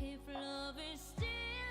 If love is still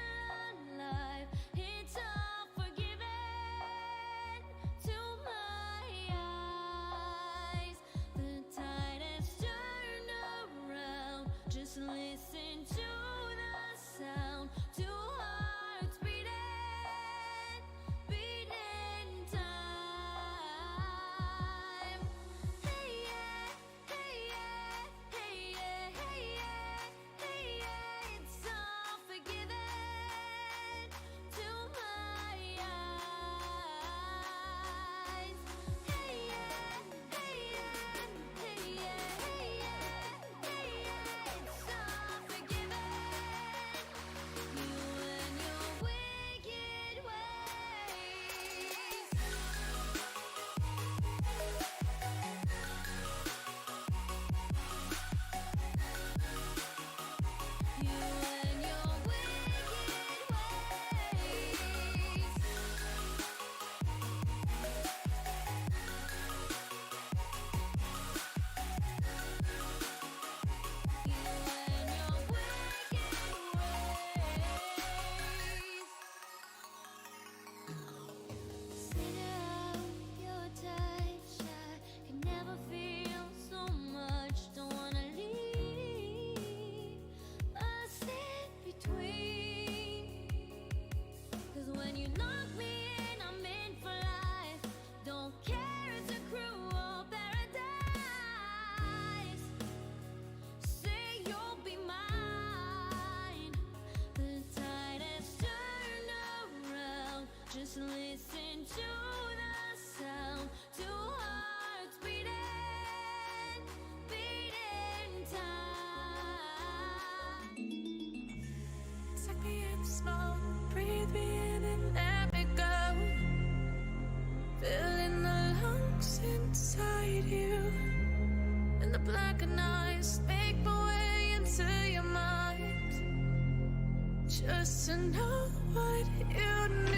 listen to the sound, two hearts beating, beating time. Suck me in smoke, breathe me in and let me go. Filling the lungs inside you, and the blackened eyes make my way into your mind. Just to know what you knew.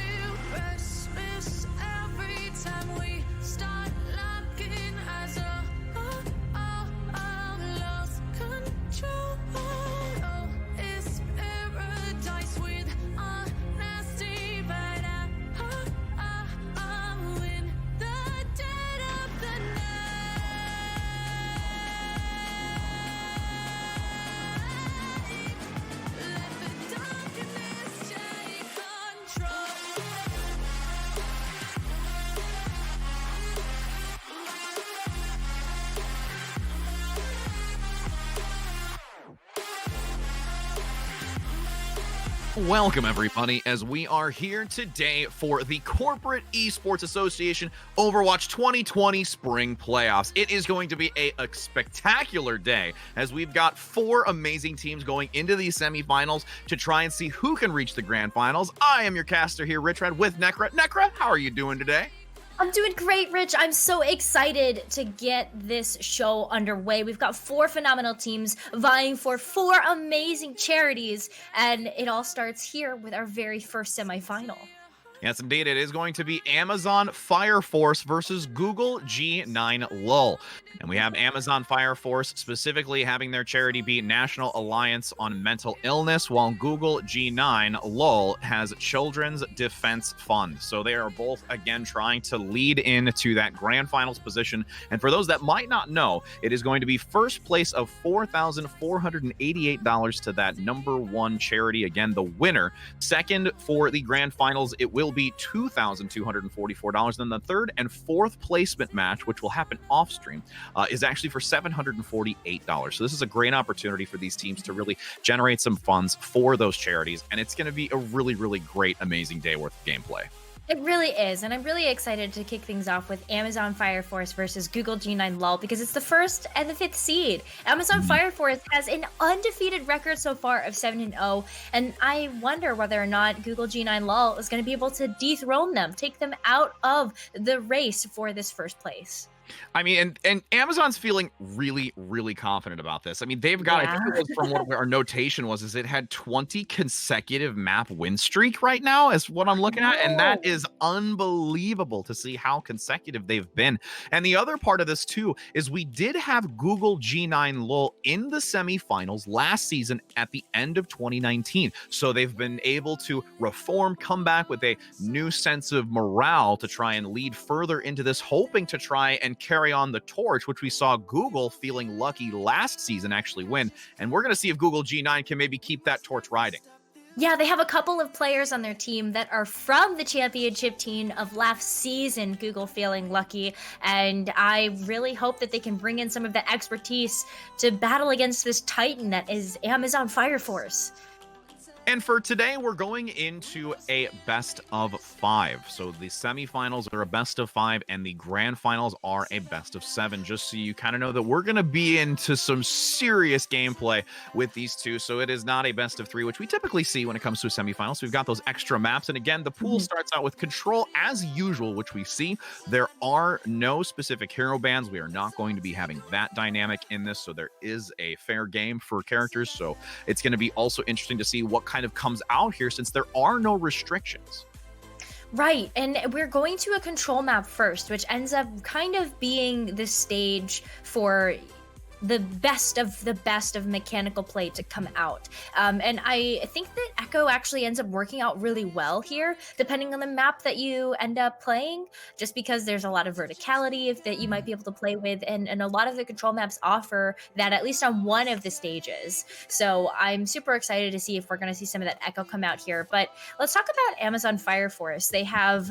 Restless every time we start locking eyes. Lost control. Oh, it's paradise with honesty, but I'm in the dead of the night. Let the darkness take control. Welcome, everybody, as we are here today for the Corporate Esports Association Overwatch 2020 Spring Playoffs. It is going to be a spectacular day as we've got 4 amazing teams going into these semifinals to try and see who can reach the grand finals. I am your caster here, Rich Red, with Nekra. Nekra, how are you doing today? I'm doing great, Rich. I'm so excited to get this show underway. We've got 4 phenomenal teams vying for 4 amazing charities, and it all starts here with our very first semifinal. Yes, indeed. It is going to be Amazon Fire Force versus Google G9 LUL. And we have Amazon Fire Force specifically having their charity be National Alliance on Mental Illness, while Google G9 LUL has Children's Defense Fund. So they are both, again, trying to lead into that grand finals position. And for those that might not know, it is going to be first place of $4,488 to that number 1 charity. Again, the winner. Second for the grand finals, it will be $2,244. Then the third and fourth placement match, which will happen off stream, is actually for $748. So this is a great opportunity for these teams to really generate some funds for those charities, and it's going to be a really, really great, amazing day worth of gameplay. It really is, and I'm really excited to kick things off with Amazon Fire Force versus Google G9 LUL because it's the 1st and the 5th seed. Amazon Fire Force has an undefeated record so far of 7-0, and I wonder whether or not Google G9 LUL is going to be able to dethrone them, take them out of the race for this first place. I mean, and Amazon's feeling really, really confident about this. I mean, they've got, I think it was from what our notation was, is it had 20 consecutive map win streak right now is what I'm looking at. And that is unbelievable to see how consecutive they've been. And the other part of this too, is we did have Google G9 LUL in the semifinals last season at the end of 2019. So they've been able to reform, come back with a new sense of morale to try and lead further into this, hoping to try and carry on the torch, which we saw Google feeling lucky last season actually win. And we're going to see if Google G9 can maybe keep that torch riding. Yeah, they have a couple of players on their team that are from the championship team of last season, Google feeling lucky, and I really hope that they can bring in some of the expertise to battle against this titan that is Amazon Fire Force. And for today, we're going into a best of 5. So the semifinals are a best of 5, and the grand finals are a best of 7, just so you kind of know that we're going to be into some serious gameplay with these two. So it is not a best of 3, which we typically see when it comes to a semifinal. So we've got those extra maps. And again, the pool starts out with control as usual, which we see. There are no specific hero bans. We are not going to be having that dynamic in this. So there is a fair game for characters. So it's going to be also interesting to see what kind of comes out here since there are no restrictions. Right, and we're going to a control map first, which ends up kind of being the stage for the best of mechanical play to come out. And I think that Echo actually ends up working out really well here, depending on the map that you end up playing, just because there's a lot of verticality that you might be able to play with, and a lot of the control maps offer that at least on one of the stages. So I'm super excited to see if we're going to see some of that Echo come out here. But let's talk about Amazon Fire Force. They have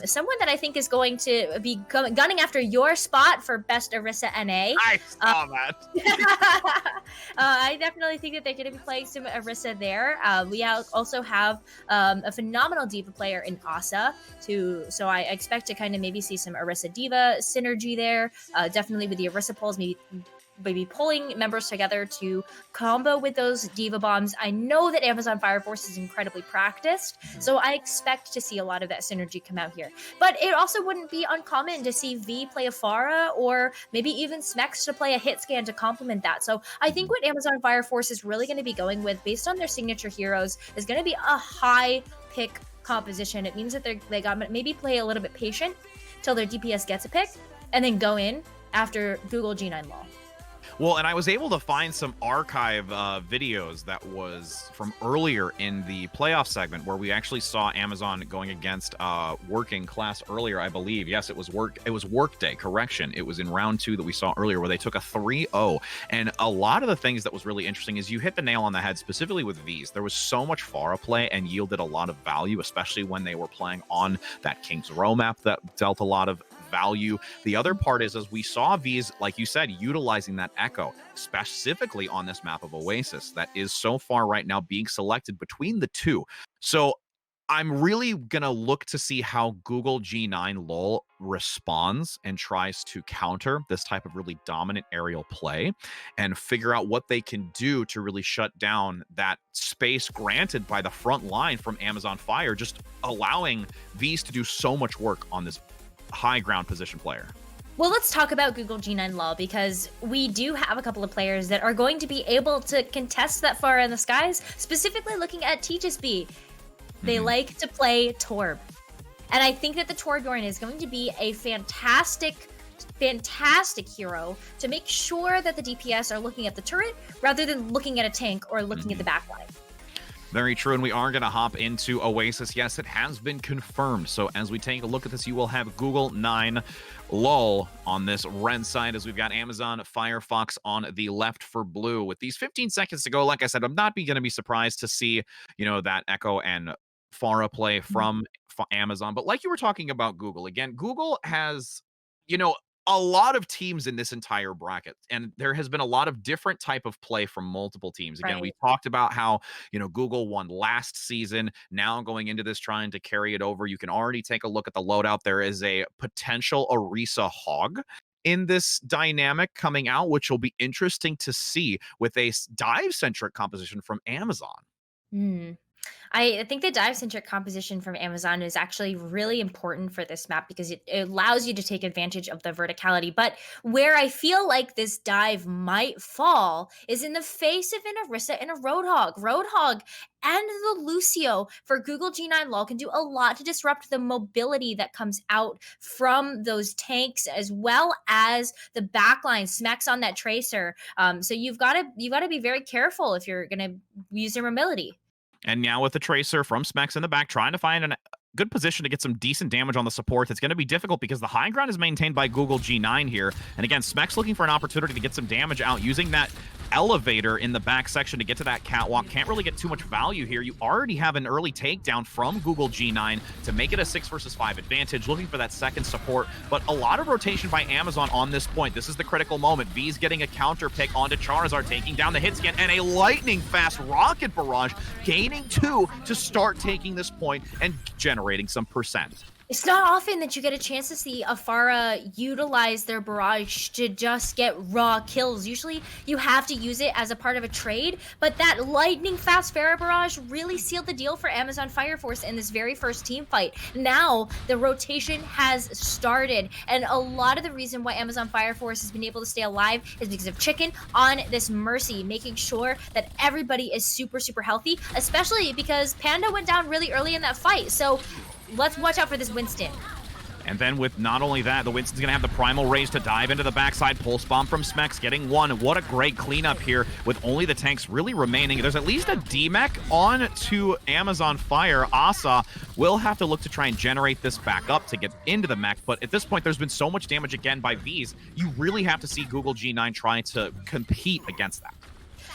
someone that I think is going to be gunning after your spot for best Orisa NA. I saw that. I definitely think that they're going to be playing some Orisa there. We also have a phenomenal Diva player in Asa, so I expect to kind of maybe see some Orisa Diva synergy there. Definitely with the Orisa pulls, maybe pulling members together to combo with those Diva bombs. I know that Amazon Fire Force is incredibly practiced, so I expect to see a lot of that synergy come out here. But it also wouldn't be uncommon to see V play a Pharah, or maybe even Smex to play a hit scan to complement that. So I think what Amazon Fire Force is really going to be going with, based on their signature heroes, is going to be a high pick composition. It means that they got maybe play a little bit patient till their DPS gets a pick, and then go in after Google G9 Law. Well, and I was able to find some archive videos that was from earlier in the playoff segment where we actually saw Amazon going against Working Class earlier, I believe. Yes, it was Workday, correction. It was in round 2 that we saw earlier where they took a 3-0. And a lot of the things that was really interesting is you hit the nail on the head, specifically with V's. There was so much Pharah play and yielded a lot of value, especially when they were playing on that King's Row map that dealt a lot of value. The other part is, as we saw V's, like you said, utilizing that Echo, specifically on this map of Oasis, that is so far right now being selected between the two. So I'm really going to look to see how Google G9 LOL responds and tries to counter this type of really dominant aerial play and figure out what they can do to really shut down that space granted by the front line from Amazon Fire, just allowing V's to do so much work on this high ground position player. Well, let's talk about Google G9 Law, because we do have a couple of players that are going to be able to contest that far in the skies, specifically looking at Teach's B. They like to play Torb. And I think that the Torbjorn is going to be a fantastic hero to make sure that the DPS are looking at the turret rather than looking at a tank or looking at the backline. Very true, and we are going to hop into Oasis. Yes, it has been confirmed. So as we take a look at this, you will have Google 9 LOL on this red side, as we've got Amazon Firefox on the left for blue. With these 15 seconds to go, like I said, I'm not going to be surprised to see, that Echo and Pharah play from Amazon. But like you were talking about Google, again, Google has, a lot of teams in this entire bracket, and there has been a lot of different type of play from multiple teams. Again, we talked about how, Google won last season. Now going into this, trying to carry it over. You can already take a look at the loadout. There is a potential Orisa Hog in this dynamic coming out, which will be interesting to see with a dive-centric composition from Amazon. I think the dive-centric composition from Amazon is actually really important for this map because it allows you to take advantage of the verticality. But where I feel like this dive might fall is in the face of an Orisa and a Roadhog. Roadhog and the Lucio for Google G9 LOL can do a lot to disrupt the mobility that comes out from those tanks, as well as the backline smacks on that Tracer. So you've got to be very careful if you're going to use your mobility. And now with the Tracer from Smex in the back, trying to find a good position to get some decent damage on the support. It's going to be difficult because the high ground is maintained by Google G9 here. And again, Smex looking for an opportunity to get some damage out, using that elevator in the back section to get to that catwalk. Can't really get too much value here. You already have an early takedown from Google G9 to make it a 6 versus 5 advantage, looking for that second support. But a lot of rotation by Amazon on this point. This is the critical moment. V's getting a counter pick onto Charizard, taking down the hit scan, and a lightning fast rocket barrage, gaining 2 to start taking this point and generating some percent. It's not often that you get a chance to see a Pharah utilize their barrage to just get raw kills. Usually you have to use it as a part of a trade, but that lightning fast Pharah barrage really sealed the deal for Amazon Fire Force in this very first team fight. Now the rotation has started, and a lot of the reason why Amazon Fire Force has been able to stay alive is because of Chicken on this Mercy, making sure that everybody is super, super healthy, especially because Panda went down really early in that fight. So let's watch out for this Winston. And then with not only that, the Winston's going to have the Primal Raise to dive into the backside. Pulse Bomb from Smex getting 1. What a great cleanup here with only the tanks really remaining. There's at least a D-Mech on to Amazon Fire. Asa will have to look to try and generate this back up to get into the mech. But at this point, there's been so much damage again by V's. You really have to see Google G9 trying to compete against that.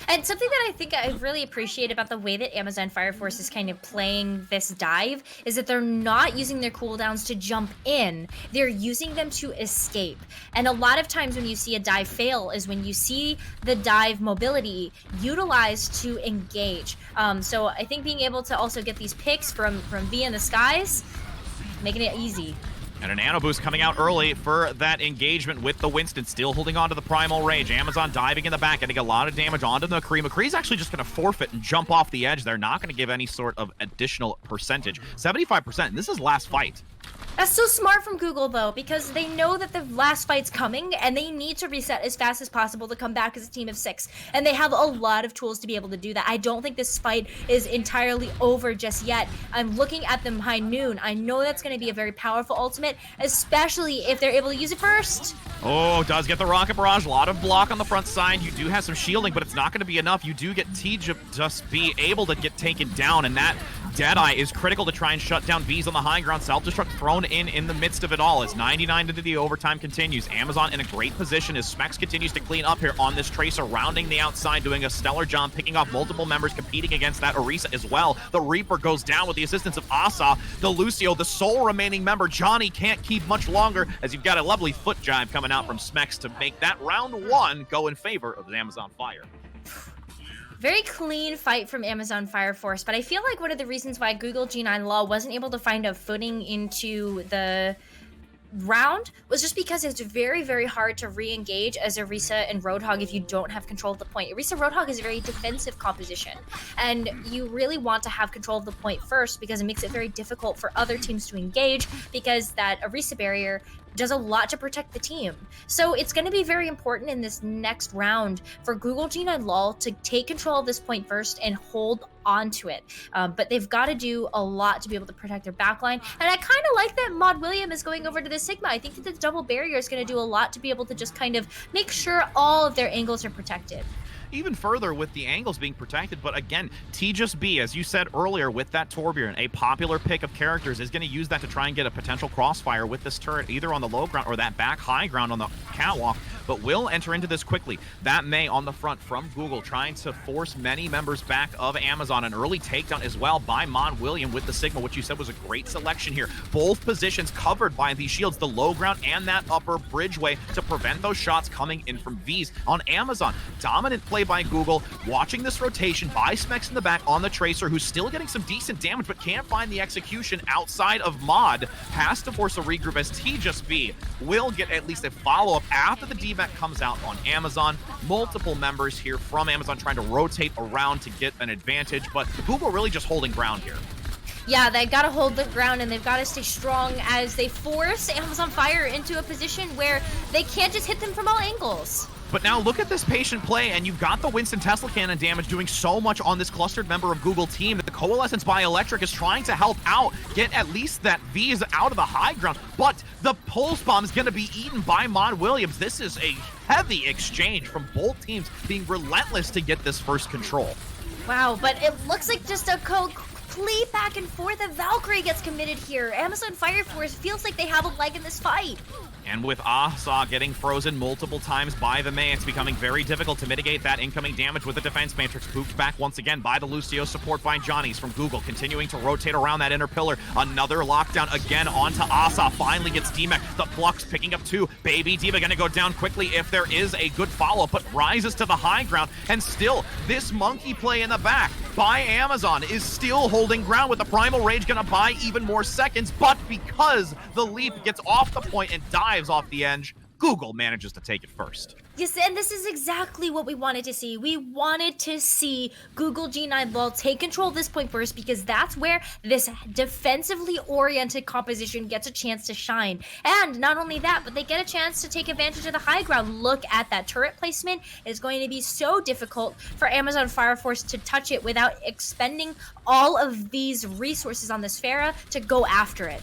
And something that I think I really appreciate about the way that Amazon Fire Force is kind of playing this dive is that they're not using their cooldowns to jump in. They're using them to escape. And a lot of times when you see a dive fail is when you see the dive mobility utilized to engage. So I think being able to also get these picks from V in the skies, making it easy. And a nano boost coming out early for that engagement with the Winston, still holding on to the Primal Rage. Amazon diving in the back, getting a lot of damage onto the McCree. McCree's actually just going to forfeit and jump off the edge. They're not going to give any sort of additional percentage. 75%, this is last fight. That's so smart from Google, though, because they know that the last fight's coming, and they need to reset as fast as possible to come back as a team of 6. And they have a lot of tools to be able to do that. I don't think this fight is entirely over just yet. I'm looking at them high noon. I know that's going to be a very powerful ultimate, especially if they're able to use it first. Oh, does get the Rocket Barrage. A lot of block on the front side. You do have some shielding, but it's not going to be enough. You do get just be able to get taken down, and that Deadeye is critical to try and shut down V's on the high ground. Self-destruct thrown in the midst of it all as 99 into the overtime continues. Amazon in a great position as Smex continues to clean up here on this Tracer, rounding the outside, doing a stellar job, picking off multiple members, competing against that Orisa as well. The Reaper goes down with the assistance of Asa. The Lucio, the sole remaining member, Johnny, can't keep much longer as you've got a lovely foot jive coming out from Smex to make that round 1 go in favor of the Amazon Fire. Very clean fight from Amazon Fire Force, but I feel like one of the reasons why Google G9 Law wasn't able to find a footing into the round was just because it's very, very hard to re-engage as Orisa and Roadhog if you don't have control of the point. Orisa Roadhog is a very defensive composition, and you really want to have control of the point first because it makes it very difficult for other teams to engage because that Orisa barrier does a lot to protect the team. So it's going to be very important in this next round for Google G9 LOL to take control of this point first and hold on to it. But they've got to do a lot to be able to protect their backline. And I kind of like that Maud William is going over to the Sigma. I think that the double barrier is going to do a lot to be able to just kind of make sure all of their angles are protected. Even further with the angles being protected, but again, T-Just-B, as you said earlier with that Torbjorn, a popular pick of characters, is going to use that to try and get a potential crossfire with this turret, either on the low ground or that back high ground on the catwalk, but will enter into this quickly. That May on the front from Google, trying to force many members back of Amazon. An early takedown as well by Maud William with the Sigma, which you said was a great selection here. Both positions covered by these shields, the low ground and that upper bridgeway, to prevent those shots coming in from V's on Amazon. Dominant play by Google, watching this rotation by Smex in the back on the Tracer, who's still getting some decent damage, but can't find the execution outside of Mod. Has to force a regroup as T-Just-B will get at least a follow-up after the D-Back comes out on Amazon. Multiple members here from Amazon trying to rotate around to get an advantage, but Google really just holding ground here. Yeah, they've got to hold the ground and they've got to stay strong as they force Amazon Fire into a position where they can't just hit them from all angles. But now look at this patient play, and you've got the Winston Tesla cannon damage doing so much on this clustered member of Google team that the Coalescence by Electric is trying to help out, get at least that V's out of the high ground. But the Pulse Bomb is going to be eaten by Maud Williams. This is a heavy exchange from both teams being relentless to get this first control. Wow, but it looks like just a complete back and forth. The Valkyrie gets committed here. Amazon Fire Force feels like they have a leg in this fight. And with Asa getting frozen multiple times by the May, it's becoming very difficult to mitigate that incoming damage with the Defense Matrix. Booped back once again by the Lucio, support by Johnny's from Google, continuing to rotate around that inner pillar. Another lockdown again onto Asa, finally gets D-Mech. The Flux picking up 2. Baby Diva gonna go down quickly if there is a good follow-up, but rises to the high ground. And still, this monkey play in the back by Amazon is still holding ground, with the Primal Rage gonna buy even more seconds, but because the leap gets off the point and dives off the edge, Google manages to take it first. Yes, and this is exactly what we wanted to see. We wanted to see Google G9 Ball take control of this point first because that's where this defensively oriented composition gets a chance to shine. And not only that, but they get a chance to take advantage of the high ground. Look at that turret placement. It's going to be so difficult for Amazon Fire Force to touch it without expending all of these resources on this Pharah to go after it.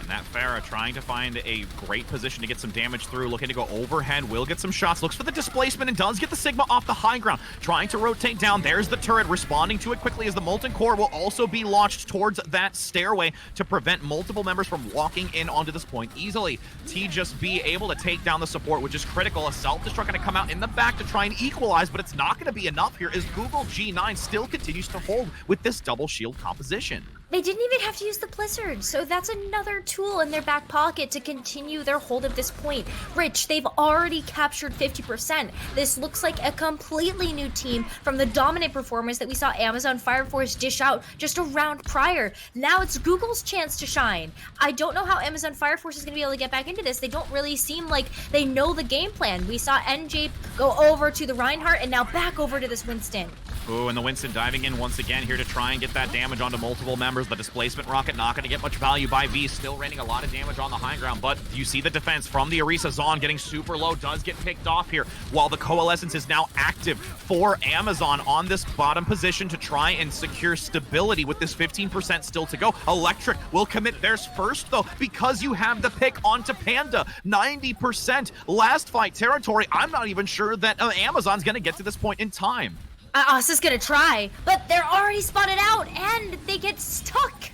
And that Pharah trying to find a great position to get some damage through, looking to go overhead, will get some shots, looks for the displacement and does get the Sigma off the high ground, trying to rotate down. There's the turret, responding to it quickly as the Molten Core will also be launched towards that stairway to prevent multiple members from walking in onto this point easily. Just be able to take down the support, which is critical. A self-destruct going to come out in the back to try and equalize, but it's not going to be enough here as Google G9 still continues to hold with this double shield composition. They didn't even have to use the Blizzard, so that's another tool in their back pocket to continue their hold at this point. Rich, they've already captured 50%. This looks like a completely new team from the dominant performance that we saw Amazon Fire Force dish out just a round prior. Now it's Google's chance to shine. I don't know how Amazon Fire Force is going to be able to get back into this. They don't really seem like they know the game plan. We saw NJ go over to the Reinhardt and now back over to this Winston. Ooh, and the Winston diving in once again here to try and get that damage onto multiple members. The displacement rocket not going to get much value by V, still raining a lot of damage on the high ground, but you see the defense from the Orisa. Zon getting super low, does get picked off here, while the Coalescence is now active for Amazon on this bottom position to try and secure stability with this 15% still to go. Electric will commit theirs first, though, because you have the pick onto Panda. 90% last fight territory. I'm not even sure that Amazon's going to get to this point in time. Asa's gonna try, but they're already spotted out, and they get stuck.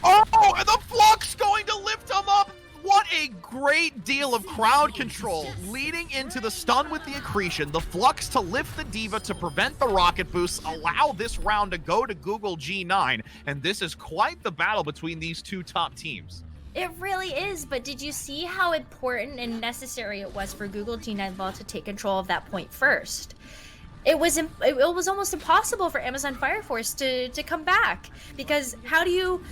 Oh, and the Flux going to lift them up. What a great deal of crowd control leading into the stun with the accretion. The Flux to lift the Diva to prevent the rocket boosts, allow this round to go to Google G9, and this is quite the battle between these two top teams. It really is, but did you see how important and necessary it was for Google G9 Law to take control of that point first? It was almost impossible for Amazon Fire Force to come back, because how do you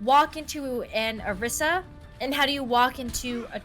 walk into an Orisa and how do you walk into a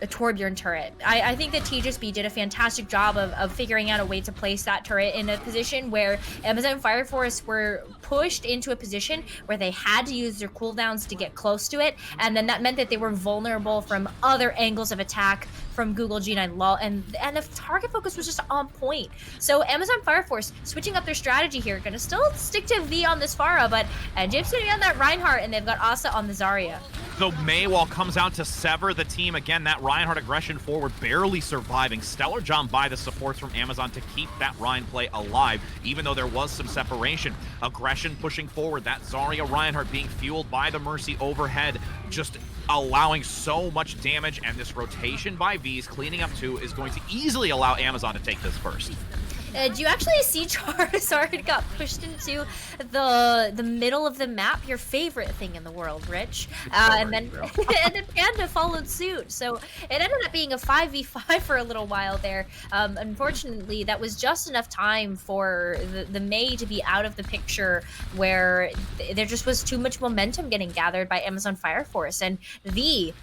Torbjorn turret? I think that TJSB did a fantastic job of figuring out a way to place that turret in a position where Amazon Fire Force were pushed into a position where they had to use their cooldowns to get close to it, and then that meant that they were vulnerable from other angles of attack from Google G9 LOL, and the target focus was just on point. So Amazon Fire Force switching up their strategy here, gonna still stick to V on this Pharah, but James gonna be on that Reinhardt, and they've got Asa on the Zarya. So Maywall comes out to sever the team again. That Reinhardt aggression forward barely surviving. Stellar jump by the supports from Amazon to keep that Rein play alive, even though there was some separation. Aggression pushing forward. That Zarya Reinhardt being fueled by the Mercy overhead, just allowing so much damage, and this rotation by V's cleaning up too is going to easily allow Amazon to take this first. Do you actually see Charizard got pushed into the middle of the map? Your favorite thing in the world, Rich. And then Panda followed suit. So it ended up being a 5v5 for a little while there. Unfortunately, that was just enough time for the Mei to be out of the picture, where there just was too much momentum getting gathered by Amazon Fire Force. And V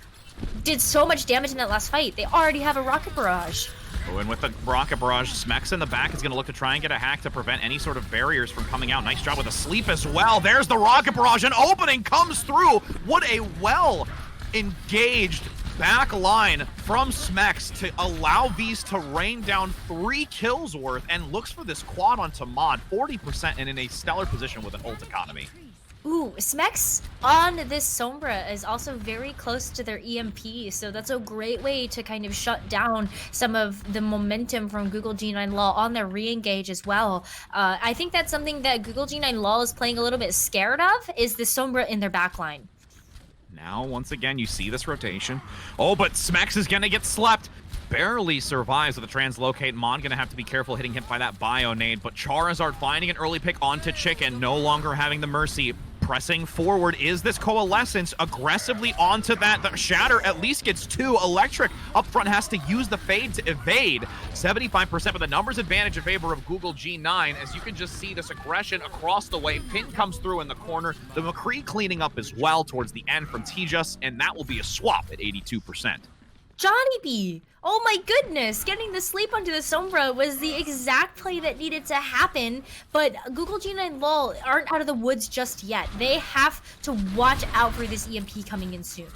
did so much damage in that last fight. They already have a rocket barrage. Oh, and with the rocket barrage, Smex in the back is going to look to try and get a hack to prevent any sort of barriers from coming out. Nice job with a sleep as well. There's the rocket barrage. An opening comes through. What a well-engaged back line from Smex to allow V's to rain down 3 kills worth, and looks for this quad onto Mod. 40% and in a stellar position with an ult economy. Ooh, Smex on this Sombra is also very close to their EMP, so that's a great way to kind of shut down some of the momentum from Google G9 LOL on their re-engage as well. I think that's something that Google G9 LOL is playing a little bit scared of, is the Sombra in their backline. Now, once again, you see this rotation. Oh, but Smex is going to get slept. Barely survives with the translocate. Mon gonna have to be careful hitting him by that bio nade, but Charizard finding an early pick onto Chicken, no longer having the Mercy. Pressing forward is this Coalescence, aggressively onto that. The Shatter at least gets 2. Electric up front has to use the Fade to evade. 75% with a numbers advantage in favor of Google G9, as you can just see this aggression across the way. Pin comes through in the corner. The McCree cleaning up as well towards the end from Tejas, and that will be a swap at 82%. Johnny B! Oh my goodness! Getting the sleep onto the Sombra was the exact play that needed to happen, but Google G9 LOL aren't out of the woods just yet. They have to watch out for this EMP coming in soon.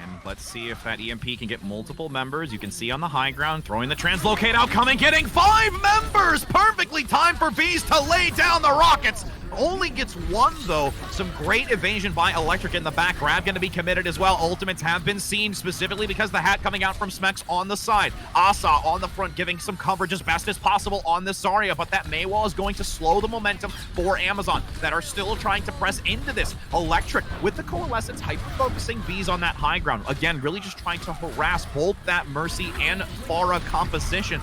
And let's see if that EMP can get multiple members. You can see on the high ground, throwing the translocate out, coming, getting 5 members! Perfectly timed for Bees to lay down the rockets. only gets one, though. Some great evasion by Electric in the back. Grab going to be committed as well. Ultimates have been seen, specifically because the hat coming out from Smex on the side. Asa on the front, giving some coverage as best as possible on this Zarya, but that Maywall is going to slow the momentum for Amazon that are still trying to press into this. Electric with the Coalescence, hyper-focusing Bees on that high ground. Again, really just trying to harass both that Mercy and Pharah composition.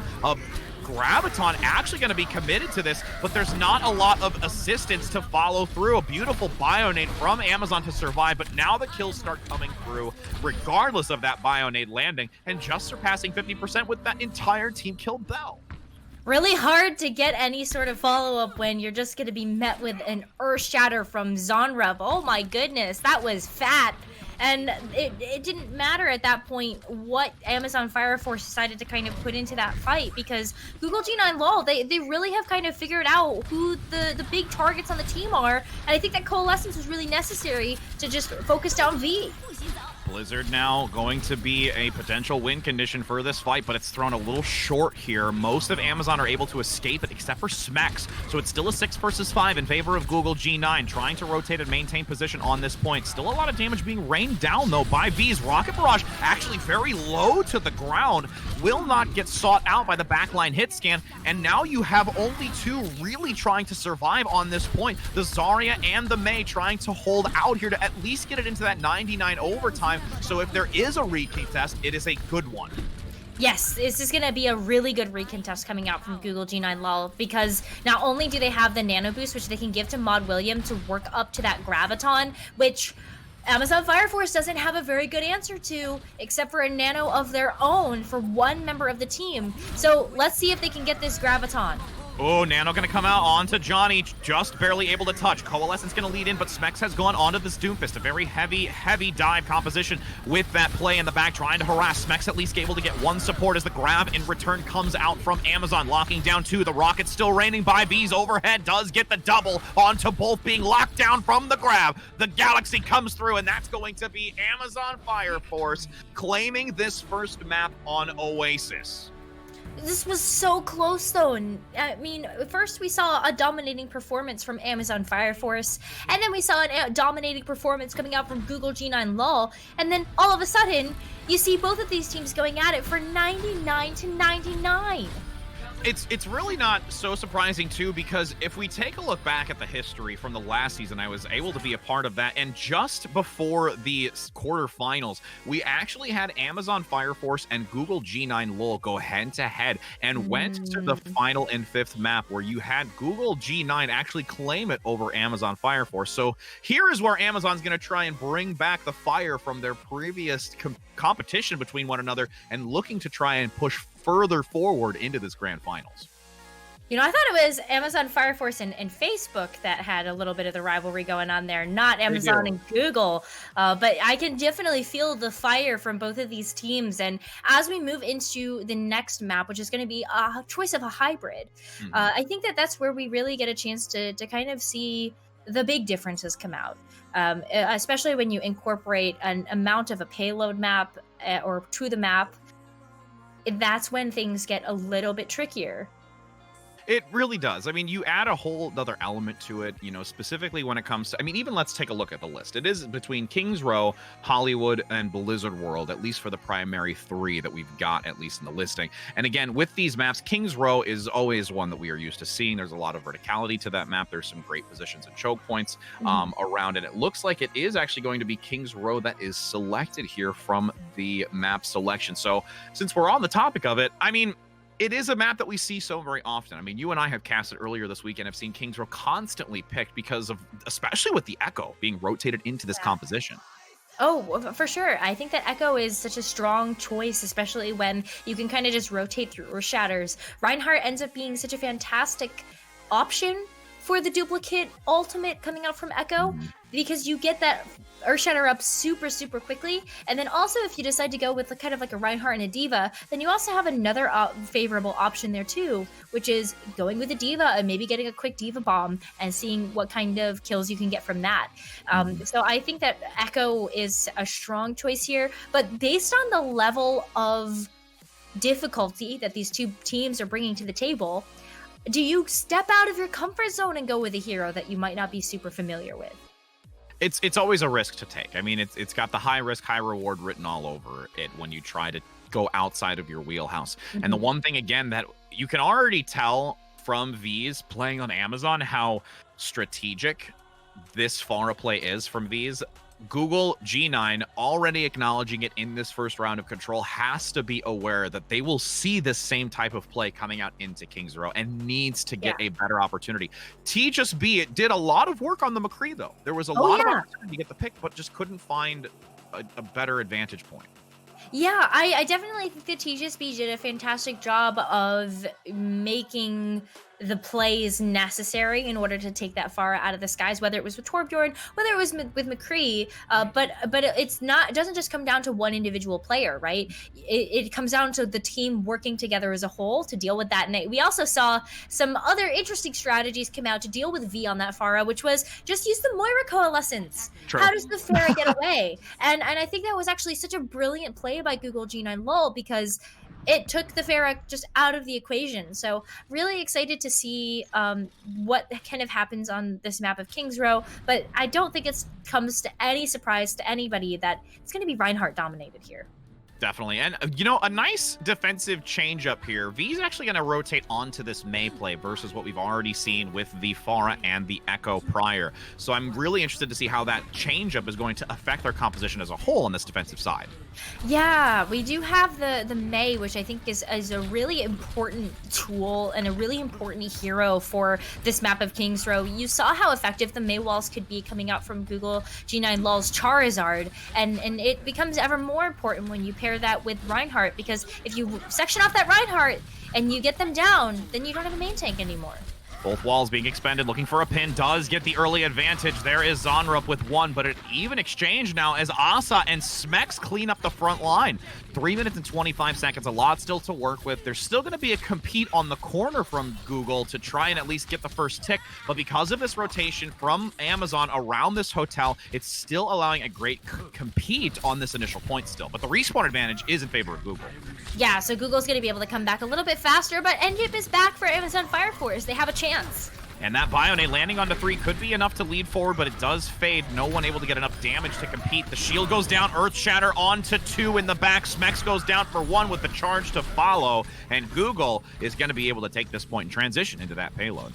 Graviton actually going to be committed to this, but there's not a lot of assistance to follow through. A beautiful Bionade from Amazon to survive, but now the kills start coming through regardless of that Bionade landing, and just surpassing 50% with that entire team killed Bell. Really hard to get any sort of follow-up when you're just going to be met with an Earth Shatter from Zonrev. Oh my goodness, that was fat. And it didn't matter at that point what Amazon Fire Force decided to kind of put into that fight, because Google G9 LOL, they really have kind of figured out who the big targets on the team are. And I think that Coalescence was really necessary to just focus down V. Blizzard now going to be a potential win condition for this fight, but it's thrown a little short here. Most of Amazon are able to escape it, except for Smex. So it's still a 6 versus 5 in favor of Google G9, trying to rotate and maintain position on this point. Still a lot of damage being rained down, though, by V's. Rocket Barrage actually very low to the ground. Will not get sought out by the backline hit scan, and now you have only two really trying to survive on this point. The Zarya and the Mei trying to hold out here to at least get it into that 99 overtime. So if there is a recontest, it is a good one. Yes, this is going to be a really good recontest coming out from Google G9 LOL, because not only do they have the Nano Boost, which they can give to Maud William to work up to that Graviton, which Amazon Fire Force doesn't have a very good answer to, except for a Nano of their own for one member of the team. So let's see if they can get this Graviton. Oh, Nano going to come out onto Johnny, just barely able to touch. Coalescence going to lead in, but Smex has gone onto this Doomfist. A very heavy dive composition with that play in the back, trying to harass. Smex at least able to get one support as the grab in return comes out from Amazon, locking down two. The Rocket's still raining by Bees overhead, does get the double onto both being locked down from the grab. The Galaxy comes through, and that's going to be Amazon Fire Force claiming this first map on Oasis. This was so close, though. And I mean, first we saw a dominating performance from Amazon Fire Force, and then we saw a dominating performance coming out from Google G9 LOL, and then all of a sudden, you see both of these teams going at it for 99 to 99. It's really not so surprising, too, because if we take a look back at the history from the last season, I was able to be a part of that, and just before the quarterfinals, we actually had Amazon Fire Force and Google G9 LOL go head-to-head and went to the final and fifth map, where you had Google G9 actually claim it over Amazon Fire Force. So here is where Amazon's going to try and bring back the fire from their previous competition between one another, and looking to try and push further forward into this grand finals. You know, I thought it was Amazon Fire Force and Facebook that had a little bit of the rivalry going on there, not Amazon and Google. But I can definitely feel the fire from both of these teams. And as we move into the next map, which is going to be a choice of a hybrid, I think that that's where we really get a chance to kind of see the big differences come out, especially when you incorporate an amount of a payload map or to the map. That's when things get a little bit trickier. It really does. I mean, you add a whole other element to it, you know, specifically when it comes to, I mean, even let's take a look at the list. It is between Kings Row, Hollywood, and Blizzard World, at least for the primary three that we've got, at least in the listing. And again, with these maps, Kings Row is always one that we are used to seeing. There's a lot of verticality to that map. There's some great positions and choke points around it. It looks like it is actually going to be Kings Row that is selected here from the map selection. So since we're on the topic of it, I mean, it is a map that we see so very often. I mean, you and I have casted earlier this week and have seen Kings Row constantly picked because of, especially with the Echo being rotated into this composition. Oh, for sure. I think that Echo is such a strong choice, especially when you can kind of just rotate through or shatters. Reinhardt ends up being such a fantastic option for the duplicate ultimate coming out from Echo, because you get that Earthshatter up super quickly. And then also, if you decide to go with kind of like a Reinhardt and a Diva, then you also have another favorable option there too, which is going with a Diva and maybe getting a quick Diva bomb and seeing what kind of kills you can get from that. So I think that Echo is a strong choice here, but based on the level of difficulty that these two teams are bringing to the table, do you step out of your comfort zone and go with a hero that you might not be super familiar with? It's always a risk to take. I mean, it's got the high risk, high reward written all over it when you try to go outside of your wheelhouse. And the one thing, again, that you can already tell from V's playing on Amazon how strategic this Pharah play is from V's. Google G9 already acknowledging it in this first round of control has to be aware that they will see this same type of play coming out into King's Row and needs to get a better opportunity. TJB it did a lot of work on the McCree though. There was a lot of opportunity to get the pick, but just couldn't find a better advantage point. Yeah, I definitely think that TGSB did a fantastic job of making the plays necessary in order to take that Pharah out of the skies, whether it was with Torbjorn, whether it was with McCree, but it's not. It doesn't just come down to one individual player, right? It comes down to the team working together as a whole to deal with that. And we also saw some other interesting strategies come out to deal with V on that Pharah, which was just use the Moira coalescence. True. How does the Pharah get away? And I think that was actually such a brilliant play by Google G9 LOL because it took the Pharah just out of the equation. So really excited to see what kind of happens on this map of King's Row. But I don't think it comes to any surprise to anybody that it's going to be Reinhardt dominated here. Definitely. And, you know, a nice defensive change up here. V's actually going to rotate onto this Mei play versus what we've already seen with the Pharah and the Echo prior. So I'm really interested to see how that change up is going to affect their composition as a whole on this defensive side. Yeah, we do have the Mei, which I think is a really important tool and a really important hero for this map of King's Row. You saw how effective the Mei walls could be coming out from Google G9 LOL's Charizard, and it becomes ever more important when you pair that with Reinhardt, because if you section off that Reinhardt and you get them down, then you don't have a main tank anymore. Both walls being expended, looking for a pin, does get the early advantage. There is Zonrup with one, but an even exchange now as Asa and Smex clean up the front line. 3 minutes and 25 seconds, a lot still to work with. There's still going to be a compete on the corner from Google to try and at least get the first tick, but because of this rotation from Amazon around this hotel, it's still allowing a great compete on this initial point still. But the respawn advantage is in favor of Google. Yeah, so Google's going to be able to come back a little bit faster, but Endip is back for Amazon Fire Force. They have a chance. And that Bione landing onto 3 could be enough to lead forward, but it does fade. No one able to get enough damage to compete. The shield goes down, Earth Shatter onto 2 in the back. Smex goes down for 1 with the charge to follow, and Google is going to be able to take this point and transition into that payload.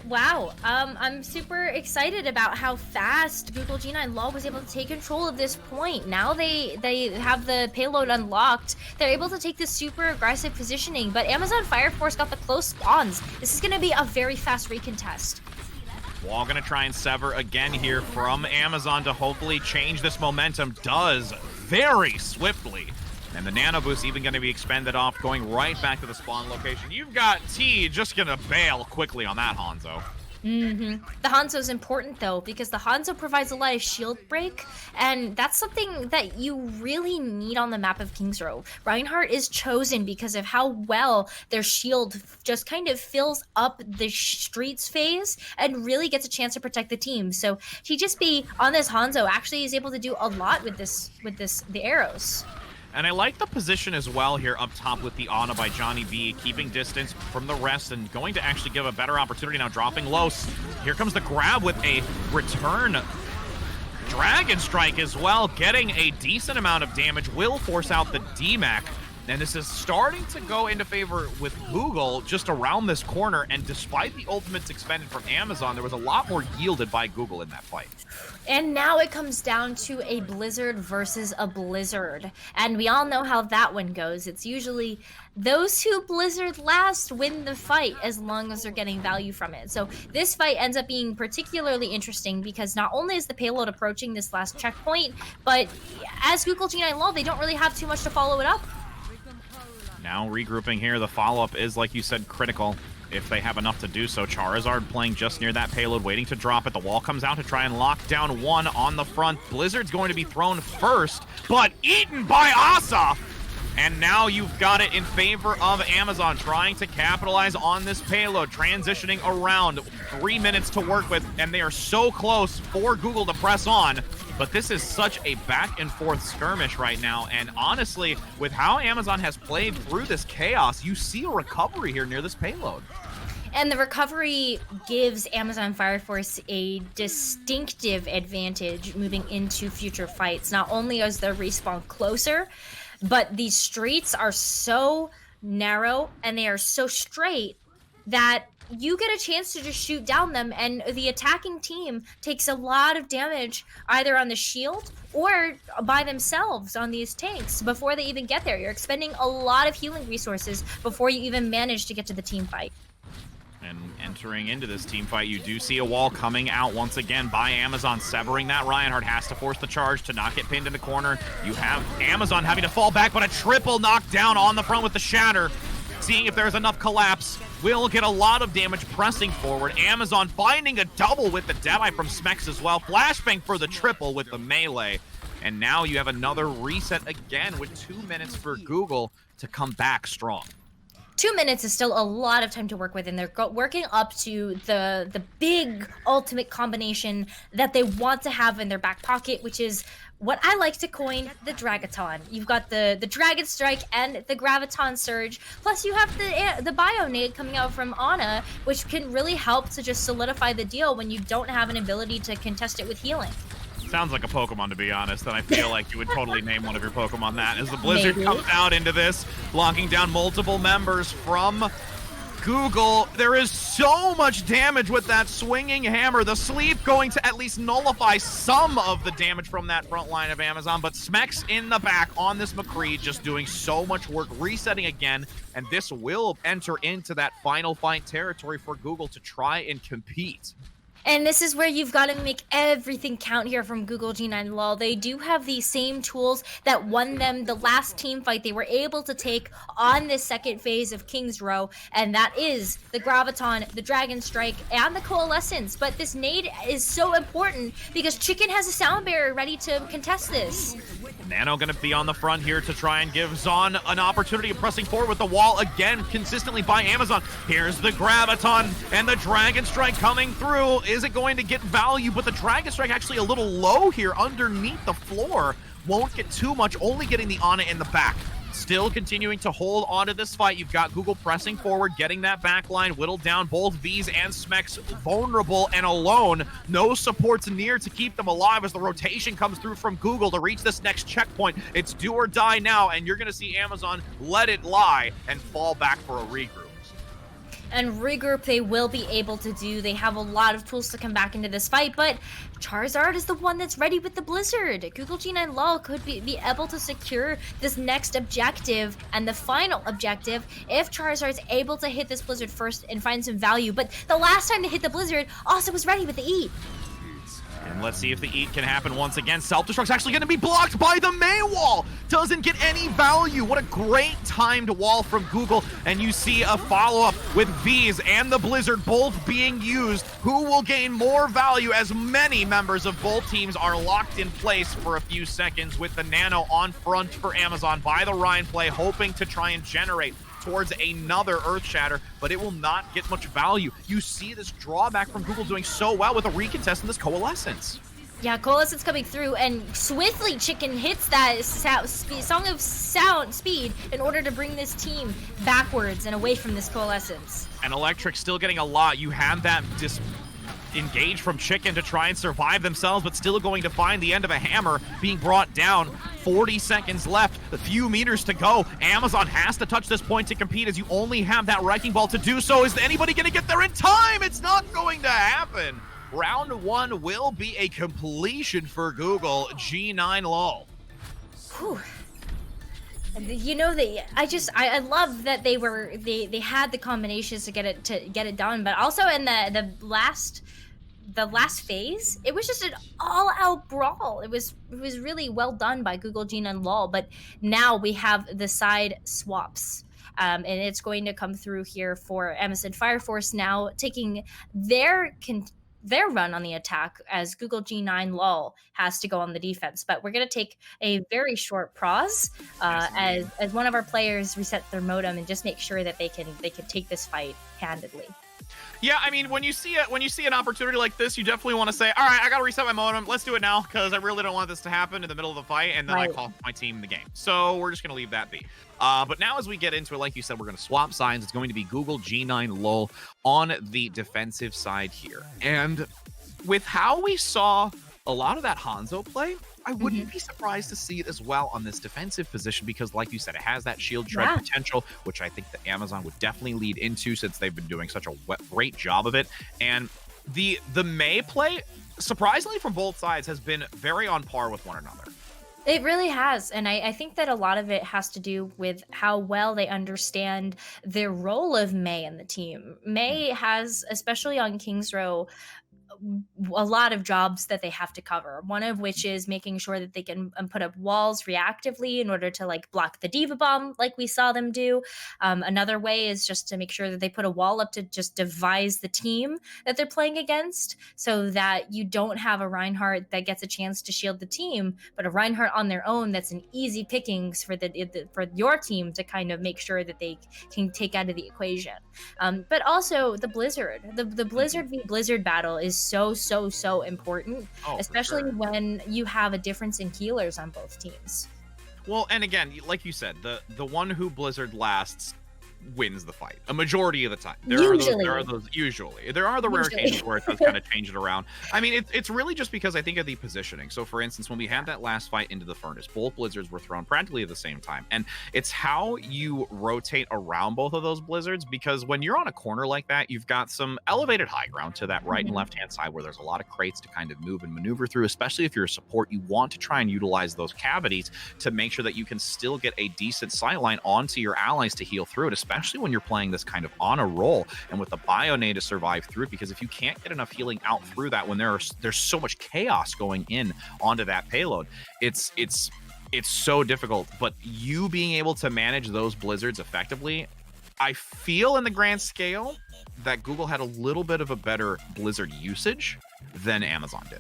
Wow, I'm super excited about how fast Google G9 LOL was able to take control of this point. Now they have the payload unlocked. They're able to take this super aggressive positioning, but Amazon Fire Force got the close spawns. This is going to be a very fast recontest. Wall going to try and sever again here from Amazon to hopefully change this momentum. Does very swiftly. And the Nano Boost even going to be expended off, going right back to the spawn location. You've got T just going to bail quickly on that Hanzo. The Hanzo's important though, because the Hanzo provides a lot of shield break, and that's something that you really need on the map of King's Row. Reinhardt is chosen because of how well their shield just kind of fills up the streets phase and really gets a chance to protect the team. So TGSB on this Hanzo actually is able to do a lot with the arrows. And I like the position as well here up top with the Ana by Johnny B, keeping distance from the rest and going to actually give a better opportunity now, dropping low. Here comes the grab with a return Dragon Strike as well, getting a decent amount of damage, will force out the DMAC. And this is starting to go into favor with Google just around this corner, and despite the ultimates expended from Amazon, there was a lot more yielded by Google in that fight. And now it comes down to a Blizzard versus a Blizzard. And we all know how that one goes. It's usually those who Blizzard last win the fight as long as they're getting value from it. So this fight ends up being particularly interesting because not only is the payload approaching this last checkpoint, but as Google G9 LOL, they don't really have too much to follow it up. Now regrouping here, the follow-up is, like you said, critical if they have enough to do so. Charizard playing just near that payload, waiting to drop it. The wall comes out to try and lock down 1 on the front. Blizzard's going to be thrown first, but eaten by Asa! And now you've got it in favor of Amazon, trying to capitalize on this payload, transitioning around. 3 minutes to work with, and they are so close for Google to press on. But this is such a back and forth skirmish right now. And honestly, with how Amazon has played through this chaos, you see a recovery here near this payload. And the recovery gives Amazon Fire Force a distinctive advantage moving into future fights. Not only is the respawn closer, but these streets are so narrow and they are so straight that you get a chance to just shoot down them, and the attacking team takes a lot of damage either on the shield or by themselves on these tanks before they even get there. You're expending a lot of healing resources before you even manage to get to the team fight. And entering into this team fight, you do see a wall coming out once again by Amazon, severing that. Reinhardt has to force the charge to not get pinned in the corner. You have Amazon having to fall back, but a triple knockdown on the front with the shatter. Seeing if there's enough collapse. Will get a lot of damage pressing forward. Amazon finding a double with the Deadeye from Smex as well. Flashbang for the triple with the melee. And now you have another reset again with 2 minutes for Google to come back strong. 2 minutes is still a lot of time to work with, and they're working up to the big ultimate combination that they want to have in their back pocket, which is what I like to coin the Dragaton. You've got the Dragon Strike and the Graviton Surge, plus you have the Bio Nade coming out from Ana, which can really help to just solidify the deal when you don't have an ability to contest it with healing. Sounds like a Pokemon, to be honest, and I feel like you would totally name one of your Pokemon that. As the Blizzard Maybe. comes out into this, blocking down multiple members from Google. There is so much damage with that swinging hammer. The sleeve going to at least nullify some of the damage from that front line of Amazon, but Smex in the back on this McCree just doing so much work, resetting again, and this will enter into that final fight territory for Google to try and compete. And this is where you've got to make everything count here from Google G9 LOL. They do have the same tools that won them the last team fight they were able to take on this second phase of King's Row, and that is the Graviton, the Dragon Strike, and the Coalescence. But this nade is so important because Chicken has a sound barrier ready to contest this. Nano going to be on the front here to try and give Zon an opportunity of pressing forward with the wall again consistently by Amazon. Here's the Graviton and the Dragon Strike coming through. Is it going to get value? But the Dragon Strike actually a little low here underneath the floor. Won't get too much, only getting the Ana in the back. Still continuing to hold on to this fight. You've got Google pressing forward, getting that back line whittled down. Both V's and Smex vulnerable and alone. No supports near to keep them alive as the rotation comes through from Google to reach this next checkpoint. It's do or die now, and you're going to see Amazon let it lie and fall back for a regroup. And regroup they will be able to do. They have a lot of tools to come back into this fight, but Charizard is the one that's ready with the Blizzard. Google G9 LOL could be able to secure this next objective and the final objective if Charizard's able to hit this Blizzard first and find some value. But the last time they hit the Blizzard, Asa was ready with the Eat. And let's see if the Eat can happen once again. Self-destruct's actually going to be blocked by the May wall. Doesn't get any value. What a great timed wall from Google. And you see a follow-up with V's and the Blizzard both being used. Who will gain more value as many members of both teams are locked in place for a few seconds with the Nano on front for Amazon by the Ryan play, hoping to try and generate towards another Earth Shatter, but it will not get much value. You see this drawback from Google doing so well with a recontest in this Coalescence. Yeah, Coalescence coming through, and swiftly Chicken hits that Song of Sound speed in order to bring this team backwards and away from this Coalescence. And Electric still getting a lot. You have that engage from Chicken to try and survive themselves, but still going to find the end of a hammer being brought down. 40 seconds left, a few meters to go. Amazon has to touch this point to compete as you only have that Wrecking Ball to do so. Is anybody going to get there in time? It's not going to happen. Round one will be a completion for Google G9 LOL. Whew. You know, I love that they had the combinations to get it done, but also in the last phase, it was just an all-out brawl. It was really well done by Google G9 LOL, but now we have the side swaps. And it's going to come through here for Amazon Fire Force now taking their run on the attack as Google G9 LOL has to go on the defense. But we're going to take a very short pause as one of our players reset their modem and just make sure that they can take this fight handedly. Yeah, I mean, when you see an opportunity like this, you definitely want to say, all right, I got to reset my modem. Let's do it now because I really don't want this to happen in the middle of the fight, and then I cost my team the game. So we're just going to leave that be. But now as we get into it, like you said, we're going to swap sides. It's going to be Google G9 LOL on the defensive side here. And with how we saw a lot of that Hanzo play, I wouldn't be surprised to see it as well on this defensive position because, like you said, it has that shield shred potential, which I think that Amazon would definitely lead into since they've been doing such a great job of it. And the Mei play, surprisingly from both sides, has been very on par with one another. It really has. And I think that a lot of it has to do with how well they understand the role of Mei in the team. Mei has, especially on King's Row, a lot of jobs that they have to cover, one of which is making sure that they can put up walls reactively in order to like block the diva bomb like we saw them do. Another way is just to make sure that they put a wall up to just devise the team that they're playing against so that you don't have a Reinhardt that gets a chance to shield the team, but a Reinhardt on their own that's an easy pickings for for your team to kind of make sure that they can take out of the equation. But also the Blizzard, the Blizzard v Blizzard battle is so important, especially when you have a difference in healers on both teams. Well, and again, like you said, the one who Blizzard lasts wins the fight a majority of the time. There are the rare occasions where it does kind of change it around. I mean, it's really just because I think of the positioning. So for instance, when we had that last fight into the furnace, both Blizzards were thrown practically at the same time, and it's how you rotate around both of those Blizzards, because when you're on a corner like that, you've got some elevated high ground to that right and left hand side where there's a lot of crates to kind of move and maneuver through. Especially if you're a support, you want to try and utilize those cavities to make sure that you can still get a decent sightline onto your allies to heal through it, especially when you're playing this kind of on a roll and with the Bionade to survive through it. Because if you can't get enough healing out through that when there's so much chaos going in onto that payload, it's so difficult. But you being able to manage those Blizzards effectively, I feel in the grand scale that Google had a little bit of a better Blizzard usage than Amazon did.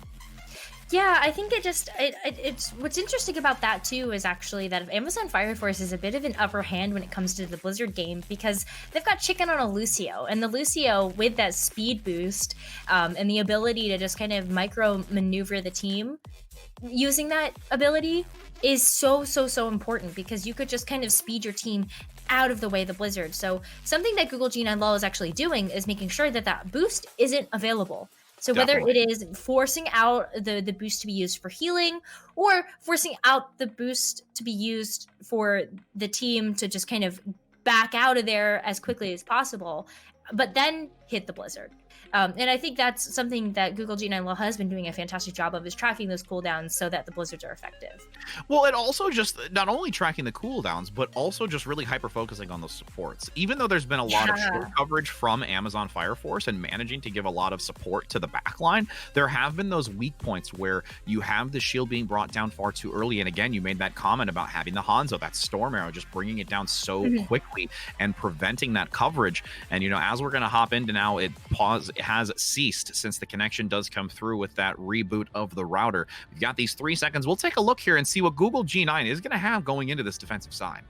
Yeah, I think it's what's interesting about that too is actually that Amazon Fire Force is a bit of an upper hand when it comes to the Blizzard game because they've got chicken on a Lucio, and the Lucio with that speed boost and the ability to just kind of micro maneuver the team using that ability is so important because you could just kind of speed your team out of the way of the Blizzard. So something that Google G9 LOL is actually doing is making sure that that boost isn't available. So whether it is forcing out the boost to be used for healing or forcing out the boost to be used for the team to just kind of back out of there as quickly as possible, but then hit the Blizzard. And I think that's something that Google G9 LOL has been doing a fantastic job of, is tracking those cooldowns so that the Blizzards are effective. Well, it also just not only tracking the cooldowns, but also just really hyper-focusing on the supports. Even though there's been a lot of short coverage from Amazon Fire Force and managing to give a lot of support to the backline, there have been those weak points where you have the shield being brought down far too early. And again, you made that comment about having the Hanzo, that Storm Arrow, just bringing it down so quickly and preventing that coverage. And, you know, as we're going to hop into now, it has ceased since the connection does come through with that reboot of the router. We've got these 3 seconds. We'll take a look here and see what Google G9 is going to have going into this defensive side.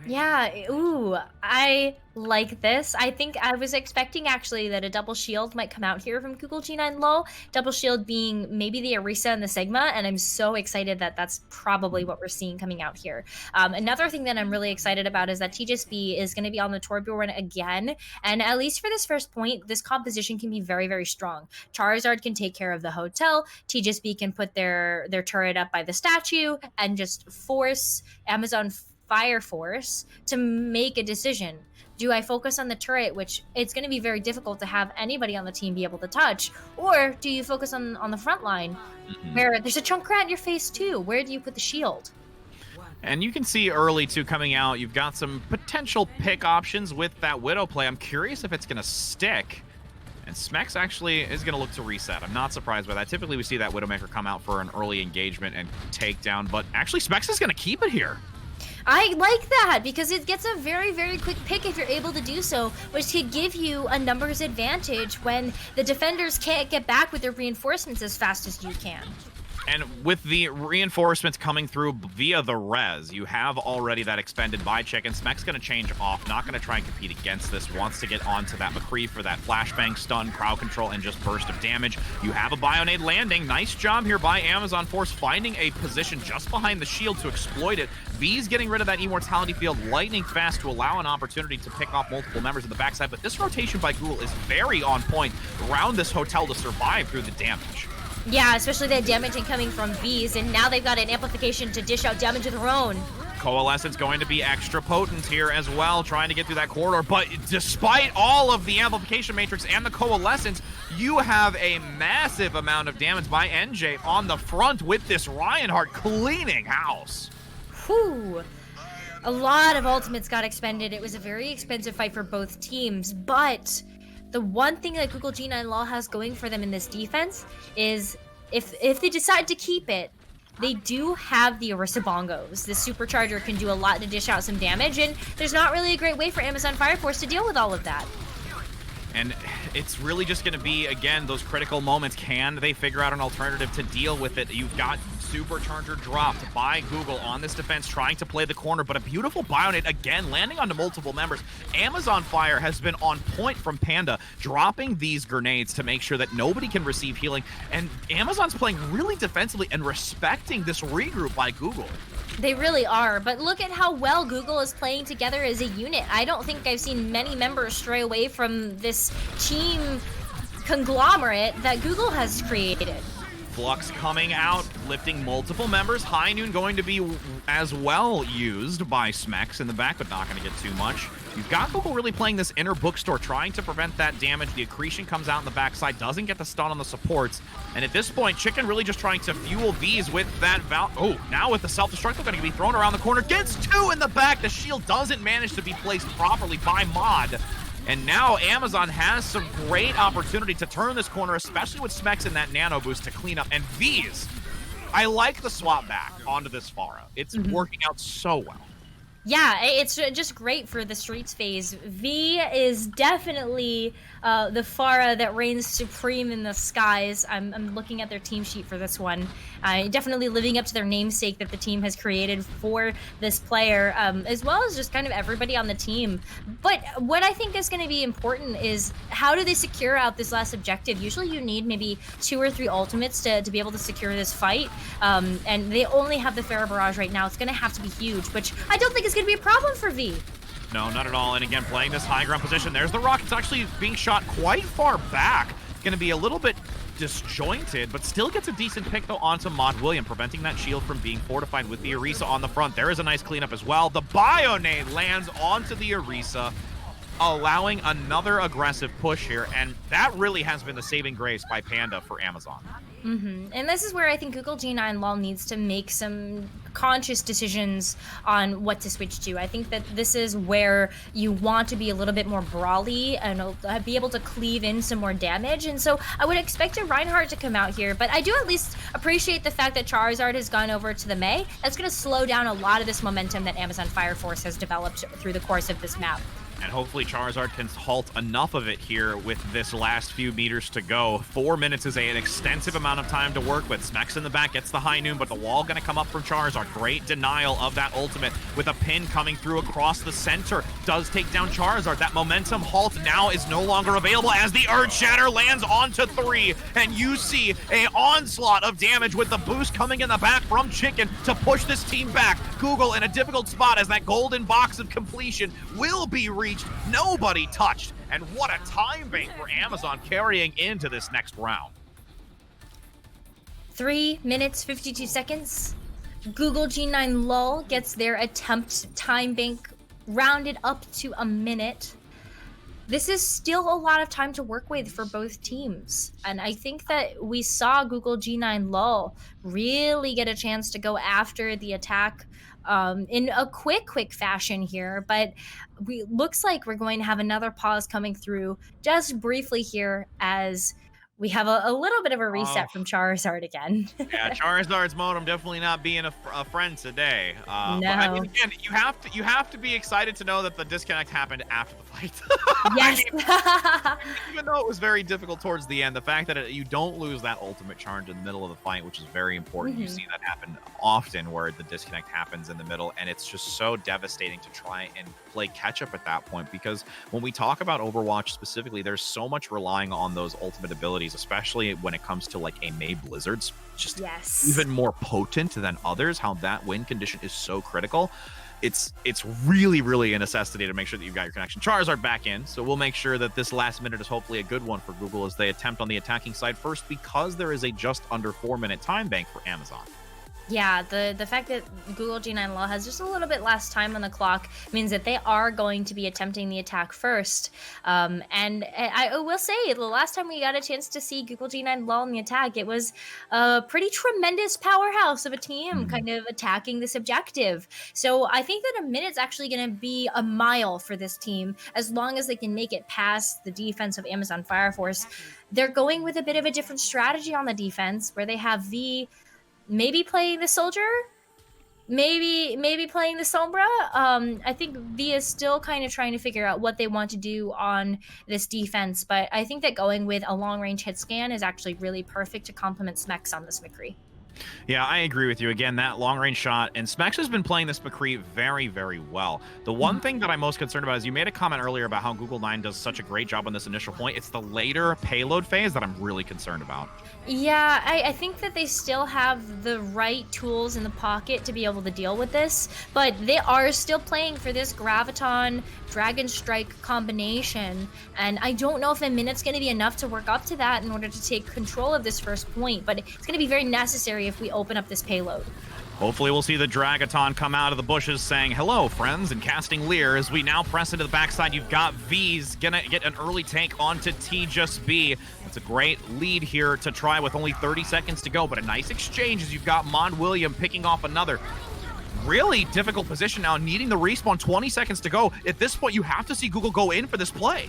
Yeah, ooh, I like this. I think I was expecting actually that a double shield might come out here from Google G9 LOL. Double shield being maybe the Orisa and the Sigma, and I'm so excited that that's probably what we're seeing coming out here. Another thing that I'm really excited about is that TGSB is going to be on the Torbjorn again, and at least for this first point, this composition can be very strong. Charizard can take care of the hotel, TGSB can put their turret up by the statue, and just force Amazon Fire Force to make a decision. Do I focus on the turret, which it's going to be very difficult to have anybody on the team be able to touch, or do you focus on the front line where there's a Junkrat in your face too? Where do you put the shield? And you can see early too coming out, you've got some potential pick options with that Widow play. I'm curious if it's going to stick. And Smex actually is going to look to reset. I'm not surprised by that. Typically we see that Widowmaker come out for an early engagement and takedown, but actually Smex is going to keep it here. I like that because it gets a very quick pick if you're able to do so, which could give you a numbers advantage when the defenders can't get back with their reinforcements as fast as you can. And with the reinforcements coming through via the res, you have already that expended by Chicken. Smek's going to change off, not going to try and compete against this. Wants to get onto that McCree for that flashbang, stun, crowd control, and just burst of damage. You have a Bionade landing. Nice job here by Amazon Force, finding a position just behind the shield to exploit it. V's getting rid of that immortality field lightning fast to allow an opportunity to pick off multiple members of the backside. But this rotation by Google is very on point around this hotel to survive through the damage. Yeah, especially that damage incoming from V's, and now they've got an amplification to dish out damage of their own. Coalescence going to be extra potent here as well, trying to get through that corridor. But despite all of the amplification matrix and the Coalescence, you have a massive amount of damage by NJ on the front with this Reinhardt cleaning house. Whew. A lot of ultimates got expended. It was a very expensive fight for both teams, but the one thing that Google G9 Law has going for them in this defense is if they decide to keep it, they do have the Orisa Bongos. The Supercharger can do a lot to dish out some damage, and there's not really a great way for Amazon Fire Force to deal with all of that. And it's really just going to be, again, those critical moments. Can they figure out an alternative to deal with it? You've got Supercharger dropped by Google on this defense, trying to play the corner, but a beautiful Bionade, again, landing onto multiple members. Amazon Fire has been on point from Panda, dropping these grenades to make sure that nobody can receive healing. And Amazon's playing really defensively and respecting this regroup by Google. They really are, but look at how well Google is playing together as a unit. I don't think I've seen many members stray away from this team conglomerate that Google has created. Flux coming out, lifting multiple members. High Noon going to be as well used by Smex in the back, but not going to get too much. You've got Google really playing this inner bookstore, trying to prevent that damage. The accretion comes out in the backside, doesn't get the stun on the supports. And at this point, Chicken really just trying to fuel V's with that Oh, now with the self-destruct, they're going to be thrown around the corner. Gets two in the back. The shield doesn't manage to be placed properly by Mod. And now Amazon has some great opportunity to turn this corner, especially with Smex in that nano boost to clean up. And V's, I like the swap back onto this Pharah. It's working out so well. Yeah, it's just great for the Streets phase. V is definitely the Pharah that reigns supreme in the skies. I'm looking at their team sheet for this one. Definitely living up to their namesake that the team has created for this player, as well as just kind of everybody on the team. But what I think is going to be important is how do they secure out this last objective? Usually you need maybe 2 or 3 ultimates to be able to secure this fight, and they only have the Pharah Barrage right now. It's going to have to be huge, which I don't think is going to be a problem for V. No, not at all. And again, playing this high ground position. There's the rock. It's actually being shot quite far back. Going to be a little bit disjointed, but still gets a decent pick, though, onto Mod William, preventing that shield from being fortified with the Orisa on the front. There is a nice cleanup as well. The Bionade lands onto the Orisa, allowing another aggressive push here, and that really has been the saving grace by Panda for Amazon. And this is where I think Google G9 Law needs to make some conscious decisions on what to switch to. I think that this is where you want to be a little bit more brawly and be able to cleave in some more damage. And so I would expect a Reinhardt to come out here, but I do at least appreciate the fact that Charizard has gone over to the Mei. That's going to slow down a lot of this momentum that Amazon Fire Force has developed through the course of this map. And hopefully Charizard can halt enough of it here with this last few meters to go. 4 minutes is an extensive amount of time to work with. Smex in the back gets the High Noon, but the wall going to come up from Charizard. Great denial of that ultimate with a pin coming through across the center. Does take down Charizard. That momentum halt now is no longer available as the Earth Shatter lands onto 3. And you see an onslaught of damage with the boost coming in the back from Chicken to push this team back. Google in a difficult spot as that golden box of completion will be reached. Nobody touched, and what a time bank for Amazon carrying into this next round. 3 minutes 52 seconds. Google G9 Lull gets their attempt time bank rounded up to a minute. This is still a lot of time to work with for both teams. And I think that we saw Google G9 Lull really get a chance to go after the attack in a quick fashion here. But looks like we're going to have another pause coming through just briefly here as We have a little bit of a reset Oh. from Charizard again. Yeah, Charizard's modem definitely not being a friend today. But I mean, No. again, you have to be excited to know that the disconnect happened after the fight. Yes. Even though it was very difficult towards the end, the fact that you don't lose that ultimate charge in the middle of the fight, which is very important. You see that happen often where the disconnect happens in the middle, and it's just so devastating to try and play catch up at that point, because when we talk about Overwatch specifically, there's so much relying on those ultimate abilities, especially when it comes to like a May Blizzard's just Yes. even more potent than others, how that win condition is so critical. It's really a necessity to make sure that you've got your connection. Charizard back in, so we'll make sure that this last minute is hopefully a good one for Google as they attempt on the attacking side first, because there is a just under 4-minute time bank for Amazon. Yeah, the fact that Google G9 Law has just a little bit less time on the clock means that they are going to be attempting the attack first. And I will say, the last time we got a chance to see Google G9 Law in the attack, it was a pretty tremendous powerhouse of a team kind of attacking this objective. So I think that a minute's actually going to be a mile for this team, as long as they can make it past the defense of Amazon Fire Force. They're going with a bit of a different strategy on the defense, where they have V maybe playing the soldier, maybe playing the Sombra. I think V is still kind of trying to figure out what they want to do on this defense, but I think that going with a long range hit scan is actually really perfect to complement Smex on this McCree. Yeah, I agree with you. Again, that long-range shot, and Smex has been playing this McCree very well. The one thing that I'm most concerned about is you made a comment earlier about how Google 9 does such a great job on this initial point. It's the later payload phase that I'm really concerned about. Yeah, I think that they still have the right tools in the pocket to be able to deal with this, but they are still playing for this Graviton Dragon Strike combination, and I don't know if a minute's going to be enough to work up to that in order to take control of this first point, but it's going to be very necessary if we open up this payload. Hopefully we'll see the Dragaton come out of the bushes saying, hello, friends, and casting Leer. As we now press into the backside, you've got V's gonna get an early tank onto T-Just-B. It's a great lead here to try with only 30 seconds to go, but a nice exchange as you've got Mon William picking off another. Really difficult position now, needing the respawn, 20 seconds to go. At this point, you have to see Google go in for this play.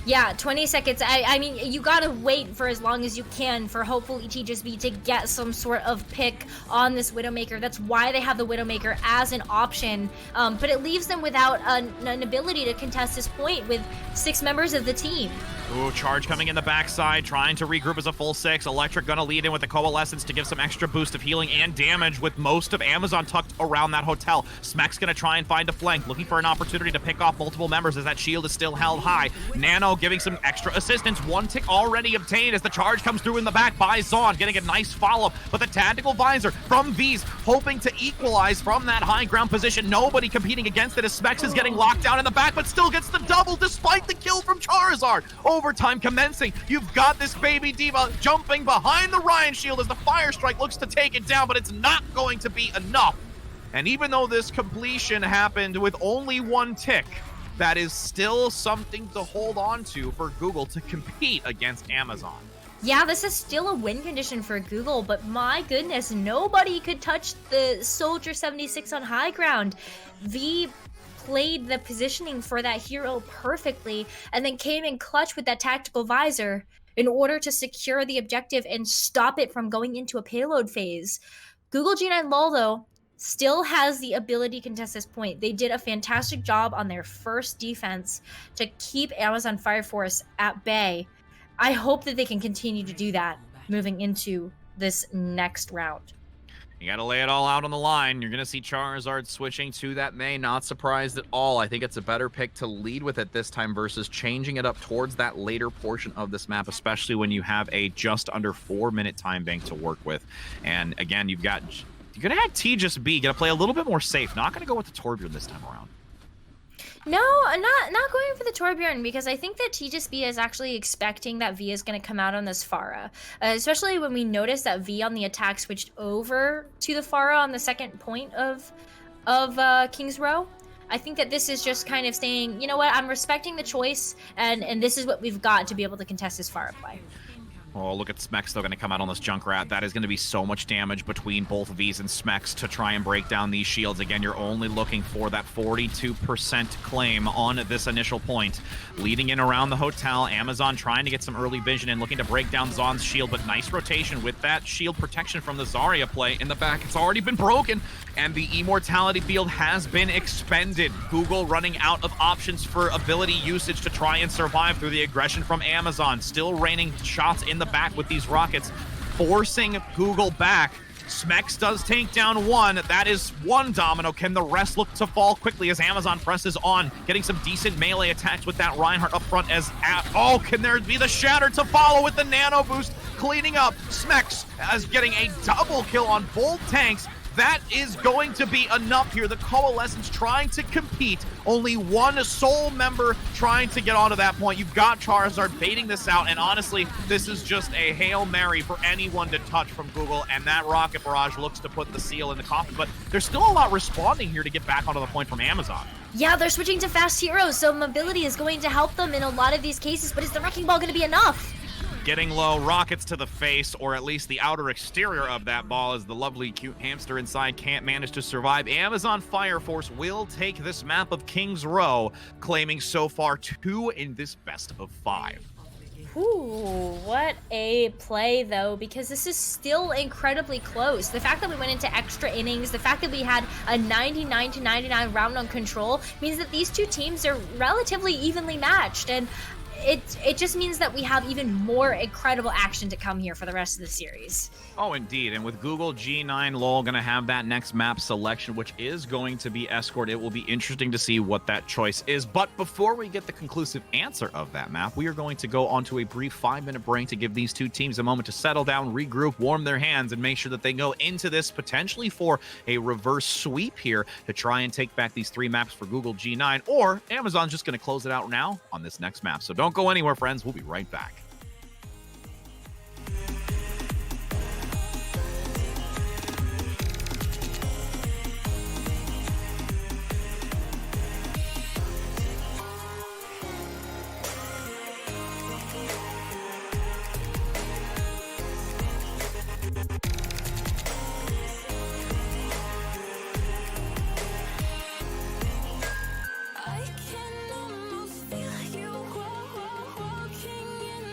Yeah, 20 seconds. I mean, you gotta wait for as long as you can for hopefully T-Just-B to get some sort of pick on this Widowmaker. That's why they have the Widowmaker as an option. But it leaves them without an ability to contest this point with 6 members of the team. Ooh, charge coming in the backside, trying to regroup as a full 6. Electric gonna lead in with the Coalescence to give some extra boost of healing and damage with most of Amazon tucked around that hotel. Smek's gonna try and find a flank, looking for an opportunity to pick off multiple members as that shield is still held high. Nano giving some extra assistance. 1 tick already obtained as the charge comes through in the back by Zon, getting a nice follow-up. But the tactical visor from V's hoping to equalize from that high ground position. Nobody competing against it as Smex is getting locked down in the back, but still gets the double despite the kill from Charizard. Overtime commencing. You've got this baby diva jumping behind the Ryan shield as the Fire Strike looks to take it down, but it's not going to be enough. And even though this completion happened with only 1 tick, that is still something to hold on to for Google to compete against Amazon. Yeah, this is still a win condition for Google, but my goodness, nobody could touch the Soldier 76 on high ground. V played the positioning for that hero perfectly and then came in clutch with that tactical visor in order to secure the objective and stop it from going into a payload phase. Google G9 LOL, though, still has the ability to contest this point. They did a fantastic job on their first defense to keep Amazon Fire Force at bay. I hope that they can continue to do that moving into this next round. You got to lay it all out on the line. You're going to see Charizard switching to that May. Not surprised at all. I think it's a better pick to lead with it this time versus changing it up towards that later portion of this map, especially when you have a just under 4-minute time bank to work with. And again, you're going to have T-Just-B. Going to play a little bit more safe. Not going to go with the Torbjorn this time around. No, I'm not going for the Torbjorn because I think that T-Just-B is actually expecting that V is going to come out on this Pharah. Especially when we notice that V on the attack switched over to the Pharah on the second point of King's Row. I think that this is just kind of saying, you know what, I'm respecting the choice, and this is what we've got to be able to contest this Pharah play. Oh, look at Smex still going to come out on this Junkrat. That is going to be so much damage between both V's and Smex to try and break down these shields. Again, you're only looking for that 42% claim on this initial point. Leading in around the hotel, Amazon trying to get some early vision and looking to break down Zon's shield, but nice rotation with that shield protection from the Zarya play in the back. It's already been broken, and the Immortality field has been expended. Google running out of options for ability usage to try and survive through the aggression from Amazon. Still raining shots in the back with these rockets, forcing Google back. Smex does take down one. That is one domino. Can the rest look to fall quickly as Amazon presses on, getting some decent melee attacks with that Reinhardt up front as oh, can there be the shatter to follow with the nano boost, cleaning up. Smex as getting a double kill on both tanks. That is going to be enough here. The Coalescence trying to compete. Only one sole member trying to get onto that point. You've got Charizard baiting this out, and honestly, this is just a Hail Mary for anyone to touch from Google, and that Rocket Barrage looks to put the seal in the coffin, but there's still a lot responding here to get back onto the point from Amazon. Yeah, they're switching to fast heroes, so mobility is going to help them in a lot of these cases, but is the Wrecking Ball going to be enough? Getting low, rockets to the face, or at least the outer exterior of that ball as the lovely cute hamster inside can't manage to survive. Amazon Fire Force will take this map of King's Row, claiming so far 2 in this best of 5. Ooh, what a play, though, because this is still incredibly close. The fact that we went into extra innings, the fact that we had a 99-99 round on control means that these two teams are relatively evenly matched, and it just means that we have even more incredible action to come here for the rest of the series. Oh, indeed. And with Google G9 LOL going to have that next map selection, which is going to be Escort, it will be interesting to see what that choice is. But before we get the conclusive answer of that map, we are going to go on to a brief 5-minute break to give these two teams a moment to settle down, regroup, warm their hands, and make sure that they go into this potentially for a reverse sweep here to try and take back these 3 maps for Google G9, or Amazon's just going to close it out now on this next map. So don't go anywhere, friends. We'll be right back. I can almost feel you walking in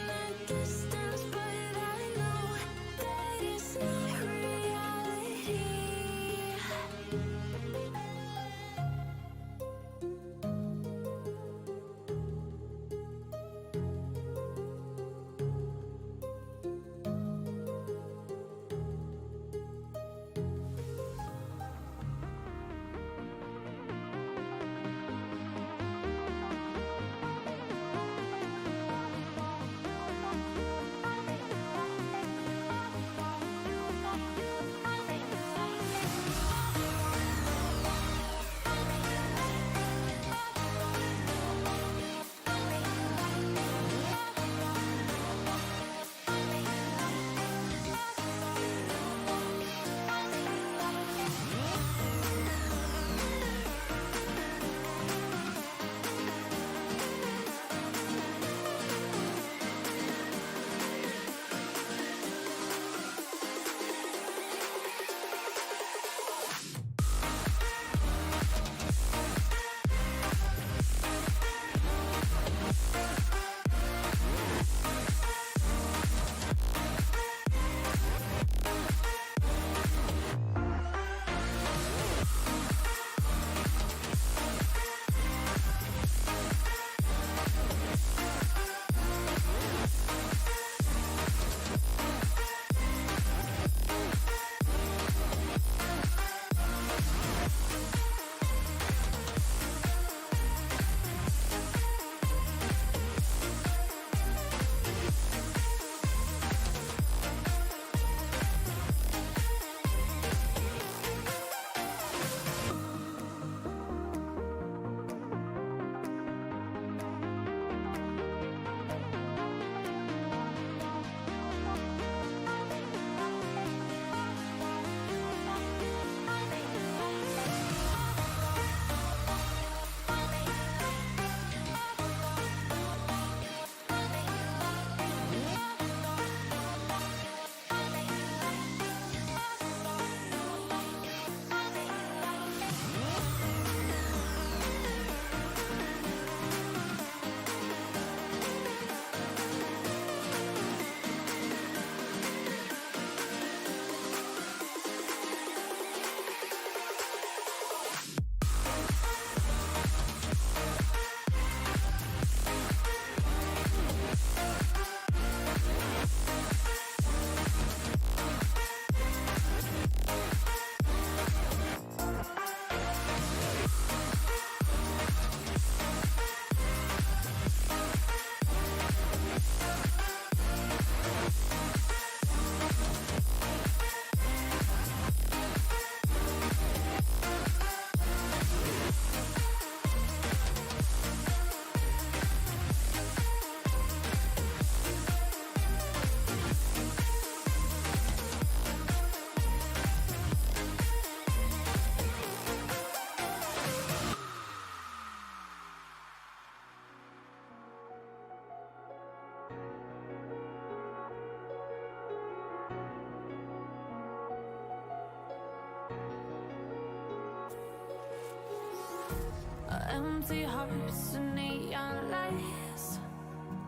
Empty hearts and neon lights.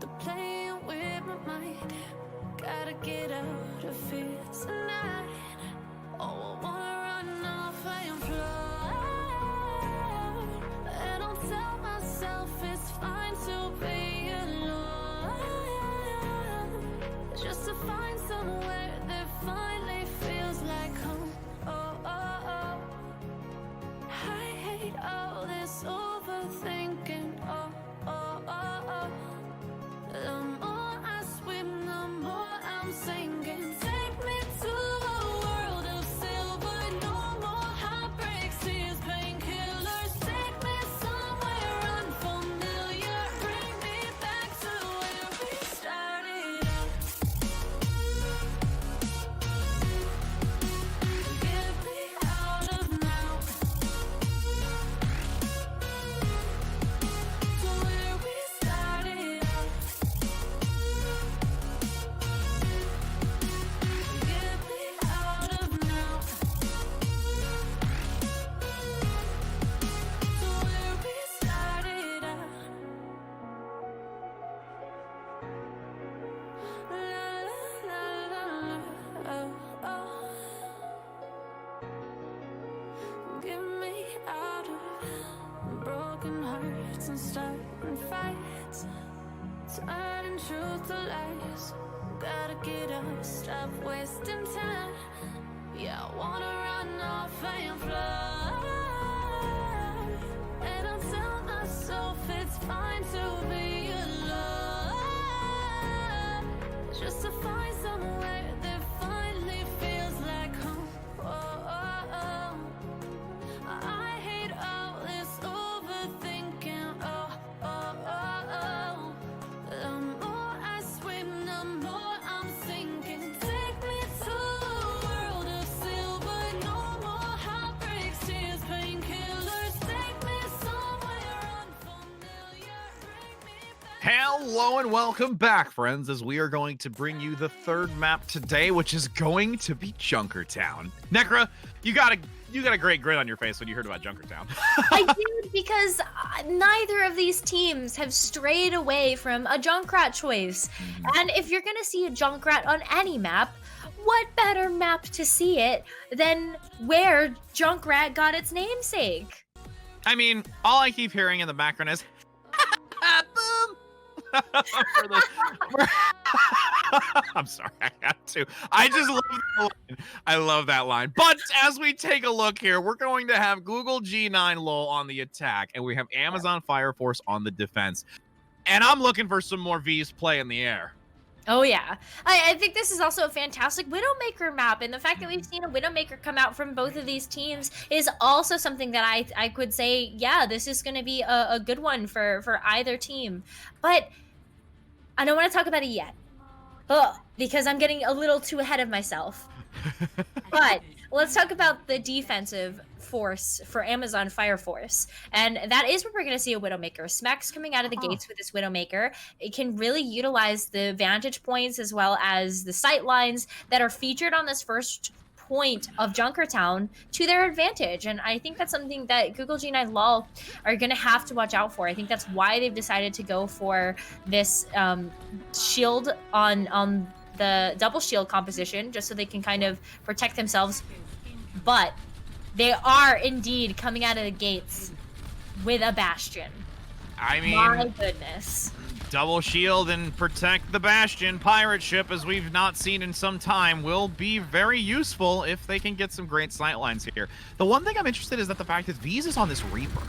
They're playing with my mind. Gotta get out of here tonight. Oh, I wanna run off and fly. And I'll tell myself it's fine to be alone. Just to find somewhere that finally feels like home. Oh, oh, oh. I hate all this overthinking. Oh, oh, oh, oh. The more I swim, the more I'm sinking. Take me to a world of silver. No more heartbreaks, tears, painkillers. Take me somewhere unfamiliar. Bring me back to where we started out. Get me out of now. To where we started out. Get me out of now. To where we started out. La la la la, oh oh. Get me out of broken hearts and starting fights, turning truth to lies. Gotta get up, stop wasting time. Yeah, I wanna run off and fly. And I'll tell myself it's fine to be alone. Just to find somewhere that finally feels like home. Oh, oh, oh. I hate all this overthinking. Oh, oh, oh, oh. The more I swim, the more I'm sinking. Take me to a world of silver. No more heartbreaks, tears, painkillers. Take me somewhere unfamiliar. Bring me back. Hello and welcome back, friends, as we are going to bring you the third map today, which is going to be Junkertown. Necra, you got a great grin on your face when you heard about Junkertown. I did because neither of these teams have strayed away from a Junkrat choice. And if you're going to see a Junkrat on any map, what better map to see it than where Junkrat got its namesake? I mean, all I keep hearing in the background is boom. I'm sorry, I had to. I just love that line. I love that line. But as we take a look here, we're going to have Google G9 LOL on the attack, and we have Amazon Fire Force on the defense. And I'm looking for some more V's play in the air. Oh yeah, I think this is also a fantastic Widowmaker map, and the fact that we've seen a Widowmaker come out from both of these teams is also something that I could say, yeah, this is going to be a good one for either team. But I don't want to talk about it yet, because I'm getting a little too ahead of myself. But let's talk about the defensive force for Amazon Fire Force, and that is where we're going to see a Widowmaker. Smack's coming out of the gates with this Widowmaker. It can really utilize the vantage points as well as the sight lines that are featured on this first point of Junkertown to their advantage, and I think that's something that Google G9 LOL are going to have to watch out for. I think that's why they've decided to go for this shield on the double shield composition, just so they can kind of protect themselves. But they are indeed coming out of the gates with a Bastion. I mean, my goodness. Double shield and protect the Bastion pirate ship, as we've not seen in some time, will be very useful if they can get some great sight lines here. The one thing I'm interested in is that the fact that V's is on this Reaper.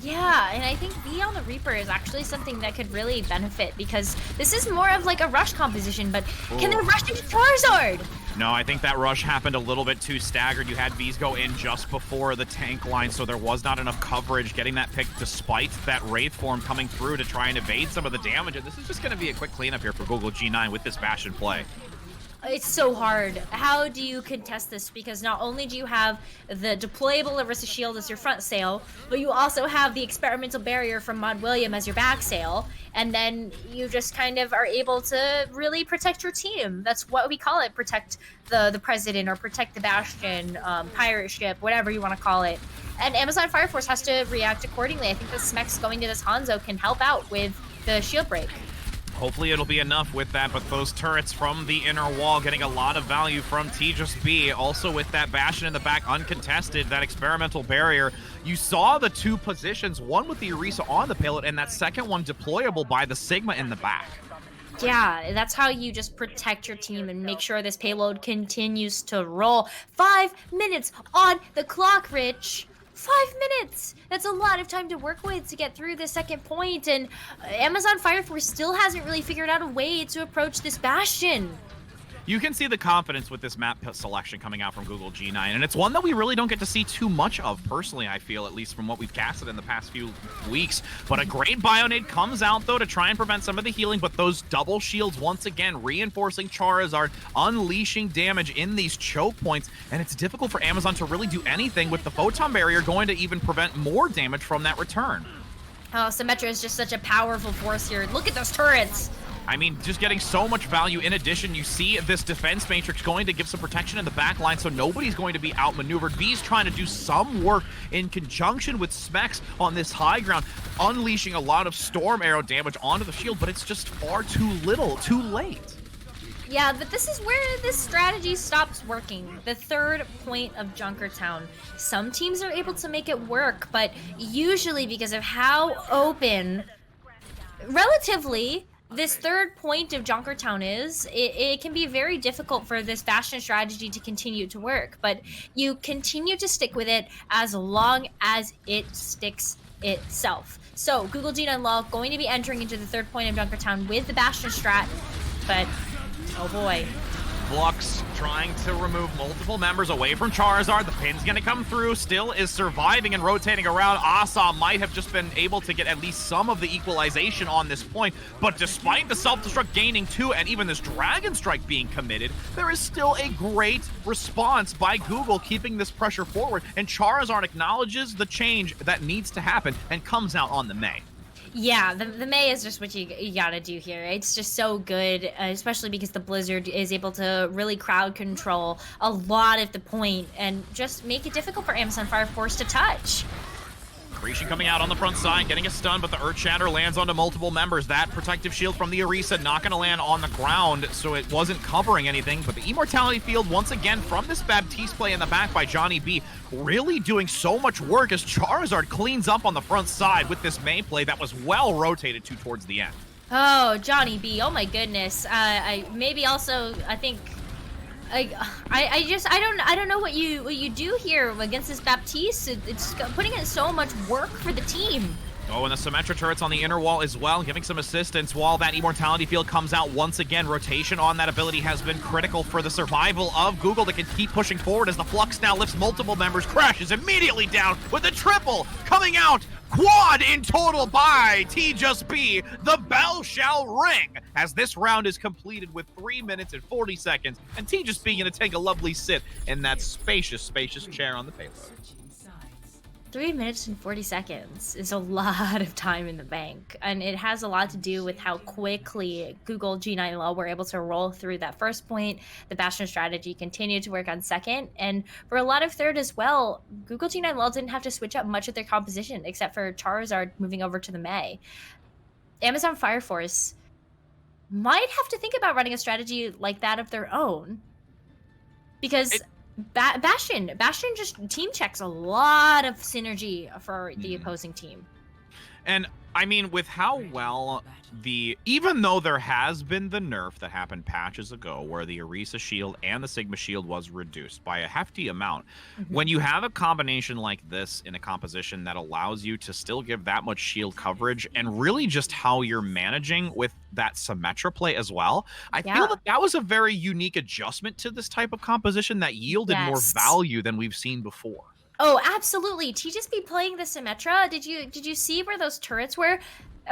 Yeah, and I think V on the Reaper is actually something that could really benefit, because this is more of like a rush composition, but can they rush into Charizard? No, I think that rush happened a little bit too staggered. You had V's go in just before the tank line, so there was not enough coverage getting that pick despite that Wraith form coming through to try and evade some of the damage. And this is just going to be a quick cleanup here for Google G9 with this Bastion play. It's so hard. How do you contest this? Because not only do you have the deployable Orisa shield as your front sail, but you also have the experimental barrier from Mod William as your back sail, and then you just kind of are able to really protect your team. That's what we call it: protect the president or protect the Bastion, pirate ship, whatever you want to call it. And Amazon Fire Force has to react accordingly. I think the Smex going to this Hanzo can help out with the shield break. Hopefully it'll be enough with that, but those turrets from the inner wall getting a lot of value from T-Just-B. Also with that Bastion in the back uncontested, that experimental barrier. You saw the two positions, one with the Orisa on the payload, and that second one deployable by the Sigma in the back. Yeah, that's how you just protect your team and make sure this payload continues to roll. 5 minutes on the clock, Rich. 5 minutes! That's a lot of time to work with to get through the second point, and Amazon Fire Force still hasn't really figured out a way to approach this Bastion. You can see the confidence with this map selection coming out from Google G9, and it's one that we really don't get to see too much of, personally, I feel, at least from what we've casted in the past few weeks. But a great Bionade comes out, though, to try and prevent some of the healing, but those double shields, once again, reinforcing Charizard, unleashing damage in these choke points, and it's difficult for Amazon to really do anything with the Photon Barrier going to even prevent more damage from that return. Oh, Symmetra is just such a powerful force here. Look at those turrets! I mean, just getting so much value. In addition, you see this defense matrix going to give some protection in the back line, so nobody's going to be outmaneuvered. B's trying to do some work in conjunction with Smex on this high ground, unleashing a lot of storm arrow damage onto the shield, but it's just far too little, too late. Yeah, but this is where this strategy stops working. The third point of Junkertown. Some teams are able to make it work, but usually because of how open, relatively, this third point of Junkertown is, it can be very difficult for this Bastion strategy to continue to work, but you continue to stick with it as long as it sticks itself. So, Google G9 Law going to be entering into the third point of Junkertown with the Bastion strat, but oh boy. Flux trying to remove multiple members away from Charizard. The pin's gonna come through, still is surviving and rotating around. Asa might have just been able to get at least some of the equalization on this point, but despite the self-destruct gaining 2 and even this Dragon Strike being committed, there is still a great response by Google keeping this pressure forward, and Charizard acknowledges the change that needs to happen and comes out on the May. Yeah, the May is just what you gotta do here. It's just so good, especially because the Blizzard is able to really crowd control a lot of the point and just make it difficult for Amazon Fire Force to touch. Grecian coming out on the front side, getting a stun, but the Earth Shatter lands onto multiple members. That protective shield from the Orisa not going to land on the ground, so it wasn't covering anything. But the Immortality Field, once again, from this Baptiste play in the back by Johnny B, really doing so much work as Charizard cleans up on the front side with this main play that was well rotated to towards the end. Oh, Johnny B, oh my goodness. I think I don't know what you do here against this Baptiste. It's putting in so much work for the team. Oh, and the Symmetra turrets on the inner wall as well, giving some assistance while that Immortality Field comes out once again. Rotation on that ability has been critical for the survival of Google that can keep pushing forward as the Flux now lifts multiple members, crashes immediately down with a triple coming out. Quad in total by T-Just-B. The bell shall ring as this round is completed with 3 minutes and 40 seconds, and T-Just-B gonna take a lovely sit in that spacious chair on the payload. 3 minutes and 40 seconds is a lot of time in the bank, and it has a lot to do with how quickly Google G9 Law were able to roll through that first point. The Bastion strategy continued to work on second, and for a lot of third as well, Google G9 Law didn't have to switch up much of their composition except for Charizard moving over to the May. Amazon Fire Force might have to think about running a strategy like that of their own, because Bastion just team checks a lot of synergy for the opposing team. And I mean, with how well even though there has been the nerf that happened patches ago where the Orisa shield and the Sigma shield was reduced by a hefty amount, when you have a combination like this in a composition that allows you to still give that much shield coverage and really just how you're managing with that Symmetra play as well, I feel that was a very unique adjustment to this type of composition that yielded more value than we've seen before. Oh, absolutely. T-Just-B playing the Symmetra. Did you see where those turrets were?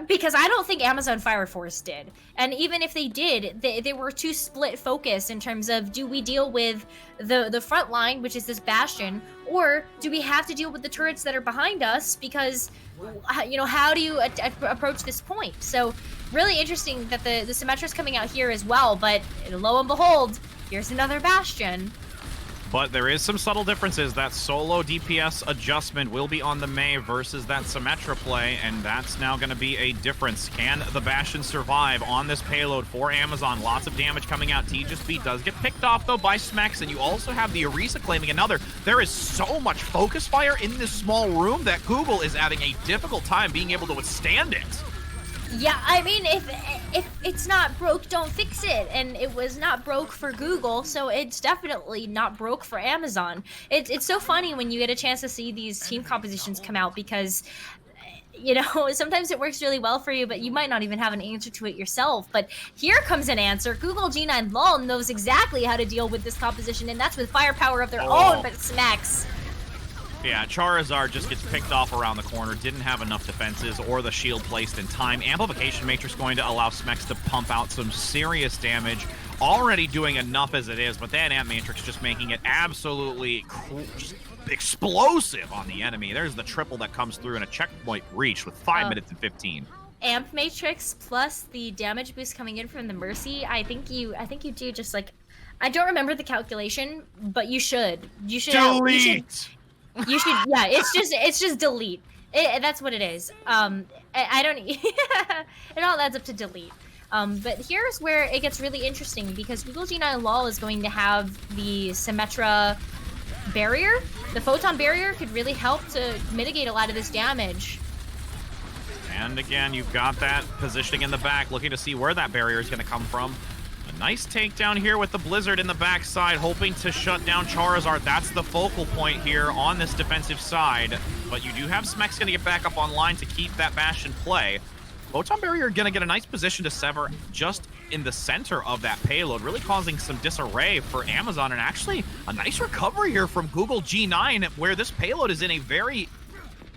Because I don't think Amazon Fire Force did. And even if they did, they were too split focus in terms of, do we deal with the front line, which is this bastion, or do we have to deal with the turrets that are behind us? Because, you know, how do you approach this point? So really interesting that the Symmetra's coming out here as well, but lo and behold, here's another bastion. But there is some subtle differences. That solo DPS adjustment will be on the Mei versus that Symmetra play, and that's now going to be a difference. Can the Bastion survive on this payload for Amazon? Lots of damage coming out. TJSP does get picked off, though, by Smex, and you also have the Orisa claiming another. There is so much focus fire in this small room that Google is having a difficult time being able to withstand it. Yeah, I mean, if it's not broke, don't fix it. And it was not broke for Google, so it's definitely not broke for Amazon. It's so funny when you get a chance to see these team compositions come out because, you know, sometimes it works really well for you, but you might not even have an answer to it yourself. But here comes an answer. Google G9 LOL knows exactly how to deal with this composition, and that's with firepower of their own, but Smex. Yeah, Charizard just gets picked off around the corner, didn't have enough defenses or the shield placed in time. Amplification Matrix going to allow Smex to pump out some serious damage, already doing enough as it is, but then Amp Matrix just making it absolutely just explosive on the enemy. There's the triple that comes through and a checkpoint reached with 5 minutes and 15. Amp Matrix plus the damage boost coming in from the Mercy, I think you do just like, I don't remember the calculation, but you should. Delete! You should, yeah. It's just delete. That's what it is. I don't. It all adds up to delete. But here's where it gets really interesting because Google G9 LOL is going to have the Symmetra barrier. The photon barrier could really help to mitigate a lot of this damage. And again, you've got that positioning in the back, looking to see where that barrier is going to come from. A nice takedown here with the Blizzard in the backside, hoping to shut down Charizard. That's the focal point here on this defensive side. But you do have Smex going to get back up online to keep that Bastion play. Photon Barrier going to get a nice position to sever just in the center of that payload, really causing some disarray for Amazon, and actually a nice recovery here from Google G9, where this payload is in a very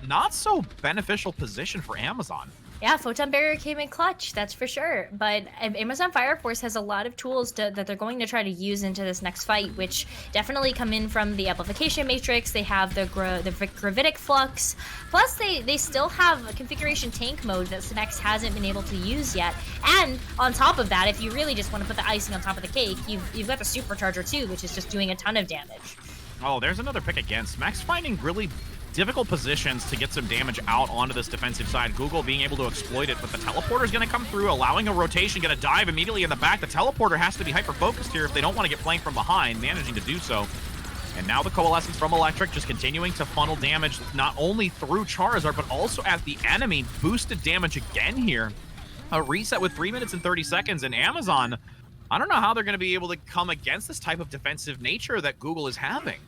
not so beneficial position for Amazon. Yeah, Photon Barrier came in clutch, that's for sure. But Amazon Fire Force has a lot of tools that they're going to try to use into this next fight, which definitely come in from the Amplification Matrix. They have the Gravitic Flux. Plus, they still have a configuration tank mode that Smex hasn't been able to use yet. And on top of that, if you really just want to put the icing on top of the cake, you've got the Supercharger too, which is just doing a ton of damage. Oh, there's another pick again. Smex finding really difficult positions to get some damage out onto this defensive side. Google being able to exploit it, but the teleporter is going to come through, allowing a rotation, going to dive immediately in the back. The teleporter has to be hyper-focused here if they don't want to get flanked from behind, managing to do so. And now the Coalescence from Electric just continuing to funnel damage not only through Charizard, but also at the enemy. Boosted damage again here. A reset with 3 minutes and 30 seconds, and Amazon, I don't know how they're going to be able to come against this type of defensive nature that Google is having.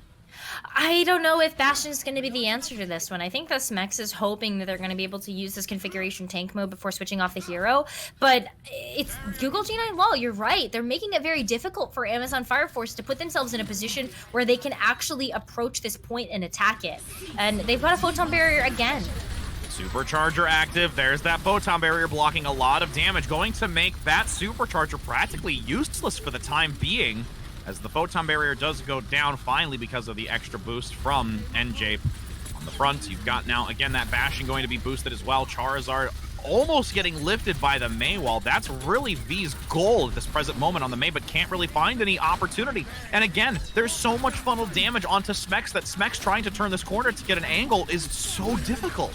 I don't know if Bastion is going to be the answer to this one. I think that Smex is hoping that they're going to be able to use this configuration tank mode before switching off the hero. But it's Google G9 LOL, you're right. They're making it very difficult for Amazon Fire Force to put themselves in a position where they can actually approach this point and attack it. And they've got a Photon Barrier again. Supercharger active. There's that Photon Barrier blocking a lot of damage, going to make that Supercharger practically useless for the time being, as the Photon Barrier does go down finally because of the extra boost from NJ. On the front, you've got now, again, that Bastion going to be boosted as well. Charizard almost getting lifted by the Mei wall. That's really V's goal at this present moment on the Mei, but can't really find any opportunity. And again, there's so much funnel damage onto Smex that Smex trying to turn this corner to get an angle is so difficult.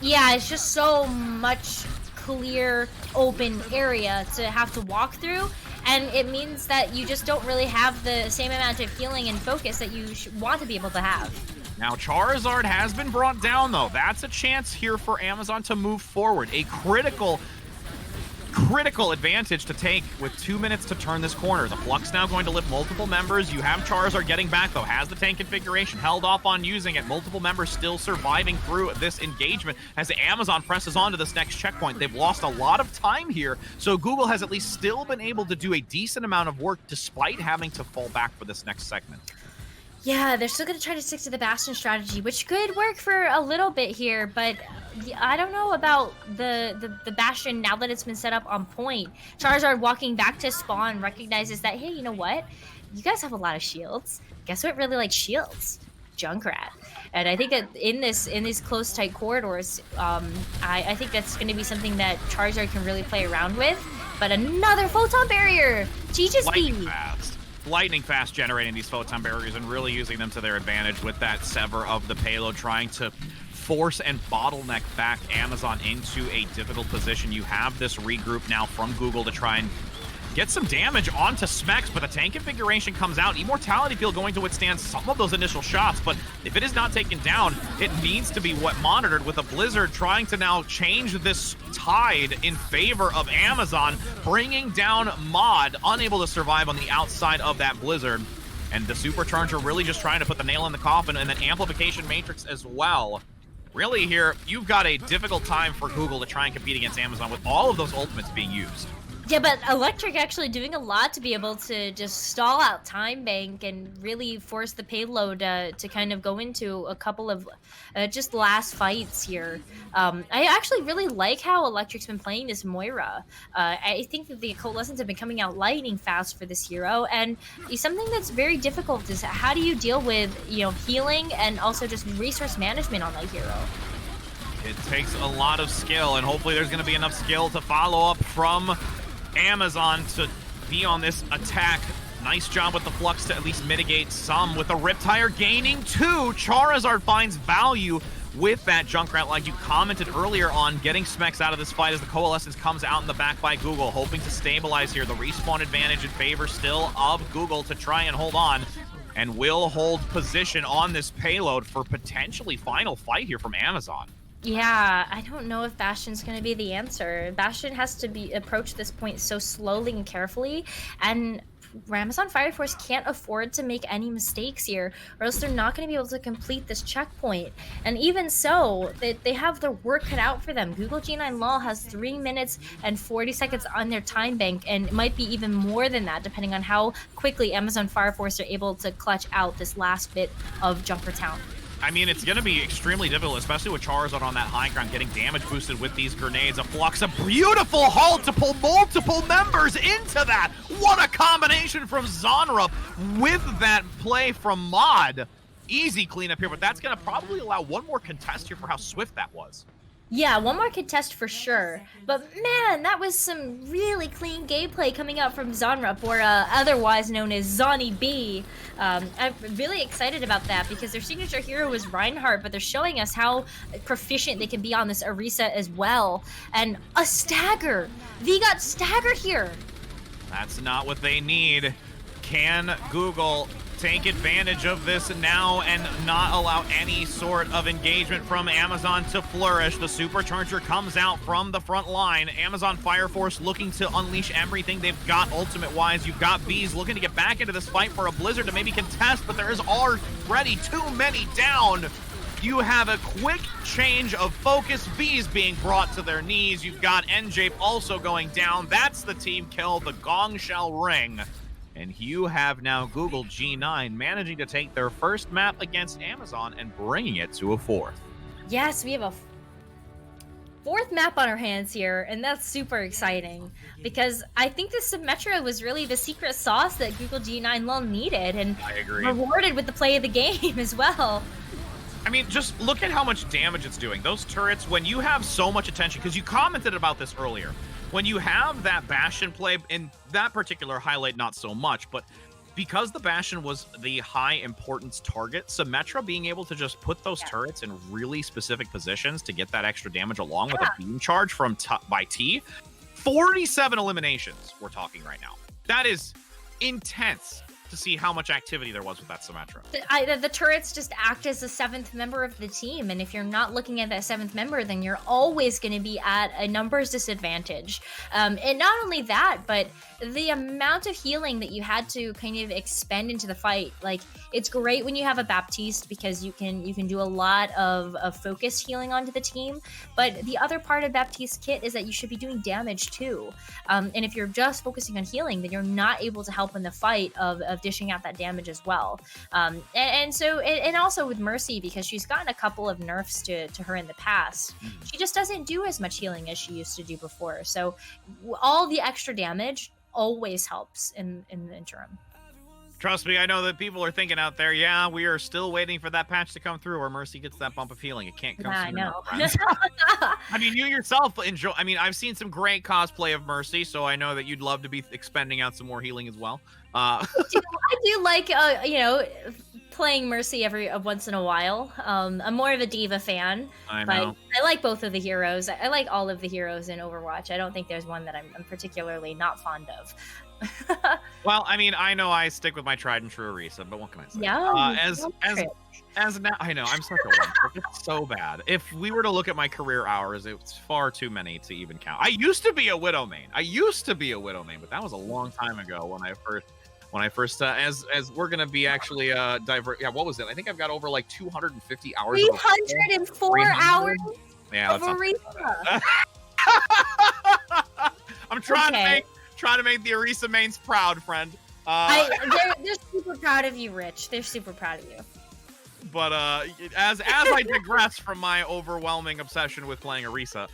Yeah, it's just so much clear, open area to have to walk through. And it means that you just don't really have the same amount of healing and focus that you want to be able to have. Now, Charizard has been brought down, though. That's a chance here for Amazon to move forward. A critical advantage to take with 2 minutes to turn this corner. The Flux now going to lift multiple members. You have Charizard getting back, though. Has the tank configuration, held off on using it. Multiple members still surviving through this engagement as Amazon presses on to this next checkpoint. They've lost a lot of time here, so Google has at least still been able to do a decent amount of work despite having to fall back for this next segment. Yeah, they're still going to try to stick to the Bastion strategy, which could work for a little bit here, but I don't know about the Bastion now that it's been set up on point. Charizard walking back to spawn recognizes that, hey, you know what? You guys have a lot of shields. Guess what really likes shields? Junkrat. And I think that in these close tight corridors, I think that's going to be something that Charizard can really play around with. But another photon barrier. Jesus Lightning fast generating these photon barriers and really using them to their advantage with that sever of the payload, trying to force and bottleneck back Amazon into a difficult position. You have this regroup now from Google to try and get some damage onto Smex, but the tank configuration comes out. Immortality Field going to withstand some of those initial shots, but if it is not taken down, it needs to be monitored with a Blizzard trying to now change this tide in favor of Amazon, bringing down Mod, unable to survive on the outside of that Blizzard. And the Supercharger really just trying to put the nail in the coffin, and then Amplification Matrix as well. Really here, you've got a difficult time for Google to try and compete against Amazon with all of those ultimates being used. Yeah, but Electric actually doing a lot to be able to just stall out Time Bank and really force the payload to kind of go into a couple of just last fights here. I actually really like how Electric's been playing this Moira. I think that the Coalescents have been coming out lightning fast for this hero, and something that's very difficult is how do you deal with, you know, healing and also just resource management on that hero. It takes a lot of skill, and hopefully there's going to be enough skill to follow up from Amazon to be on this attack. Nice job with the Flux to at least mitigate some. With the Riptire gaining 2, Charizard finds value with that Junkrat, like you commented earlier on, getting Smex out of this fight as the Coalescence comes out in the back by Google, hoping to stabilize here. The respawn advantage in favor still of Google to try and hold on, and will hold position on this payload for potentially final fight here from Amazon. Yeah, I don't know if Bastion's going to be the answer. Bastion has to be approach this point so slowly and carefully, and Amazon Fire Force can't afford to make any mistakes here, or else they're not going to be able to complete this checkpoint. And even so, they have their work cut out for them. Google G9 Law has 3 minutes and 40 seconds on their time bank, and it might be even more than that, depending on how quickly Amazon Fire Force are able to clutch out this last bit of Jumper Town. I mean, it's going to be extremely difficult, especially with Charizard on that high ground, getting damage boosted with these grenades. A Flux, a beautiful haul to pull multiple members into that. What a combination from Zonra with that play from Mod. Easy cleanup here, but that's going to probably allow one more contest here for how swift that was. Yeah, one more contest for sure. But man, that was some really clean gameplay coming out from Zonrup, or otherwise known as Zonny B. I'm really excited about that because their signature hero was Reinhardt, but they're showing us how proficient they can be on this Orisa as well. And a stagger! V got stagger here! That's not what they need. Can Google take advantage of this now and not allow any sort of engagement from Amazon to flourish? The Supercharger comes out from the front line. Amazon Fire Force looking to unleash everything they've got ultimate-wise. You've got Bees looking to get back into this fight for a Blizzard to maybe contest, but there is already too many down. You have a quick change of focus. Bees being brought to their knees. You've got NJape also going down. That's the team kill. The gong shall ring. And you have now Google G9 managing to take their first map against Amazon and bringing it to a 4th. Yes, we have a 4th map on our hands here, and that's super exciting because I think the Symmetra was really the secret sauce that Google G9 Lull needed, and I agree. Rewarded with the play of the game as well. I mean, just look at how much damage it's doing. Those turrets, when you have so much attention, because you commented about this earlier, when you have that Bastion play, in that particular highlight, not so much, but because the Bastion was the high importance target, Symmetra being able to just put those turrets in really specific positions to get that extra damage along with a beam charge from by T. 47 eliminations we're talking right now. That is intense to see how much activity there was with that Symmetra. The turrets just act as a 7th member of the team, and if you're not looking at that 7th member, then you're always going to be at a numbers disadvantage. And not only that, but the amount of healing that you had to kind of expend into the fight, like, it's great when you have a Baptiste because you can do a lot of focus healing onto the team, but the other part of Baptiste kit is that you should be doing damage too. And if you're just focusing on healing, then you're not able to help in the fight of dishing out that damage as well. And so, and also with Mercy, because she's gotten a couple of nerfs to her in the past, she just doesn't do as much healing as she used to do before. So all the extra damage always helps in the interim. Trust me, I know that people are thinking out there, yeah, we are still waiting for that patch to come through where Mercy gets that bump of healing. It can't come Yeah, I soon know. enough, friends. I mean, you yourself enjoy. I mean, I've seen some great cosplay of Mercy, so I know that you'd love to be expending out some more healing as well. I do like, you know, playing Mercy every once in a while. I'm more of a diva fan, I but know. I like both of the heroes. I like all of the heroes in Overwatch. I don't think there's one that I'm particularly not fond of. Well, I mean, I know I stick with my tried and true Orisa, but what can I say? Yeah. As now, I know I'm such a wimp. It's so bad. If we were to look at my career hours, it's far too many to even count. I used to be a Widow main. But that was a long time ago when I first as we're gonna be actually what was it? I think I've got over like 250 hours. 304 hours. Yeah, of that's Orisa. I'm trying Okay. to make the Orisa mains proud, friend. They're super proud of you, Rich. They're super proud of you. But as I digress from my overwhelming obsession with playing Orisa,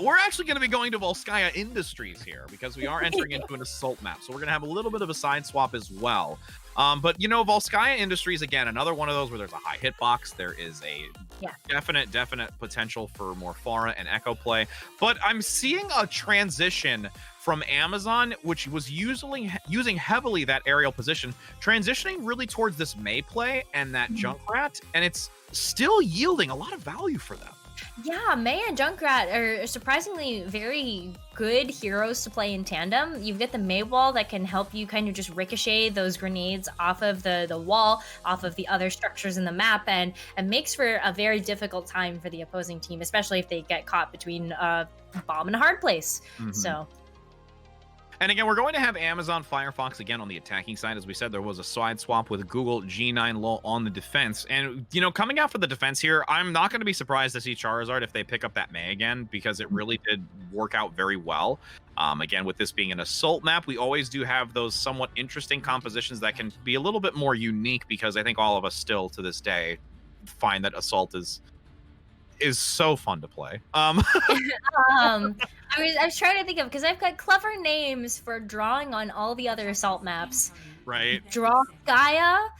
we're actually going to be going to Volskaya Industries here because we are entering into an assault map. So we're going to have a little bit of a side swap as well. But, you know, Volskaya Industries, again, another one of those where there's a high hitbox. There is a definite potential for more Pharah and Echo play. But I'm seeing a transition from Amazon, which was using heavily that aerial position, transitioning really towards this Mei play and that Junkrat, and it's still yielding a lot of value for them. Yeah, Mei and Junkrat are surprisingly very good heroes to play in tandem. You've got the Mei wall that can help you kind of just ricochet those grenades off of the wall, off of the other structures in the map, and it makes for a very difficult time for the opposing team, especially if they get caught between a bomb and a hard place. So... And again, we're going to have Amazon Firefox again on the attacking side. As we said, there was a side swap with Google G9 Low on the defense. And, you know, coming out for the defense here, I'm not going to be surprised to see Charizard if they pick up that Mei again, because it really did work out very well. Again, with this being an assault map, we always do have those somewhat interesting compositions that can be a little bit more unique, because I think all of us still to this day find that assault is so fun to play. I was trying to think of, because I've got clever names for drawing on all the other assault maps. Right. Dragaya.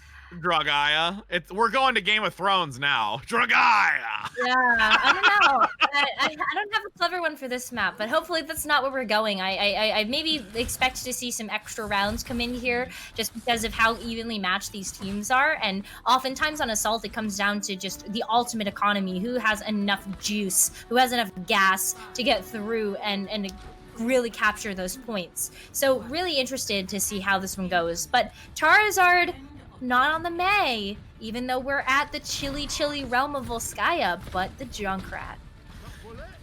We're going to Game of Thrones now. Dragaya. Yeah, I don't know. I don't have a clever one for this map, but hopefully that's not where we're going. I maybe expect to see some extra rounds come in here just because of how evenly matched these teams are. And oftentimes on Assault, it comes down to just the ultimate economy. Who has enough juice, who has enough gas to get through and really capture those points. So really interested to see how this one goes. But Charizard... not on the Mei, even though we're at the chilly realm of Volskaya, but the Junkrat.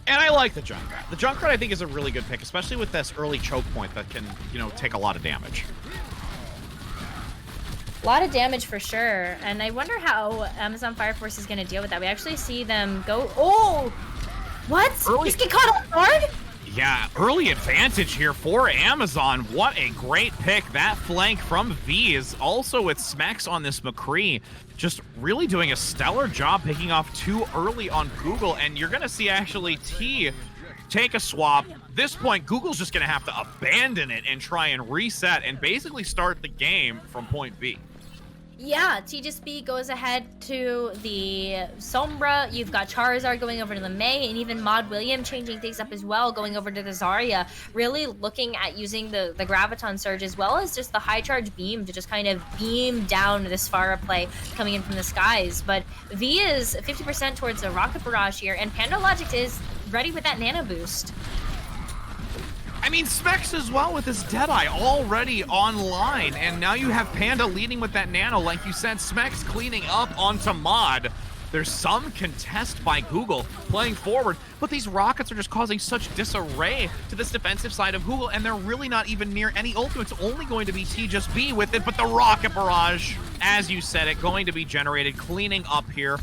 And I like the Junkrat. The Junkrat, I think, is a really good pick, especially with this early choke point that can, you know, take a lot of damage. A lot of damage for sure. And I wonder how Amazon Fire Force is going to deal with that. We actually see them go... Oh! What? Just get caught off guard? Yeah, early advantage here for Amazon. What a great pick. That flank from V is also with Smex on this McCree. Just really doing a stellar job picking off too early on Google. And you're going to see actually T take a swap. This point, Google's just going to have to abandon it and try and reset and basically start the game from point B. Yeah, TGSB goes ahead to the Sombra. You've got Charizard going over to the Mei, and even Maud William changing things up as well, going over to the Zarya. Really looking at using the Graviton Surge as well as just the High Charge Beam to just kind of beam down this Pharah play coming in from the skies. But V is 50% towards the Rocket Barrage here, and Panda Logic is ready with that Nano Boost. I mean, Specs as well with his Deadeye already online, and now you have Panda leading with that Nano. Like you said, Specs cleaning up onto Mod. There's some contest by Google playing forward, but these rockets are just causing such disarray to this defensive side of Google, and they're really not even near any ultimate. It's only going to be TGSB with it, but the Rocket Barrage, as you said, it going to be generated, cleaning up here.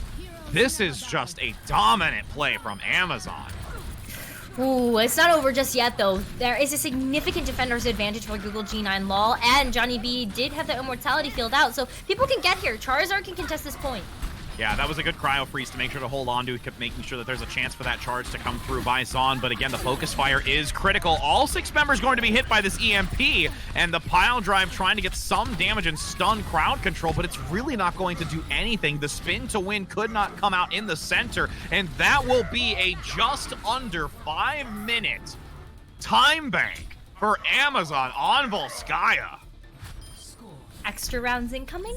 This is just a dominant play from Amazon. Ooh, it's not over just yet, though. There is a significant defender's advantage for Google G9 LOL, and Johnny B did have the Immortality field out, so people can get here. Charizard can contest this point. Yeah, that was a good cryo freeze to make sure to hold on to, kept making sure that there's a chance for that charge to come through by Zon. But again, the focus fire is critical. All 6 members going to be hit by this EMP, and the pile drive trying to get some damage and stun crowd control, but it's really not going to do anything. The spin to win could not come out in the center, and that will be a just under 5-minute time bank for Amazon on Volskaya. Extra rounds incoming?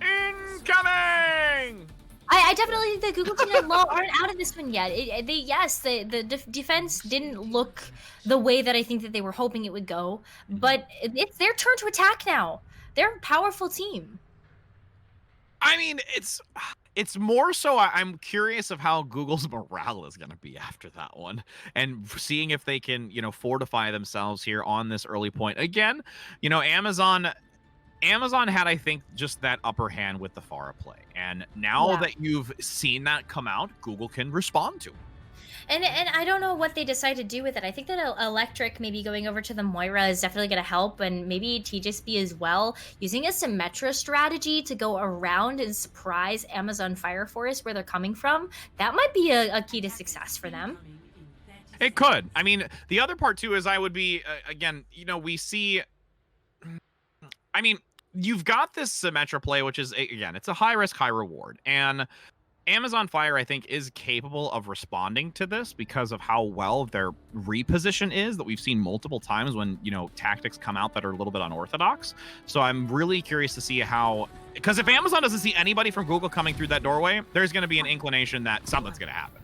Incoming! I definitely think that Google G9 LOL aren't out of this one yet. The defense didn't look the way that I think that they were hoping it would go, but it's their turn to attack now. They're a powerful team. I mean, it's more so I'm curious of how Google's morale is going to be after that one, and seeing if they can, fortify themselves here on this early point. Again, Amazon had, I think, just that upper hand with the Pharah play. And now that you've seen that come out, Google can respond to it. And I don't know what they decide to do with it. I think that Electric maybe going over to the Moira is definitely going to help, and maybe TJSP as well, using a Symmetra strategy to go around and surprise Amazon Fire Forest where they're coming from. That might be a key to success for them. It could. I mean, the other part, too, is I would be, again, we see... I mean, you've got this Symmetra play, which is, again, it's a high risk, high reward. And Amazon Fire, I think, is capable of responding to this because of how well their reposition is that we've seen multiple times when, tactics come out that are a little bit unorthodox. So I'm really curious to see how, because if Amazon doesn't see anybody from Google coming through that doorway, there's going to be an inclination that something's going to happen.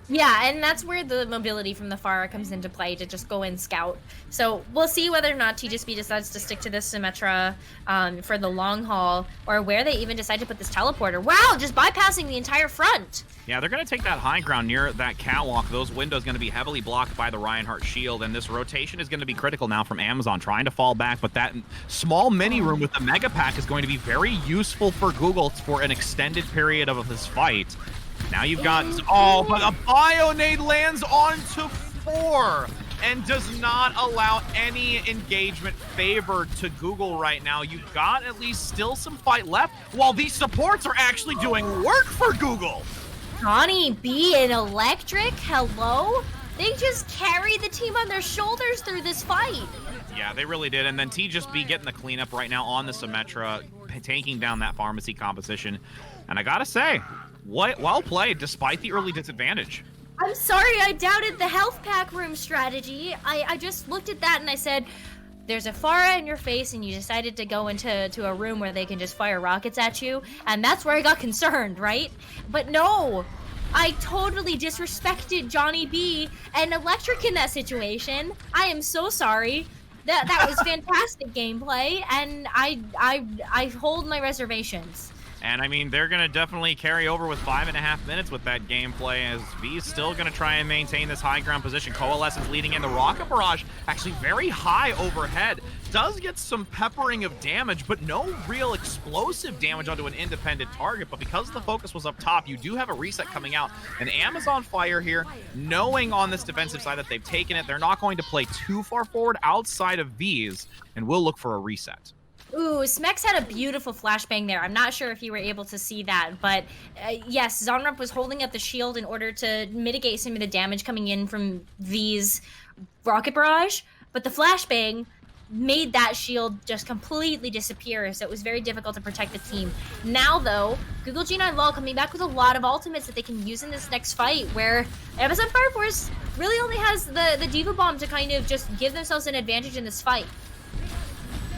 Yeah, and that's where the mobility from the Pharah comes into play to just go and scout. So we'll see whether or not TJSP decides to stick to this Symmetra for the long haul, or where they even decide to put this teleporter. Wow, just bypassing the entire front. Yeah, they're going to take that high ground near that catwalk. Those windows going to be heavily blocked by the Reinhardt shield, and this rotation is going to be critical now from Amazon, trying to fall back, but that small mini room with the Mega Pack is going to be very useful for Google for an extended period of this fight. Now you've got, but a Bionade lands onto 4 and does not allow any engagement favor to Google right now. You've got at least still some fight left, while these supports are actually doing work for Google. Johnny B and Electric, hello? They just carry the team on their shoulders through this fight. Yeah, they really did. And then TJSP getting the cleanup right now on the Symmetra, taking down that pharmacy composition. And I gotta say, well played, despite the early disadvantage. I'm sorry I doubted the health pack room strategy. I just looked at that and I said, there's a Pharah in your face and you decided to go into a room where they can just fire rockets at you. And that's where I got concerned, right? But no, I totally disrespected Johnny B and Electric in that situation. I am so sorry. That was fantastic gameplay, and I hold my reservations. And I mean, they're going to definitely carry over with 5.5 minutes with that gameplay, as V is still going to try and maintain this high ground position. Coalescence leading in. The Rocket Barrage actually very high overhead. Does get some peppering of damage, but no real explosive damage onto an independent target. But because the focus was up top, you do have a reset coming out. And Amazon Fire here, knowing on this defensive side that they've taken it, they're not going to play too far forward outside of V's, and will look for a reset. Ooh, Smex had a beautiful flashbang there. I'm not sure if you were able to see that, but yes, Zonrup was holding up the shield in order to mitigate some of the damage coming in from V's Rocket Barrage, but the flashbang made that shield just completely disappear, so it was very difficult to protect the team. Now, though, Google G9 LOL coming back with a lot of ultimates that they can use in this next fight, where Amazon Fire Force really only has the Diva Bomb to kind of just give themselves an advantage in this fight.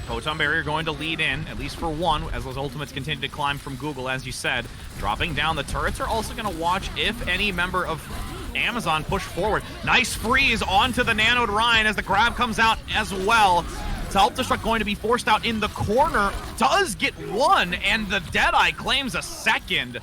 Photon Barrier going to lead in, at least for one, as those ultimates continue to climb from Google, as you said. Dropping down, the turrets are also going to watch if any member of Amazon push forward. Nice freeze onto the Nanoed Ryan as the grab comes out as well. Self-destruct going to be forced out in the corner. Does get one, and the Deadeye claims a second.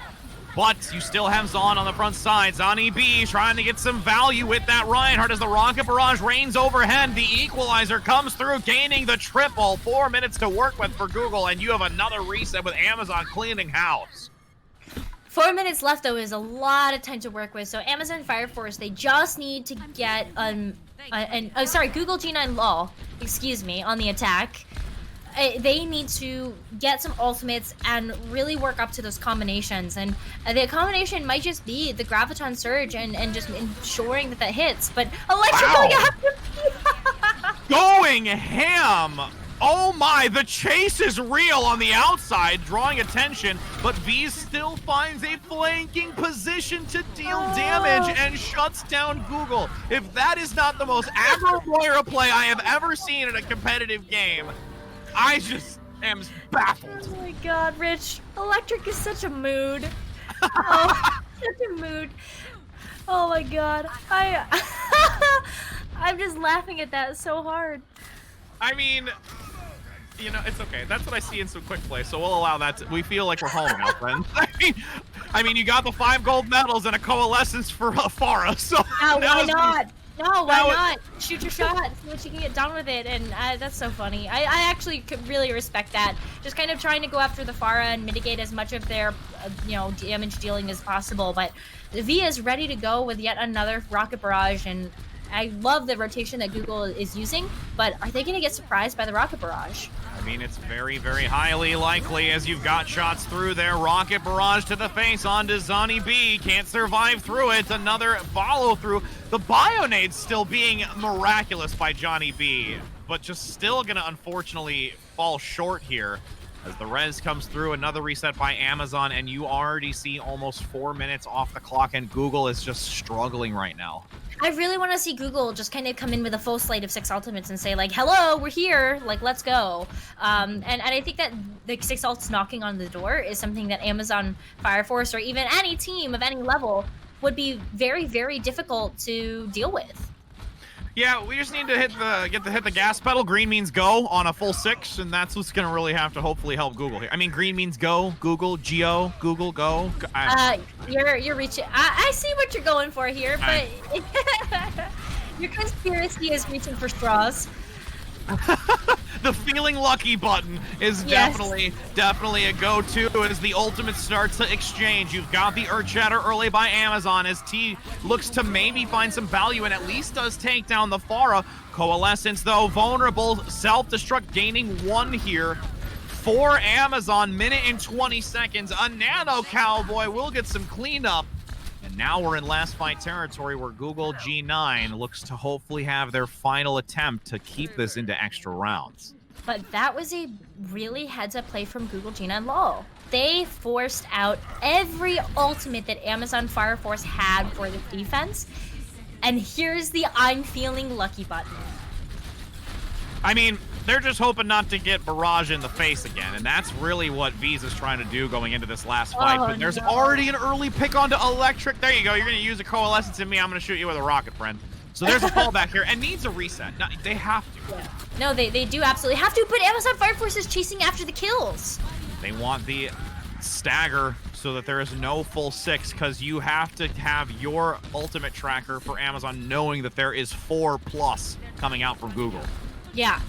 But you still have Zon on the front side. Zani B trying to get some value with that Reinhardt as the Rocket Barrage reigns overhead. The equalizer comes through, gaining the triple. 4 minutes to work with for Google, and you have another reset with Amazon cleaning house. 4 minutes left, though, is a lot of time to work with. So Amazon Fire Force, they just need to get Google G9 LOL, excuse me, on the attack. They need to get some ultimates and really work up to those combinations. And the combination might just be the Graviton Surge and just ensuring that hits. But Electrical, you have to... Going ham! Oh my, the chase is real on the outside, drawing attention, but V's still finds a flanking position to deal damage and shuts down Google. If that is not the most admirable Moira play I have ever seen in a competitive game, I just am baffled. Oh my god, Rich. Electric is such a mood. Oh, such a mood. Oh my god. I'm just laughing at that so hard. I mean, you know, it's okay. That's what I see in some quick play, so we'll allow that. We feel like we're home now, friends. I mean, you got the 5 gold medals and a coalescence for Farah, so... why not? No, why not? Shoot your shot, see what you can get done with it, and that's so funny. I actually could really respect that. Just kind of trying to go after the Farah and mitigate as much of their, damage dealing as possible, but V is ready to go with yet another rocket barrage, and I love the rotation that Google is using, but are they going to get surprised by the rocket barrage? I mean, it's very, very highly likely as you've got shots through there. Rocket barrage to the face onto Zani B. Can't survive through it. Another follow through. The Bionade still being miraculous by Johnny B, but just still going to unfortunately fall short here. As the res comes through, another reset by Amazon, and you already see almost 4 minutes off the clock, and Google is just struggling right now. I really want to see Google just kind of come in with a full slate of 6 ultimates and say, like, hello, we're here, like, let's go. And I think that the 6 ults knocking on the door is something that Amazon Fire Force or even any team of any level would be very, very difficult to deal with. Yeah, we just need to hit the gas pedal. Green means go on a full 6, and that's what's gonna really have to hopefully help Google here. I mean, green means go, Google, Geo, Google, go. You're reaching. I see what you're going for here, but your conspiracy is reaching for straws. The feeling lucky button is definitely a go-to as the ultimate starts to exchange. You've got the Earth Shatter early by Amazon as T looks to maybe find some value and at least does take down the Farah. Coalescence, though, vulnerable. Self-destruct gaining 1 here for Amazon. Minute and 20 seconds. A Nano Cowboy will get some cleanup. And now we're in last fight territory where Google G9 looks to hopefully have their final attempt to keep this into extra rounds. But that was a really heads-up play from Google G9 LOL. They forced out every ultimate that Amazon Fire Force had for the defense. And here's the I'm feeling lucky button. I mean, they're just hoping not to get barrage in the face again, and that's really what V's is trying to do going into this last fight. But there's already an early pick onto Electric. There you go. You're going to use a coalescence in me. I'm going to shoot you with a rocket, friend. So there's a fallback here, and needs a reset. No, they have to. Yeah. No, they do absolutely have to, but Amazon Fire Force is chasing after the kills. They want the stagger so that there is no full 6, because you have to have your ultimate tracker for Amazon knowing that there is 4+ coming out from Google. Yeah,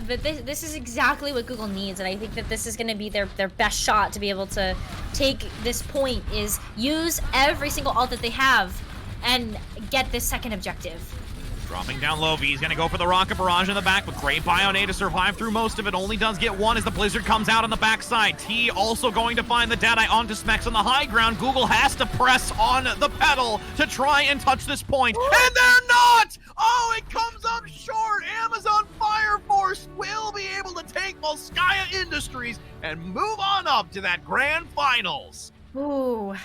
but this is exactly what Google needs, and I think that this is going to be their best shot to be able to take this point, is use every single ult that they have and get this second objective. Dropping down low, V's gonna go for the rocket barrage in the back, but great Bionade to survive through most of it. Only does get 1 as the Blizzard comes out on the backside. T also going to find the Deadeye onto Smex on the high ground. Google has to press on the pedal to try and touch this point, and they're not! Oh, it comes up short! Amazon Fire Force will be able to take Volskaya Industries and move on up to that grand finals. Ooh.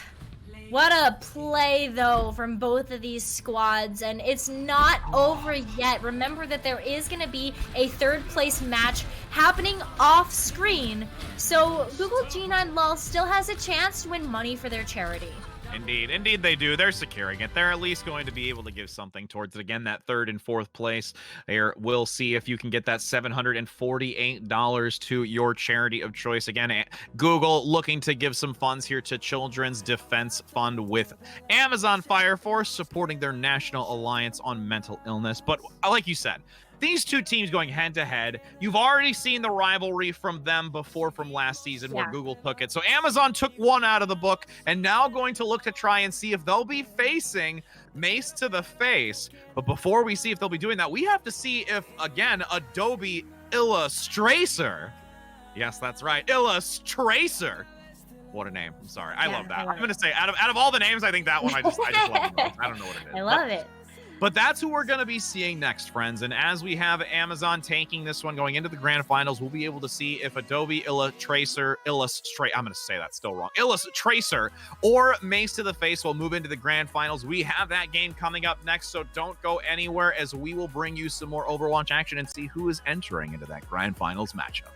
What a play, though, from both of these squads, and it's not over yet. Remember that there is going to be a 3rd place match happening off screen, so Google G9 LOL still has a chance to win money for their charity. Indeed they do. They're securing it. They're at least going to be able to give something towards it. Again, that 3rd and 4th place. There, we'll see if you can get that $748 to your charity of choice. Again, Google looking to give some funds here to Children's Defense Fund with Amazon Fire Force supporting their National Alliance on Mental Illness. But like you said, these two teams going head to head. You've already seen the rivalry from them before from last season where Google took it. So Amazon took one out of the book and now going to look to try and see if they'll be facing Mace to the face. But before we see if they'll be doing that, we have to see if, again, Adobe Illustrator. Yes, that's right. Illustrator. What a name. I'm sorry. I love that. I'm going to say out of all the names, I think that one I just love the most. I don't know what it is. I love it. But that's who we're going to be seeing next, friends. And as we have Amazon taking this one going into the grand finals, we'll be able to see if Adobe Illustrator, I'm going to say that still wrong, Illustrator or Mace to the Face will move into the grand finals. We have that game coming up next, so don't go anywhere as we will bring you some more Overwatch action and see who is entering into that grand finals matchup.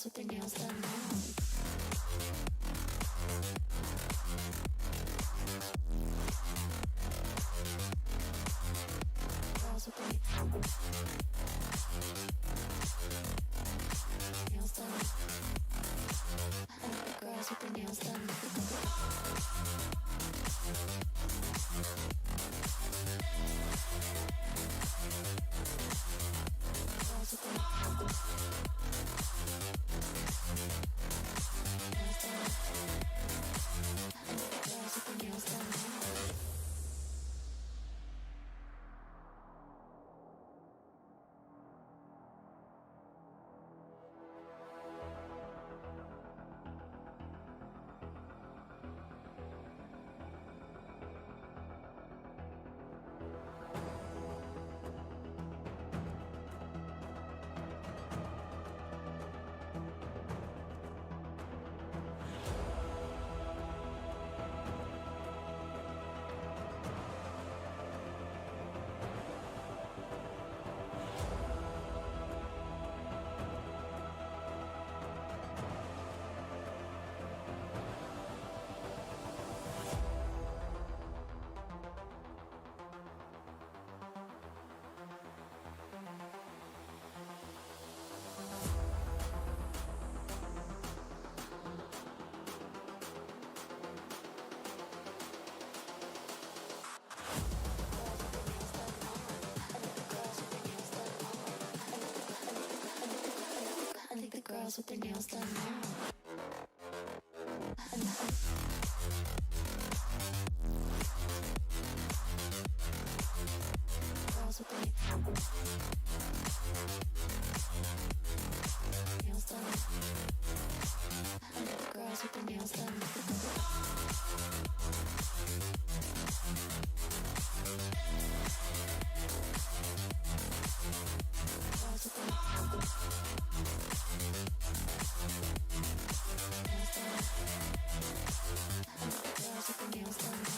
girls with their nails done now. Girls with their nails done. I like the girls with their nails done. Girls with their nails done. I think the girls with their nails done now. Girls with their nails done. I think the girls with their nails done. Girls with their girls with their nails done now.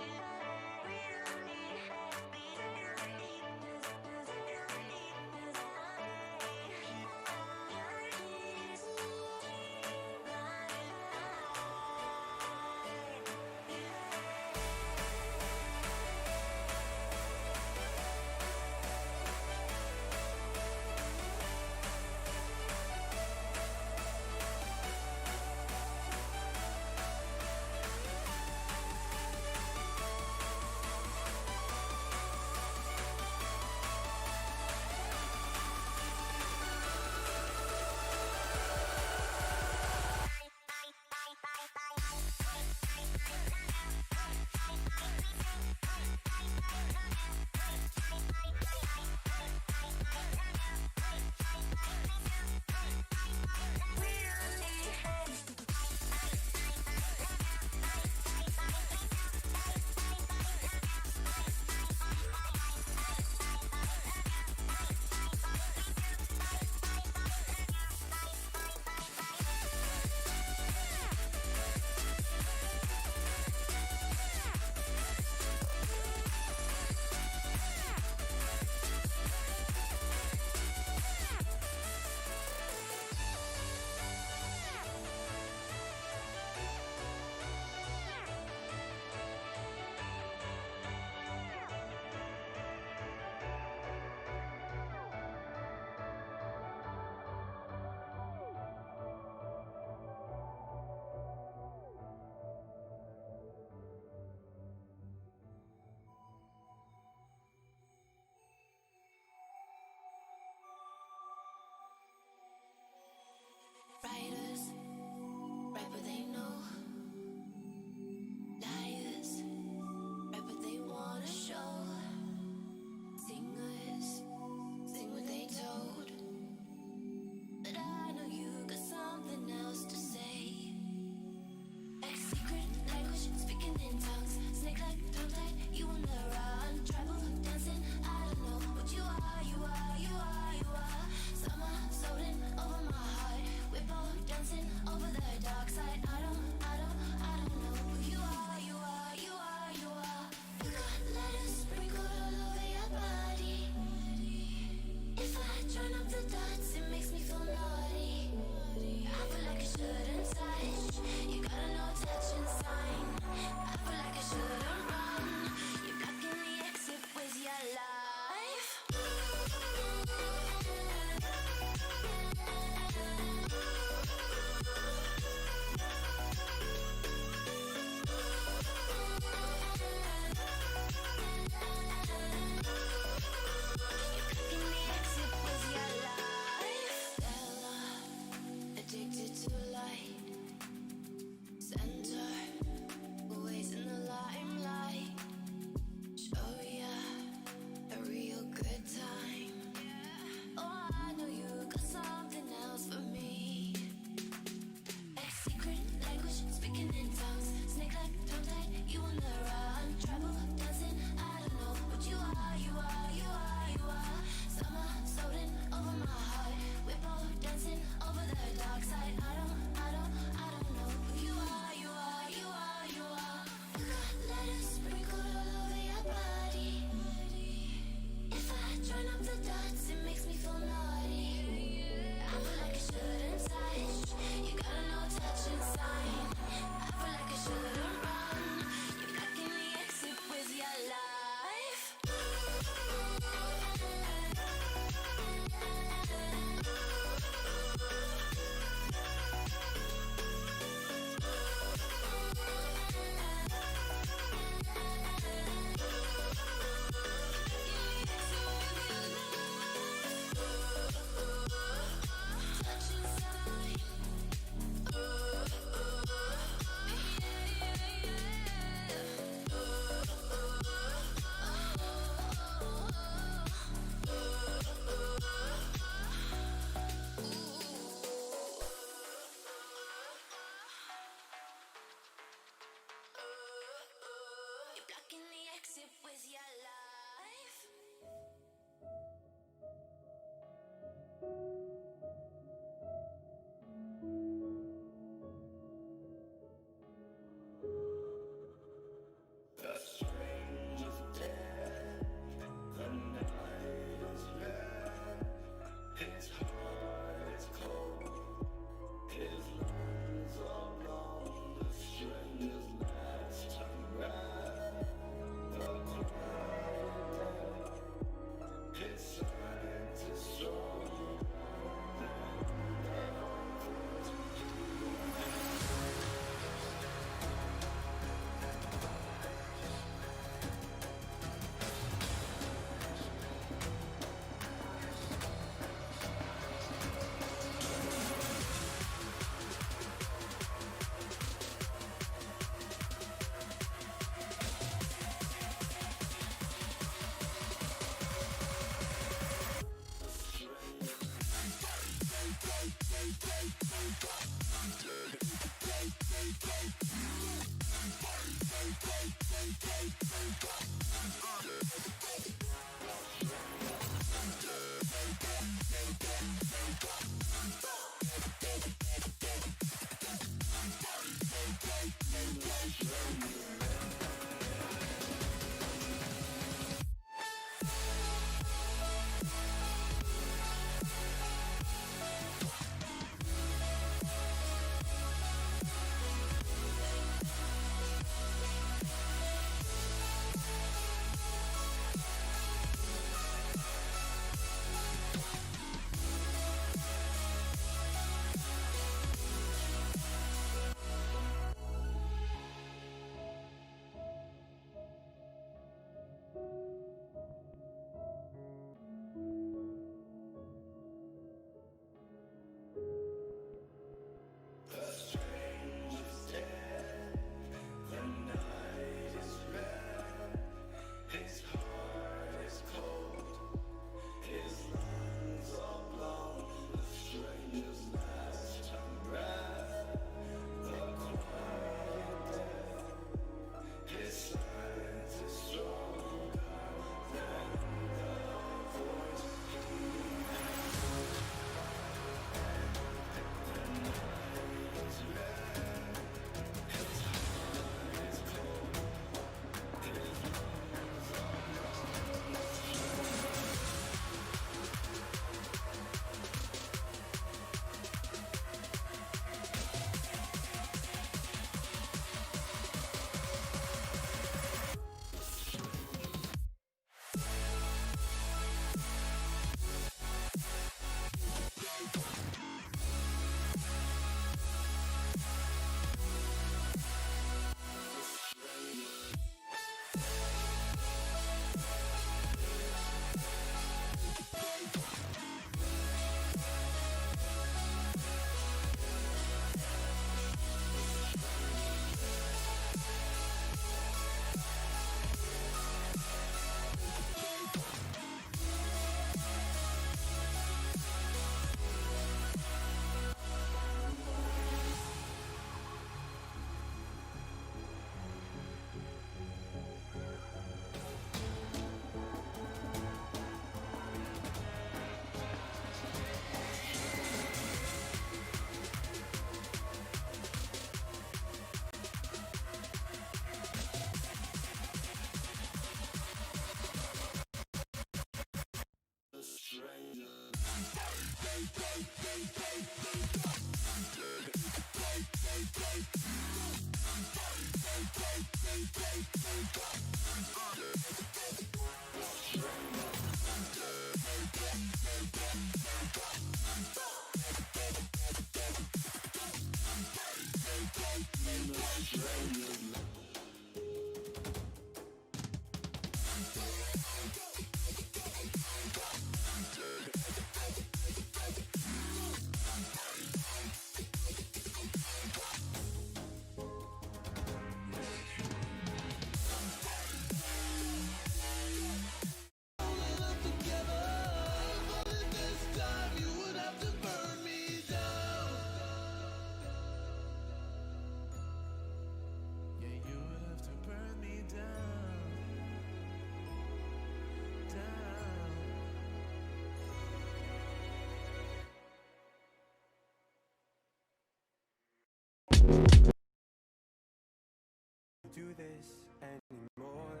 Do this anymore.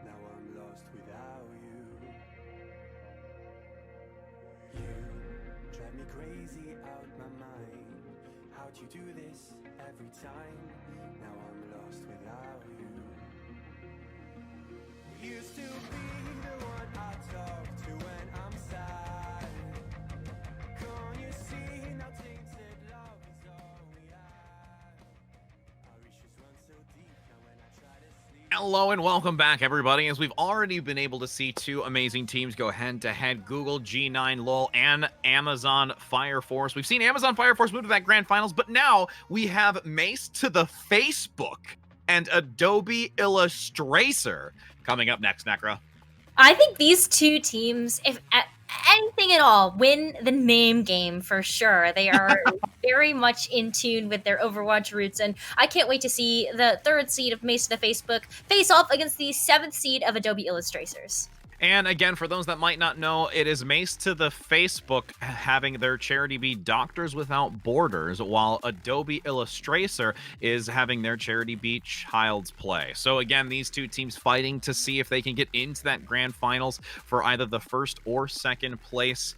Now I'm lost without you. You drive me crazy out my mind. How'd you do this every time? Now I'm lost without you. Used to be the one I talk to when I'm sad. Can't you see now tainted love is all we have? Our issues run so deep now when I try to sleep. Hello and welcome back, everybody. As we've already been able to see two amazing teams go head-to-head, Google G9 LOL and Amazon Fire Force. We've seen Amazon Fire Force move to that grand finals, but now we have Mace to the Facebook and Adobe Illustrator coming up next, Necra. I think these two teams, if anything at all. Win the name game for sure. They are very much in tune with their Overwatch roots, and I can't wait to see the 3rd seed of Mace to the Facebook face off against the 7th seed of Adobe Illustrators. And again, for those that might not know, it is Mace to the Facebook having their charity be Doctors Without Borders, while Adobe Illustrator is having their charity be Child's Play. So again, these two teams fighting to see if they can get into that grand finals for either the 1st or 2nd place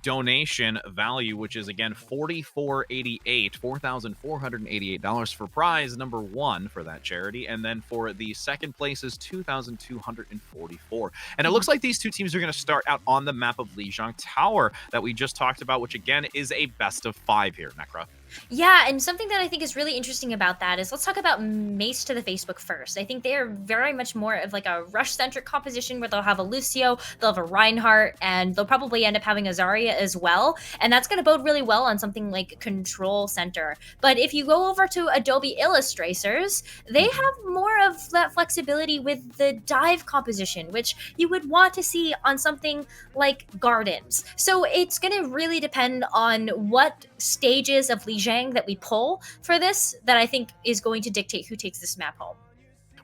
donation value, which is again $4,488 for prize number 1 for that charity, and then for the 2nd place is $2,244. And it looks like these two teams are going to start out on the map of Lijiang Tower that we just talked about, which again is a best of 5 here, Necra. Yeah, and something that I think is really interesting about that is let's talk about Mace to the Facebook first. I think they are very much more of like a rush-centric composition where they'll have a Lucio, they'll have a Reinhardt, and they'll probably end up having a Zarya as well. And that's going to bode really well on something like Control Center. But if you go over to Adobe Illustrators, they have more of that flexibility with the dive composition, which you would want to see on something like Gardens. So it's going to really depend on what stages of Lijiang that we pull for this that I think is going to dictate who takes this map home.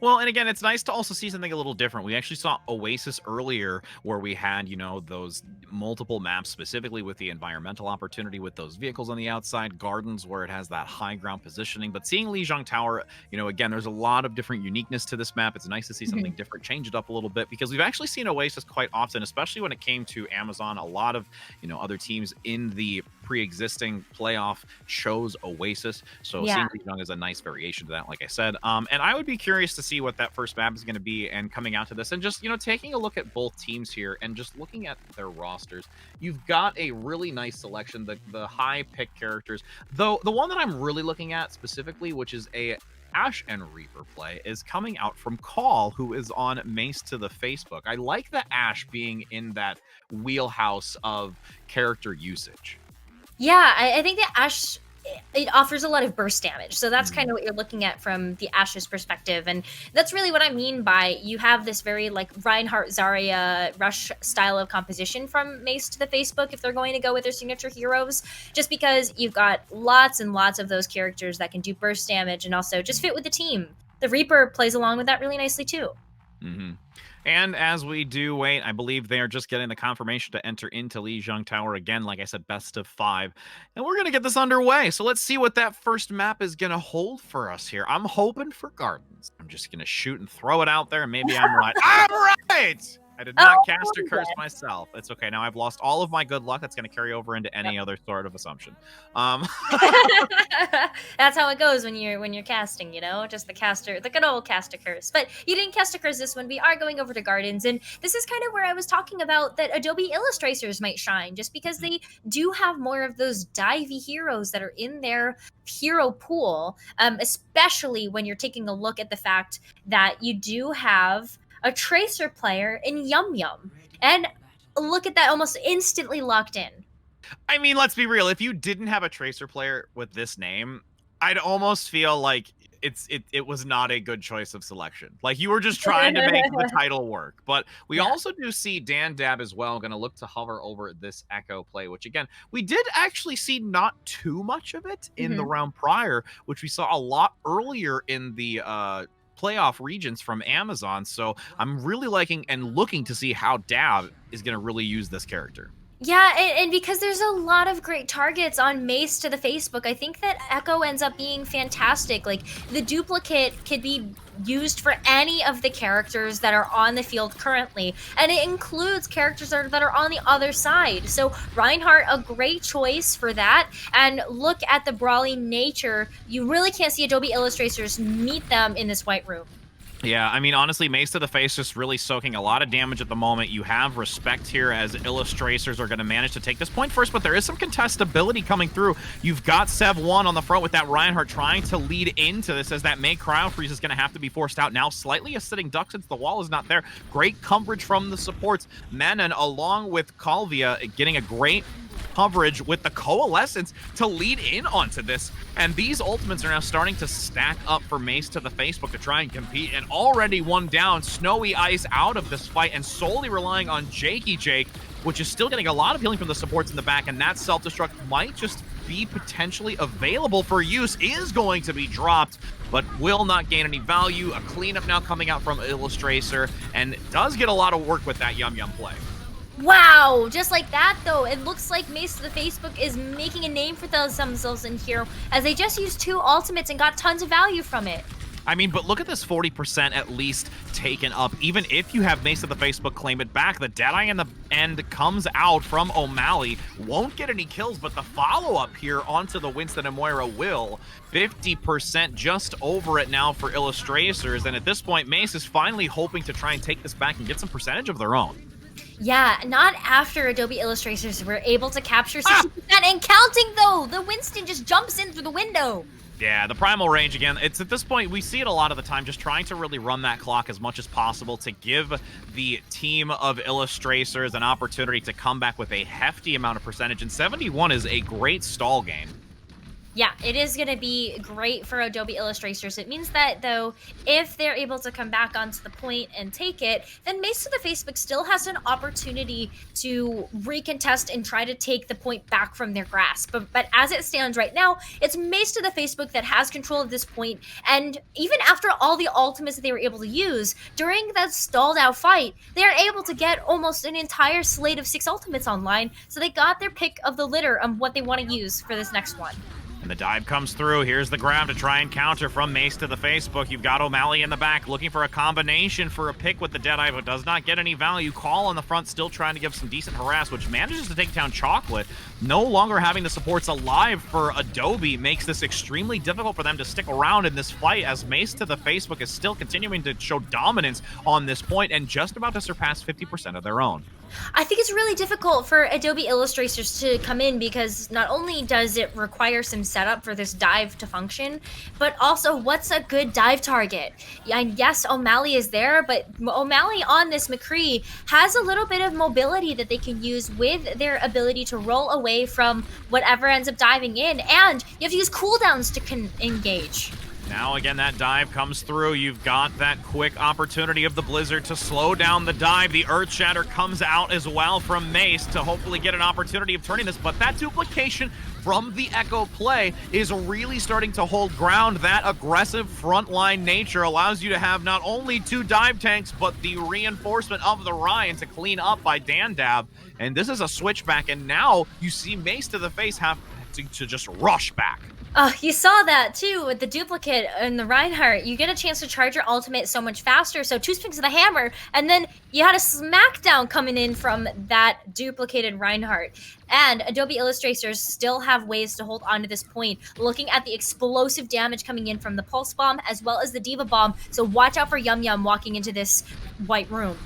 Well, and again, it's nice to also see something a little different. We actually saw Oasis earlier where we had, you know, those multiple maps specifically with the environmental opportunity with those vehicles on the outside, Gardens where it has that high ground positioning. But seeing Lijiang Tower, you know, again, there's a lot of different uniqueness to this map. It's nice to see something different, change it up a little bit, because we've actually seen Oasis quite often, especially when it came to Amazon. A lot of, you know, other teams in the pre-existing playoff chose Oasis. So seeing Lijiang is a nice variation to that, like I said. And I would be curious to see what that first map is going to be and coming out to this, and just, you know, taking a look at both teams here and just looking at their rosters. You've got a really nice selection, the high pick characters, though the one that I'm really looking at specifically, which is a Ashe and Reaper play, is coming out from Call, who is on Mace to the Facebook. I like the Ashe being in that wheelhouse of character usage. Yeah, I think that Ashe, it offers a lot of burst damage. So that's kind of what you're looking at from the Ashe's perspective. And that's really what I mean by you have this very like Reinhardt, Zarya, Rush style of composition from Mace to the Facebook if they're going to go with their signature heroes, just because you've got lots and lots of those characters that can do burst damage and also just fit with the team. The Reaper plays along with that really nicely too. And as we do wait, I believe they are just getting the confirmation to enter into Lijiang Tower again. Like I said, best of 5. And we're going to get this underway. So let's see what that first map is going to hold for us here. I'm hoping for Gardens. I'm just going to shoot and throw it out there, and maybe I'm right. I'm right! I did not cast a curse myself. It's okay. Now I've lost all of my good luck. That's going to carry over into any other sort of assumption. That's how it goes when you're casting, you know, just the good old cast a curse. But you didn't cast a curse this one. We are going over to Gardens, and this is kind of where I was talking about that Adobe Illustrators might shine, just because they do have more of those divey heroes that are in their hero pool, especially when you're taking a look at the fact that you do have a Tracer player in Yum Yum. And look at that, almost instantly locked in. I mean, let's be real. If you didn't have a Tracer player with this name, I'd almost feel like it was not a good choice of selection. Like you were just trying to make the title work. But we also do see Dan Dab as well going to look to hover over this Echo play, which again, we did actually see not too much of it in the round prior, which we saw a lot earlier in the playoff regions from Amazon. So I'm really liking and looking to see how Dab is going to really use this character. Yeah, and because there's a lot of great targets on Mace to the Facebook, I think that Echo ends up being fantastic. Like, the duplicate could be used for any of the characters that are on the field currently, and it includes characters that are on the other side. So Reinhardt, a great choice for that. And look at the brawling nature. You really can't see Adobe Illustrators meet them in this white room. Yeah, I mean, honestly, Mace to the Face just really soaking a lot of damage at the moment. You have respect here as Illustrators are going to manage to take this point first, but there is some contestability coming through. You've got Sev 1 on the front with that Reinhardt trying to lead into this as that May Cryo Freeze is going to have to be forced out. Now slightly a sitting duck since the wall is not there. Great coverage from the supports. Menon along with Calvia getting a great coverage with the Coalescence to lead in onto this. And these ultimates are now starting to stack up for Mace to the Facebook to try and compete. And already one down, Snowy Ice out of this fight and solely relying on Jakey Jake. which is still getting a lot of healing from the supports in the back, and that self-destruct might just be potentially available for use, is going to be dropped, but will not gain any value. A cleanup now coming out from Illustrator, and does get a lot of work with that Yum Yum play. Wow, just like that though, it looks like Mace to the Facebook is making a name for themselves in here, as they just used 2 ultimates and got tons of value from it. I mean, but look at this 40% at least taken up. Even if you have Mace of the Facebook claim it back, the Deadeye in the end comes out from O'Malley. Won't get any kills, but the follow-up here onto the Winston and Moira will. 50% just over it now for Illustrators, and at this point, Mace is finally hoping to try and take this back and get some percentage of their own. Yeah, not after Adobe Illustrators were able to capture 60% and counting though! The Winston just jumps in through the window! Yeah, the primal range again, it's at this point, we see it a lot of the time, just trying to really run that clock as much as possible to give the team of Illustrators an opportunity to come back with a hefty amount of percentage, and 71 is a great stall game. Yeah, it is going to be great for Adobe Illustrators. It means that, though, if they're able to come back onto the point and take it, then Mace to the Facebook still has an opportunity to recontest and try to take the point back from their grasp. But as it stands right now, it's Mace to the Facebook that has control of this point, and even after all the ultimates that they were able to use, during that stalled out fight, they are able to get almost an entire slate of 6 ultimates online, so they got their pick of the litter of what they want to use for this next one. And the dive comes through. Here's the grab to try and counter from Mace to the Facebook. You've got O'Malley in the back looking for a combination for a pick with the Deadeye, but does not get any value. Call on the front still trying to give some decent harass, which manages to take down Chocolate. No longer having the supports alive for Adobe makes this extremely difficult for them to stick around in this fight, as Mace to the Facebook is still continuing to show dominance on this point and just about to surpass 50% of their own. I think it's really difficult for Adobe Illustrators to come in, because not only does it require some setup for this dive to function, but also what's a good dive target? And yes, O'Malley is there, but O'Malley on this McCree has a little bit of mobility that they can use with their ability to roll away from whatever ends up diving in, and you have to use cooldowns to engage. Now again, that dive comes through. You've got that quick opportunity of the Blizzard to slow down the dive. The Earth Shatter comes out as well from Mace to hopefully get an opportunity of turning this, but that duplication from the Echo play is really starting to hold ground. That aggressive frontline nature allows you to have not only 2 dive tanks, but the reinforcement of the Ryan to clean up by Dandab. And this is a switchback, and now you see Mace to the face have to just rush back. You saw that too with the duplicate and the Reinhardt. You get a chance to charge your ultimate so much faster, so 2 swings of the hammer, and then you had a smackdown coming in from that duplicated Reinhardt. And Adobe Illustrators still have ways to hold on to this point, looking at the explosive damage coming in from the Pulse Bomb as well as the Diva Bomb, so watch out for Yum Yum walking into this white room.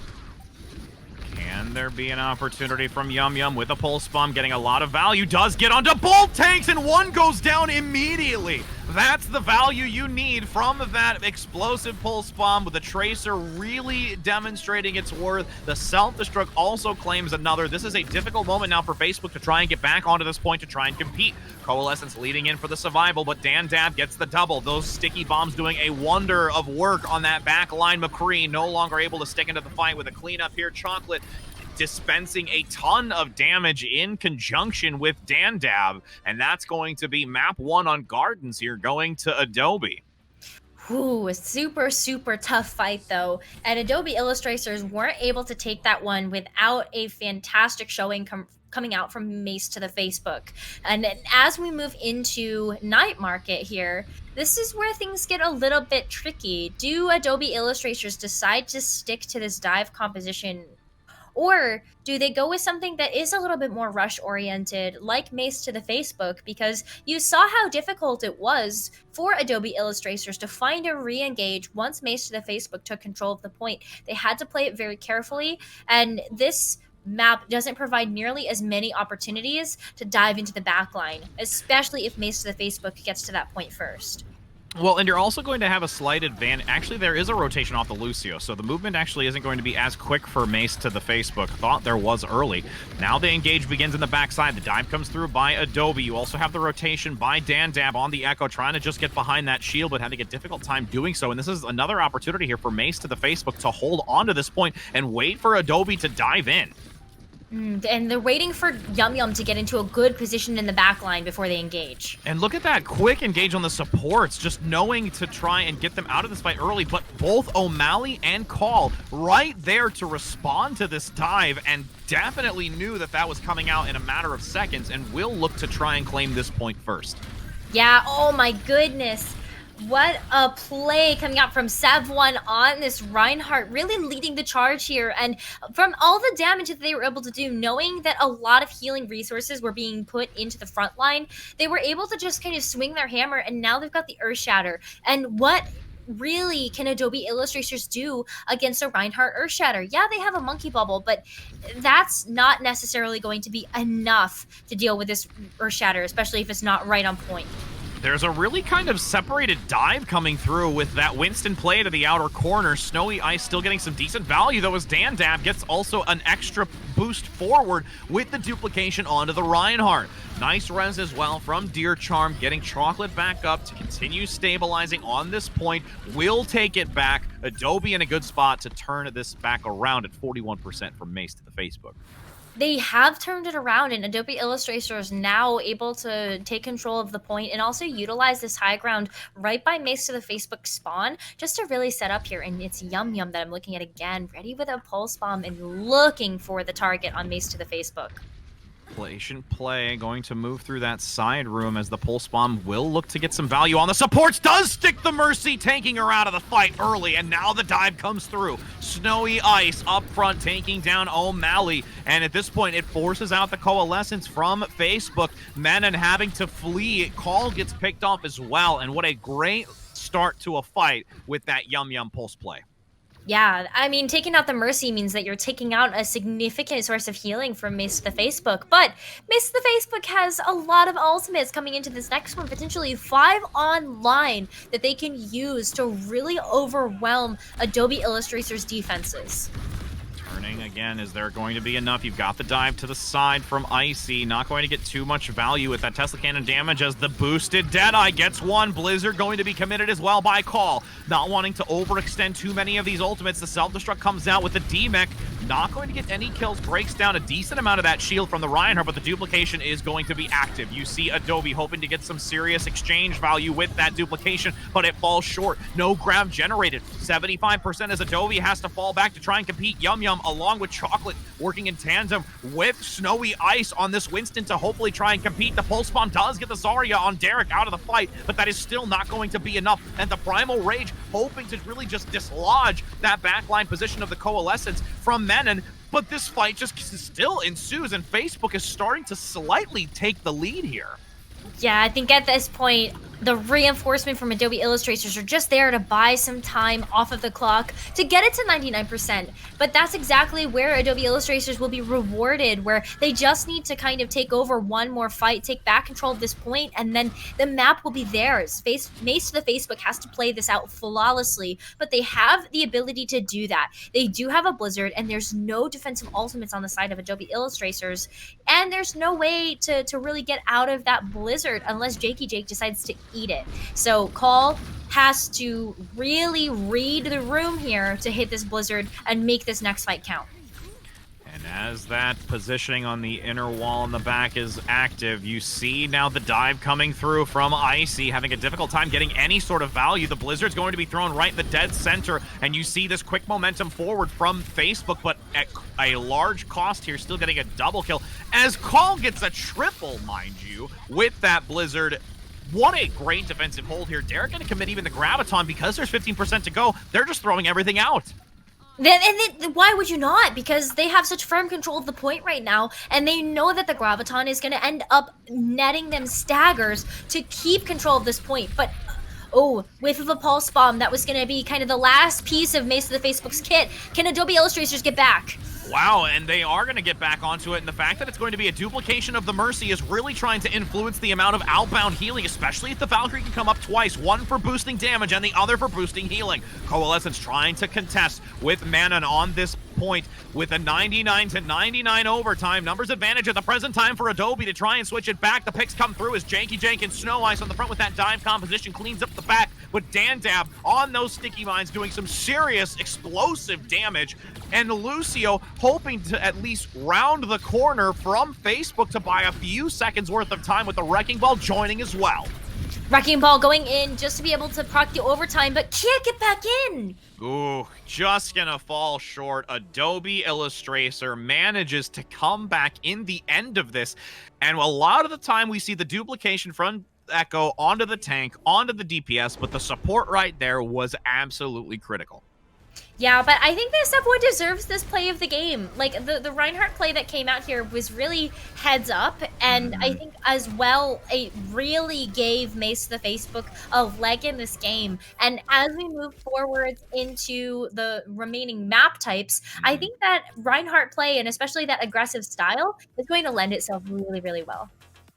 Can there be an opportunity from Yum Yum with a Pulse Bomb getting a lot of value? Does get onto both tanks, and one goes down immediately. That's the value you need from that explosive Pulse Bomb, with the Tracer really demonstrating its worth. The self-destruct also claims another. This is a difficult moment now for Facebook to try and get back onto this point to try and compete. Coalescence leading in for the survival, but Dandab gets the double. Those sticky bombs doing a wonder of work on that back line. McCree no longer able to stick into the fight with a cleanup here. Chocolate dispensing a ton of damage in conjunction with Dandab, and that's going to be map 1 on Gardens here, going to Adobe. Ooh, a super, super tough fight though. And Adobe Illustrators weren't able to take that one without a fantastic showing coming out from Mace to the Facebook. And as we move into Night Market here, this is where things get a little bit tricky. Do Adobe Illustrators decide to stick to this dive composition, or do they go with something that is a little bit more rush-oriented, like Mace to the Facebook? Because you saw how difficult it was for Adobe Illustrators to find a re-engage once Mace to the Facebook took control of the point. They had to play it very carefully, and this map doesn't provide nearly as many opportunities to dive into the backline, especially if Mace to the Facebook gets to that point first. Well, and you're also going to have a slight advantage. Actually, there is a rotation off the Lucio, so the movement actually isn't going to be as quick for Mace to the Facebook. Thought there was early. Now the engage begins in the backside. The dive comes through by Adobe. You also have the rotation by Dandab on the Echo, trying to just get behind that shield, but having a difficult time doing so. And this is another opportunity here for Mace to the Facebook to hold on to this point and wait for Adobe to dive in. And they're waiting for Yum Yum to get into a good position in the back line before they engage. And look at that quick engage on the supports, just knowing to try and get them out of this fight early, but both O'Malley and Call right there to respond to this dive, and definitely knew that that was coming out in a matter of seconds, and will look to try and claim this point first. Yeah, oh my goodness. What a play coming out from Sev1 on this Reinhardt, really leading the charge here. And from all the damage that they were able to do, knowing that a lot of healing resources were being put into the front line, they were able to just kind of swing their hammer, and now they've got the Earth Shatter. And what really can Adobe Illustrators do against a Reinhardt Earth Shatter? Yeah, they have a monkey bubble, but that's not necessarily going to be enough to deal with this Earth Shatter, especially if it's not right on point. There's a really kind of separated dive coming through with that Winston play to the outer corner. Snowy Ice still getting some decent value, though, as Dandab gets also an extra boost forward with the duplication onto the Reinhardt. Nice res as well from Deer Charm, getting Chocolate back up to continue stabilizing on this point. Will take it back. Adobe in a good spot to turn this back around at 41% from Mace to the Facebook. They have turned it around, and Adobe Illustrator is now able to take control of the point and also utilize this high ground right by Mace to the Facebook spawn just to really set up here. And it's Yum Yum that I'm looking at again, ready with a pulse bomb and looking for the target on Mace to the Facebook. Patient play, going to move through that side room as the pulse bomb will look to get some value on the supports. Does stick the Mercy, taking her out of the fight early, and now the dive comes through. Snowy Ice up front, taking down O'Malley, and at this point it forces out the Coalescence from Facebook. Menon having to flee. Call gets picked off as well, and what a great start to a fight with that Yum Yum pulse play. Yeah, I mean, taking out the Mercy means that you're taking out a significant source of healing from Mace to the Facebook, but Mace to the Facebook has a lot of ultimates coming into this next one, potentially 5 online that they can use to really overwhelm Adobe Illustrator's defenses. Turning again, is there going to be enough? You've got the dive to the side from Icy. Not going to get too much value with that Tesla Cannon damage as the boosted Deadeye gets one. Blizzard going to be committed as well by Call. Not wanting to overextend too many of these ultimates. The self-destruct comes out with the D-Mech. Not going to get any kills. Breaks down a decent amount of that shield from the Reinhardt, but the duplication is going to be active. You see Adobe hoping to get some serious exchange value with that duplication, but it falls short. No grab generated. 75% as Adobe has to fall back to try and compete. Yum Yum along with Chocolate working in tandem with Snowy Ice on this Winston to hopefully try and compete. The pulse bomb does get the Zarya on Derek out of the fight, but that is still not going to be enough. And the Primal Rage hoping to really just dislodge that backline position of the Coalescence from Menon. But this fight just still ensues, and Facebook is starting to slightly take the lead here. Yeah, I think at this point, the reinforcement from Adobe Illustrators are just there to buy some time off of the clock to get it to 99%. But that's exactly where Adobe Illustrators will be rewarded, where they just need to kind of take over one more fight, take back control of this point, and then the map will be theirs. Mace to the Facebook has to play this out flawlessly, but they have the ability to do that. They do have a Blizzard, and there's no defensive ultimates on the side of Adobe Illustrators, and there's no way to really get out of that Blizzard unless Jakey Jake decides to eat it. So Call has to really read the room here to hit this Blizzard and make this next fight count. And as that positioning on the inner wall in the back is active, you see now the dive coming through from Icy, having a difficult time getting any sort of value. The Blizzard's going to be thrown right in the dead center, and you see this quick momentum forward from Facebook, but at a large cost here, still getting a double kill, as Call gets a triple, mind you, with that Blizzard. What a great defensive hold here. Derek going to commit even the Graviton because there's 15% to go. They're just throwing everything out. And why would you not? Because they have such firm control of the point right now, and they know that the Graviton is going to end up netting them staggers to keep control of this point. But, oh, whiff of a pulse bomb. That was going to be kind of the last piece of Mace to the Facebook's kit. Can Adobe Illustrators get back? Wow, and they are going to get back onto it, and the fact that it's going to be a duplication of the Mercy is really trying to influence the amount of outbound healing, especially if the Valkyrie can come up twice, one for boosting damage and the other for boosting healing. Coalescence trying to contest with Manon on this point with a 99-99 overtime. Numbers advantage at the present time for Adobe to try and switch it back. The picks come through as Janky Jank and Snow Ice on the front with that dive composition cleans up the back, but Dan Dab on those sticky mines doing some serious explosive damage, and Lucio hoping to at least round the corner from Facebook to buy a few seconds worth of time with the Wrecking Ball joining as well. Wrecking Ball going in just to be able to proc the overtime, but can't get back in. Ooh, just gonna fall short. Adobe Illustrator manages to come back in the end of this, and a lot of the time we see the duplication from Echo onto the tank, onto the DPS, but the support right there was absolutely critical. Yeah, but I think that Subwood deserves this play of the game. Like, the Reinhardt play that came out here was really heads up, and I think as well, it really gave Mace the Facebook a leg in this game. And as we move forward into the remaining map types, I think that Reinhardt play, and especially that aggressive style, is going to lend itself really, really well.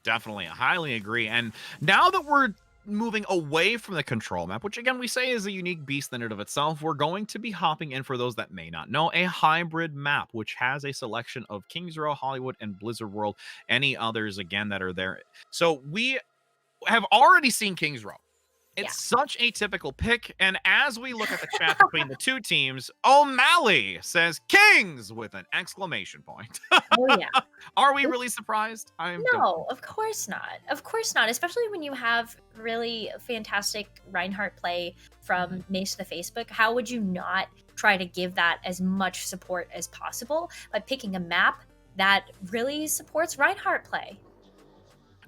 Definitely, I highly agree. And now that we're moving away from the control map, which again we say is a unique beast in and of itself, we're going to be hopping in, for those that may not know, a hybrid map which has a selection of Kings Row, Hollywood, and Blizzard World. Any others again that are there. So we have already seen Kings Row. It's such a typical pick, and as we look at the chat between the two teams, O'Malley says Kings with an exclamation point. Oh yeah. Are we really surprised? No, of course not. Of course not. Especially when you have really fantastic Reinhardt play from Mace the Facebook. How would you not try to give that as much support as possible by picking a map that really supports Reinhardt play?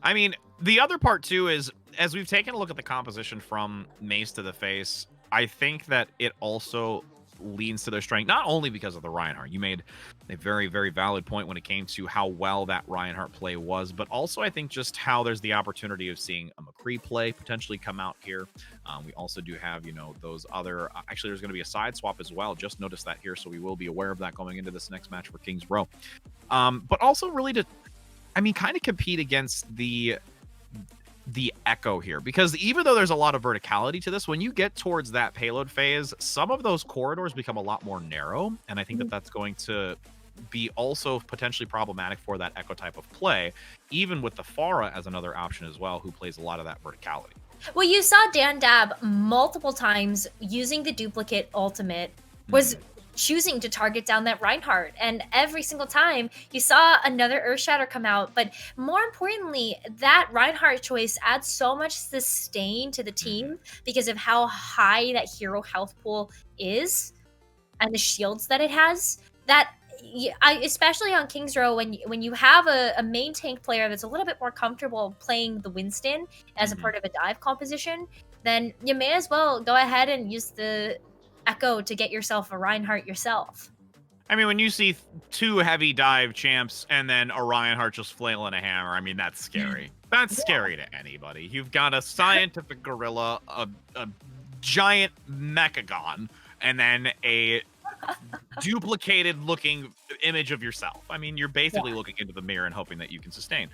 I mean, the other part too is, as we've taken a look at the composition from Mace to the Face, I think that it also leans to their strength, not only because of the Reinhardt. You made a very, very valid point when it came to how well that Reinhardt play was, but also I think just how there's the opportunity of seeing a McCree play potentially come out here. We also do have, you know, those other, actually there's going to be a side swap as well. Just noticed that here, so we will be aware of that going into this next match for Kings Row. But also really to, I mean, kind of compete against the Echo here, because even though there's a lot of verticality to this, when you get towards that payload phase, some of those corridors become a lot more narrow, and I think that that's going to be also potentially problematic for that Echo type of play, even with the Pharah as another option as well, who plays a lot of that verticality. Well, you saw Dan Dab multiple times using the duplicate ultimate, was choosing to target down that Reinhardt, and every single time you saw another Earthshatter come out. But more importantly, that Reinhardt choice adds so much sustain to the team because of how high that hero health pool is and the shields that it has, that especially on Kings Row, when you have a main tank player that's a little bit more comfortable playing the Winston as a part of a dive composition, then you may as well go ahead and use the Echo to get yourself a Reinhardt yourself. I mean, when you see two heavy dive champs and then a Reinhardt just flailing a hammer, I mean, that's scary. That's scary to anybody. You've got a scientific gorilla, a giant mechagon, and then a duplicated looking image of yourself. I mean, you're basically looking into the mirror and hoping that you can sustain.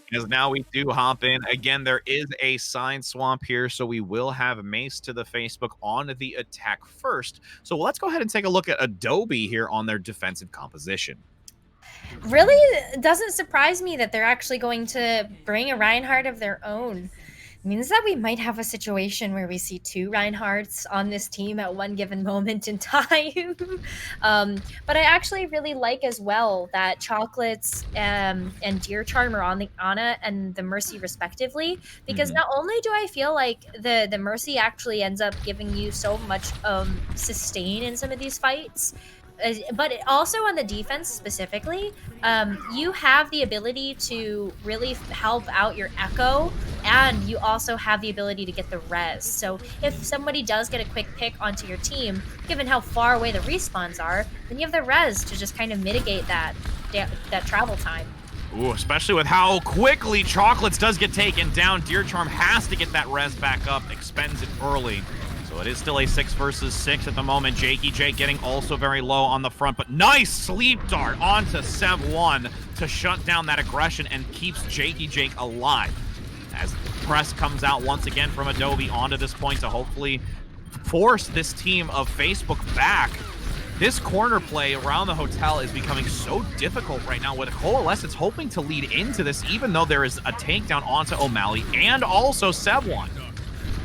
Because now we do hop in. Again, there is a sign swamp here, so we will have Mace to the Facebook on the attack first. So let's go ahead and take a look at Adobe here on their defensive composition. Really doesn't surprise me that they're actually going to bring a Reinhardt of their own. Means that we might have a situation where we see two Reinhardts on this team at one given moment in time. But I actually really like as well that Chocolates and Deer Charm are on the Ana and the Mercy respectively, because not only do I feel like the Mercy actually ends up giving you so much sustain in some of these fights, but also on the defense specifically, you have the ability to really help out your Echo, and you also have the ability to get the res. So if somebody does get a quick pick onto your team, given how far away the respawns are, then you have the res to just kind of mitigate that travel time. Ooh, especially with how quickly Chocolates does get taken down. Deer Charm has to get that res back up, expends it early. So it is still a 6 versus 6 at the moment. Jakey Jake getting also very low on the front, but nice sleep dart onto Sev 1 to shut down that aggression and keeps Jakey Jake alive. As press comes out once again from Adobe onto this point to hopefully force this team of Facebook back. This corner play around the hotel is becoming so difficult right now with Coalescence hoping to lead into this, even though there is a takedown onto O'Malley and also Sev 1.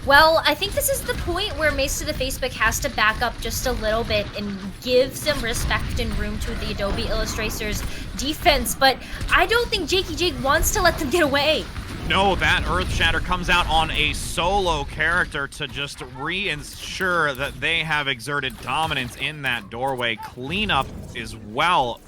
Well, I think this is the point where Mace to the Facebook has to back up just a little bit and give some respect and room to the Adobe Illustrators defense, but I don't think Jakey Jake wants to let them get away. No, that Earth Shatter comes out on a solo character to just reassure that they have exerted dominance in that doorway. Cleanup is well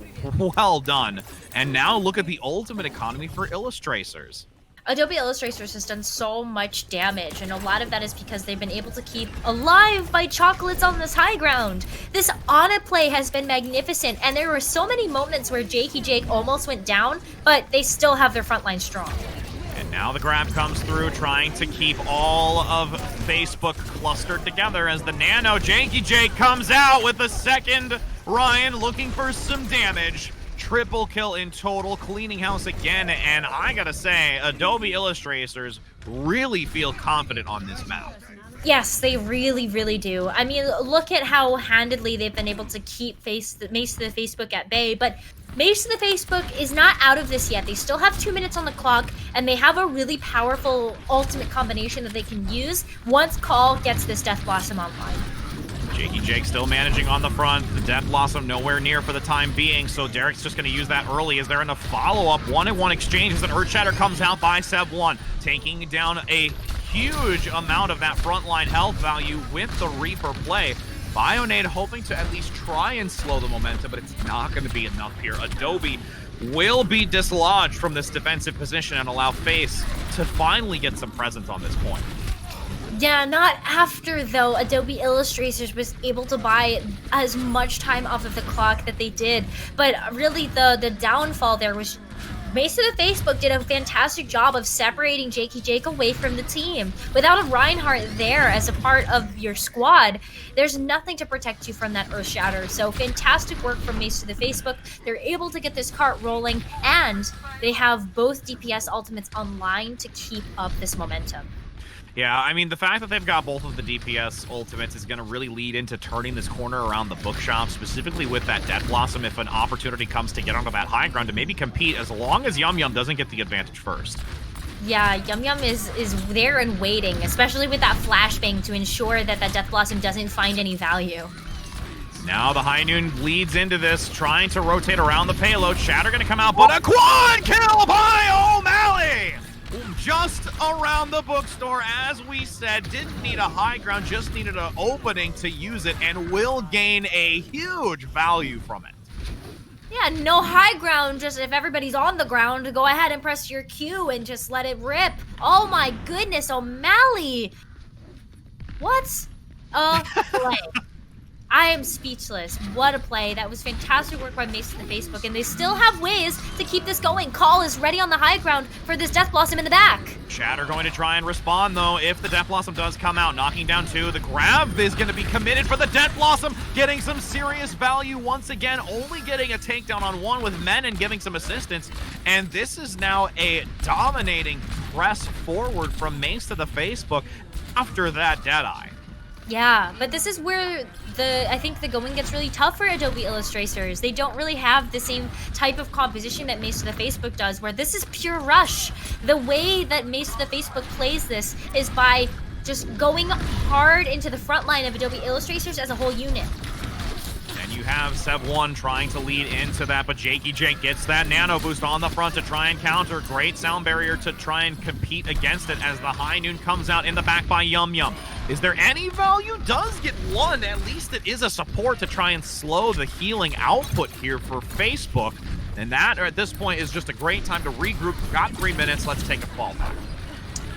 done. And now look at the ultimate economy for Illustrators. Adobe Illustrators has done so much damage, and a lot of that is because they've been able to keep alive by chocolates on this high ground. This Ana play has been magnificent, and there were so many moments where Jakey Jake almost went down, but they still have their front line strong. And now the grab comes through, trying to keep all of Facebook clustered together as the Nano Jakey Jake comes out with the second. Ryan looking for some damage. Triple kill in total, cleaning house again, and I gotta say, Adobe Illustrators really feel confident on this map. Yes, they really, really do. I mean, look at how handedly they've been able to keep Mace to the Facebook at bay, but Mace to the Facebook is not out of this yet. They still have 2 minutes on the clock, and they have a really powerful ultimate combination that they can use once Call gets this Death Blossom online. Jakey Jake still managing on the front. The Death Blossom nowhere near for the time being, so Derek's just going to use that early. Is there in a follow-up? 1-1 exchange as an Earth Shatter comes out by Seb1, taking down a huge amount of that frontline health value with the Reaper play. Bionade hoping to at least try and slow the momentum, but it's not going to be enough here. Adobe will be dislodged from this defensive position and allow FaZe to finally get some presence on this point. Yeah, not after, though, Adobe Illustrators was able to buy as much time off of the clock that they did. But really, the downfall there was Mace to the Facebook did a fantastic job of separating Jakey Jake away from the team. Without a Reinhardt there as a part of your squad, there's nothing to protect you from that Earth Shatter. So fantastic work from Mace to the Facebook. They're able to get this cart rolling, and they have both DPS ultimates online to keep up this momentum. Yeah, I mean, the fact that they've got both of the DPS ultimates is going to really lead into turning this corner around the bookshop, specifically with that Death Blossom if an opportunity comes to get onto that high ground to maybe compete, as long as Yum Yum doesn't get the advantage first. Yeah, Yum Yum is there and waiting, especially with that flashbang to ensure that that Death Blossom doesn't find any value. Now the High Noon leads into this, trying to rotate around the payload. Shatter going to come out, but a quad kill by O'Malley! Just around the bookstore, as we said, didn't need a high ground, just needed an opening to use it, and will gain a huge value from it. Yeah, no high ground, just if everybody's on the ground, go ahead and press your Q and just let it rip. Oh my goodness, O'Malley! What a play. I am speechless. What a play. That was fantastic work by Mace to the Facebook, and they still have ways to keep this going. Call is ready on the high ground for this Death Blossom in the back. Shatter going to try and respond, though, if the Death Blossom does come out, knocking down 2. The grab is going to be committed for the Death Blossom, getting some serious value once again, only getting a takedown on 1 with men and giving some assistance. And this is now a dominating press forward from Mace to the Facebook after that Deadeye. Yeah, but this is where I think the going gets really tough for Adobe Illustrators. They don't really have the same type of composition that Mace to the Facebook does, where this is pure rush. The way that Mace to the Facebook plays this is by just going hard into the front line of Adobe Illustrators as a whole unit. And you have Seb1 trying to lead into that, but Jakey Jake gets that nano boost on the front to try and counter. Great sound barrier to try and compete against it as the High Noon comes out in the back by Yum Yum. Is there any value? Does get 1. At least it is a support to try and slow the healing output here for Facebook. And that, at this point, is just a great time to regroup. Got 3 minutes. Let's take a fall back.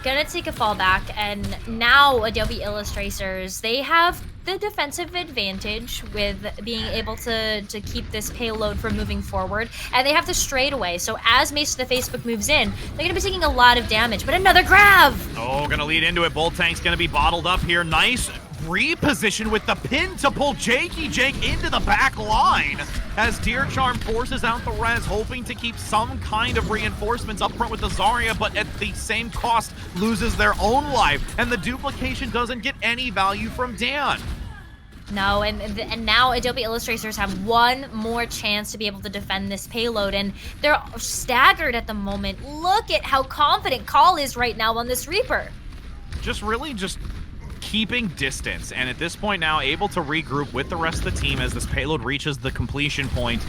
Gonna take a fall back, and now Adobe Illustrators, they have the defensive advantage with being able to keep this payload from moving forward, and they have the straightaway. So as Mace to the Facebook moves in, they're gonna be taking a lot of damage, but another grab! Oh, gonna lead into it. Bull Tank's gonna be bottled up here. Nice reposition with the pin to pull Jakey Jake into the back line as Deer Charm forces out the res, hoping to keep some kind of reinforcements up front with the Zarya, but at the same cost loses their own life, and the duplication doesn't get any value from Dan. No, and now Adobe Illustrators have one more chance to be able to defend this payload, and they're staggered at the moment. Look at how confident Call is right now on this Reaper. just really just keeping distance, and at this point now able to regroup with the rest of the team as this payload reaches the completion point.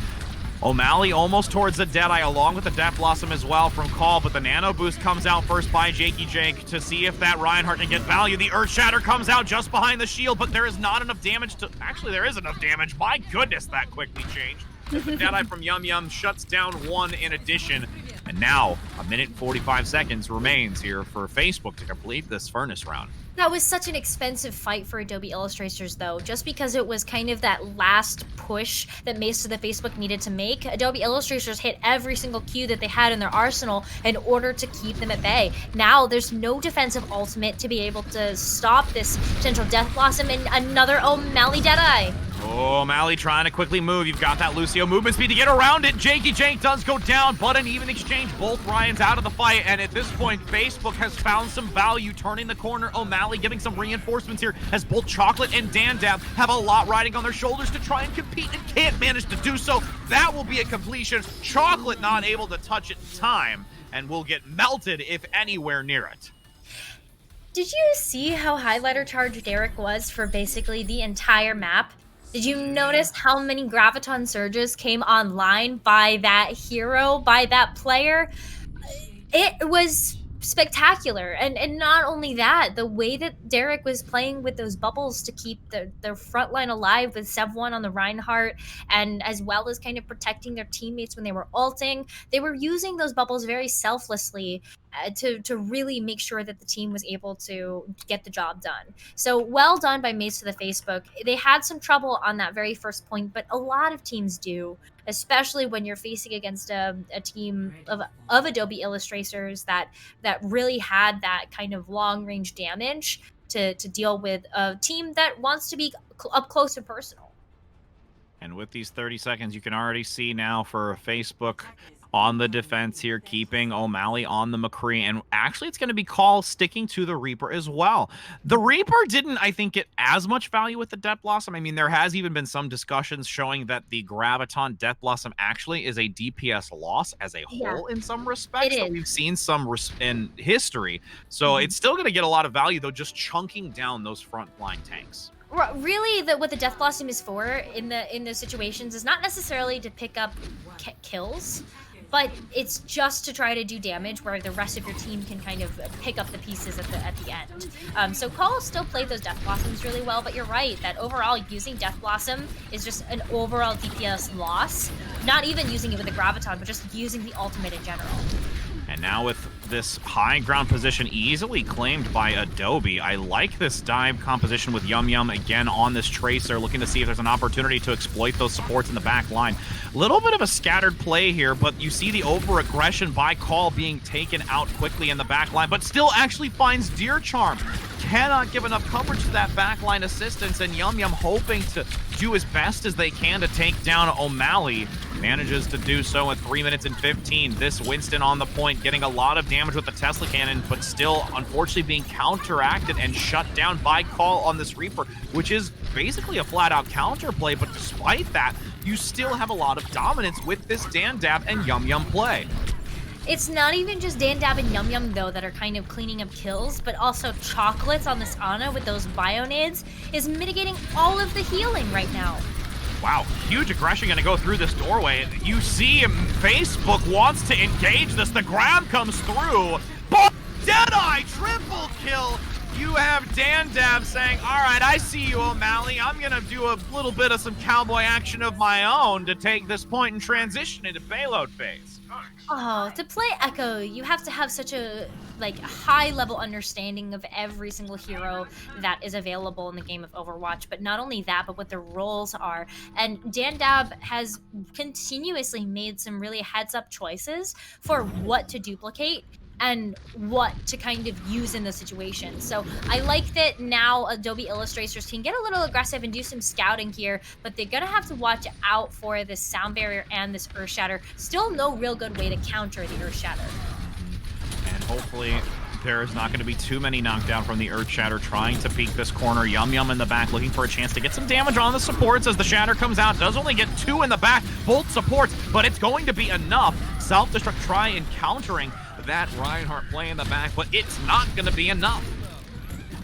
O'Malley almost towards the Deadeye, along with the Death Blossom as well from Call, but the Nano Boost comes out first by Jakey Jake to see if that Reinhardt can get value. The Earth Shatter comes out just behind the shield, but there is not enough damage to... Actually, there is enough damage. My goodness, that quickly changed. The Deadeye from Yum Yum shuts down one in addition, and now a minute and 45 seconds remains here for Facebook to complete this Furnace round. That was such an expensive fight for Adobe Illustrators, though, just because it was kind of that last push that Mace to the Facebook needed to make. Adobe Illustrators hit every single Q that they had in their arsenal in order to keep them at bay. Now, there's no defensive ultimate to be able to stop this potential Death Blossom and another O'Malley Deadeye. Oh, O'Malley trying to quickly move. You've got that Lucio movement speed to get around it. Jakey Jake does go down, but an even exchange. Both Ryans out of the fight, and at this point, Facebook has found some value, turning the corner. O'Malley giving some reinforcements here, as both Chocolate and Dandab have a lot riding on their shoulders to try and compete and can't manage to do so. That will be a completion. Chocolate not able to touch it in time, and will get melted if anywhere near it. Did you see how highlighter charged Derek was for basically the entire map? Did you notice how many Graviton Surges came online by that hero, by that player? It was spectacular. And not only that, the way that Derek was playing with those bubbles to keep their front line alive with Sev 1 on the Reinhardt, and as well as kind of protecting their teammates when they were ulting, they were using those bubbles very selflessly to really make sure that the team was able to get the job done. So well done by Mace to the Facebook. They had some trouble on that very first point, but a lot of teams do, especially when you're facing against a team of Adobe Illustrators that really had that kind of long range damage to deal with a team that wants to be up close and personal. And with these 30 seconds, you can already see now for Facebook on the defense here, keeping O'Malley on the McCree, and actually it's going to be Call sticking to the Reaper as well. The Reaper didn't, I think, get as much value with the Death Blossom. I mean, there has even been some discussions showing that the Graviton Death Blossom actually is a DPS loss as a whole in some respects that we've seen some in history. So it's still going to get a lot of value, though, just chunking down those front line tanks. Really, what the Death Blossom is for in those situations is not necessarily to pick up kills, but it's just to try to do damage where the rest of your team can kind of pick up the pieces at the end. So Call still played those Death Blossoms really well, but you're right that overall using Death Blossom is just an overall DPS loss. Not even using it with the Graviton, but just using the ultimate in general. And now with this high ground position easily claimed by Adobe, I like this dive composition with Yum Yum again on this Tracer, looking to see if there's an opportunity to exploit those supports in the back line. Little bit of a scattered play here, but you see the over-aggression by Call being taken out quickly in the back line, but still actually finds Deer Charm. Cannot give enough coverage to that backline assistance, and Yum Yum hoping to do as best as they can to take down O'Malley. Manages to do so in 3 minutes and 15. This Winston on the point, getting a lot of damage with the Tesla cannon, but still unfortunately being counteracted and shut down by Call on this Reaper, which is basically a flat-out counterplay, but despite that, you still have a lot of dominance with this Dandab and Yum Yum play. It's not even just Dandab and Yum Yum, though, that are kind of cleaning up kills, but also Chocolates on this Ana with those Bionades is mitigating all of the healing right now. Wow, huge aggression going to go through this doorway. You see Facebook wants to engage this. The grab comes through. But Deadeye, triple kill. You have Dandab saying, all right, I see you, O'Malley. I'm going to do a little bit of some cowboy action of my own to take this point and transition into payload phase. Oh, to play Echo, you have to have such a high-level understanding of every single hero that is available in the game of Overwatch. But not only that, but what their roles are. And Dandab has continuously made some really heads-up choices for what to duplicate and what to kind of use in the situation. So I like that now Adobe Illustrators can get a little aggressive and do some scouting here, but they're gonna have to watch out for this sound barrier and this Earth Shatter. Still no real good way to counter the Earth Shatter. And hopefully there is not going to be too many knockdown from the Earth Shatter trying to peek this corner. Yum Yum in the back looking for a chance to get some damage on the supports as the Shatter comes out. Does only get 2 in the back, both supports, but it's going to be enough. Self-destruct try and countering that Reinhardt play in the back, but it's not going to be enough.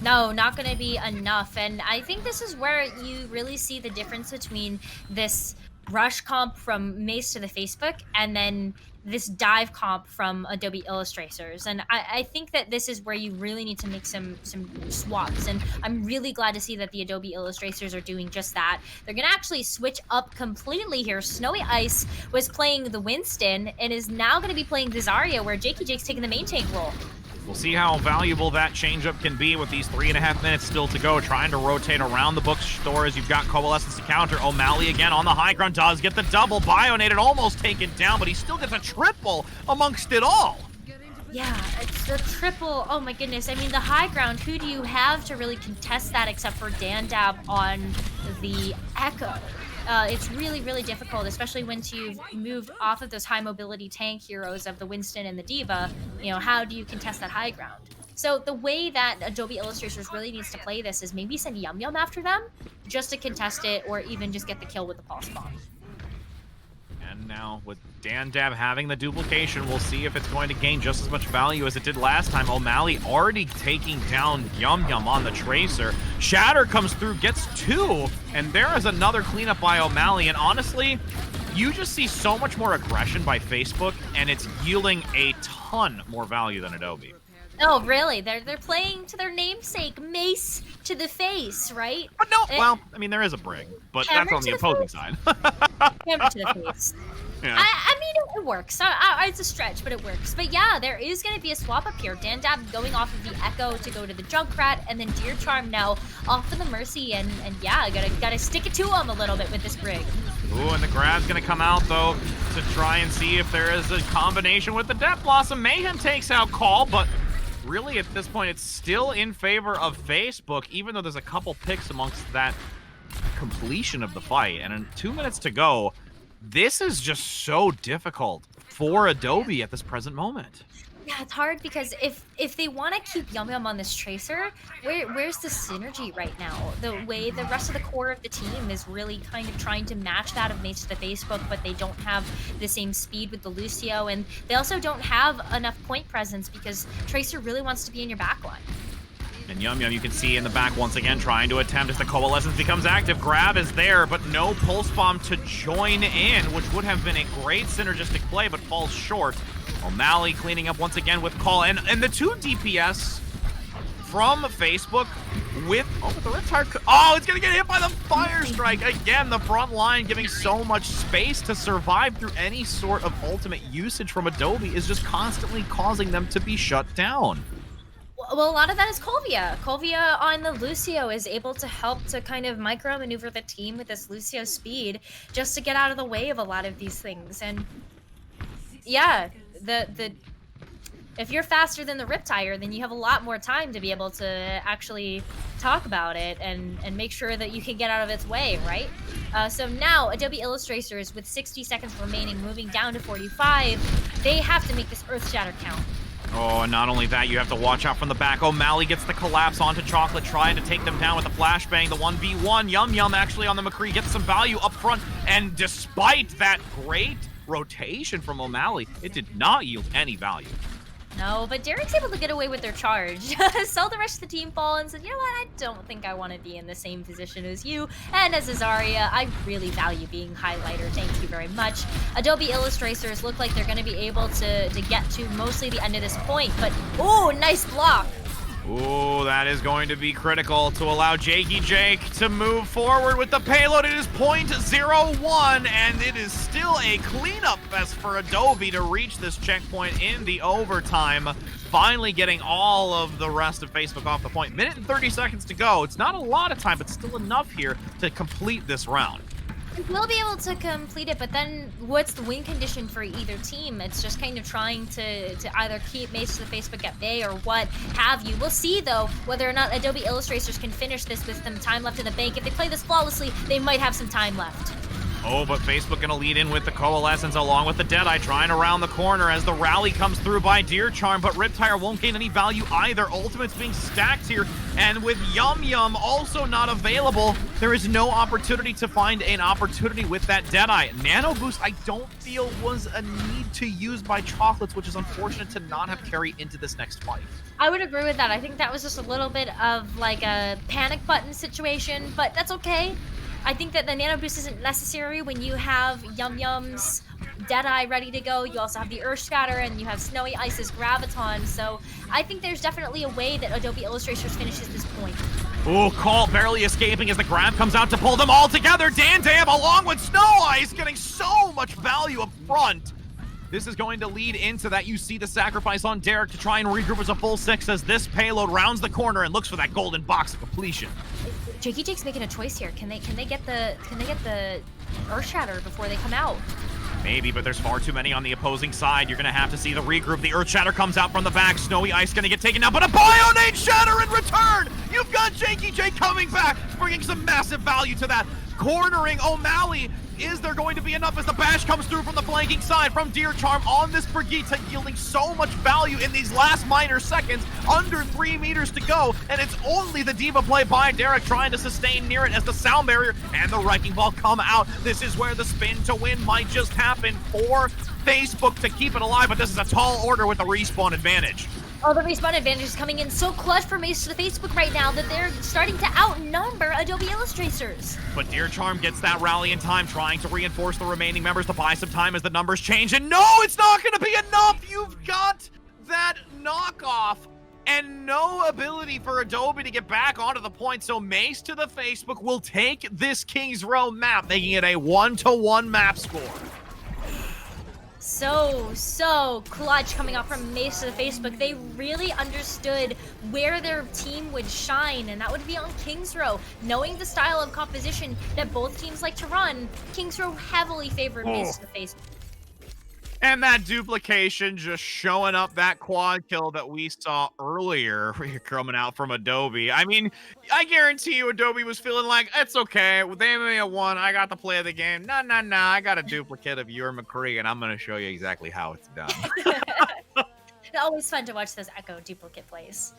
No, not going to be enough. And I think this is where you really see the difference between this rush comp from Mace to the Facebook and then this dive comp from Adobe Illustrators. And I think that this is where you really need to make some swaps. And I'm really glad to see that the Adobe Illustrators are doing just that. They're going to actually switch up completely here. Snowy Ice was playing the Winston and is now going to be playing the Zarya, where Jakey Jake's taking the main tank role. We'll see how valuable that changeup can be with these 3.5 minutes still to go, trying to rotate around the bookstore as you've got Coalescence to counter. O'Malley again on the high ground, does get the double. Bionated almost taken down, but he still gets a triple amongst it all. Yeah, it's the triple. Oh my goodness. I mean, the high ground, who do you have to really contest that except for Dandab on the Echo? It's really, really difficult, especially once you've moved off of those high mobility tank heroes of the Winston and the Diva. You know, how do you contest that high ground? So the way that Adobe Illustrators really needs to play this is maybe send Yum Yum after them just to contest it, or even just get the kill with the pulse bomb. And now with Dandab having the duplication, we'll see if it's going to gain just as much value as it did last time. O'Malley already taking down Yum Yum on the Tracer. Shatter comes through, gets 2, and there is another cleanup by O'Malley. And honestly, you just see so much more aggression by Facebook, and it's yielding a ton more value than Adobe. Oh, really? They're playing to their namesake, Mace to the face, right? But no, well, I mean, there is a Brig, but that's on the opposing side. Hammer to the face. Yeah. I mean, it works. It's a stretch, but it works. But yeah, there is going to be a swap up here. Dandab going off of the Echo to go to the Junkrat, and then Deer Charm now off of the Mercy, and yeah, gotta stick it to him a little bit with this Brig. Ooh, and the grab's gonna come out though to try and see if there is a combination with the Death Blossom. Mayhem takes out Call, but really at this point it's still in favor of Facebook, even though there's a couple picks amongst that completion of the fight. And in 2 minutes to go, this is just so difficult for Adobe at this present moment. Yeah, it's hard because if they want to keep Yum Yum on this Tracer, where's the synergy right now? The way the rest of the core of the team is really kind of trying to match that of Mace to the Facebook, but they don't have the same speed with the Lucio, and they also don't have enough point presence because Tracer really wants to be in your backline. And Yum Yum, you can see in the back once again trying to attempt as the Coalescence becomes active. Grab is there, but no Pulse Bomb to join in, which would have been a great synergistic play, but falls short. O'Malley cleaning up once again with Call, and the 2 DPS from Facebook with, the Riptide, it's gonna get hit by the Fire Strike. Again, the front line giving so much space to survive through any sort of ultimate usage from Adobe is just constantly causing them to be shut down. Well, a lot of that is Colvia. Colvia on the Lucio is able to help to kind of micro-maneuver the team with this Lucio speed just to get out of the way of a lot of these things. And yeah, if you're faster than the Riptire, then you have a lot more time to be able to actually talk about it and make sure that you can get out of its way, right? So now, Adobe Illustrators, with 60 seconds remaining, moving down to 45, they have to make this Earth Shatter count. Oh, and not only that, you have to watch out from the back. O'Malley gets the collapse onto Chocolate, trying to take them down with a flashbang. The 1v1, Yum Yum actually on the McCree gets some value up front, and despite that great rotation from O'Malley, it did not yield any value. No, but Derek's able to get away with their charge. Saw the rest of the team fall and said, you know what, I don't think I want to be in the same position as you. And as a Zarya, I really value being highlighter. Thank you very much. Adobe Illustrators look like they're going to be able to get to mostly the end of this point. But, ooh, nice block. Ooh, that is going to be critical to allow Jakey Jake to move forward with the payload. It is .01, and it is still a cleanup fest for Adobe to reach this checkpoint in the overtime, finally getting all of the rest of Facebook off the point. Minute and 30 seconds to go. It's not a lot of time, but still enough here to complete this round. We'll be able to complete it, but then what's the win condition for either team? It's just kind of trying to either keep Mace to the Facebook at bay or what have you. We'll see, though, whether or not Adobe Illustrators can finish this with some time left in the bank. If they play this flawlessly, they might have some time left. Oh, but Facebook gonna lead in with the Coalescence along with the Deadeye, trying to round the corner as the rally comes through by Deer Charm, but Riptire won't gain any value either. Ultimate's being stacked here, and with Yum Yum also not available, there is no opportunity to find an opportunity with that Deadeye. Nano Boost, I don't feel was a need to use by Chocolates, which is unfortunate to not have carry into this next fight. I would agree with that. I think that was just a little bit of like a panic button situation, but that's okay. I think that the Nano Boost isn't necessary when you have Yum Yum's Deadeye ready to go. You also have the Earth Shatter, and you have Snowy Ice's Graviton. So I think there's definitely a way that Adobe Illustrator finishes this point. Ooh, Colt barely escaping as the grab comes out to pull them all together. Dandam along with Snow Ice getting so much value up front. This is going to lead into that. You see the sacrifice on Derek to try and regroup as a full 6 as this payload rounds the corner and looks for that golden box of completion. Jakey Jake's making a choice here. Can they get the Earth Shatter before they come out? Maybe, but there's far too many on the opposing side. You're gonna have to see the regroup. The Earth Shatter comes out from the back. Snowy Ice gonna get taken down, but a Bionade Shatter in return! You've got Jakey Jake coming back, bringing some massive value to that. Cornering O'Malley. Is there going to be enough as the bash comes through from the flanking side from Deer Charm on this Brigitte, yielding so much value in these last minor seconds, under 3 meters to go, and it's only the Diva play by Derek trying to sustain near it as the Sound Barrier and the Wrecking Ball come out. This is where the spin to win might just happen for Facebook to keep it alive, but this is a tall order with the respawn advantage. Oh, the respawn advantage is coming in so clutch for Mace to the Facebook right now that they're starting to outnumber Adobe Illustrators. But Deer Charm gets that rally in time, trying to reinforce the remaining members to buy some time as the numbers change. And no, it's not going to be enough. You've got that knockoff and no ability for Adobe to get back onto the point. So Mace to the Facebook will take this Kings Row map, making it a 1-1 map score. So clutch coming out from Mace to the Facebook. They really understood where their team would shine, and that would be on Kings Row. Knowing the style of composition that both teams like to run, Kings Row heavily favored Mace to the Facebook. And that duplication just showing up that quad kill that we saw earlier coming out from Adobe. I mean, I guarantee you Adobe was feeling like, it's okay. They may have won. I got the play of the game. No. I got a duplicate of your McCree, and I'm going to show you exactly how it's done. It's always fun to watch those Echo duplicate plays.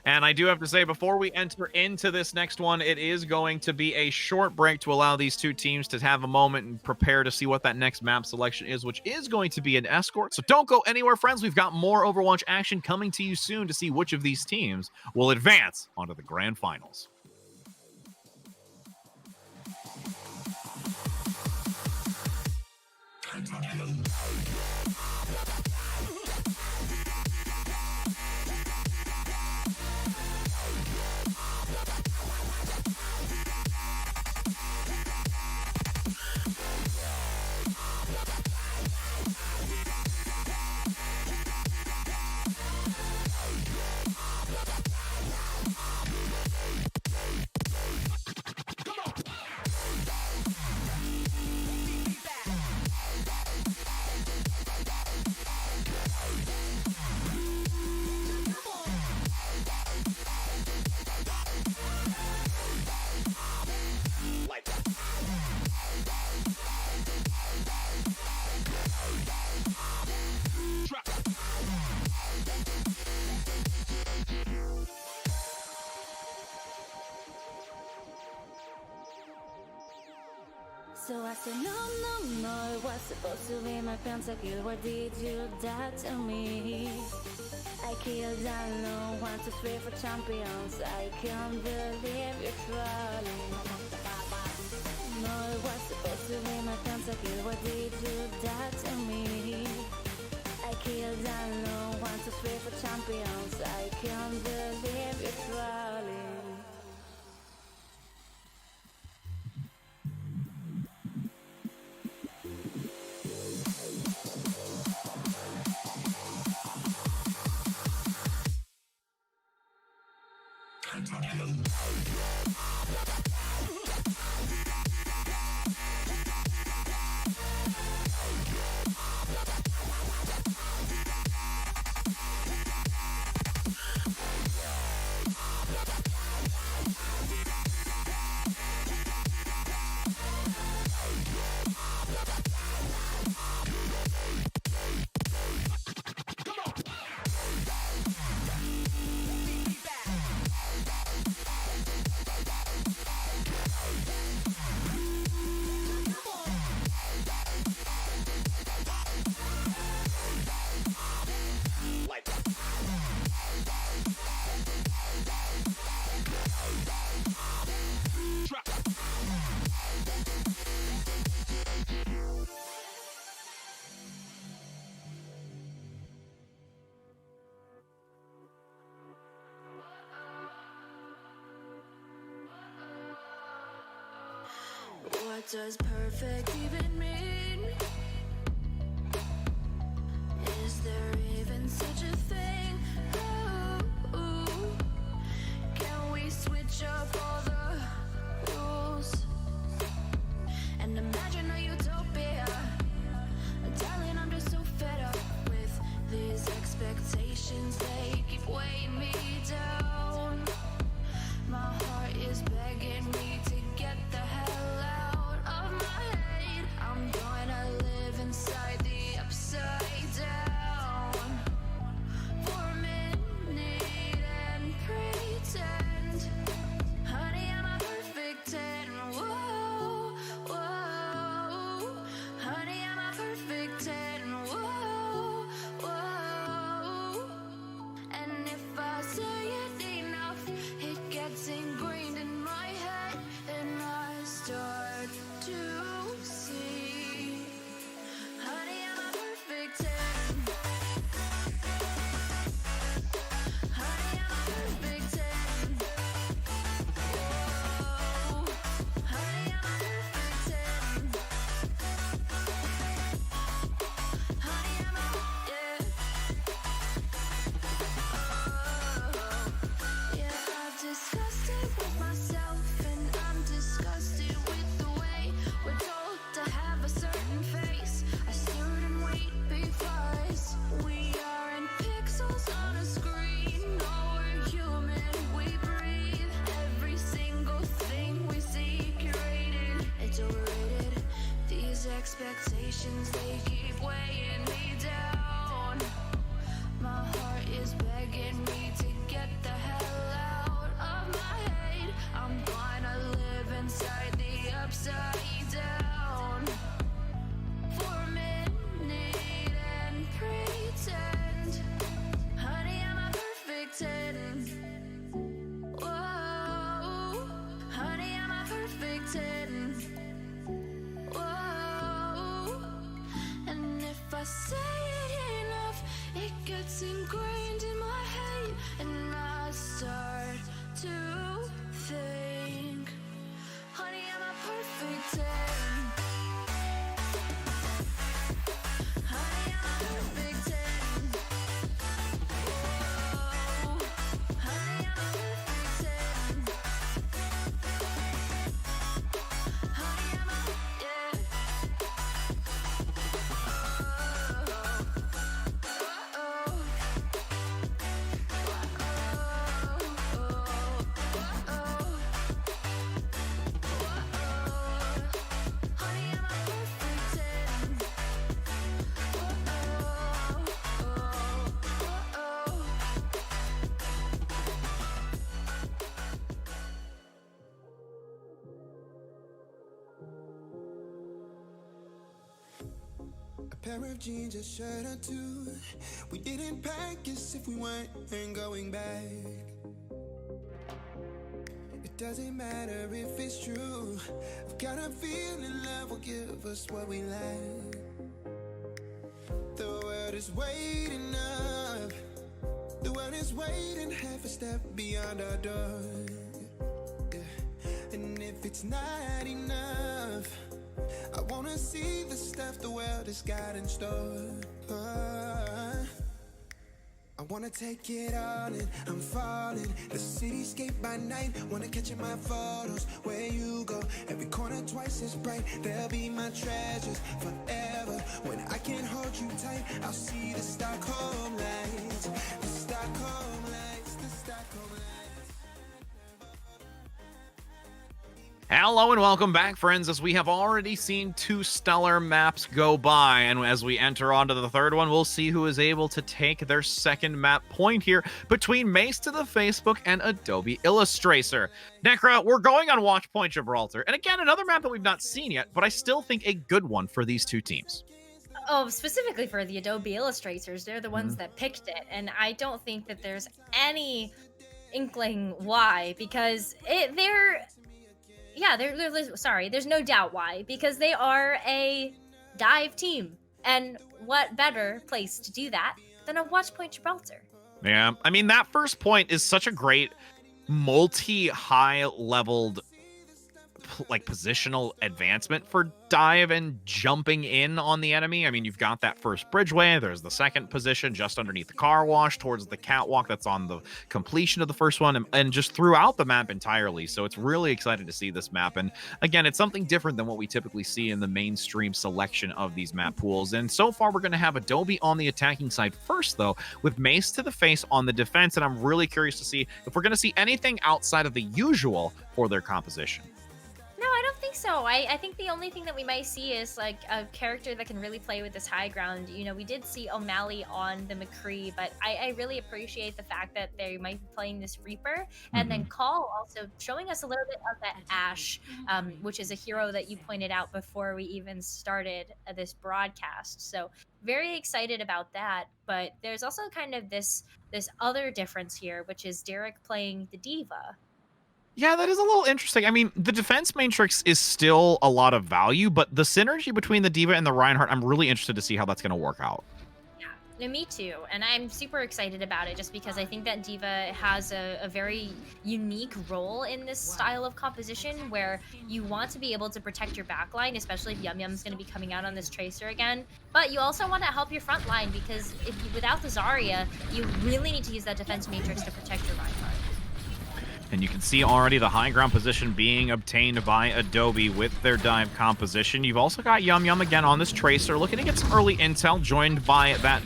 And I do have to say, before we enter into this next one, it is going to be a short break to allow these two teams to have a moment and prepare to see what that next map selection is, which is going to be an escort. So don't go anywhere, friends. We've got more Overwatch action coming to you soon to see which of these teams will advance onto the grand finals. So I said, no, it was supposed to be my pentakill. Why did you do that to me? I killed alone, 1, 2, 3 for champions. I can't believe you're falling. No, it was supposed to be my pentakill. Why did you do that to me? I killed alone, 1, 2, 3 for champions. I can't believe you're falling. What does perfect even mean? Is there even such a thing? Ooh, can we switch up all the rules and imagine a utopia? Darling, I'm just so fed up with these expectations. They keep weighing me down. My heart is begging me to get the hell out of my head. I'm gonna live inside the upside down for a minute and pretend, honey, I'm a perfect 10. Whoa, whoa, honey, I'm a perfect 10. Whoa, whoa, and if I say it enough, it gets ingrained in my head, and I start to see, honey, I'm a perfect 10. Honey, I'm a perfect 10. Whoa, honey, I'm a perfect 10. Honey, I'm a, yeah. Yeah, I've discussed it with myself, and I'm disgusted with the way we're told to have a certain face, a certain weight, because we aren't pixels on a screen. No, we're human, we breathe. Every single thing we see curated, it's overrated. These expectations, they keep weighing me down. My heart is begging me to get the hell out of my head. I'm gonna live inside the upside down for a minute and pretend, honey, I'm a perfect 10. Whoa, honey, I'm a perfect 10. Whoa, and if I say it enough, it gets ingrained in my head, and I start to think, honey, I'm a perfect 10. Honey, I'm a perfect 10. Whoa, honey, I'm a perfect 10. Honey, I'm a, yeah. A pair of jeans, a shirt or two. We didn't pack as if we weren't going back. It doesn't matter if it's true. I've got a feeling love will give us what we lack. The world is waiting up. The world is waiting half a step beyond our door. Yeah. And if it's not enough, I wanna see the stuff the world has got in store. I wanna take it all in, I'm falling. The cityscape by night, wanna catch in my photos. Where you go, every corner twice as bright. They'll be my treasures forever. When I can't hold you tight, I'll see the Stockholm lights. The Stockholm lights, the Stockholm lights. Hello and welcome back, friends, as we have already seen 2 stellar maps go by, and as we enter onto the third one, we'll see who is able to take their second map point here between Mace to the Facebook and Adobe Illustrator. Necra, we're going on Watch Point Gibraltar, and again, another map that we've not seen yet, but I still think a good one for these two teams. Oh, specifically for the Adobe Illustrators, they're the ones that picked it, and I don't think that there's any inkling why, because there's no doubt why, because they are a dive team, and what better place to do that than a Watch Point Gibraltar? Yeah, I mean, that first point is such a great multi-high leveled like positional advancement for dive and jumping in on the enemy. I mean, you've got that first bridgeway, there's the second position just underneath the car wash towards the catwalk that's on the completion of the first one, and just throughout the map entirely. So it's really exciting to see this map. And again, it's something different than what we typically see in the mainstream selection of these map pools. And so far, we're going to have Adobe on the attacking side first, though, with Mace to the face on the defense. And I'm really curious to see if we're going to see anything outside of the usual for their composition. No, I don't think so. I think the only thing that we might see is like a character that can really play with this high ground. You know, we did see O'Malley on the McCree, but I really appreciate the fact that they might be playing this Reaper. And then Call also showing us a little bit of that Ash, which is a hero that you pointed out before we even started this broadcast. So very excited about that. But there's also kind of this other difference here, which is Derek playing the Diva. Yeah, that is a little interesting. I mean, the defense matrix is still a lot of value, but the synergy between the Diva and the Reinhardt, I'm really interested to see how that's going to work out. Yeah, me too. And I'm super excited about it just because I think that Diva has a very unique role in this style of composition where you want to be able to protect your backline, especially if Yum Yum's going to be coming out on this Tracer again. But you also want to help your front line because without the Zarya, you really need to use that defense matrix to protect your Reinhardt. And you can see already the high ground position being obtained by Adobe with their dive composition. You've also got Yum Yum again on this Tracer, looking to get some early intel, joined by that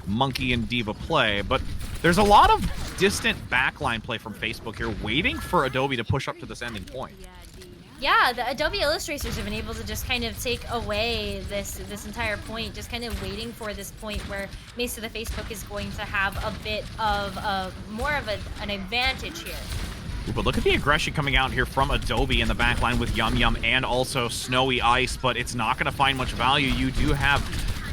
Monkey and Diva play. But there's a lot of distant backline play from Facebook here, waiting for Adobe to push up to this ending point. Yeah, the Adobe Illustrators have been able to just kind of take away this entire point, just kind of waiting for this point where Mace of the Facebook is going to have a bit of more of an advantage here. But look at the aggression coming out here from Adobe in the backline with Yum Yum and also Snowy Ice, but it's not going to find much value. You do have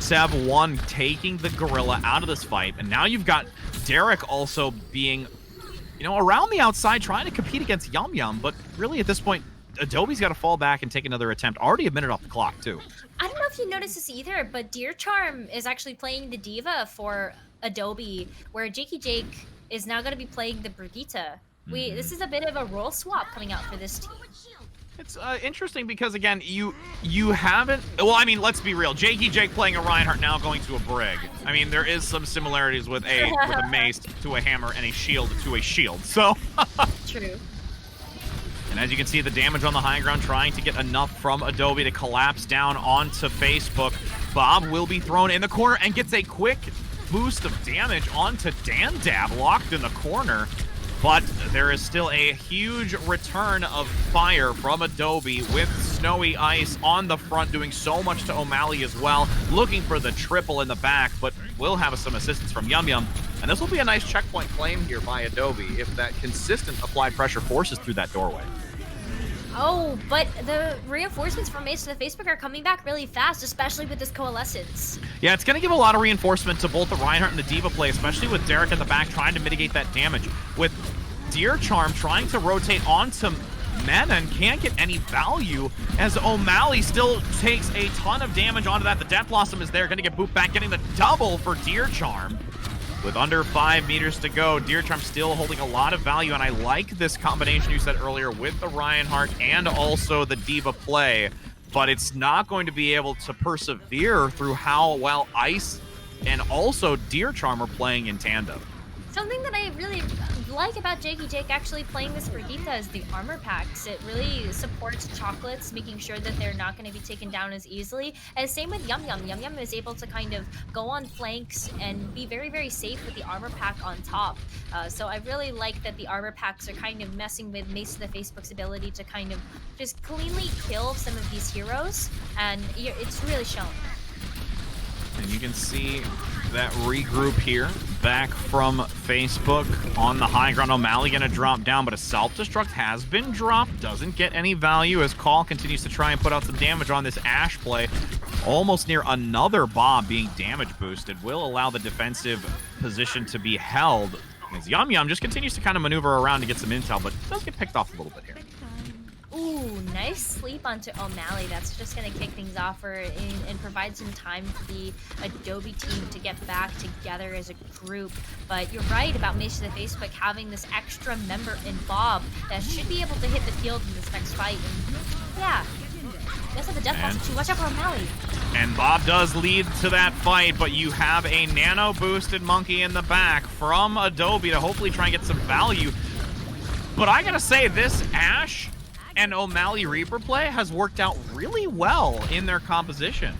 Sev1 taking the Gorilla out of this fight, and now you've got Derek also being, you know, around the outside trying to compete against Yum Yum, but really at this point, Adobe's got to fall back and take another attempt. Already a minute off the clock, too. I don't know if you noticed this either, but Deer Charm is actually playing the Diva for Adobe, where Jakey Jake is now going to be playing the Brigitte. This is a bit of a role swap coming out for this team. It's interesting because, again, you haven't... Well, I mean, let's be real. Jakey Jake playing a Reinhardt, now going to a Brig. I mean, there is some similarities with a mace to a hammer and a shield to a shield, so... True. And as you can see, the damage on the high ground, trying to get enough from Adobe to collapse down onto Facebook. Bob will be thrown in the corner and gets a quick boost of damage onto Dandab, locked in the corner. But there is still a huge return of fire from Adobe with Snowy Ice on the front, doing so much to O'Malley as well, looking for the triple in the back, but will have some assistance from Yum Yum. And this will be a nice checkpoint claim here by Adobe if that consistent applied pressure forces through that doorway. Oh, but the reinforcements from Mace to the Facebook are coming back really fast, especially with this Coalescence. Yeah, it's going to give a lot of reinforcement to both the Reinhardt and the Diva play, especially with Derek in the back trying to mitigate that damage. With Deer Charm trying to rotate onto Mena and can't get any value as O'Malley still takes a ton of damage onto that. The Death Blossom is there, going to get booped back, getting the double for Deer Charm. With under 5 meters to go, Deer Charm still holding a lot of value, and I like this combination you said earlier with the Reinhardt and also the Diva play, but it's not going to be able to persevere through how well Ice and also Deer Charm are playing in tandem. Something that I really like about Jakey Jake actually playing this Brigitte is the armor packs. It really supports Chocolates, making sure that they're not going to be taken down as easily. And same with Yum Yum. Yum Yum is able to kind of go on flanks and be very, very safe with the armor pack on top. So I really like that the armor packs are kind of messing with Mace of the Facebook's ability to kind of just cleanly kill some of these heroes. And it's really shown. And you can see that regroup here back from Facebook on the high ground. O'Malley gonna drop down, but a self-destruct has been dropped. Doesn't get any value as Call continues to try and put out some damage on this Ash play. Almost near another Bob being damage boosted. Will allow the defensive position to be held. As Yum Yum just continues to kind of maneuver around to get some intel, but does get picked off a little bit here. Ooh, nice sleep onto O'Malley. That's just going to kick things off and provide some time for the Adobe team to get back together as a group. But you're right about Mace to the Facebook having this extra member in Bob that should be able to hit the field in this next fight. And yeah, you guys have the death boss too. Watch out for O'Malley. And Bob does lead to that fight, but you have a nano boosted monkey in the back from Adobe to hopefully try and get some value. But I gotta say, this Ashe and O'Malley Reaper play has worked out really well in their composition.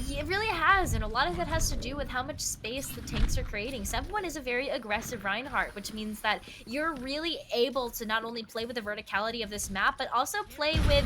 It really has, and a lot of that has to do with how much space the tanks are creating. 7-1 is a very aggressive Reinhardt, which means that you're really able to not only play with the verticality of this map, but also play with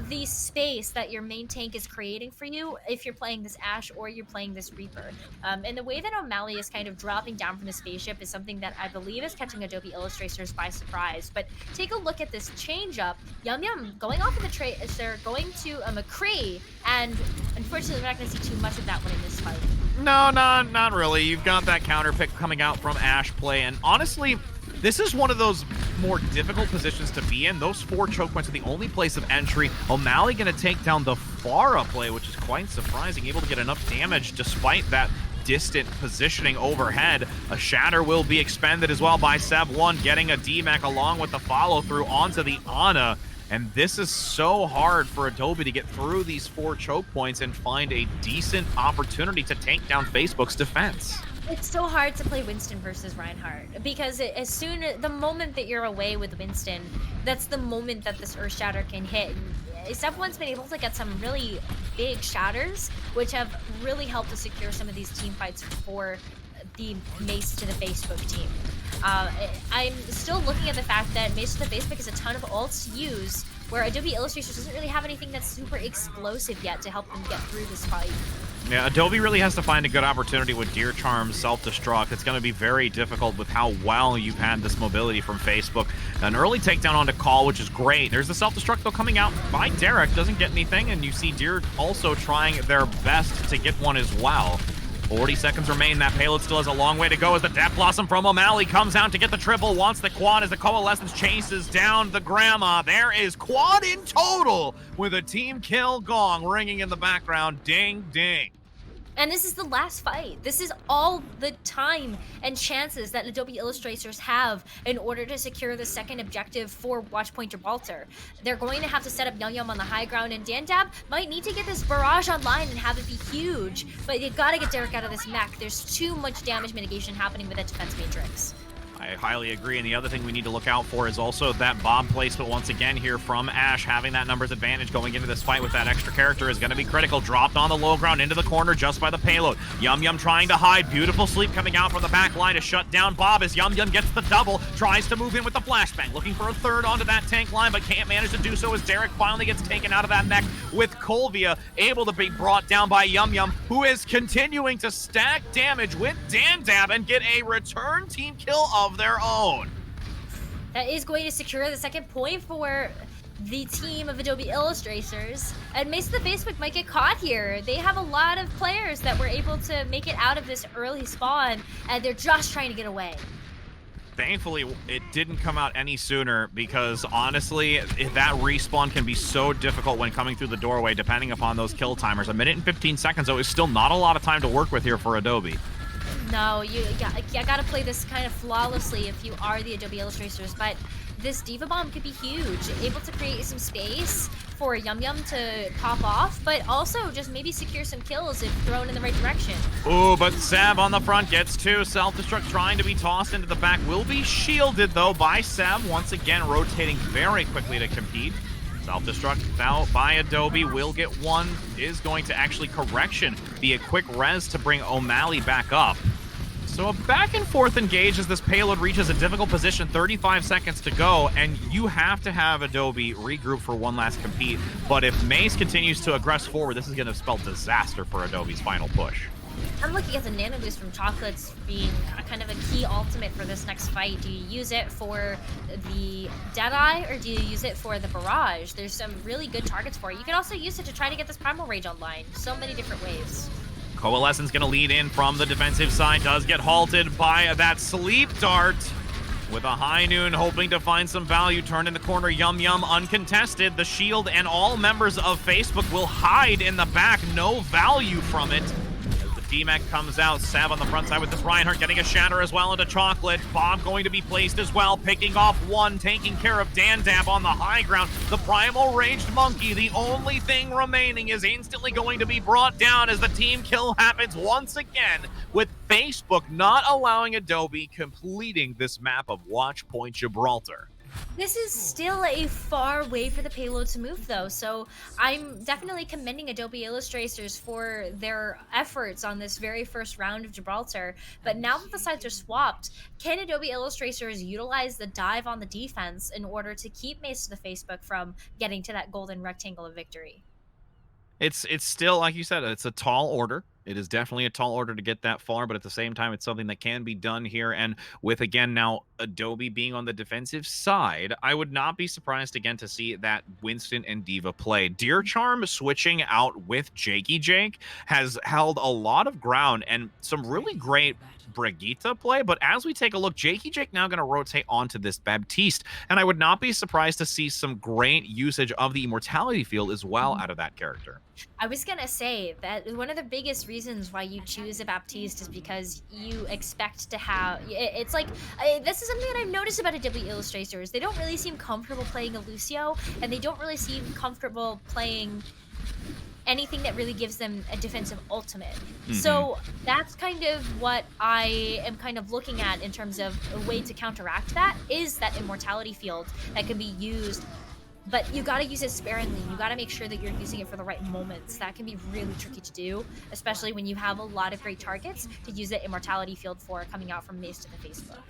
the space that your main tank is creating for you if you're playing this Ashe or you're playing this Reaper. And the way that O'Malley is kind of dropping down from the spaceship is something that I believe is catching Adobe Illustrators by surprise. But take a look at this change up. Yum Yum going off of the trade, they're going to a McCree, and unfortunately we're not going to see too much of that one in this fight. No, not really. You've got that counter pick coming out from Ashe play, and honestly, this is one of those more difficult positions to be in. Those 4 choke points are the only place of entry. O'Malley going to take down the Pharah play, which is quite surprising, able to get enough damage despite that distant positioning overhead. A Shatter will be expended as well by Sev1, getting a DMAC along with the follow-through onto the Ana. And this is so hard for Adobe to get through these 4 choke points and find a decent opportunity to take down Facebook's defense. It's so hard to play Winston versus Reinhardt because the moment that you're away with Winston, that's the moment that this Earth Shatter can hit. And Sev1's been able to get some really big shatters, which have really helped to secure some of these team fights for the Mace to the Facebook team. I'm still looking at the fact that Mace to the Facebook has a ton of ults to use, where Adobe Illustrators doesn't really have anything that's super explosive yet to help them get through this fight. Yeah, Adobe really has to find a good opportunity with Deer Charm's self-destruct. It's going to be very difficult with how well you've had this mobility from Facebook. An early takedown onto Call, which is great. There's the self-destruct, though, coming out by Derek. Doesn't get anything, and you see Deer also trying their best to get one as well. 40 seconds remain. That payload still has a long way to go as the Death Blossom from O'Malley comes out to get the triple, wants the quad as the Coalescence chases down the Grandma. There is quad in total with a team kill gong ringing in the background. Ding, ding. And this is the last fight. This is all the time and chances that Adobe Illustrators have in order to secure the second objective for Watchpoint Gibraltar. They're going to have to set up Yum Yum on the high ground, and Dandab might need to get this barrage online and have it be huge. But you gotta get Derek out of this mech. There's too much damage mitigation happening with that defense matrix. I highly agree, and the other thing we need to look out for is also that bomb placement once again here from Ashe. Having that numbers advantage going into this fight with that extra character is going to be critical. Dropped on the low ground into the corner just by the payload. Yum Yum trying to hide. Beautiful sleep coming out from the back line to shut down Bob as Yum Yum gets the double. Tries to move in with the flashbang. Looking for a third onto that tank line, but can't manage to do so as Derek finally gets taken out of that mech with Colvia able to be brought down by Yum Yum, who is continuing to stack damage with Dandab and get a return team kill of their own. That is going to secure the second point for the team of Adobe Illustrators. And Mace to the Facebook might get caught here. They have a lot of players that were able to make it out of this early spawn, and they're just trying to get away. Thankfully, it didn't come out any sooner because, honestly, that respawn can be so difficult when coming through the doorway, depending upon those kill timers. 1 minute and 15 seconds, though, is still not a lot of time to work with here for Adobe. No, you gotta play this kind of flawlessly if you are the Adobe Illustrators, but this Diva Bomb could be huge. Able to create some space for Yum Yum to pop off, but also just maybe secure some kills if thrown in the right direction. Ooh, but Sav on the front gets 2. Self-destruct trying to be tossed into the back. Will be shielded, though, by Sav. Once again, rotating very quickly to compete. Self-destruct out by Adobe. Will get 1. Is going to actually correction. Be a quick res to bring O'Malley back up. So a back and forth engage as this payload reaches a difficult position, 35 seconds to go, and you have to have Adobe regroup for one last compete. But if Mace continues to aggress forward, this is going to spell disaster for Adobe's final push. I'm looking at the Nano Boost from Chocolates being a kind of a key ultimate for this next fight. Do you use it for the Deadeye, or do you use it for the Barrage? There's some really good targets for it. You can also use it to try to get this Primal Rage online. So many different ways. Coalescence going to lead in from the defensive side. Does get halted by that sleep dart. with a high noon hoping to find some value. Turned in the corner, Yum Yum uncontested. The shield and all members of Facebook will hide in the back. No value from it. D-Mac comes out, Sav on the front side with this Reinhardt getting a shatter as well into Chocolate. Bob going to be placed as well, picking off one, taking care of Dandab on the high ground. The Primal Raged Monkey, the only thing remaining, is instantly going to be brought down as the team kill happens once again, with Facebook not allowing Adobe completing this map of Watch Point Gibraltar. This is still a far way for the payload to move, though, so I'm definitely commending Adobe Illustrators for their efforts on this very first round of Gibraltar. But now that the sides are swapped, can Adobe Illustrators utilize the dive on the defense in order to keep Mace to the Facebook from getting to that golden rectangle of victory? It's still, like you said, it's a tall order. It is definitely a tall order to get that far, but at the same time, it's something that can be done here. And with, again, now Adobe being on the defensive side, I would not be surprised again to see that Winston and Diva play. Deer Charm switching out with Jakey Jake has held a lot of ground and some really great Brigitte play, but as we take a look, Jakey Jake now going to rotate onto this Baptiste, and I would not be surprised to see some great usage of the Immortality Field as well out of that character. I was gonna say that one of the biggest reasons why you choose a Baptiste is because you expect to have, it's like, this is something that I've noticed about Adobe Illustrators. They don't really seem comfortable playing a Lucio, and they don't really seem comfortable playing anything that really gives them a defensive ultimate. So that's kind of what I am kind of looking at in terms of a way to counteract that, is that Immortality Field that can be used, but you got to use it sparingly. You got to make sure that you're using it for the right moments. That can be really tricky to do, especially when you have a lot of great targets to use the Immortality Field for coming out from Mace to the Facebook.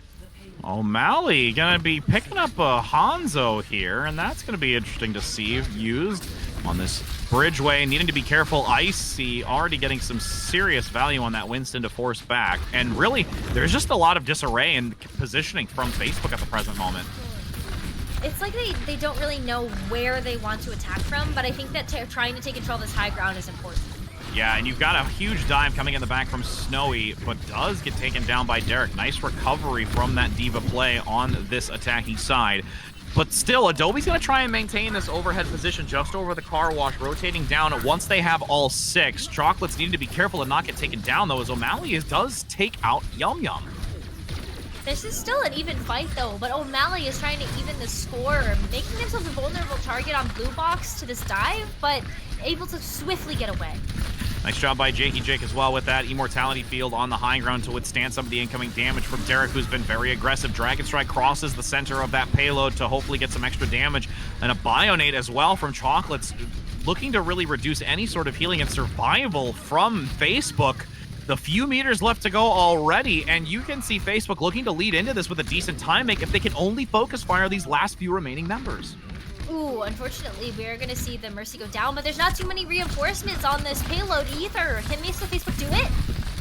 O'Malley gonna be picking up a Hanzo here, and that's gonna be interesting to see used on this bridgeway. Needing to be careful. Icy already getting some serious value on that Winston to force back, and really there's just a lot of disarray and positioning from Facebook at the present moment. It's like they don't really know where they want to attack from, but I think that trying to take control of this high ground is important. Yeah, and you've got a huge dive coming in the back from Snowy, but does get taken down by Derek. Nice recovery from that Diva play on this attacking side. But still, Adobe's going to try and maintain this overhead position just over the car wash, rotating down once they have all six. Chocolates need to be careful to not get taken down, though, as O'Malley does take out Yum Yum. This is still an even fight, though, but O'Malley is trying to even the score, making himself a vulnerable target on Blue Box to this dive, but able to swiftly get away. Nice job by Jakey Jake as well with that Immortality Field on the high ground to withstand some of the incoming damage from Derek, who's been very aggressive. Dragon Strike crosses the center of that payload to hopefully get some extra damage. And a Bionate as well from Chocolates, looking to really reduce any sort of healing and survival from Facebook. The few meters left to go already, and you can see Facebook looking to lead into this with a decent time make if they can only focus fire these last few remaining members. Ooh, unfortunately, we're going to see the Mercy go down, but there's not too many reinforcements on this payload either. Can Mace of Facebook do it?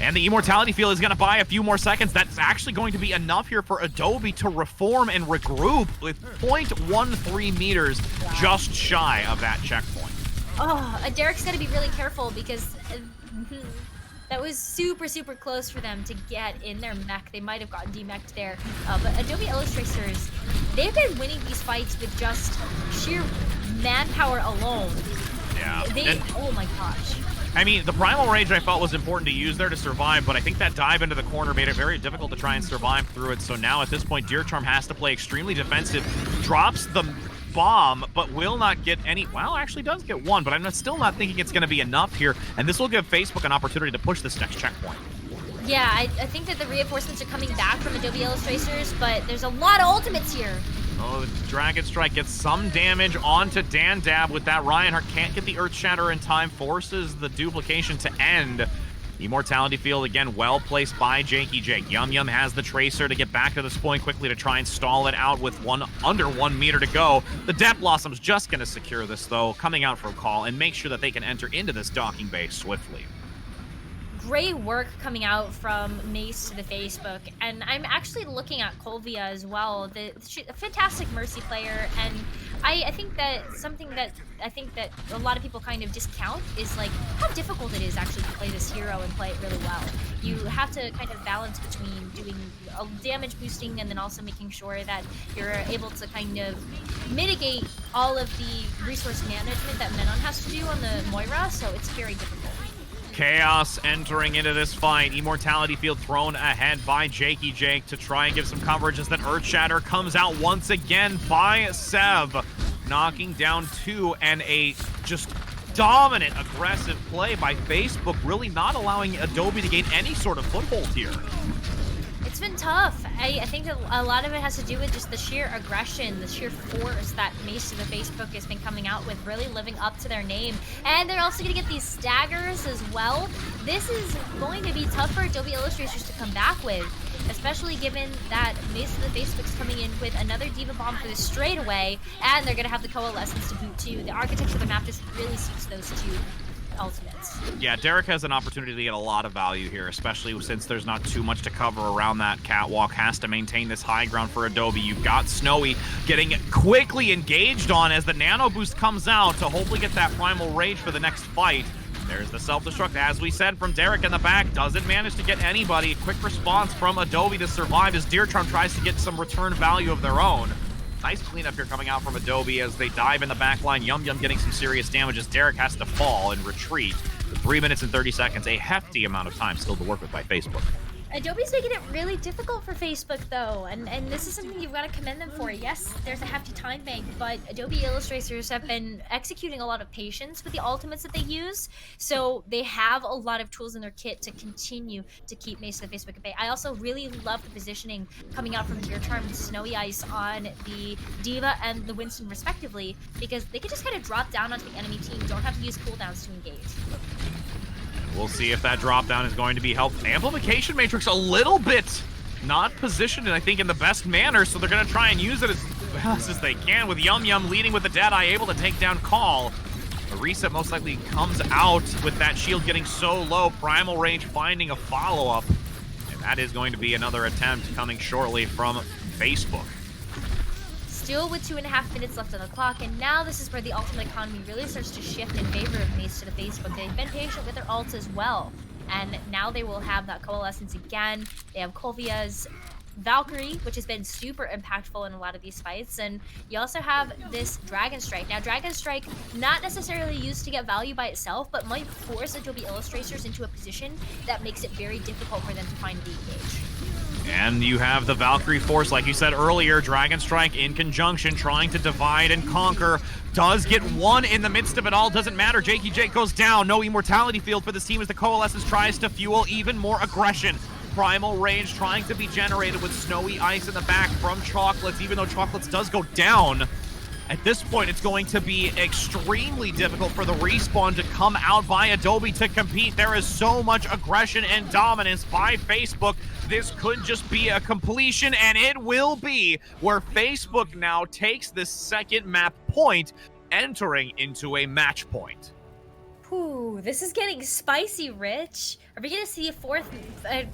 And the Immortality Field is going to buy a few more seconds. That's actually going to be enough here for Adobe to reform and regroup with 0.13 meters just shy of that checkpoint. Oh, Derek's got to be really careful because that was super, super close for them to get in their mech. They might have gotten demeched there. But Adobe Illustrators, they've been winning these fights with just sheer manpower alone. Yeah. Oh my gosh. I mean, the Primal Rage I felt was important to use there to survive, but I think that dive into the corner made it very difficult to try and survive through it. So now at this point, Deer Charm has to play extremely defensive, drops the bomb, but will not get any, well, actually does get one, but I'm still not thinking it's going to be enough here, and this will give Facebook an opportunity to push this next checkpoint. Yeah, I think that the reinforcements are coming back from Adobe Illustrators, but there's a lot of ultimates here. Oh, the Dragon Strike gets some damage onto Dandab with that. Reinhardt can't get the Earth Shatter in time, forces the duplication to end. Immortality Field, again, well placed by Jakey Jake. Yum Yum has the Tracer to get back to this point quickly to try and stall it out with under 1 meter to go. The Death Blossom's just going to secure this, though, coming out for a call and make sure that they can enter into this docking bay swiftly. Great work coming out from Mace to the Facebook, and I'm actually looking at Colvia as well. She's a fantastic Mercy player, and I think that something that I think that a lot of people kind of discount is like how difficult it is actually to play this hero and play it really well. You have to kind of balance between doing damage boosting and then also making sure that you're able to kind of mitigate all of the resource management that Menon has to do on the Moira, so it's very difficult. Chaos entering into this fight. Immortality Field thrown ahead by Jakey Jake to try and give some coverage as that Earthshatter comes out once again by Sev, knocking down 2, and a just dominant aggressive play by Facebook, really not allowing Adobe to gain any sort of foothold here. It's been tough. I think that a lot of it has to do with just the sheer aggression, the sheer force that Mace to the Facebook has been coming out with, really living up to their name. And they're also going to get these staggers as well. This is going to be tough for Adobe Illustrators to come back with, especially given that Mace to the Facebook's coming in with another Diva Bomb for this straight away, and they're going to have the Coalescence to boot too. The architecture of the map just really suits those two ultimates. Yeah, Derek has an opportunity to get a lot of value here, especially since there's not too much to cover around that catwalk. Has to maintain this high ground for Adobe. You've got Snowy getting quickly engaged on as the nano boost comes out to hopefully get that primal rage for the next fight. There's the self-destruct, as we said, from Derek in the back. Doesn't manage to get anybody. Quick response from Adobe to survive as Deertron tries to get some return value of their own. Nice cleanup here coming out from Adobe as they dive in the back line. Yum Yum getting some serious damage as Derek has to fall and retreat. 3 minutes and 30 seconds, a hefty amount of time still to work with by Facebook. Adobe's making it really difficult for Facebook though, and this is something you've got to commend them for. Yes, there's a hefty time bank, but Adobe Illustrators have been executing a lot of patience with the ultimates that they use, so they have a lot of tools in their kit to continue to keep Mace to the Facebook at bay. I also really love the positioning coming out from Deertron with Snowy Ice on the Diva and the Winston respectively, because they can just kind of drop down onto the enemy team, don't have to use cooldowns to engage. We'll see if that drop down is going to be helpful. Amplification Matrix a little bit not positioned, I think, in the best manner, so they're going to try and use it as best as they can, with Yum Yum leading with the Deadeye, able to take down Call. A reset most likely comes out with that shield getting so low. Primal Rage finding a follow-up, and that is going to be another attempt coming shortly from Facebook. Still with 2.5 minutes left on the clock, and now this is where the ultimate economy really starts to shift in favor of Mace to the Facebook. They've been patient with their ults as well, and now they will have that Coalescence again. They have Kolvia's Valkyrie, which has been super impactful in a lot of these fights, and you also have this Dragon Strike. Now, Dragon Strike, not necessarily used to get value by itself, but might force Adobe Illustrators into a position that makes it very difficult for them to find the engage. And you have the Valkyrie Force, like you said earlier, Dragon Strike in conjunction, trying to divide and conquer. Does get one in the midst of it all, doesn't matter. Jakey Jake goes down. No Immortality Field for this team as the Coalescence tries to fuel even more aggression. Primal Rage trying to be generated with Snowy Ice in the back from Chocolates, even though Chocolates does go down. At this point, it's going to be extremely difficult for the respawn to come out by Adobe to compete. There is so much aggression and dominance by Facebook. This could just be a completion, and it will be, where Facebook now takes this second map point, entering into a match point. Ooh, this is getting spicy, Rich. Are we going to see a fourth,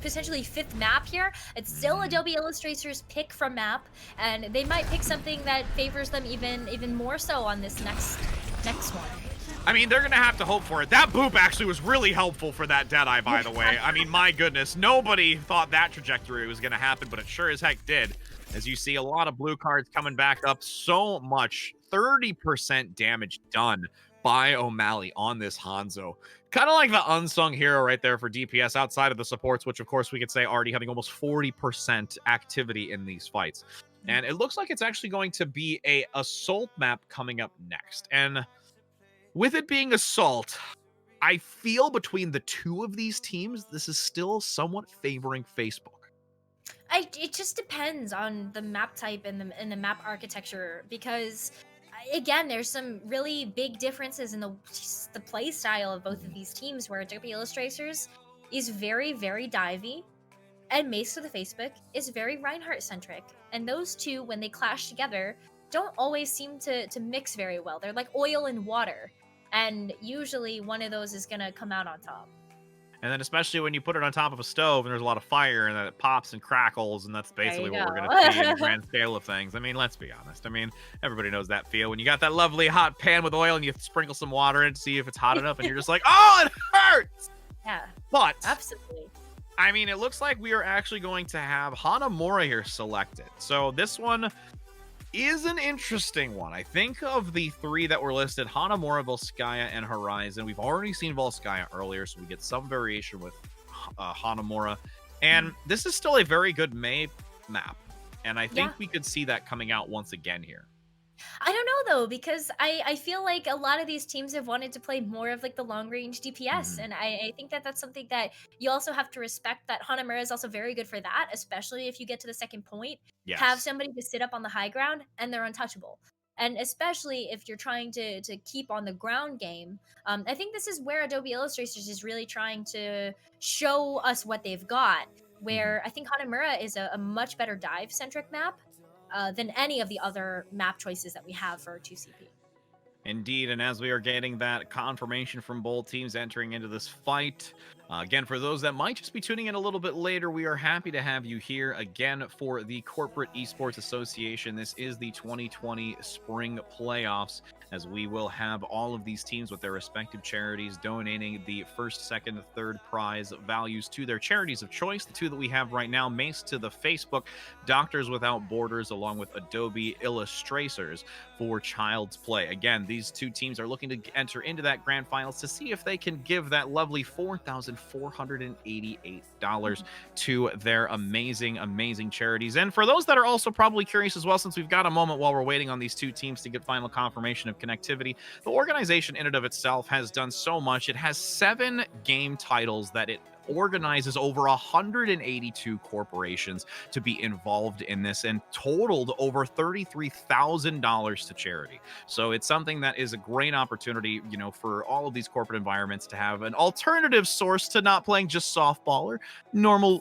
potentially fifth map here? It's still Adobe Illustrator's pick from map, and they might pick something that favors them even more so on this next one. I mean, they're going to have to hope for it. That boop actually was really helpful for that Deadeye, by the way. I mean, my goodness, nobody thought that trajectory was going to happen, but it sure as heck did. As you see a lot of blue cards coming back up, so much, 30% damage done by O'Malley on this Hanzo. Kind of like the unsung hero right there for DPS outside of the supports, which of course we could say already having almost 40% activity in these fights. And it looks like it's actually going to be a assault map coming up next. And with it being assault, I feel between the two of these teams, this is still somewhat favoring Facebook. It just depends on the map type and the map architecture, because again, there's some really big differences in the play style of both of these teams, where Adobe Illustrators is very, very divey, and Mace to the Facebook is very Reinhardt-centric. And those two, when they clash together, don't always seem to mix very well. They're like oil and water, and usually one of those is going to come out on top. And then especially when you put it on top of a stove and there's a lot of fire and then it pops and crackles, and that's basically what we're going to see in the grand scale of things. I mean, let's be honest. I mean, everybody knows that feel when you got that lovely hot pan with oil and you sprinkle some water in to see if it's hot enough and you're just like, oh, it hurts! Yeah, But, absolutely. I mean, it looks like we are actually going to have Hanamura here selected. So this one is an interesting one. I think of the three that were listed, Hanamura, Volskaya, and Horizon. We've already seen Volskaya earlier, so we get some variation with Hanamura. And this is still a very good Mei map. And I think we could see that coming out once again here. I don't know though, because I feel like a lot of these teams have wanted to play more of like the long range DPS, and I think that that's something that you also have to respect. That Hanamura is also very good for that, especially if you get to the second point. Yes. Have somebody to sit up on the high ground and they're untouchable. And especially if you're trying to keep on the ground game, I think this is where Adobe Illustrators is really trying to show us what they've got. Where I think Hanamura is a much better dive centric map. Than any of the other map choices that we have for 2CP. Indeed, and as we are getting that confirmation from both teams entering into this fight, again, for those that might just be tuning in a little bit later, we are happy to have you here again for the Corporate Esports Association. This is the 2020 Spring Playoffs, as we will have all of these teams with their respective charities donating the first, second, third prize values to their charities of choice. The two that we have right now, Mace to the Facebook, Doctors Without Borders, along with Adobe Illustrators for Child's Play. Again, these two teams are looking to enter into that grand finals to see if they can give that lovely $4,488 to their amazing, amazing charities. And for those that are also probably curious as well, since we've got a moment while we're waiting on these two teams to get final confirmation of connectivity, the organization in and of itself has done so much. It has 7 game titles that it organizes over 182 corporations to be involved in this, and totaled over $33,000 to charity. So it's something that is a great opportunity, you know, for all of these corporate environments to have an alternative source to not playing just softball or normal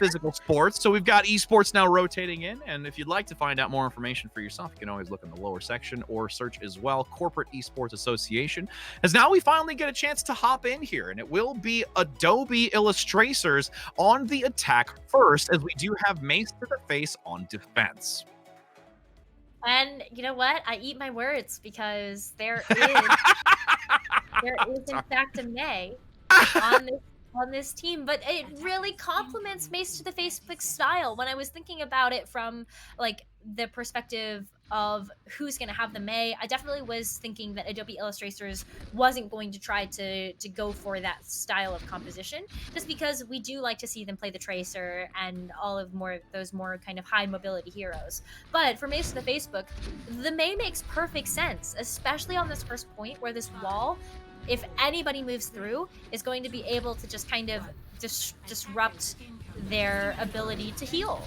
physical sports. So we've got esports now rotating in, and if you'd like to find out more information for yourself, you can always look in the lower section or search as well, Corporate Esports Association. As now we finally get a chance to hop in here, and it will be Adobe Illustrators on the attack first, as we do have Mace to the face on defense. And you know what? I eat my words, because there is in fact a Mei on this team, but it really complements Mace to the Facebook style. When I was thinking about it from like the perspective of who's going to have the Mei, I definitely was thinking that Adobe Illustrators wasn't going to try to go for that style of composition, just because we do like to see them play the Tracer and all of those more kind of high mobility heroes. But for Mace to the Facebook, the Mei makes perfect sense, especially on this first point where this wall, if anybody moves through, is going to be able to just kind of disrupt their ability to heal.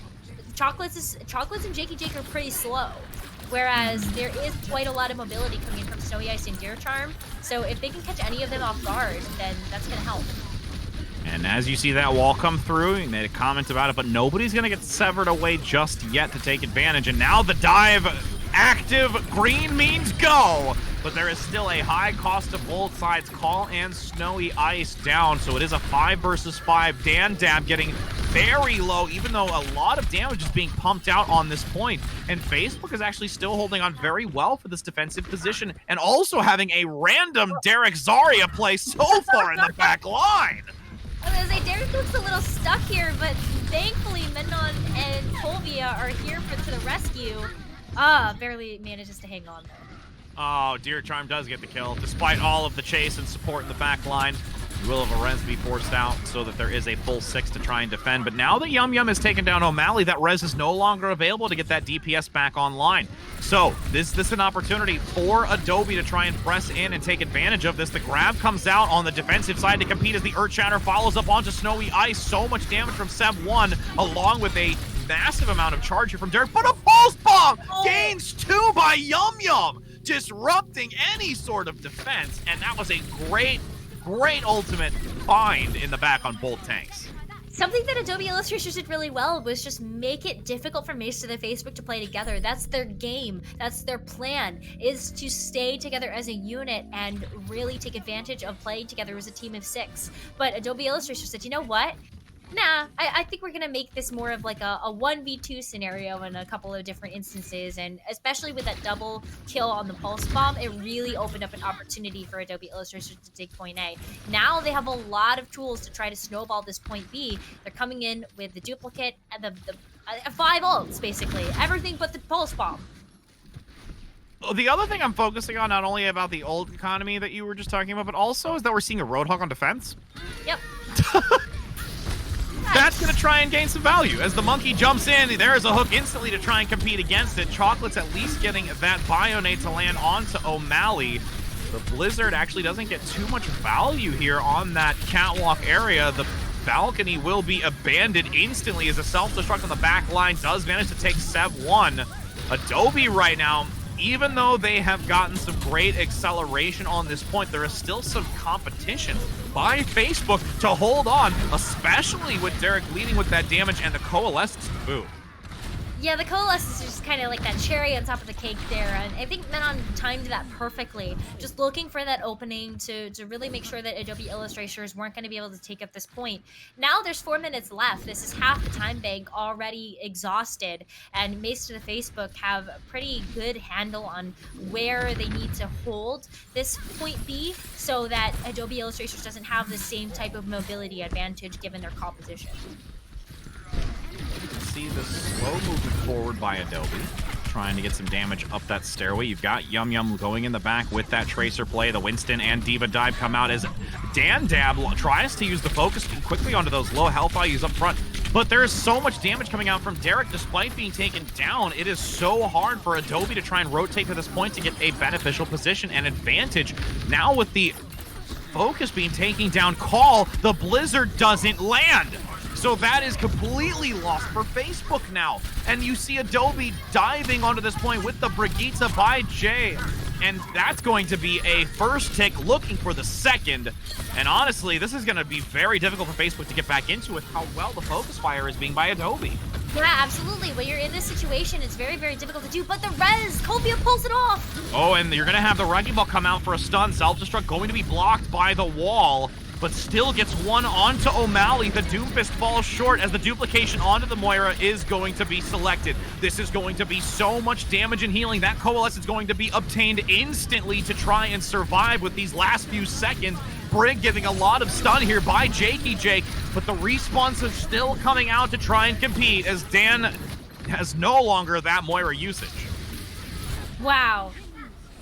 Chocolates and Jakey Jake are pretty slow, whereas there is quite a lot of mobility coming in from Snowy Ice and Deer Charm. So if they can catch any of them off guard, then that's going to help. And as you see that wall come through, he made a comment about it, but nobody's going to get severed away just yet to take advantage. And now the dive active, green means go. But there is still a high cost of both sides. Call and Snowy Ice down, so it is a 5 versus 5. Dan Dab getting very low, even though a lot of damage is being pumped out on this point. And Facebook is actually still holding on very well for this defensive position, and also having a random Derek Zarya play so far in the back line. I was gonna say, Derek looks a little stuck here, but thankfully Menon and Polvia are here to the rescue. Barely manages to hang on though. Oh, Deer Charm does get the kill, despite all of the chase and support in the back line. Will of Arez be forced out so that there is a full 6 to try and defend. But now that Yum Yum has taken down O'Malley, that res is no longer available to get that DPS back online. So this is an opportunity for Adobe to try and press in and take advantage of this. The grab comes out on the defensive side to compete as the Earthshatter follows up onto Snowy Ice. So much damage from Seb1, along with a massive amount of charge here from Derek. But a pulse bomb gains 2 by Yum Yum, disrupting any sort of defense. And that was a great ultimate find in the back on both tanks. Something that Adobe Illustrator did really well was just make it difficult for Mace to the Facebook to play together. That's their game. That's their plan, is to stay together as a unit and really take advantage of playing together as a team of 6. But Adobe Illustrator said, you know what? Nah, I think we're gonna make this more of like a 1v2 scenario in a couple of different instances, and especially with that double kill on the pulse bomb, it really opened up an opportunity for Adobe Illustrator to take point A. Now they have a lot of tools to try to snowball this point B. They're coming in with the duplicate and the 5 ults, basically. Everything but the pulse bomb. The other thing I'm focusing on, not only about the old economy that you were just talking about, but also is that we're seeing a Roadhog on defense. Yep. That's going to try and gain some value. As the monkey jumps in, there is a hook instantly to try and compete against it. Chocolate's at least getting that Bionate to land onto O'Malley. The Blizzard actually doesn't get too much value here on that catwalk area. The balcony will be abandoned instantly as a self-destruct on the back line does manage to take Sev 1. Adobe right now, even though they have gotten some great acceleration on this point, there is still some competition by Facebook to hold on, especially with Derek leading with that damage and the Coalescence boot. Yeah, the Coalescence is just kind of like that cherry on top of the cake there, and I think Menon timed that perfectly. Just looking for that opening to really make sure that Adobe Illustrators weren't going to be able to take up this point. Now there's 4 minutes left. This is half the time bank already exhausted, and Mace to the Facebook have a pretty good handle on where they need to hold this point B so that Adobe Illustrators doesn't have the same type of mobility advantage given their composition. You can see the slow movement forward by Adobe, trying to get some damage up that stairway. You've got Yum Yum going in the back with that Tracer play. The Winston and Diva dive come out as Dan Dab tries to use the focus quickly onto those low health values up front. But there is so much damage coming out from Derek despite being taken down. It is so hard for Adobe to try and rotate to this point to get a beneficial position and advantage. Now with the focus being taken down call, the Blizzard doesn't land. So that is completely lost for Facebook now. And you see Adobe diving onto this point with the Brigitte by Jay. And that's going to be a first tick looking for the second. And honestly, this is going to be very difficult for Facebook to get back into with how well the focus fire is being by Adobe. Yeah, absolutely. When you're in this situation, it's very, very difficult to do. But the res, Copia pulls it off. Oh, and you're going to have the Wrecking Ball come out for a stun. Self-destruct going to be blocked by the wall, but still gets one onto O'Malley. The Doomfist falls short as the duplication onto the Moira is going to be selected. This is going to be so much damage and healing. That Coalescence is going to be obtained instantly to try and survive with these last few seconds. Brig giving a lot of stun here by Jakey Jake, but the respawns are still coming out to try and compete as Dan has no longer that Moira usage. Wow.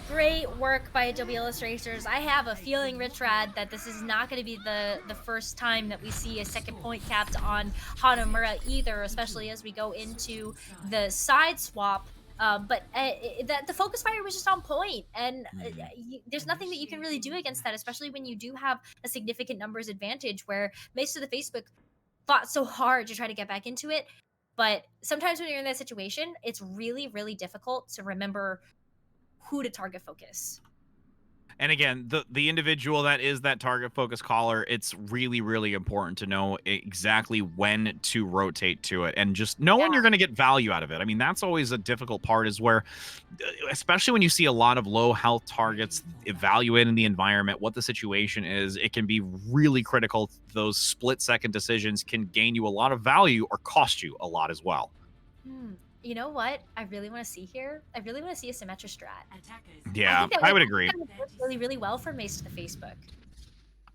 Great work by Adobe Illustrators. I have a feeling, Rich Rad, that this is not going to be the first time that we see a second point capped on Hanamura either, especially as we go into the side swap. But the focus fire was just on point, and there's nothing that you can really do against that, especially when you do have a significant numbers advantage where Mace to the Facebook fought so hard to try to get back into it. But sometimes when you're in that situation, it's really, really difficult to remember who to target focus. And again, the individual that is that target focus caller, it's really, really important to know exactly when to rotate to it and just know when you're going to get value out of it. I mean, that's always a difficult part, is where, especially when you see a lot of low health targets, evaluating the environment, what the situation is, it can be really critical. Those split-second decisions can gain you a lot of value or cost you a lot as well. You know what I really want to see here? I really want to see a Symmetra strat. Yeah, I would agree. That would work really, really well for Mace to the Facebook.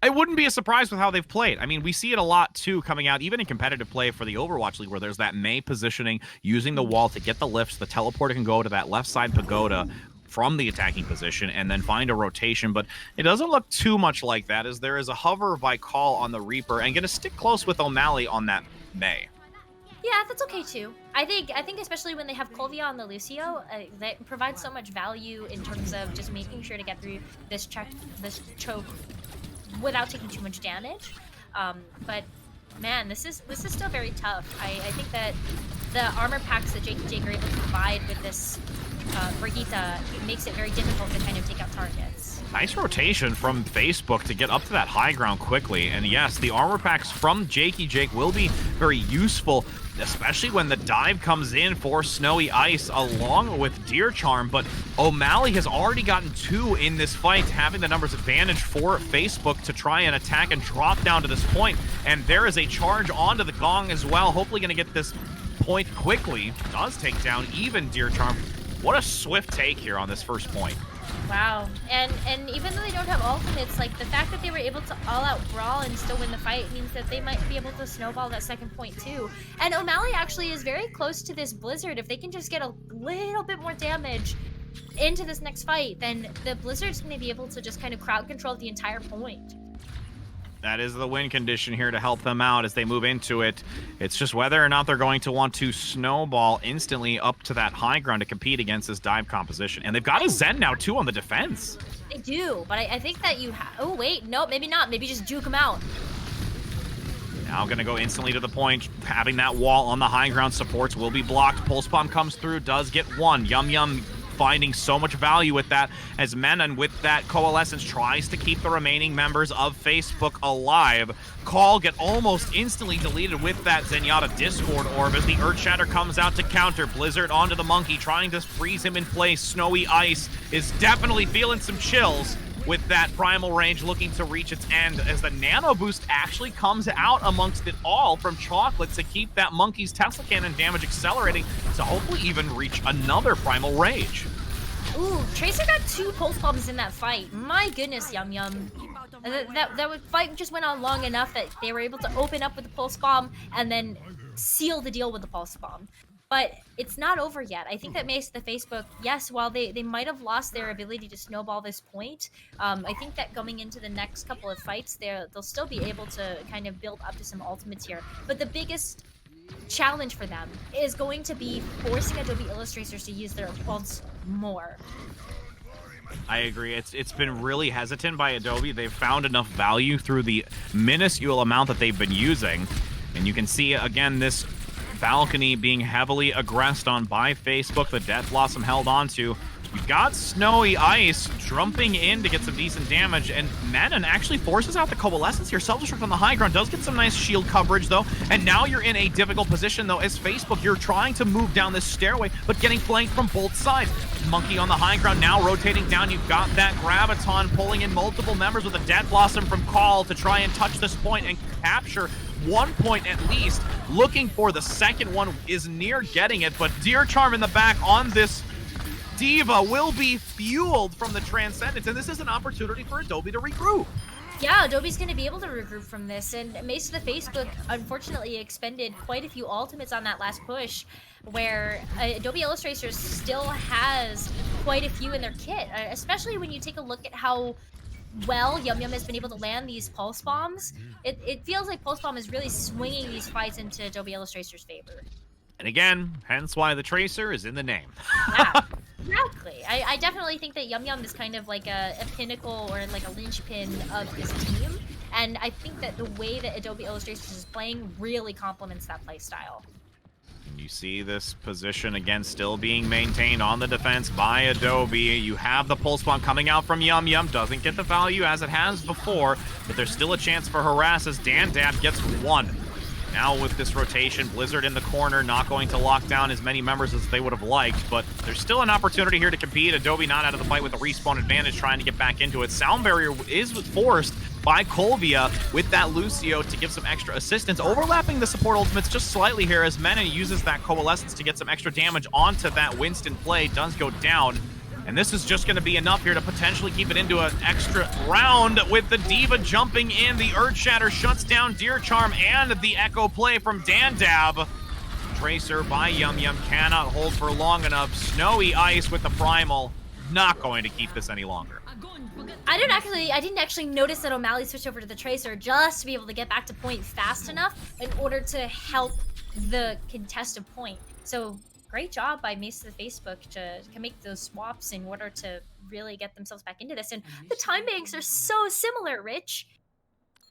It wouldn't be a surprise with how they've played. I mean, we see it a lot, too, coming out, even in competitive play for the Overwatch League, where there's that Mei positioning, using the wall to get the lifts. The teleporter can go to that left side pagoda from the attacking position and then find a rotation, but it doesn't look too much like that, as there is a hover by call on the Reaper and going to stick close with O'Malley on that Mei. Yeah, that's okay too. I think especially when they have Colvia on the Lucio, that provides so much value in terms of just making sure to get through this choke without taking too much damage. But man, this is still very tough. I think that the armor packs that Jake and Jake are able to provide with this Brigitte makes it very difficult to kind of take out targets. Nice rotation from Facebook to get up to that high ground quickly. And yes, the armor packs from Jakey Jake will be very useful, especially when the dive comes in for Snowy Ice along with Deer Charm. But O'Malley has already gotten 2 in this fight, having the numbers advantage for Facebook to try and attack and drop down to this point. And there is a charge onto the Gong as well. Hopefully going to get this point quickly. Does take down even Deer Charm. What a swift take here on this first point. Wow. And even though they don't have ultimates, like the fact that they were able to all-out brawl and still win the fight means that they might be able to snowball that second point too. And O'Malley actually is very close to this Blizzard. If they can just get a little bit more damage into this next fight, then the Blizzard's going to be able to just kind of crowd control the entire point. That is the win condition here to help them out as they move into it. It's just whether or not they're going to want to snowball instantly up to that high ground to compete against this dive composition. And they've got a Zen now, too, on the defense. They do, but I think that you oh, wait, no, maybe not. Maybe just juke them out. Now going to go instantly to the point. Having that wall on the high ground supports will be blocked. Pulse Bomb comes through, does get 1. Yum Yum finding so much value with that as Menon with that Coalescence tries to keep the remaining members of Facebook alive. Call get almost instantly deleted with that Zenyatta Discord Orb as the Earthshatter comes out to counter. Blizzard onto the Monkey trying to freeze him in place. Snowy Ice is definitely feeling some chills with that primal range looking to reach its end as the nano boost actually comes out amongst it all from Chocolate to keep that Monkey's Tesla Cannon damage accelerating to hopefully even reach another primal rage. Ooh, Tracer got 2 pulse bombs in that fight. My goodness, Yum Yum. That fight just went on long enough that they were able to open up with the pulse bomb and then seal the deal with the pulse bomb. But it's not over yet. I think that makes the Facebook, yes, while they might have lost their ability to snowball this point, I think that going into the next couple of fights, they'll still be able to kind of build up to some ultimates here. But the biggest challenge for them is going to be forcing Adobe Illustrators to use their ults more. I agree. It's been really hesitant by Adobe. They've found enough value through the minuscule amount that they've been using. And you can see, again, this balcony being heavily aggressed on by Facebook. The Death Blossom held onto. You've got Snowy Ice jumping in to get some decent damage, and Menon actually forces out the Coalescence here. Self-destruct on the high ground does get some nice shield coverage, though, and now you're in a difficult position, though, as Facebook, you're trying to move down this stairway, but getting flanked from both sides. Monkey on the high ground now rotating down. You've got that Graviton pulling in multiple members with a Death Blossom from Call to try and touch this point and capture 1 point at least. Looking for the second one, is near getting it, but Deer Charm in the back on this Diva will be fueled from the Transcendence, and this is an opportunity for Adobe to regroup. Yeah, Adobe's going to be able to regroup from this, and Mace of the Facebook unfortunately expended quite a few ultimates on that last push, where Adobe Illustrators still has quite a few in their kit, especially when you take a look at how well Yum Yum has been able to land these Pulse Bombs. It feels like Pulse Bomb is really swinging these fights into Adobe Illustrators' favor. And again, hence why the Tracer is in the name. Yeah. Exactly. I definitely think that Yum Yum is kind of like a pinnacle or like a linchpin of this team. And I think that the way that Adobe Illustrators is playing really complements that play style. You see this position again still being maintained on the defense by Adobe. You have the Pulse Bomb coming out from Yum Yum. Doesn't get the value as it has before, but there's still a chance for harass as Dandab gets 1. Now with this rotation, Blizzard in the corner, not going to lock down as many members as they would have liked, but there's still an opportunity here to compete. Adobe not out of the fight with a respawn advantage, trying to get back into it. Sound Barrier is forced by Colvia with that Lucio to give some extra assistance, overlapping the support ultimates just slightly here as Menon uses that Coalescence to get some extra damage onto that Winston play. Does go down. And this is just going to be enough here to potentially keep it into an extra round with the Diva jumping in. The Earthshatter shuts down Deer Charm and the Echo play from Dandab. Tracer by Yum Yum cannot hold for long enough. Snowy Ice with the Primal. Not going to keep this any longer. I didn't actually notice that O'Malley switched over to the Tracer just to be able to get back to point fast enough in order to help the contested point. So great job by Mace of the Facebook to make those swaps in order to really get themselves back into this. And the time banks are so similar, Rich.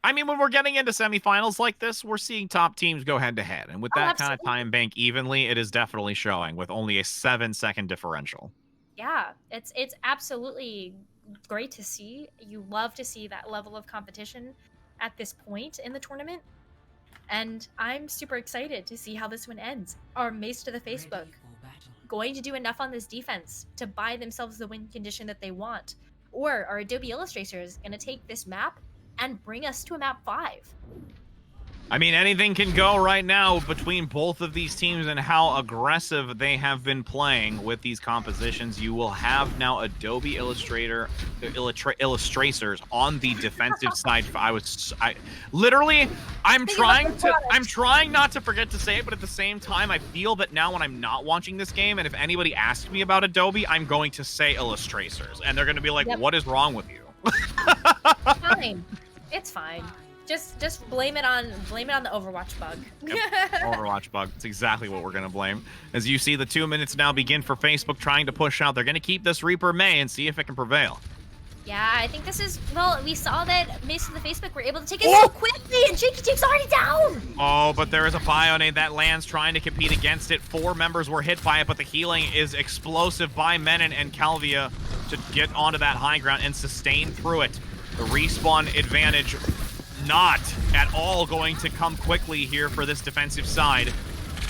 I mean, when we're getting into semifinals like this, we're seeing top teams go head to head. And with Oh, that kind of absolutely. time bank evenly, it is definitely showing with only a 7-second differential. Yeah, it's absolutely great to see. You love to see that level of competition at this point in the tournament. And I'm super excited to see how this one ends. Are Mace to the Facebook going to do enough on this defense to buy themselves the win condition that they want? Or are Adobe Illustrators going to take this map and bring us to a map 5? I mean, anything can go right now between both of these teams and how aggressive they have been playing with these compositions. You will have now Adobe Illustrators on the defensive side. I'm trying not to forget to say it, but at the same time, I feel that now when I'm not watching this game, and if anybody asks me about Adobe, I'm going to say Illustrators, and they're going to be like, Yep. "What is wrong with you?" Fine. It's fine. Just blame it on the Overwatch bug. Overwatch bug. It's exactly what we're going to blame. As you see, the 2 minutes now begin for Facebook trying to push out. They're going to keep this Reaper May and see if it can prevail. Yeah, I think this is, well, we saw that Mace of the Facebook were able to take it so quickly, and Jakey Jake's already down! Oh, but there is a Bionade that lands trying to compete against it. 4 members were hit by it, but the healing is explosive by Menon and Calvia to get onto that high ground and sustain through it. The respawn advantage not at all going to come quickly here for this defensive side.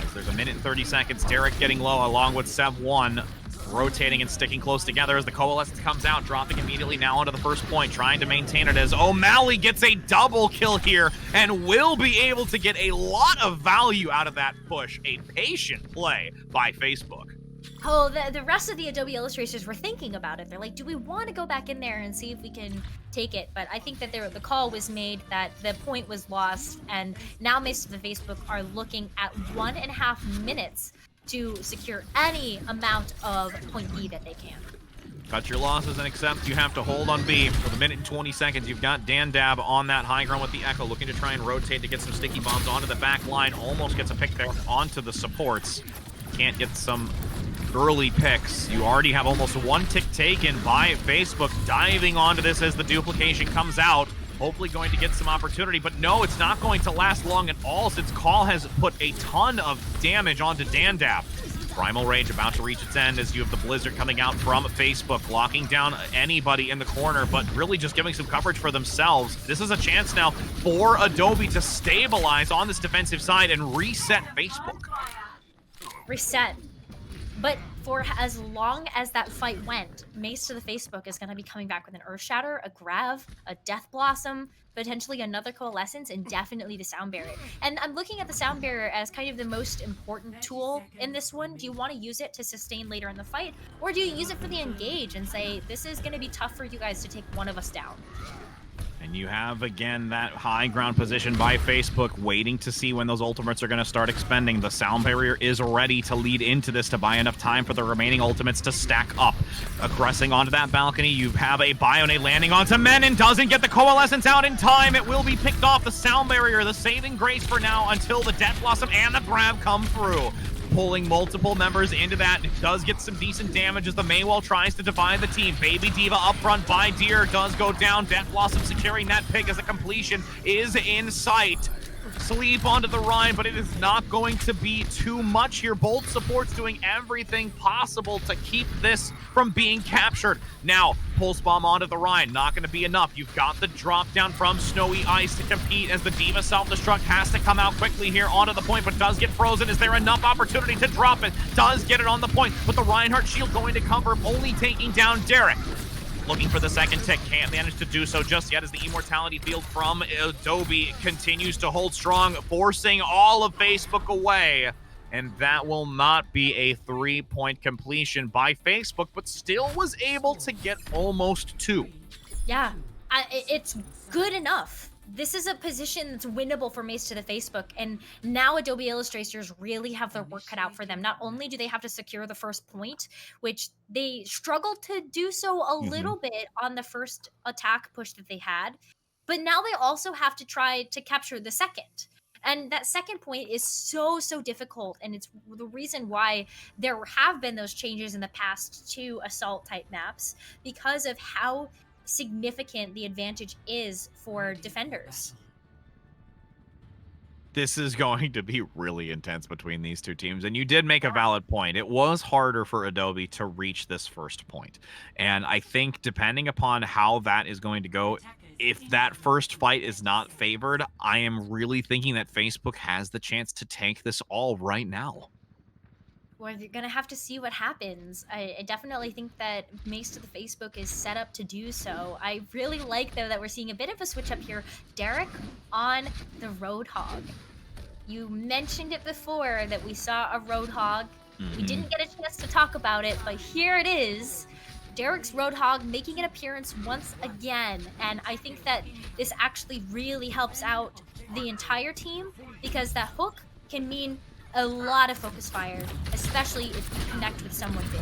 As there's a minute and 30 seconds, Derek getting low along with Sev1, rotating and sticking close together as the Coalescence comes out, dropping immediately now onto the first point, trying to maintain it as O'Malley gets a double kill here and will be able to get a lot of value out of that push. A patient play by Facebook. Oh, the rest of the Adobe Illustrators were thinking about it. They're like, do we want to go back in there and see if we can take it? But I think that the call was made that the point was lost, and now Mace of the Facebook are looking at 1.5 minutes to secure any amount of point B that they can. Cut your losses and accept you have to hold on B. For the minute and 20 seconds, you've got Dan Dab on that high ground with the Echo, looking to try and rotate to get some sticky bombs onto the back line. Almost gets a pick there onto the supports. Can't get some early picks. You already have almost one tick taken by Facebook, diving onto this as the duplication comes out. Hopefully going to get some opportunity, but no, it's not going to last long at all since Call has put a ton of damage onto Dandap. Primal Rage about to reach its end as you have the Blizzard coming out from Facebook, locking down anybody in the corner, but really just giving some coverage for themselves. This is a chance now for Adobe to stabilize on this defensive side and reset Facebook. Reset. But for as long as that fight went, Mace to the Facebook is going to be coming back with an Earth Shatter, a Grav, a Death Blossom, potentially another Coalescence, and definitely the Sound Barrier. And I'm looking at the Sound Barrier as kind of the most important tool in this one. Do you want to use it to sustain later in the fight? Or do you use it for the engage and say, this is going to be tough for you guys to take one of us down? And you have, again, that high ground position by Facebook, waiting to see when those ultimates are going to start expending. The Sound Barrier is ready to lead into this to buy enough time for the remaining ultimates to stack up. Aggressing onto that balcony, you have a Bionade landing onto Menon, doesn't get the Coalescence out in time. It will be picked off. The Sound Barrier, the saving grace for now until the Death Blossom and the Grab come through. Pulling multiple members into that. It does get some decent damage as the Maywell tries to divide the team. Baby Diva up front by Deer does go down. Death Blossom securing that pick as a completion is in sight. Sleep onto the Rhine, but it is not going to be too much here. Both supports doing everything possible to keep this from being captured. Now, Pulse Bomb onto the Rhine, not going to be enough. You've got the drop down from Snowy Ice to compete as the Diva self-destruct has to come out quickly here onto the point, but does get frozen. Is there enough opportunity to drop it? Does get it on the point, but the Reinhardt shield going to cover, only taking down Derek. Looking for the second tick, can't manage to do so just yet as the Immortality Field from Adobe continues to hold strong, forcing all of Facebook away. And that will not be a 3-point completion by Facebook, but still was able to get almost 2. Yeah, it's good enough. This is a position that's winnable for Mace to the Facebook, and now Adobe Illustrators really have their work cut out for them. Not only do they have to secure the first point, which they struggled to do so a little bit on the first attack push that they had, but now they also have to try to capture the second. And that second point is so difficult, and it's the reason why there have been those changes in the past to assault type maps, because of how significant the advantage is for defenders. This is going to be really intense between these two teams. And you did make a valid point. It was harder for Adobe to reach this first point. And I think depending upon how that is going to go, if that first fight is not favored, I am really thinking that Facebook has the chance to tank this all right now. We're gonna have to see what happens. I definitely think that Mace to the Facebook is set up to do so. I really like, though, that we're seeing a bit of a switch up here. Derek on the Roadhog. You mentioned it before that we saw a Roadhog. We didn't get a chance to talk about it, but here it is. Derek's Roadhog making an appearance once again. And I think that this actually really helps out the entire team, because that hook can mean a lot of focus fire, especially if you connect with someone big.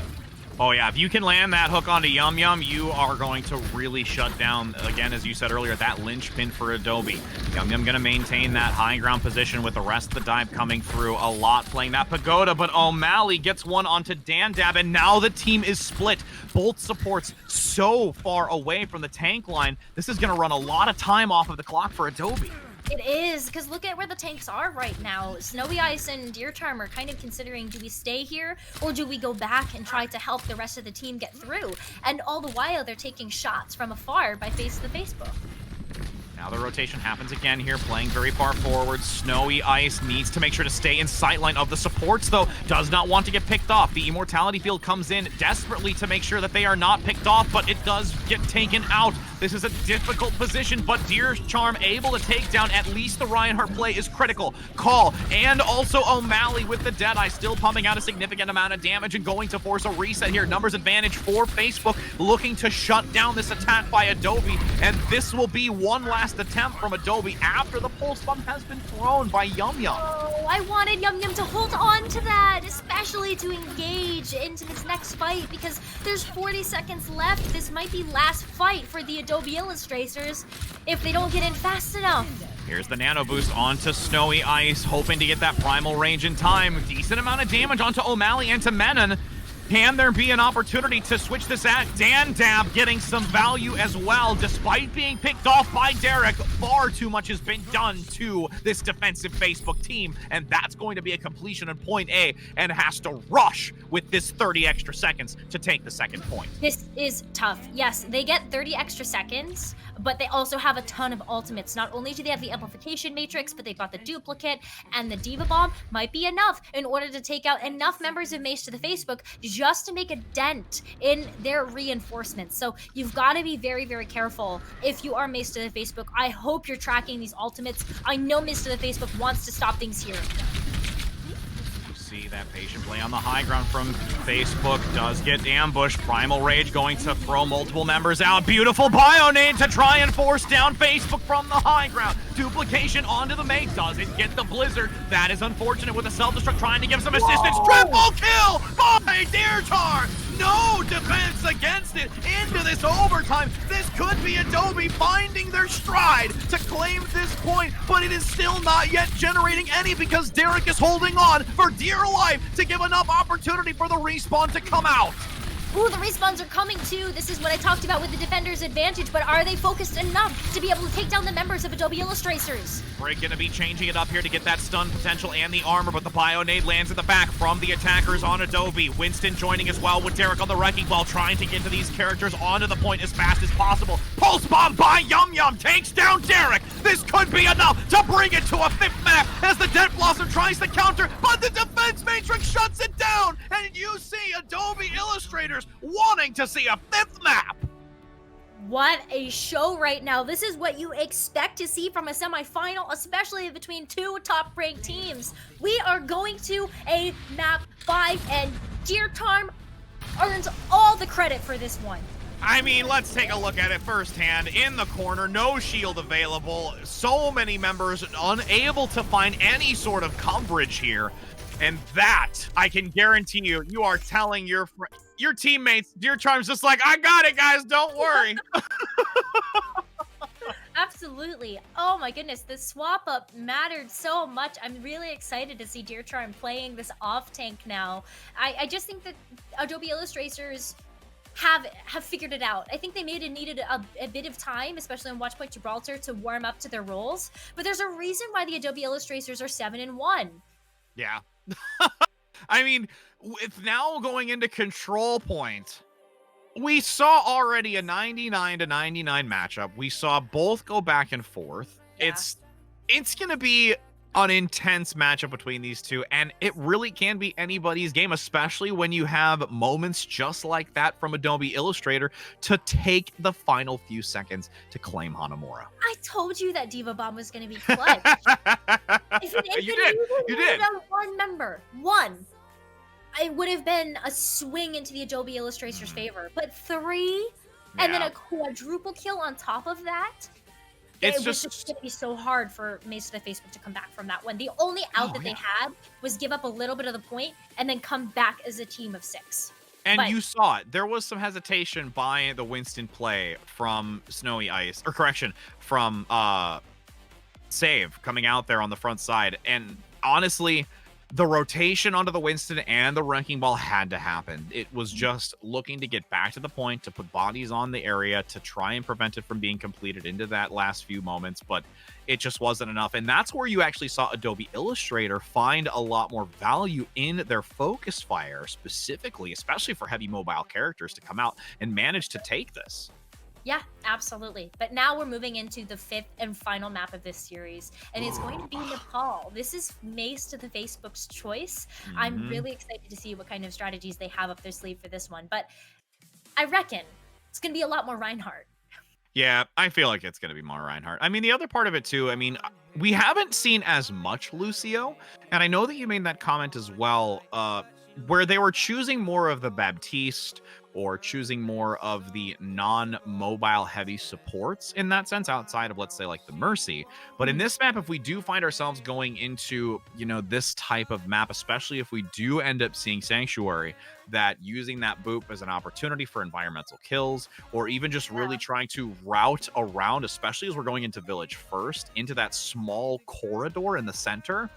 Oh yeah, if you can land that hook onto Yum Yum, you are going to really shut down, again, as you said earlier, that linchpin for Adobe. Yum Yum gonna maintain that high ground position with the rest of the dive coming through a lot, playing that Pagoda, but O'Malley gets one onto Dandab, and now the team is split. Both supports so far away from the tank line. This is gonna run a lot of time off of the clock for Adobe. It is, because look at where the tanks are right now. Snowy Ice and Deer Charm are kind of considering, do we stay here or do we go back and try to help the rest of the team get through? And all the while, they're taking shots from afar by face to the Facebook. Now the rotation happens again here, playing very far forward. Snowy Ice needs to make sure to stay in sightline of the supports, though. Does not want to get picked off. The Immortality Field comes in desperately to make sure that they are not picked off, but it does get taken out. This is a difficult position, but Deer Charm able to take down at least the Reinhardt play is critical. Call, and also O'Malley with the Deadeye still pumping out a significant amount of damage and going to force a reset here. Numbers advantage for Facebook, looking to shut down this attack by Adobe, and this will be one last attempt from Adobe after the pulse bomb has been thrown by Yum Yum. Oh, I wanted Yum Yum to hold on to that, especially to engage into this next fight, because there's 40 seconds left. This might be last fight for the Adobe Illustrators if they don't get in fast enough. Here's the nano boost onto Snowy Ice, hoping to get that primal range in time. Decent amount of damage onto O'Malley and to Menon. Can there be an opportunity to switch this at? Dandab getting some value as well, despite being picked off by Derek. Far too much has been done to this defensive Facebook team, and that's going to be a completion in point A, and has to rush with this 30 extra seconds to take the second point. This is tough. Yes, they get 30 extra seconds, but they also have a ton of ultimates. Not only do they have the amplification matrix, but they've got the duplicate, and the Diva Bomb might be enough in order to take out enough members of Mace to the Facebook just to make a dent in their reinforcements. So you've got to be very, very careful if you are Mace to the Facebook. I hope you're tracking these ultimates. I know Mace to the Facebook wants to stop things here. See that patient play on the high ground from Facebook, does get ambushed. Primal Rage going to throw multiple members out. Beautiful Bionade to try and force down Facebook from the high ground. Duplication onto the mate, doesn't get the Blizzard. That is unfortunate with a self-destruct trying to give some assistance. Triple kill by Deertar! No defense against it into this overtime. This could be Adobe finding their stride to claim this point, but it is still not yet generating any because Derek is holding on for dear life to give enough opportunity for the respawn to come out. Ooh, the respawns are coming too. This is what I talked about with the defender's advantage, but are they focused enough to be able to take down the members of Adobe Illustrators? Brick gonna be changing it up here to get that stun potential and the armor, but the Bionade lands at the back from the attackers on Adobe. Winston joining as well with Derek on the wrecking ball, trying to get to these characters onto the point as fast as possible. Pulse bomb by Yum Yum takes down Derek. This could be enough to bring it to a fifth map as the Dead Blossom tries to counter, but the defense matrix shuts it down, and you see Adobe Illustrators wanting to see a fifth map. What a show right now. This is what you expect to see from a semifinal, especially between two top-ranked teams. We are going to a map 5, and Deer Charm earns all the credit for this one. I mean, let's take a look at it firsthand. In the corner, no shield available. So many members unable to find any sort of coverage here. And that, I can guarantee you, you are telling your teammates, Deer Charm's just like, I got it, guys, don't worry. Absolutely. Oh my goodness, the swap up mattered so much. I'm really excited to see Deer Charm playing this off tank now. I just think that Adobe Illustrators have figured it out. I think they needed a bit of time, especially on Watchpoint Gibraltar, to warm up to their roles. But there's a reason why the Adobe Illustrators are 7-1. Yeah. I mean, with now going into control point, we saw already a 99-99 matchup. We saw both go back and forth. Yeah. It's going to be an intense matchup between these two, and it really can be anybody's game, especially when you have moments just like that from Adobe Illustrator to take the final few seconds to claim Hanamura. I told you that Diva Bomb was going to be clutch. You did. One member, it would have been a swing into the Adobe Illustrator's favor. But 3, and then a quadruple kill on top of that. It's it was just going to be so hard for Mace of the Facebook to come back from that one. The only out that they had was give up a little bit of the point and then come back as a team of 6. And But- you saw it. There was some hesitation by the Winston play from Snowy Ice, or correction, from Save coming out there on the front side. And honestly, the rotation onto the Winston and the Wrecking Ball had to happen. It was just looking to get back to the point, to put bodies on the area, to try and prevent it from being completed into that last few moments, but it just wasn't enough. And that's where you actually saw Adobe Illustrator find a lot more value in their focus fire, specifically, especially for heavy mobile characters to come out and manage to take this. Yeah, absolutely. But now we're moving into the 5th and final map of this series, and it's going to be Nepal. This is Mace to the Facebook's choice. I'm really excited to see what kind of strategies they have up their sleeve for this one, but I reckon it's going to be a lot more Reinhardt. Yeah, I feel like it's going to be more Reinhardt. I mean, the other part of it too, I mean, we haven't seen as much Lucio, and I know that you made that comment as well, where they were choosing more of the Baptiste or choosing more of the non-mobile heavy supports in that sense, outside of, let's say, like the Mercy. But in this map, if we do find ourselves going into, you know, this type of map, especially if we do end up seeing Sanctuary, that using that boop as an opportunity for environmental kills, or even just really trying to route around, especially as we're going into Village first, into that small corridor in the center,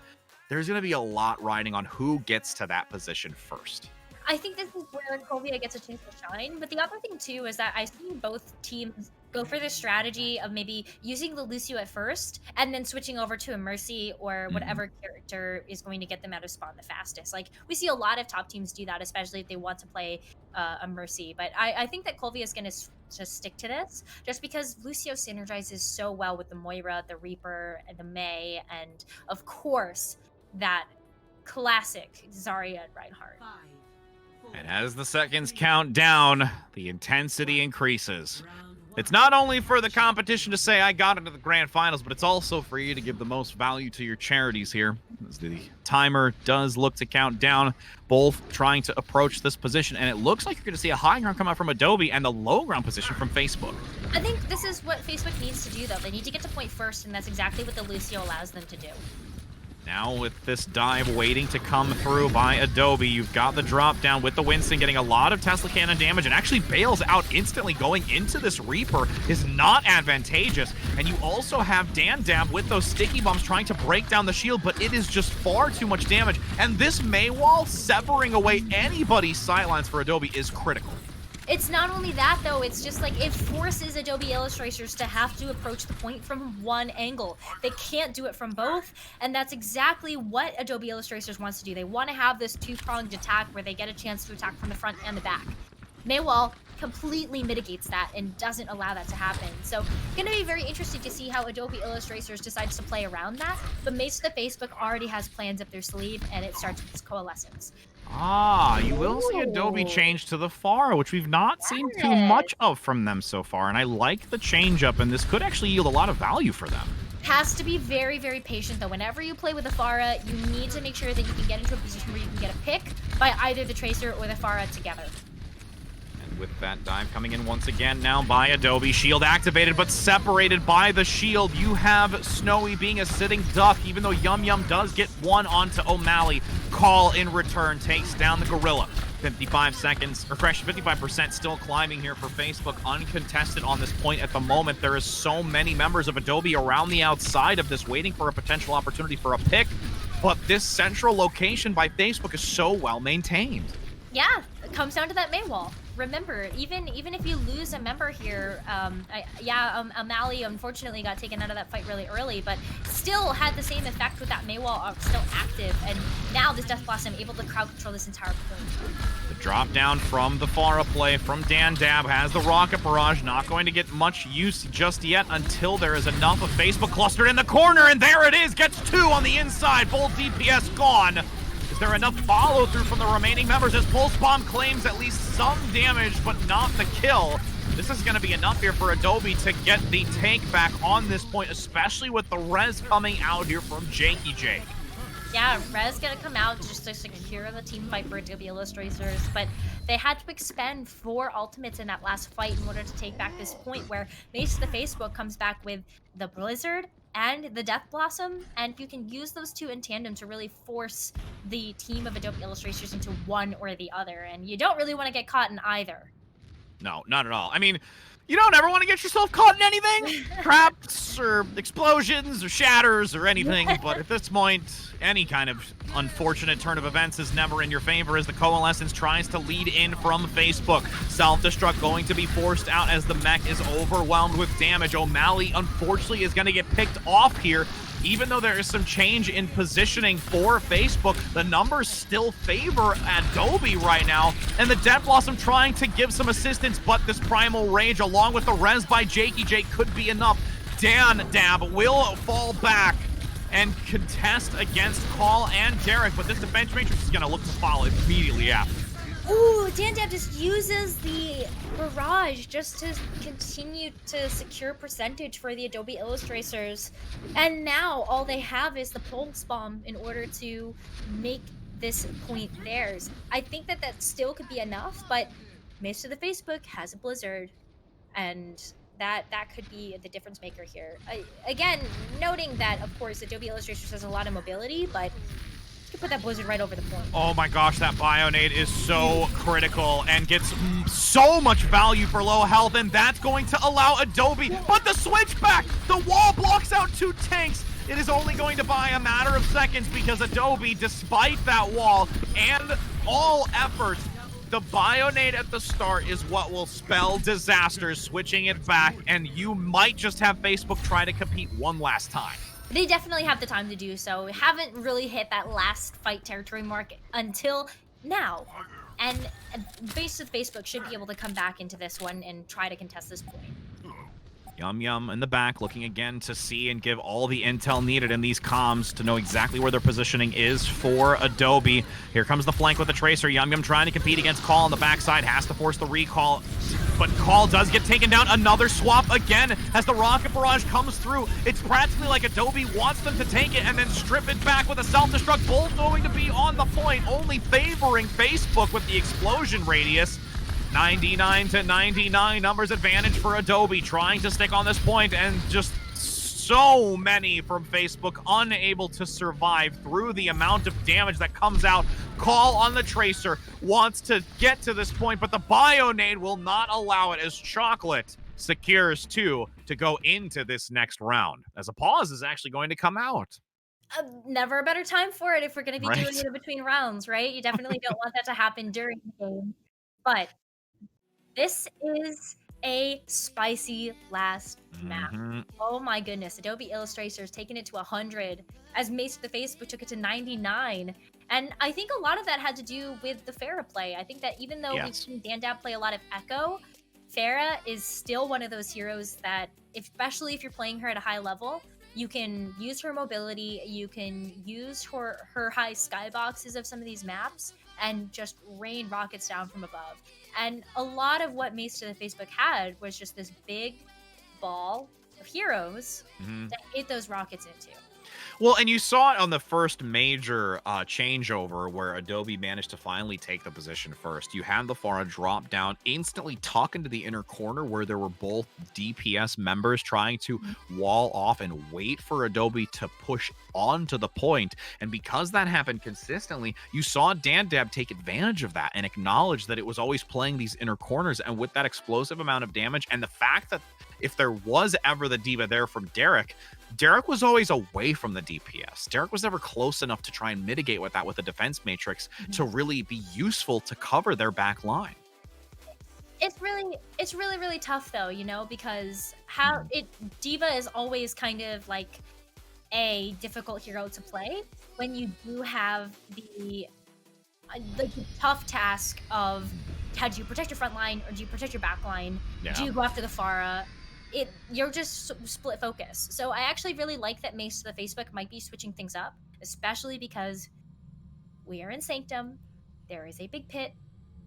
there's going to be a lot riding on who gets to that position first. I think this is where Kovia gets a chance to shine. But the other thing, too, is that I've seen both teams go for the strategy of maybe using the Lucio at first and then switching over to a Mercy or whatever character is going to get them out of spawn the fastest. Like, we see a lot of top teams do that, especially if they want to play a Mercy. But I think that Kovia is going to just stick to this just because Lucio synergizes so well with the Moira, the Reaper, and the Mei, and, of course, that classic Zarya and Reinhardt. And as the seconds count down, the intensity increases. It's not only for the competition to say, I got into the grand finals, but it's also for you to give the most value to your charities here. As the timer does look to count down, both trying to approach this position. And it looks like you're going to see a high ground come out from Adobe and the low ground position from Facebook. I think this is what Facebook needs to do, though. They need to get to point first, and that's exactly what the Lucio allows them to do. Now with this dive waiting to come through by Adobe, you've got the drop down with the Winston getting a lot of Tesla cannon damage and actually bails out instantly. Going into this Reaper is not advantageous. And you also have Dan Dab with those sticky bombs trying to break down the shield, but it is just far too much damage. And this Mei wall severing away anybody's sightlines for Adobe is critical. It's not only that, though, it's just like it forces Adobe Illustrators to have to approach the point from one angle. They can't do it from both, and that's exactly what Adobe Illustrators wants to do. They want to have this two-pronged attack where they get a chance to attack from the front and the back. Maywall completely mitigates that and doesn't allow that to happen. So it's going to be very interesting to see how Adobe Illustrators decides to play around that, but Mace of the Facebook already has plans up their sleeve, and it starts with its coalescence. Ah, you will see Adobe change to the Pharah, which we've not seen too much of from them so far, and I like the change up, and this could actually yield a lot of value for them. Has to be very, very patient, though. Whenever you play with a Pharah, you need to make sure that you can get into a position where you can get a pick by either the Tracer or the Pharah together. With that dive coming in once again now by Adobe. Shield activated, but separated by the shield. You have Snowy being a sitting duck, even though Yum Yum does get one onto O'Malley. Call in return takes down the Gorilla. 55 seconds, or correction, 55% still climbing here for Facebook, uncontested on this point at the moment. There is so many members of Adobe around the outside of this waiting for a potential opportunity for a pick, but this central location by Facebook is so well maintained. Yeah, it comes down to that main wall. remember, even if you lose a member here, O'Malley unfortunately got taken out of that fight really early, but still had the same effect with that Maywall still active, and now this Death Blossom able to crowd control this entire point. The drop down from the Pharah play from DanDab has the Rocket Barrage, not going to get much use just yet until there is enough of Facebook clustered in the corner, and there it is, gets 2 on the inside, full DPS gone. Is there enough follow through from the remaining members as Pulse Bomb claims at least some damage, but not the kill? This is going to be enough here for Adobe to get the take back on this point, especially with the res coming out here from Jakey Jake. Yeah, Rez gonna come out just to secure the team fight for Adobe Illustrators, but they had to expend 4 ultimates in that last fight in order to take back this point where Mace the Facebook comes back with the Blizzard and the Death Blossom, and you can use those 2 in tandem to really force the team of Adobe Illustrators into one or the other, and you don't really want to get caught in either. No, not at all. I mean, you don't ever want to get yourself caught in anything. Traps or explosions or shatters or anything, but at this point, any kind of unfortunate turn of events is never in your favor as the Coalescence tries to lead in from Facebook. Self-destruct going to be forced out as the mech is overwhelmed with damage. O'Malley, unfortunately, is going to get picked off here. Even though there is some change in positioning for Facebook, the numbers still favor Adobe right now, and the Death Blossom trying to give some assistance, but this Primal Rage along with the res by Jakey Jake could be enough. DanDab will fall back and contest against Call and Derek, but this defense matrix is going to look to follow immediately after. Ooh, DanDab just uses the barrage just to continue to secure percentage for the Adobe Illustrators. And now all they have is the Pulse Bomb in order to make this point theirs. I think that still could be enough, but Mace to the Facebook has a Blizzard, and that could be the difference maker here. Again, noting that, of course, Adobe Illustrators has a lot of mobility, but you can put that Blizzard right over the point. Oh my gosh, that Bionade is so critical and gets so much value for low health, and that's going to allow Adobe, but the switchback, the wall blocks out 2 tanks. It is only going to buy a matter of seconds because Adobe, despite that wall and all efforts, the Bionade at the start is what will spell disaster, switching it back, and you might just have Facebook try to compete one last time. They definitely have the time to do so. We haven't really hit that last fight territory mark until now. And Face with Facebook should be able to come back into this one and try to contest this point. Yum Yum in the back, looking again to see and give all the intel needed in these comms to know exactly where their positioning is for Adobe. Here comes the flank with the Tracer. Yum Yum trying to compete against Call on the backside, has to force the recall. But Call does get taken down. Another swap again as the Rocket Barrage comes through. It's practically like Adobe wants them to take it and then strip it back with a self-destruct. Both going to be on the point, only favoring Facebook with the explosion radius. 99 to 99 numbers advantage for Adobe, trying to stick on this point, and just so many from Facebook unable to survive through the amount of damage that comes out. Call on the Tracer wants to get to this point, but the Bionade will not allow it as Chocolate secures 2 to go into this next round, as a pause is actually going to come out. Never a better time for it if we're going to be Right. doing it in between rounds, right? You definitely don't want that to happen during the game. But this is a spicy last map. Oh my goodness. Adobe Illustrators taking it to 100 as Mace the Facebook took it to 99. And I think a lot of that had to do with the Pharah play. I think that even though we've seen DanDab play a lot of Echo, Pharah is still one of those heroes that, especially if you're playing her at a high level, you can use her mobility, you can use her high skyboxes of some of these maps, and just rain rockets down from above. And a lot of what Mace to the Facebook had was just this big ball of heroes that hit those rockets into. Well, and you saw it on the first major changeover where Adobe managed to finally take the position first. You had the Pharah drop down, instantly tuck into the inner corner where there were both DPS members trying to wall off and wait for Adobe to push onto the point. And because that happened consistently, you saw DanDab take advantage of that and acknowledge that it was always playing these inner corners. And with that explosive amount of damage and the fact that if there was ever the diva there from Derek was always away from the DPS. Derek was never close enough to try and mitigate with that with the defense matrix to really be useful to cover their back line. really tough though, you know, because how Diva is always kind of like a difficult hero to play when you do have the tough task of how do you protect your front line or do you protect your back line? Yeah. Do you go after the Pharah? You're just split focus. So I actually really like that Mace to the Facebook might be switching things up, especially because we are in Sanctum. There is a big pit,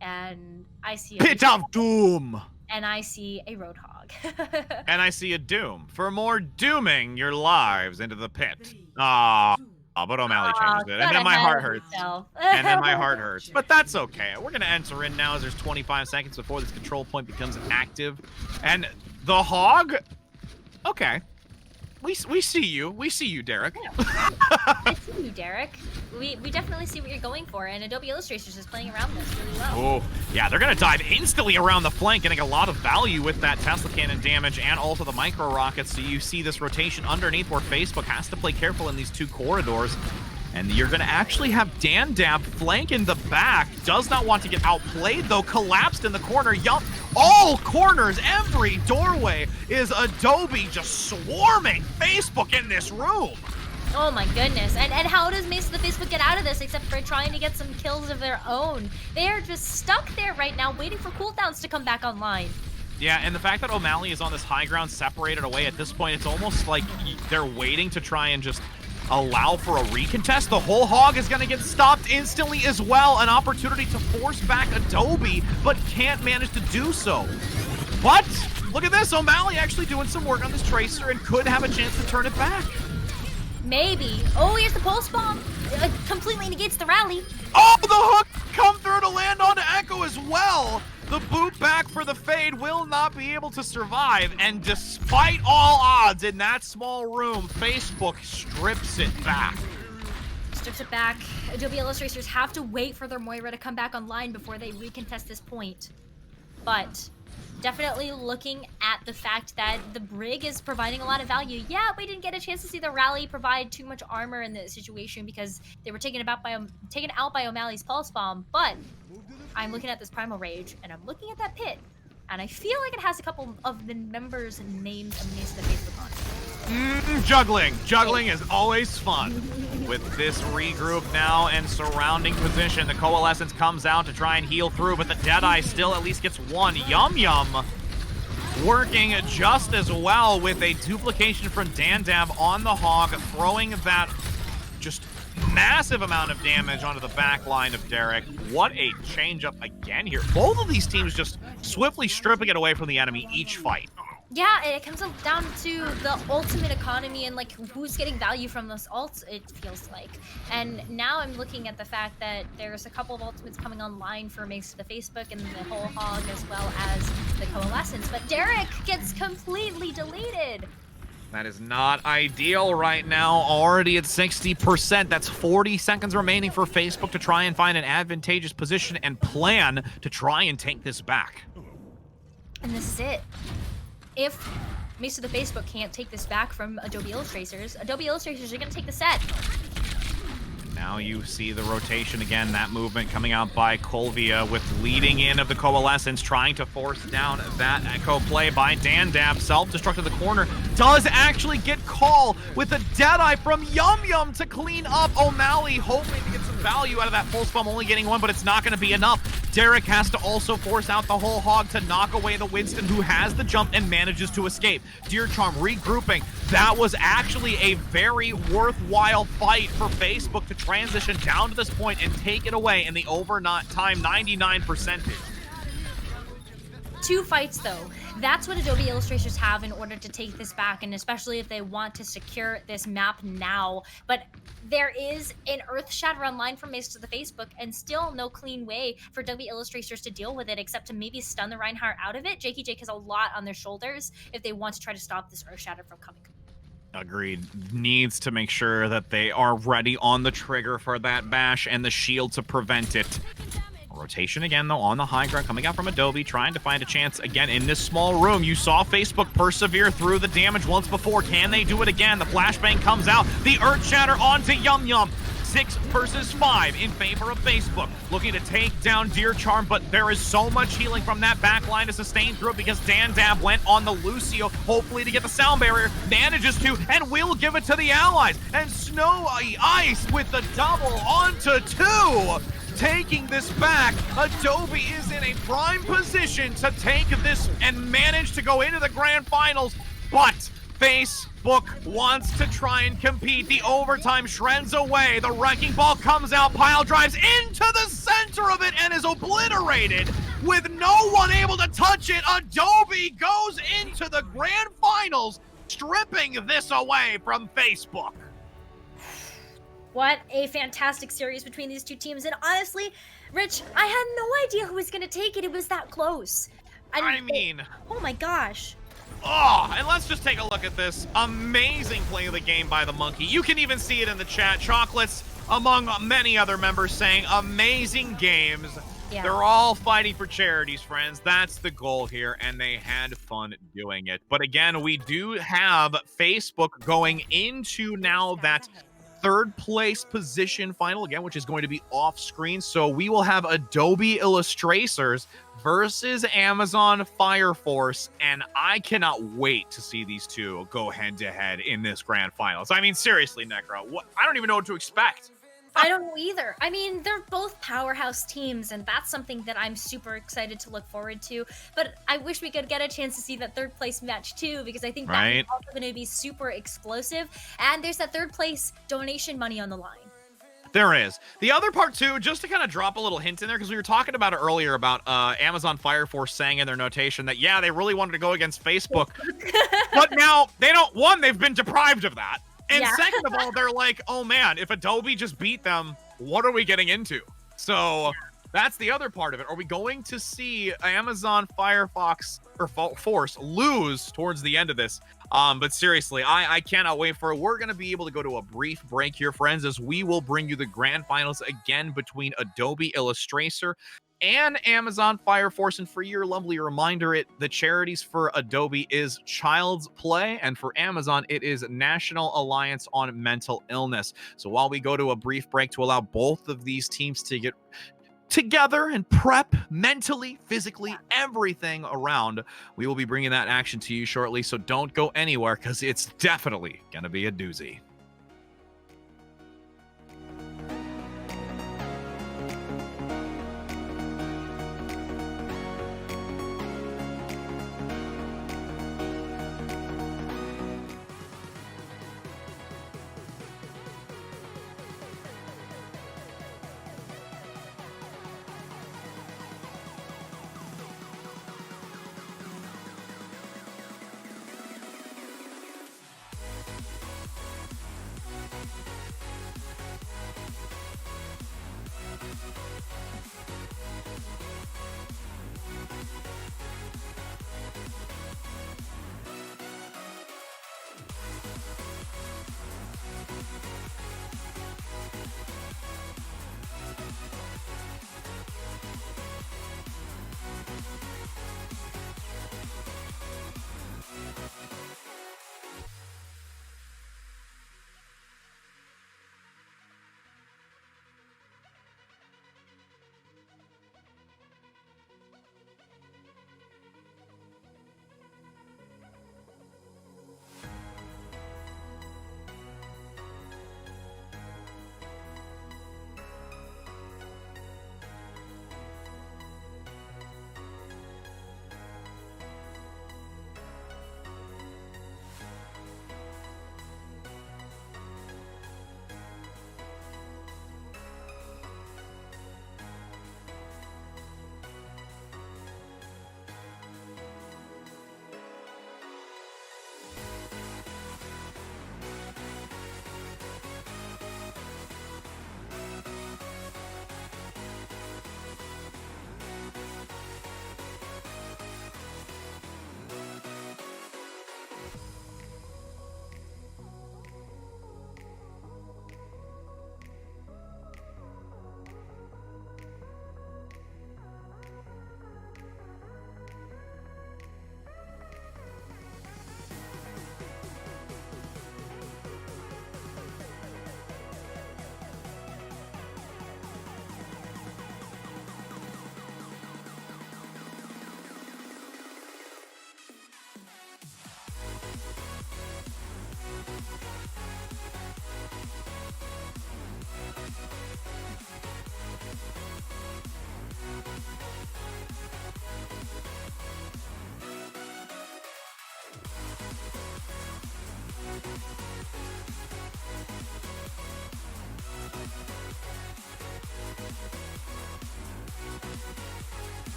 and I see Pit of Doom! and I see a Roadhog. And I see a Doom. For more dooming your lives into the pit. Ah, but O'Malley changes it. And then my heart hurts. And then my heart hurts. But that's okay. We're going to enter in now as there's 25 seconds before this control point becomes active. And the Hog? Okay. We see you. We see you, Derek. I see you, Derek. We definitely see what you're going for, and Adobe Illustrator is playing around this really well. Oh, yeah, they're going to dive instantly around the flank, getting a lot of value with that Tesla cannon damage and also the micro rockets. So you see this rotation underneath where Facebook has to play careful in these two corridors. And you're going to actually have Dandab flank in the back. Does not want to get outplayed, though. Collapsed in the corner. All corners, every doorway is Adobe just swarming Facebook in this room. Oh my goodness. And how does Mace of the Facebook get out of this except for trying to get some kills of their own? They are just stuck there right now waiting for cooldowns to come back online. Yeah, and the fact that O'Malley is on this high ground separated away at this point, it's almost like they're waiting to try and just allow for a recontest. The whole Hog is going to get stopped instantly as well. An opportunity to force back Adobe, but can't manage to do so. But look at this. O'Malley actually doing some work on this Tracer and could have a chance to turn it back. Maybe. Oh, here's the pulse bomb. It completely negates the rally. Oh, the hook come through to land onto Echo as well. The boot back for the Fade will not be able to survive, and despite all odds in that small room, Facebook strips it back. Strips it back. Adobe Illustrators have to wait for their Moira to come back online before they recontest this point. But definitely looking at the fact that the Brig is providing a lot of value. Yeah, we didn't get a chance to see the rally provide too much armor in the situation because they were taken out by O'Malley's Pulse Bomb, but I'm looking at this Primal Rage, and I'm looking at that pit, and I feel like it has a couple of the members' names and names that Facebook on it. Juggling is always fun. With this regroup now and surrounding position, the Coalescence comes out to try and heal through, but the Deadeye still at least gets one. Yum Yum working just as well with a duplication from Dandab on the Hog, throwing that just massive amount of damage onto the back line of Derek. What a change up again here. Both of these teams just swiftly stripping it away from the enemy each fight. Yeah, it comes down to the ultimate economy and like who's getting value from those ults, it feels like. And now I'm looking at the fact that there's a couple of ultimates coming online for Mace to the Facebook and the whole Hog as well as the Coalescence, but Derek gets completely deleted. That is not ideal right now. Already at 60%. That's 40 seconds remaining for Facebook to try and find an advantageous position and plan to try and take this back. And this is it. If Mace of the Facebook can't take this back from Adobe Illustrators are going to take the set. Now you see the rotation again, that movement coming out by Colvia with leading in of the Coalescence, trying to force down that Echo play by Dandab. Self-destruct in the corner, does actually get call with a Deadeye from Yum Yum to clean up O'Malley, hoping to get some value out of that pulse bomb, only getting one, but it's not going to be enough. Derek has to also force out the whole Hog to knock away the Winston, who has the jump and manages to escape. Deer Charm regrouping. That was actually a very worthwhile fight for Facebook to transition down to this point and take it away in the overtime 99%. Two fights though. That's what Adobe Illustrators have in order to take this back, and especially if they want to secure this map now. But there is an Earth Shatter online from Mace to the Facebook, and still no clean way for Adobe Illustrators to deal with it except to maybe stun the Reinhardt out of it. Jakey Jake has a lot on their shoulders if they want to try to stop this Earth Shatter from coming. Agreed. Needs to make sure that they are ready on the trigger for that bash and the shield to prevent it. Rotation again, though, on the high ground, coming out from Adobe, trying to find a chance again in this small room. You saw Facebook persevere through the damage once before. Can they do it again? The flashbang comes out. The Earth Shatter onto Yum Yum. 6 versus 5 in favor of Facebook. Looking to take down Deer Charm, but there is so much healing from that back line to sustain through it because Dan Dab went on the Lucio, hopefully to get the sound barrier. Manages to, and will give it to the allies. And Snow Ice with the double onto 2. Taking this back, Adobe is in a prime position to take this and manage to go into the grand finals, but Facebook wants to try and compete. The overtime shreds away. The wrecking ball comes out. Pile drives into the center of it and is obliterated with no one able to touch it. Adobe goes into the grand finals, stripping this away from Facebook. What a fantastic series between these two teams. And honestly, Rich, I had no idea who was going to take it. It was that close. I mean... Oh my gosh. Oh, and let's just take a look at this. Amazing play of the game by the Monkey. You can even see it in the chat. Chocolates, among many other members, saying amazing games. Yeah. They're all fighting for charities, friends. That's the goal here, and they had fun doing it. But again, we do have Facebook going into now that third place position final again, which is going to be off screen. So we will have Adobe Illustrators versus Amazon Fire Force, and I cannot wait to see these two go head to head in this grand finals. I mean, seriously, Necro, I don't even know what to expect. I don't know either. I mean, they're both powerhouse teams, and that's something that I'm super excited to look forward to. But I wish we could get a chance to see that third place match too, because I think that's also going to be super explosive. And there's that third place donation money on the line. There is. The other part too, just to kind of drop a little hint in there, because we were talking about it earlier about Amazon Fire Force saying in their notation that, yeah, they really wanted to go against Facebook. But now they don't, one, they've been deprived of that. And second of all, they're like, oh man, if Adobe just beat them, what are we getting into? So that's the other part of it. Are we going to see Amazon Firefox or Force lose towards the end of this? But seriously, I cannot wait for it. We're going to be able to go to a brief break here, friends, as we will bring you the grand finals again between Adobe Illustrator and Amazon Fire Force. And for your lovely reminder, the charities for Adobe is Child's Play, and for Amazon, it is National Alliance on Mental Illness. So while we go to a brief break to allow both of these teams to get together and prep mentally, physically, everything around, we will be bringing that action to you shortly. So don't go anywhere, because it's definitely going to be a doozy.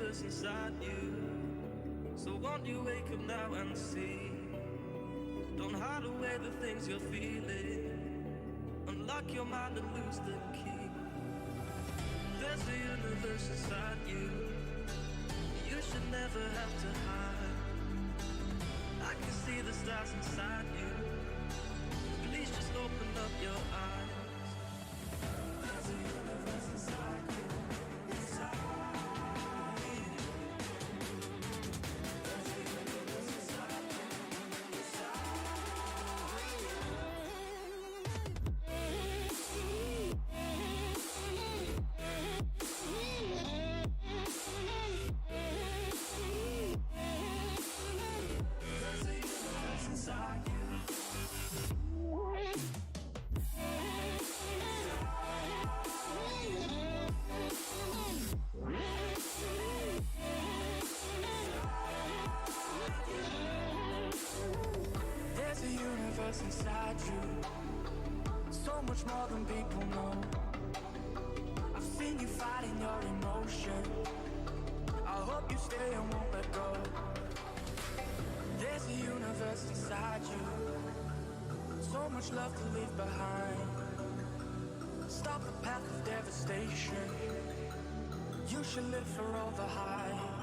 universe inside you. So won't you wake up now and see? Don't hide away the things you're feeling. Unlock your mind and lose the key. There's a universe inside you. You should never have to hide. I can see the stars inside you. Please just open up your eyes. There's a universe inside you. Inside you. There's a universe inside you. There's a universe inside you. There's a universe inside you. So much more than people know. I've seen you fighting your emotion. I hope you stay and won't let go. There's a universe inside you. So much love to leave behind. Stop the path of devastation. You should live for all the hype.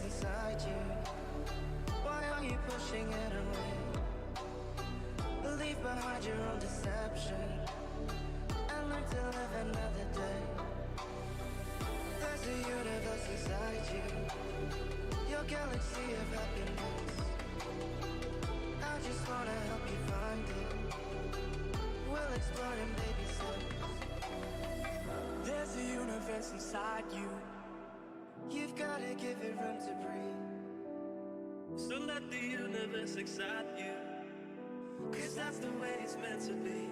Inside you, why are you pushing it away? Leave behind your own deception and learn to live another day. There's a universe inside you, your galaxy of happiness. I just wanna help you find it. We'll explore in baby steps. There's a universe inside you. You've gotta give it room to breathe. So let the universe excite you, 'cause that's the way it's meant to be.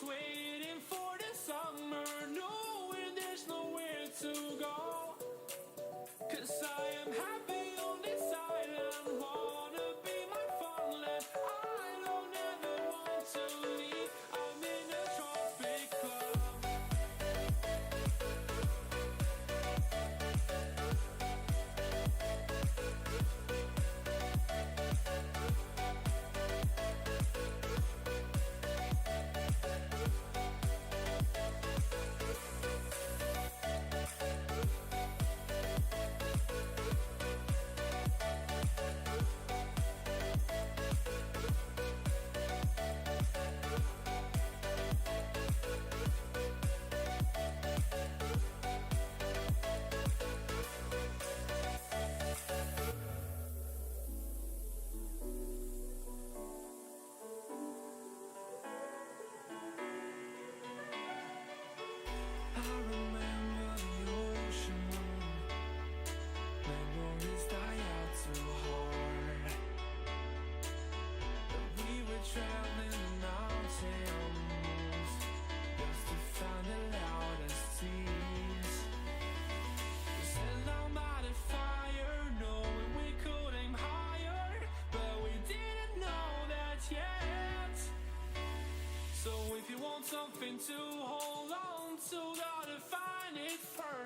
Waiting for the summer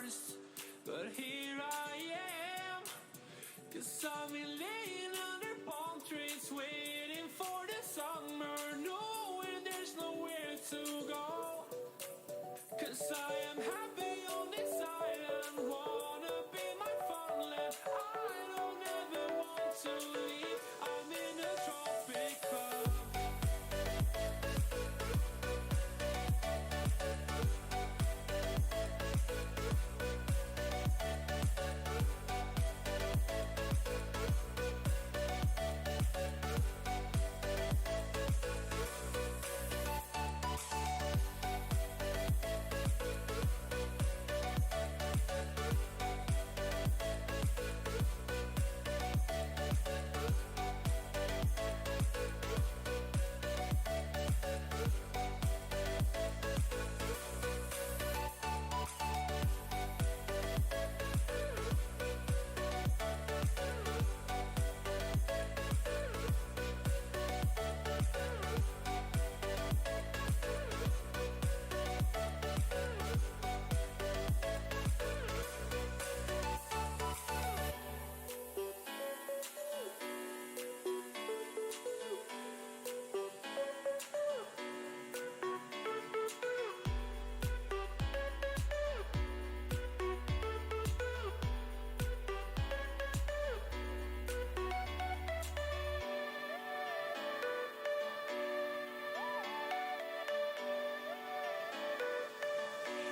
first, but here I am. 'Cause I've been laying under palm trees, waiting for the summer, knowing there's nowhere to go. 'Cause I am happy on this island, wanna be my farmland. I don't ever want to leave, I'm in a tropic club.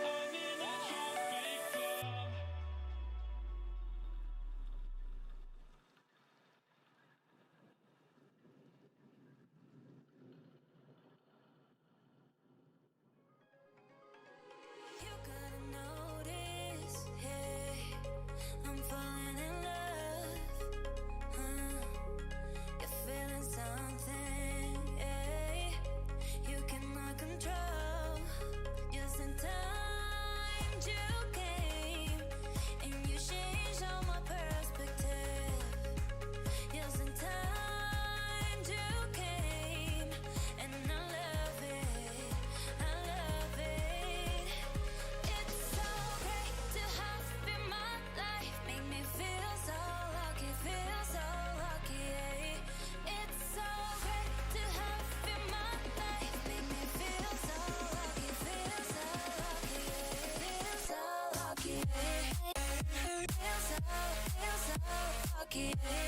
I'm in a tropic club. You gotta notice, hey, I'm falling in love. You're feeling something, hey, you cannot control. Just in time you came, and you changed all my perspective. Just in time you came, and I love it, I love it. It's so great to have in my life, make me feel so lucky, feel so lucky. It's so great to have in my life, make me feel so lucky, feel so lucky, feel so lucky, feel so lucky, feel so lucky, feel so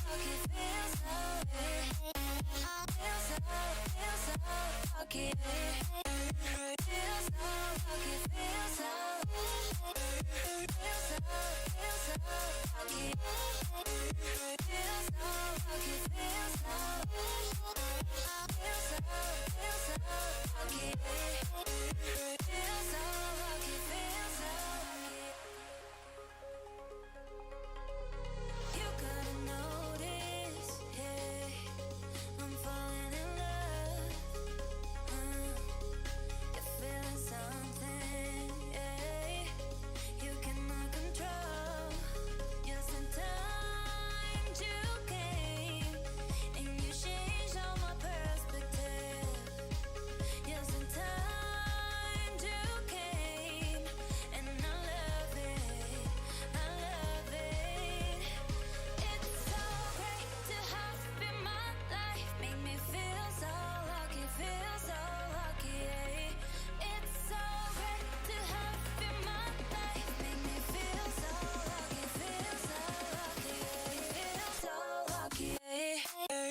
lucky, feel so lucky, feel so lucky, feel so lucky, feel so lucky, feel so lucky, feel so lucky. You gotta notice, hey, I'm falling in love. You're feeling something, hey, you cannot control. Just in time you came, and you changed all my perspective. Just in time you came, and I love it, I love it. It's so great to have in my life, make me feel so lucky, feel so lucky. It's so great to have in my life, make me feel so lucky, feel so lucky, feel so lucky, feel so lucky,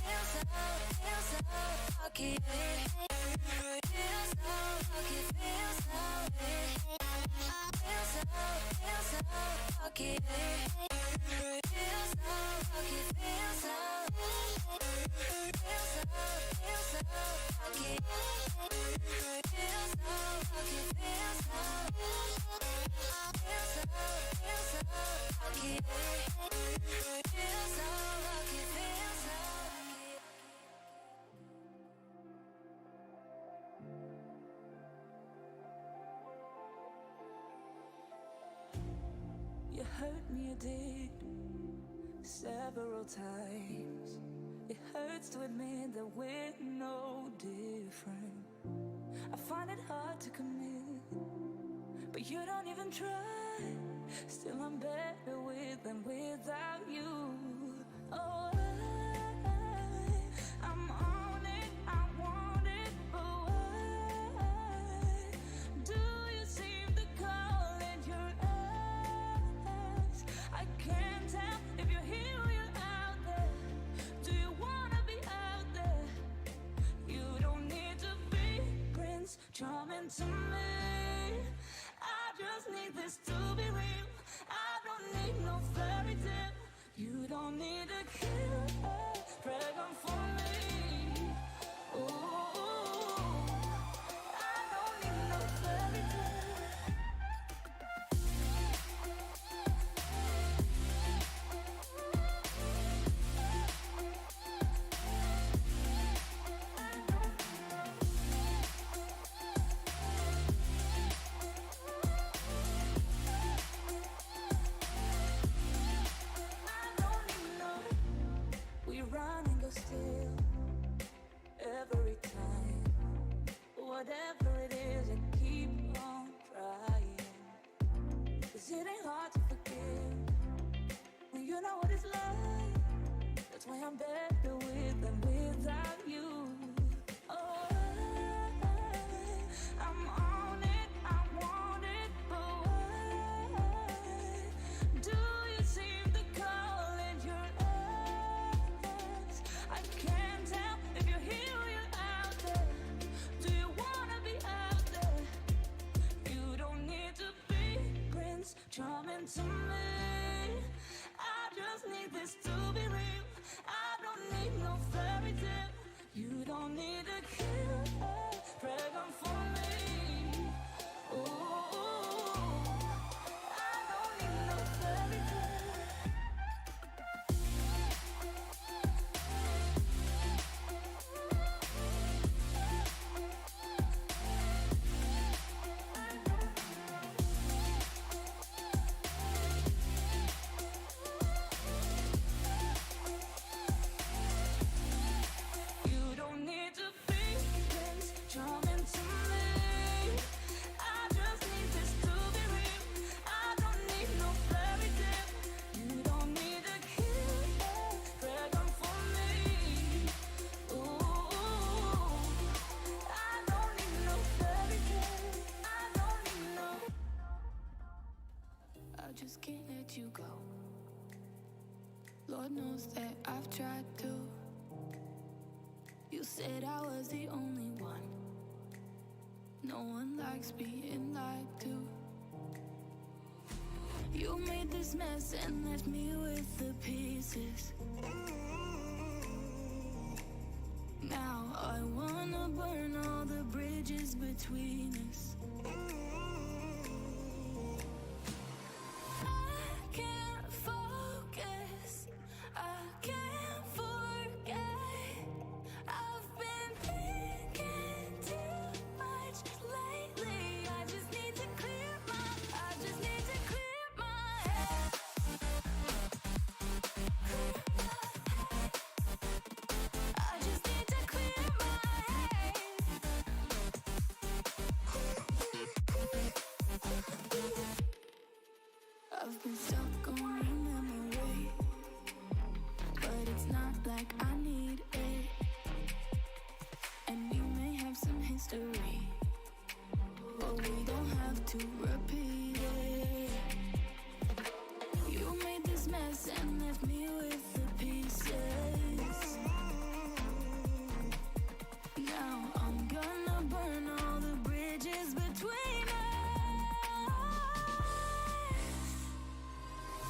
feel so lucky, feel so lucky, feel so lucky, feel so lucky, feel so lucky, feel so lucky, feel so lucky, feel so lucky. You hurt me, you did, several times. It hurts to admit that we're no different. I find it hard to commit but you don't even try. Still, I'm better with than without you. Oh, I'm on it, I want it, but why do you seem to call it your eyes? I can't tell if you're here or you're out there. Do you wanna be out there? You don't need to be Prince Charming to me. I just need this to be real. I don't need no fairy tale. You don't need a killer pregnant for me. Ooh, I don't need no fairy tale. I don't even know. We run and go still every time. Whatever it is, I keep on trying. 'Cause it ain't hard to forgive when you know what it's like. That's why I'm better with than without you. Oh, I'm on it, I want it, but why do you seem to call it your ex? I can't tell if you're here or you're out there. Do you wanna be out there? You don't need to be Prince Charming to me. I just need this to be real. I don't need no fairy tale. You don't need a killer pregnant for me. Ooh, I don't need no fairy tale. You don't need to be Prince Charming to me. I just need this to be real. I don't need no fairy tale. You don't need a killer pregnant for me. Ooh, I don't need no fairy tale. I don't need no. I just can't let you go. Lord knows that I've tried to. You said I was the only one. No one likes being lied to. You made this mess and left me with the pieces. Now I wanna burn all the bridges between us. I can't focus. I can't forget. I've been thinking too much lately. I just need to clear my head. I just need to clear my head. I've been stuck on your memory, but it's not like I need it. And we may have some history, but we don't have to repeat it. You made this mess and left me with the pieces. Now I'm gonna burn all the bridges between us.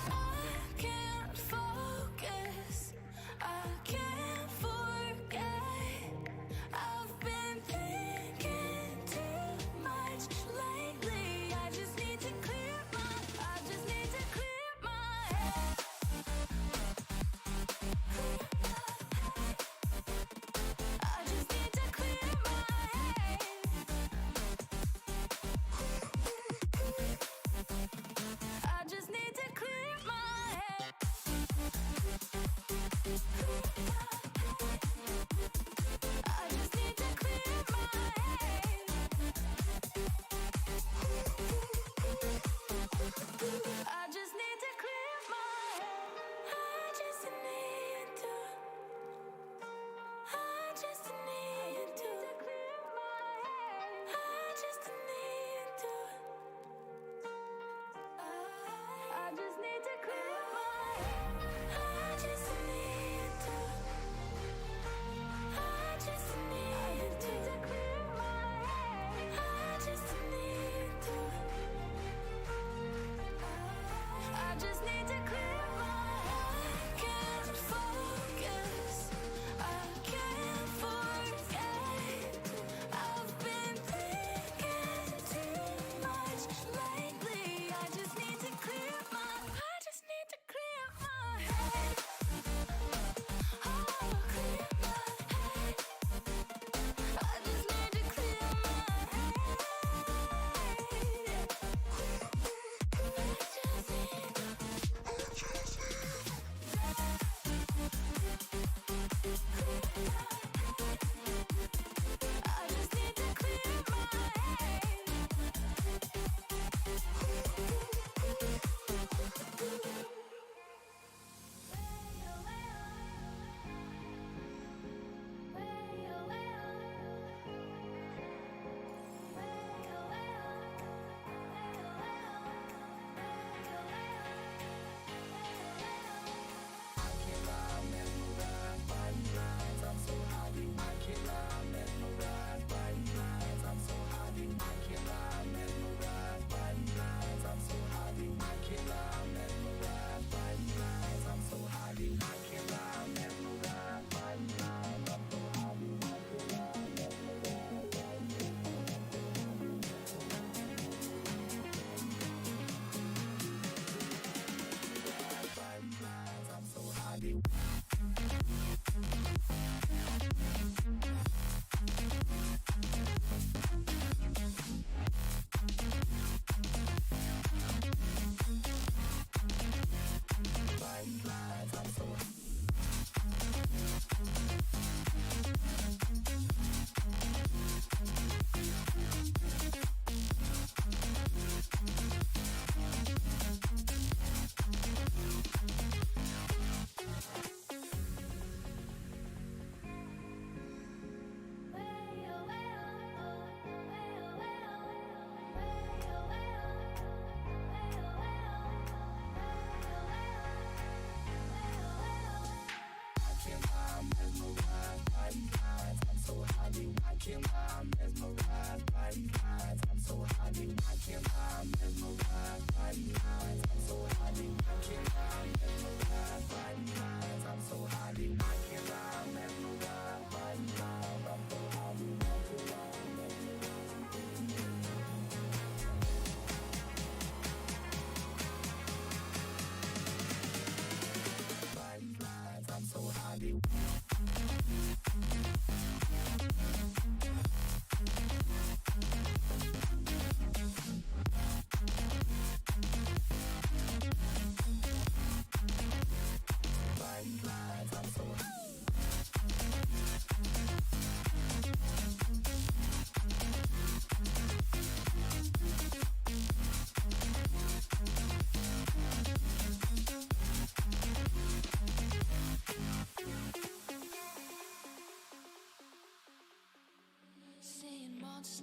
I can't focus. I can't forget. I've been thinking too much lately. I just need to clear my head. I just need to clear my head.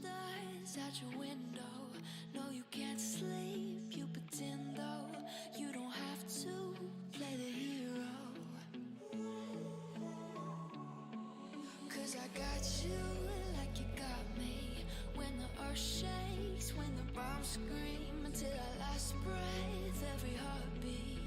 stars out your window. No, you can't sleep, you pretend though. You don't have to play the hero. 'Cause I got you like you got me. When the earth shakes, when the bombs scream, until our last breath, every heartbeat.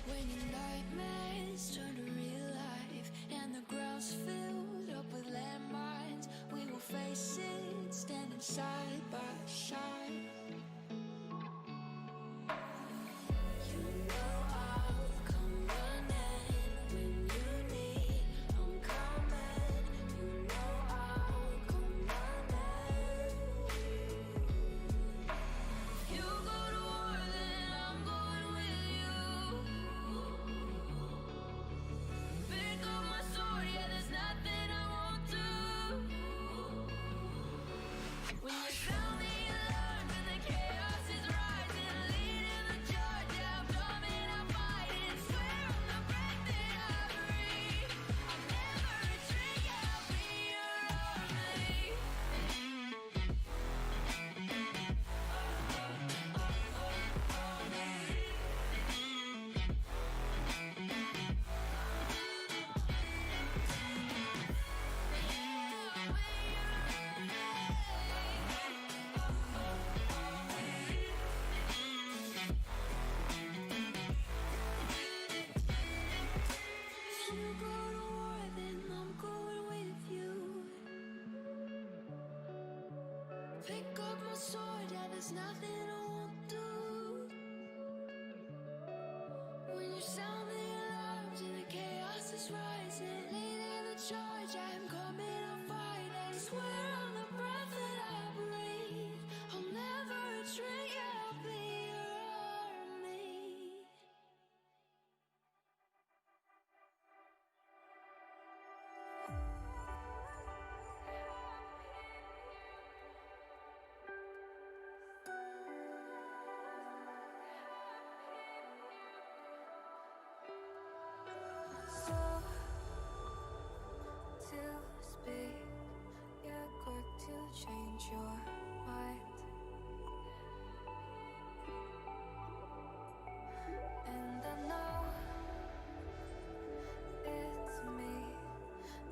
When your nightmares turn to real life and the ground's filled up with landmines, we will face it standing side by side. You know I'll come running when you need. I'm coming. You know I'll come running. You go to war, then I'm going with you. Pick up my sword, yeah, there's nothing I won't do. When you sound the alarm and the chaos is rising, leading the charge, yeah, I'm coming, I'm fighting. Swear on the breath that I breathe, I'll never retreat, yeah, I'll be your army. If you go to war, then I'm going with you. Pick up my sword, yeah, there's nothing I won't do. When you sound the alarms and the chaos is rising, leading the charge, I'm coming, I'm fighting. Swear on the breath that I breathe, I'll never retreat, yeah, I'll be your army. Slow to speak, yeah, quick to change your mind. And I know it's me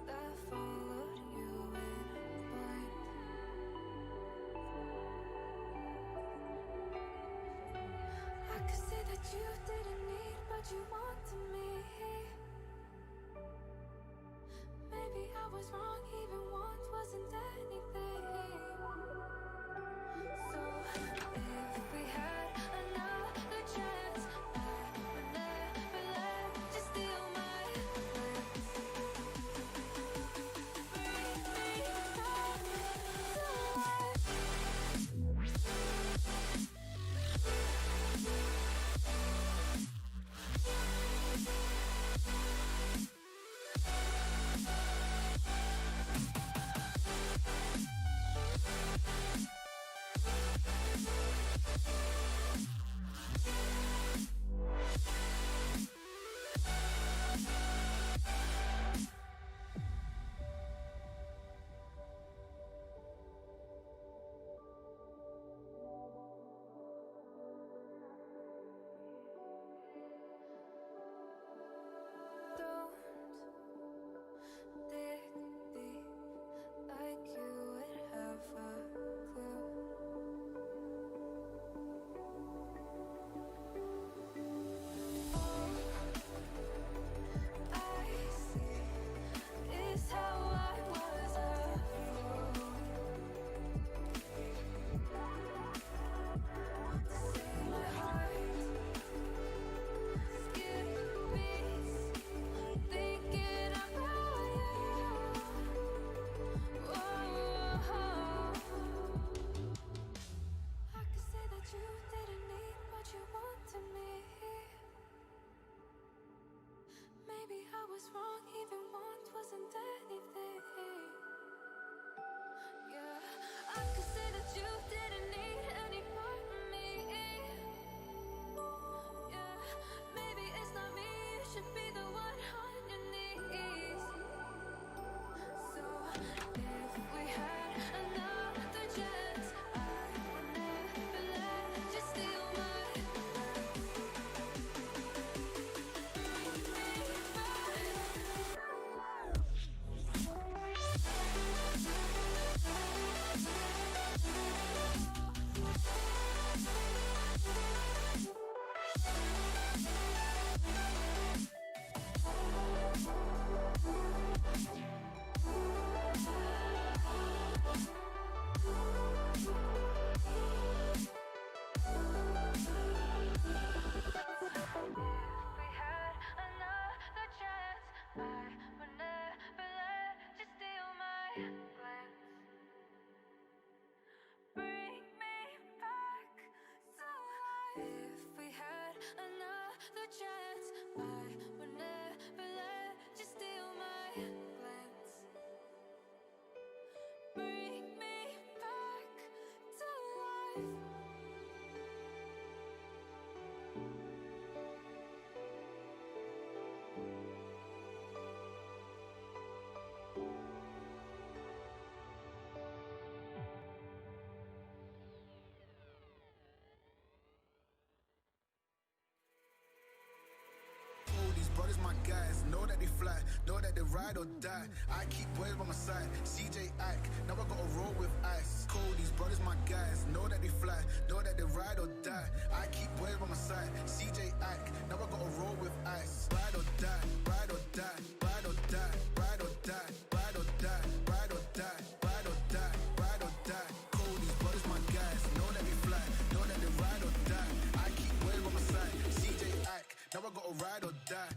that followed you in blind. I could say that you didn't need, but you wanted me. Maybe I was wrong, even once wasn't anything. So if we had another chance, I would never let you steal my lips. Bring me back to life. guys, know that they fly, know that they ride or die. I keep boys by my side, CJ Ike, now I gotta roll with ice. Cody's brothers, my guys, know that they fly, know that they ride or die. I keep boys by my side, CJ Ike, now I gotta roll with ice. Ride or die, ride or die, ride or die, ride or die, ride or die, ride or die, ride or die, ride or die. Cody's brothers, my guys, know that they fly, know that they ride or die. I keep boys by my side, CJ Ike, now I gotta ride or die.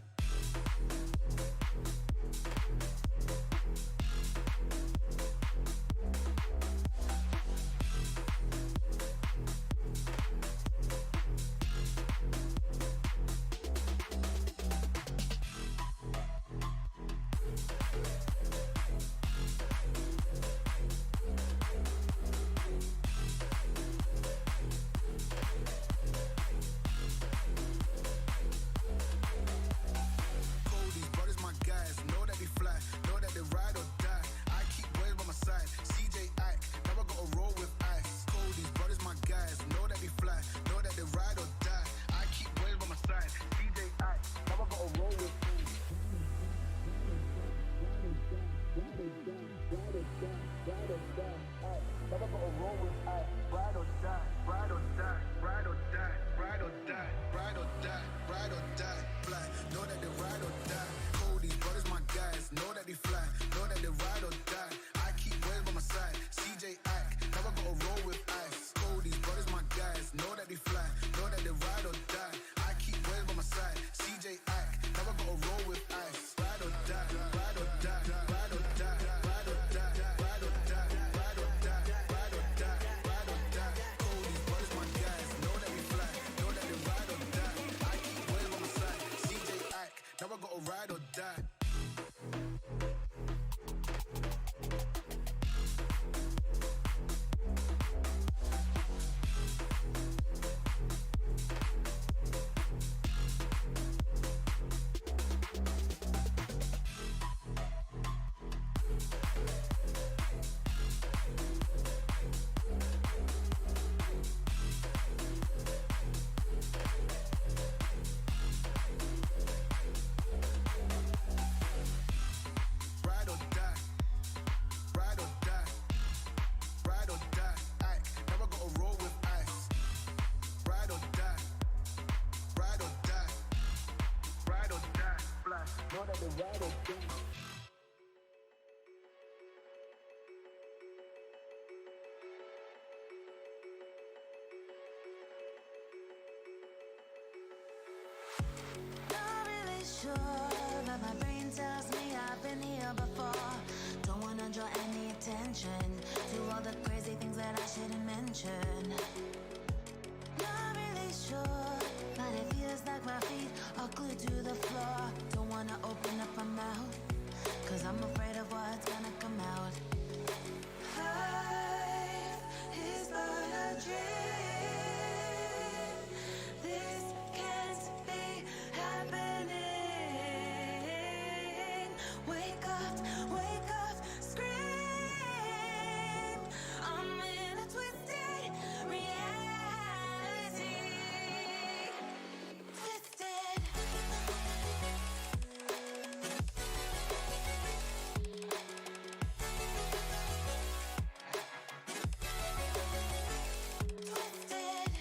Cody's brothers, my guys, know that they fly, know that they ride or die. I keep boys by my side, CJ Ike, now I gotta roll with ice. Cody's brothers, my guys, know that they fly, know that they ride or die. I keep boys by my side, CJ Ike, now I gotta roll with ice. Now I gotta roll with ice. Ride or die, ride or die, ride or die, ride or die, ride or die, ride or die. Fly, know that they ride or die. Cody's brothers, my guys, know that they fly, know that they ride or die. I keep boys by my side, CJ Ike, now I gotta roll with ice. Cody's brothers, my guys, know that they fly, know that they ride or die. I keep boys by my side, CJ Ike, now I gotta roll with ice. Ride or die, ride or die, ride or die, ride or die, ride or die, ride or die, ride or die, ride or die. Cody's brothers, my guys, know that they fly, know that they ride or die. I keep boys by my side, CJ Ike, now I gotta ride or die. Ride or die, ride or die, ride or die. Ike, now I gotta roll with ice. Ride or die, ride or die, ride or die. Fly, know that they ride or die. Not really sure, but my brain tells me I've been here before. Don't wanna draw any attention to all the crazy things that I shouldn't mention. Not really sure, but it feels like my feet are glued to the floor. Don't wanna open up my mouth, cause I'm afraid of what's gonna come out. Life is but a dream. This can't be happening. Wake up, scream. I'm in a twisted reality. Twisted. Twisted.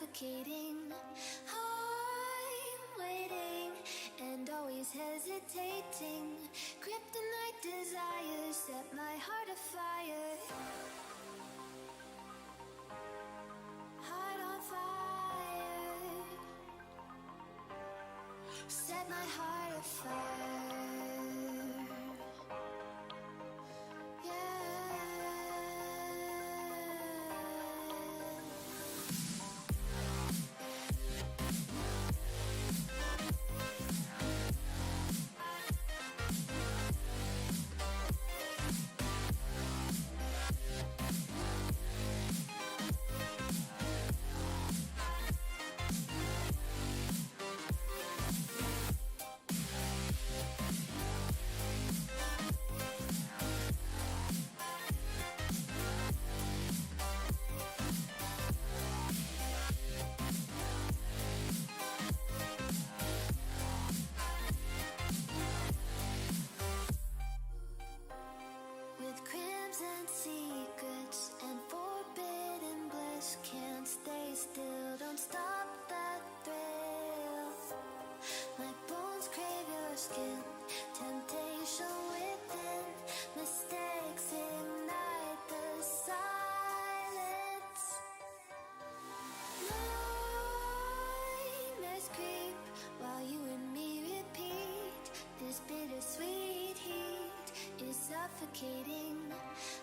suffocating. I'm waiting and always hesitating. Kryptonite desires set my heart afire. Heart on fire. Set my heart afire. With crimson secrets and forbidden bliss, can't stay still, don't stop that thrill. My bones crave your skin, temptation within, mistakes ignite the silence. Nightmares creep while you and me repeat. This bittersweet heat is suffocating.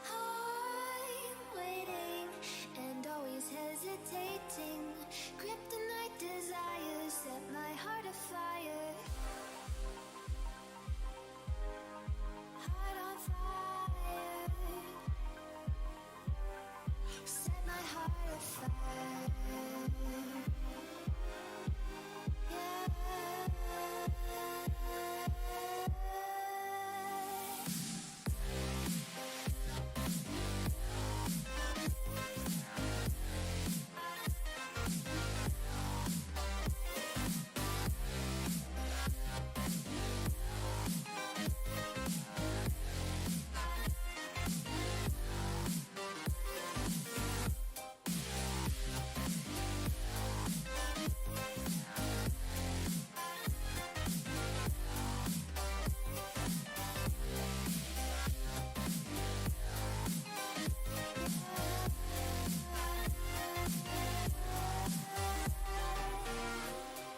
I'm waiting and always hesitating. Kryptonite desires set my heart afire. Heart on fire. Set my heart afire.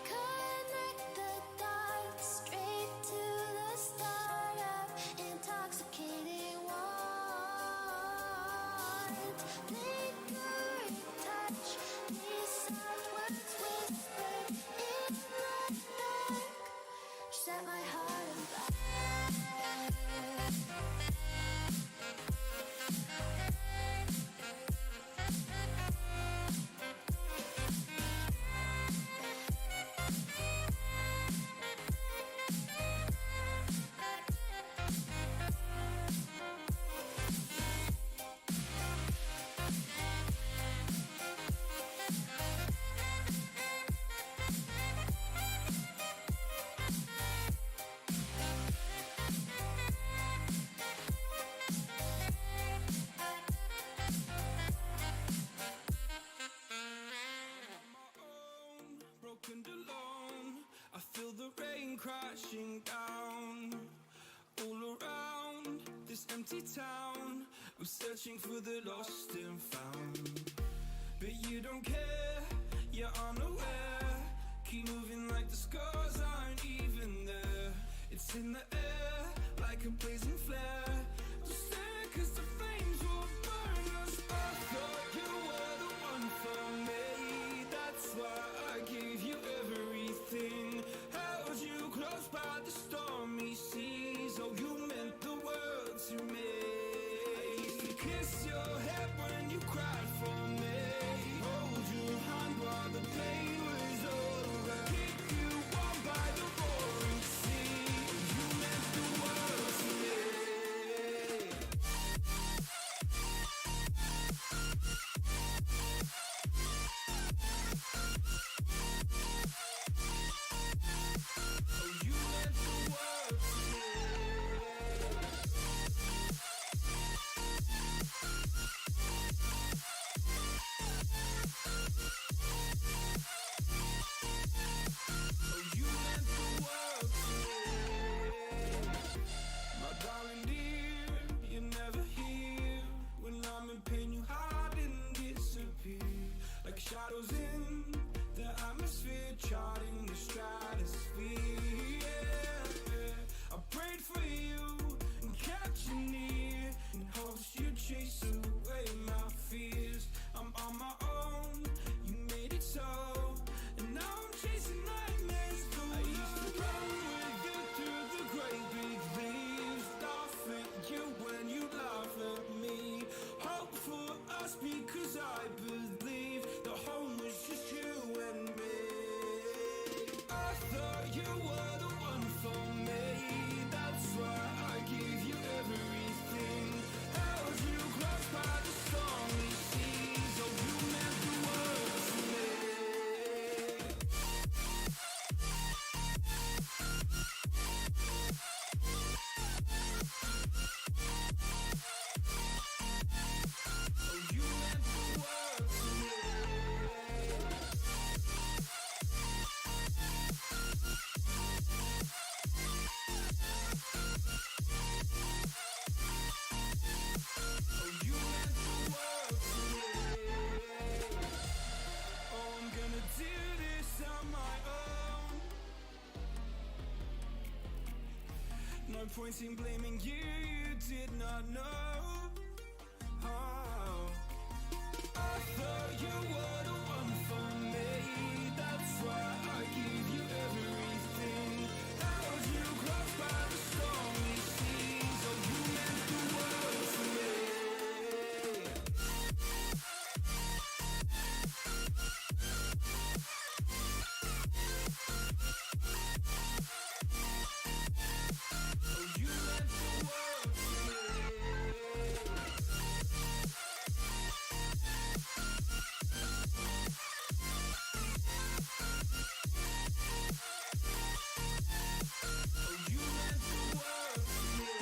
Connect the dots straight to the start of intoxicating want. Lingering touch, these soft words whispered in the dark. Set my heart on fire. Broken alone, I feel the rain crashing down all around this empty town. I'm searching for the lost and found, but you don't care, you're unaware. Keep moving like the scars aren't even there. It's in the air like a blazing flare. Just stare 'cause the flames will burn us. I thought you were the one for me. That's why I gave you everything. Held you close by the stormy seas. Oh, you meant the world to me. I used to kiss your head when you cried for me. Hold your hand while the pain was over. Keep you warm by the roaring sea. You meant the world to me. point in blaming you, you did not know. Oh, I thought you were the one for me. That's why I give you everything. Held you close by the stormy seas. Oh, you meant the world to me. Oh, you meant the world to me. Oh, you meant the world to me.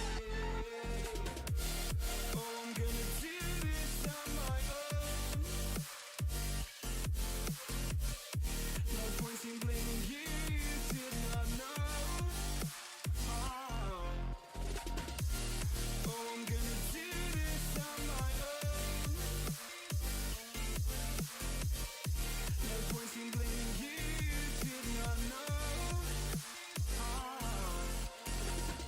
Oh, I'm gonna do this on my own. No point in blaming you, you did not know. Oh, oh, I'm gonna do this on my own. No point in blaming you, you did not know.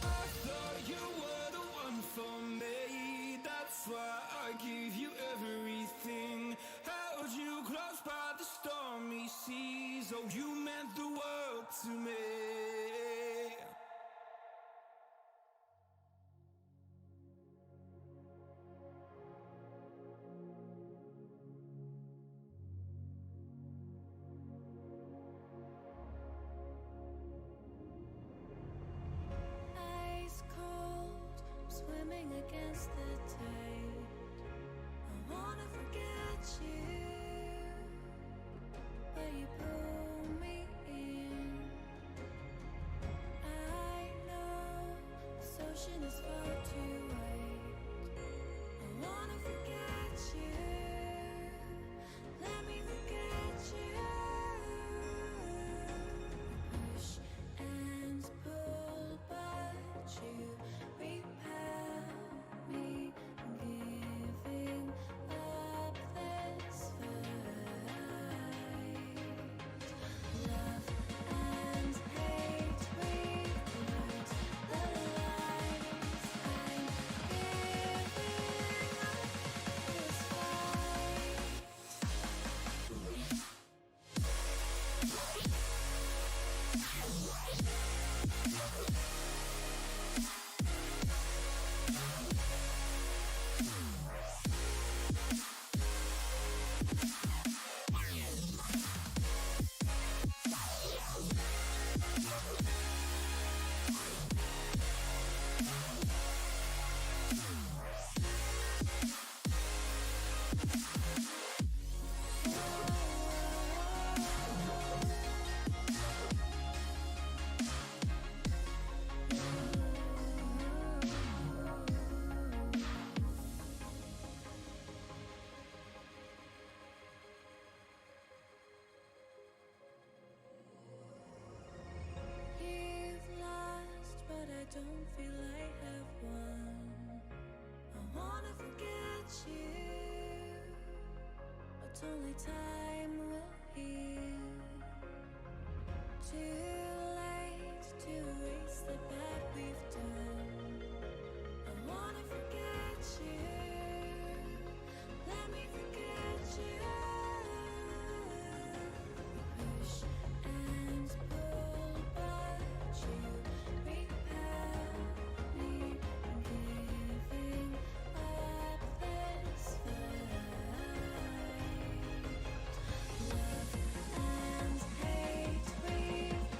I thought you were the one for me. That's why I give you everything. Held you close by the stormy seas. Oh, you meant the world to me. Ice cold, swimming against the tide. I wanna forget you, but you pull me in. I know this ocean is far too wide. I wanna forget you, let me forget you. Push and pull, but you repel me, giving up this fight. Love and hate, we blurred the lines. I'm giving up this fight. You've lost, but I don't feel I have won. I wanna forget you, but only time will heal. Too late to erase the bad we've done. I wanna forget you, let me forget you. Push and pull, but you repel me, giving up this fight. Love and hate, we've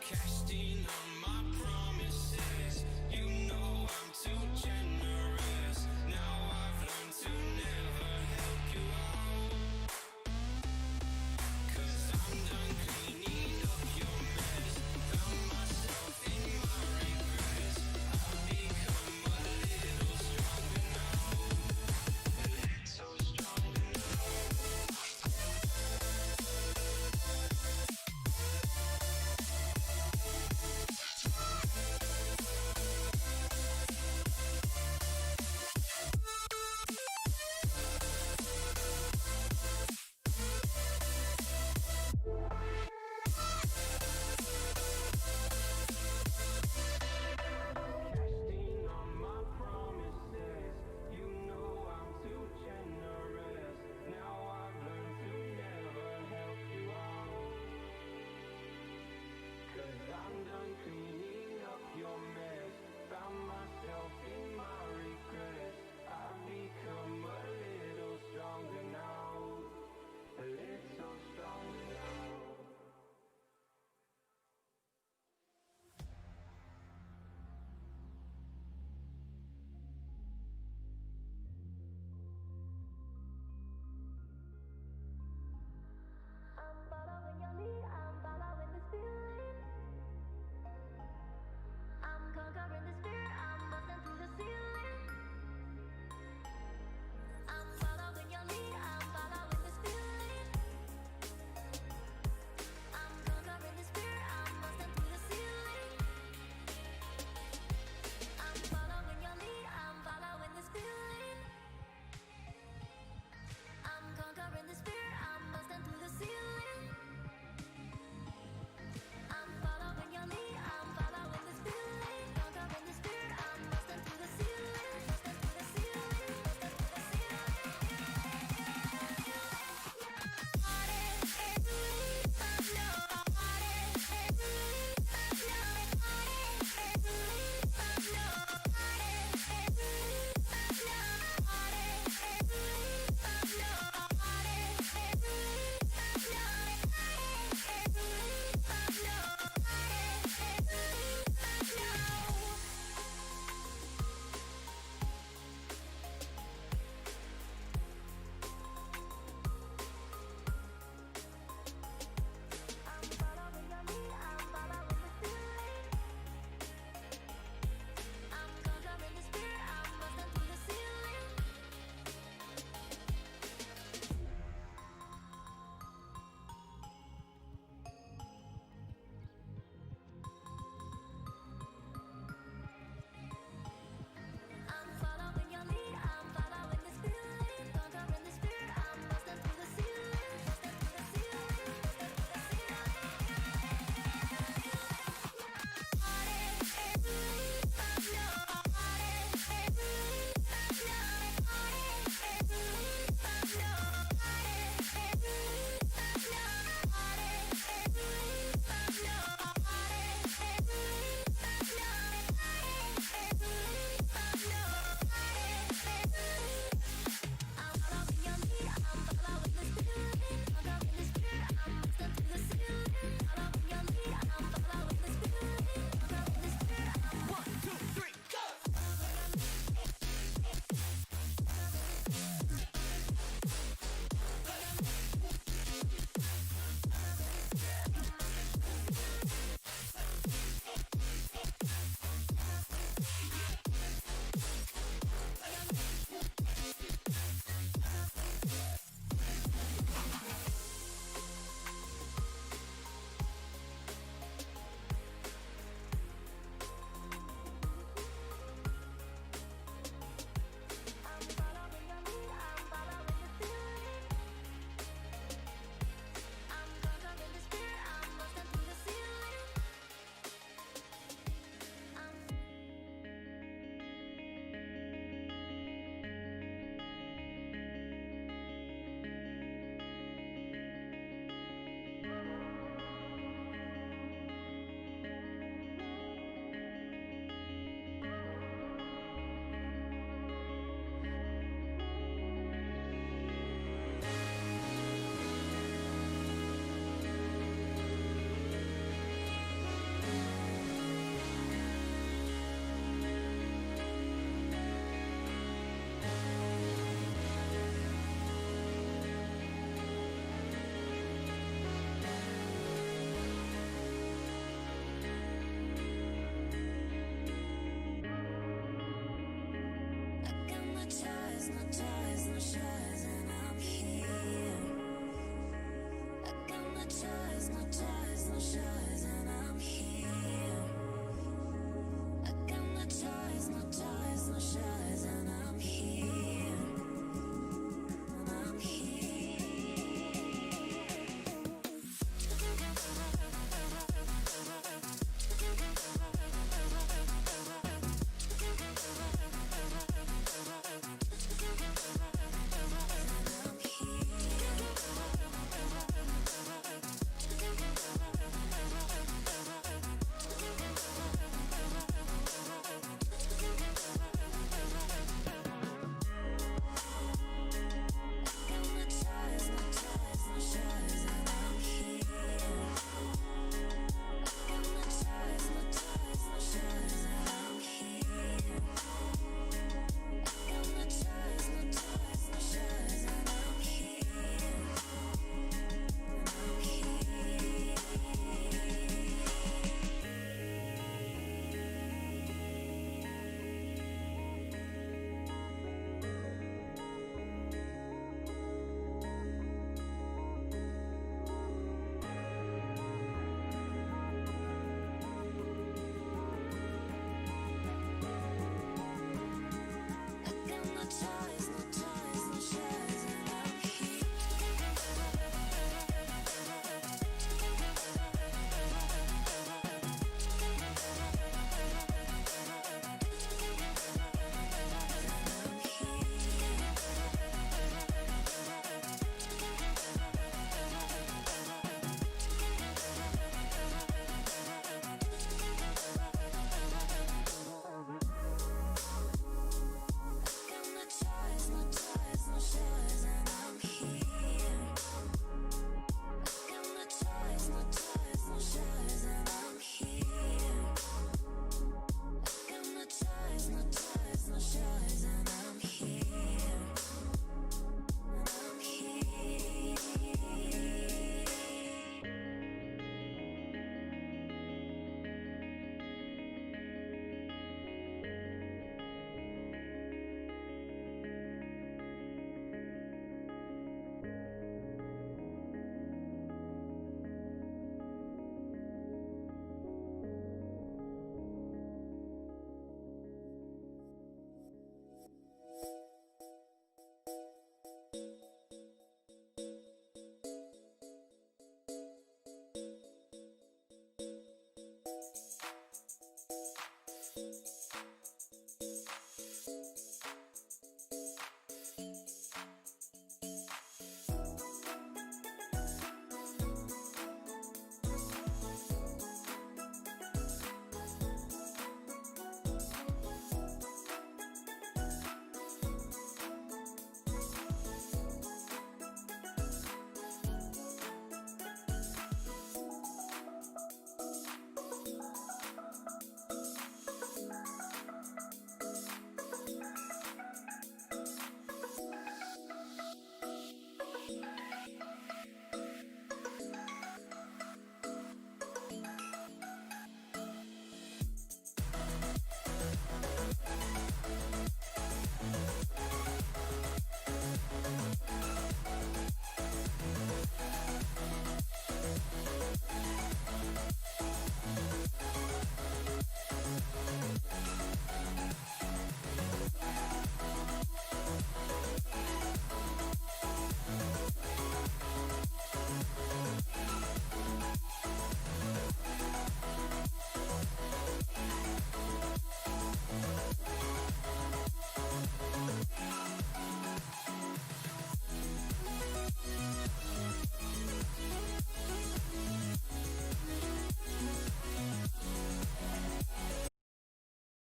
cashed in on my promises. You know I'm too generous. Now I've learned to never help you out. 'Cause I'm done cleaning up your mess. Found myself in my regrets. I've become a little stronger now. A little stronger now. ties, no shies,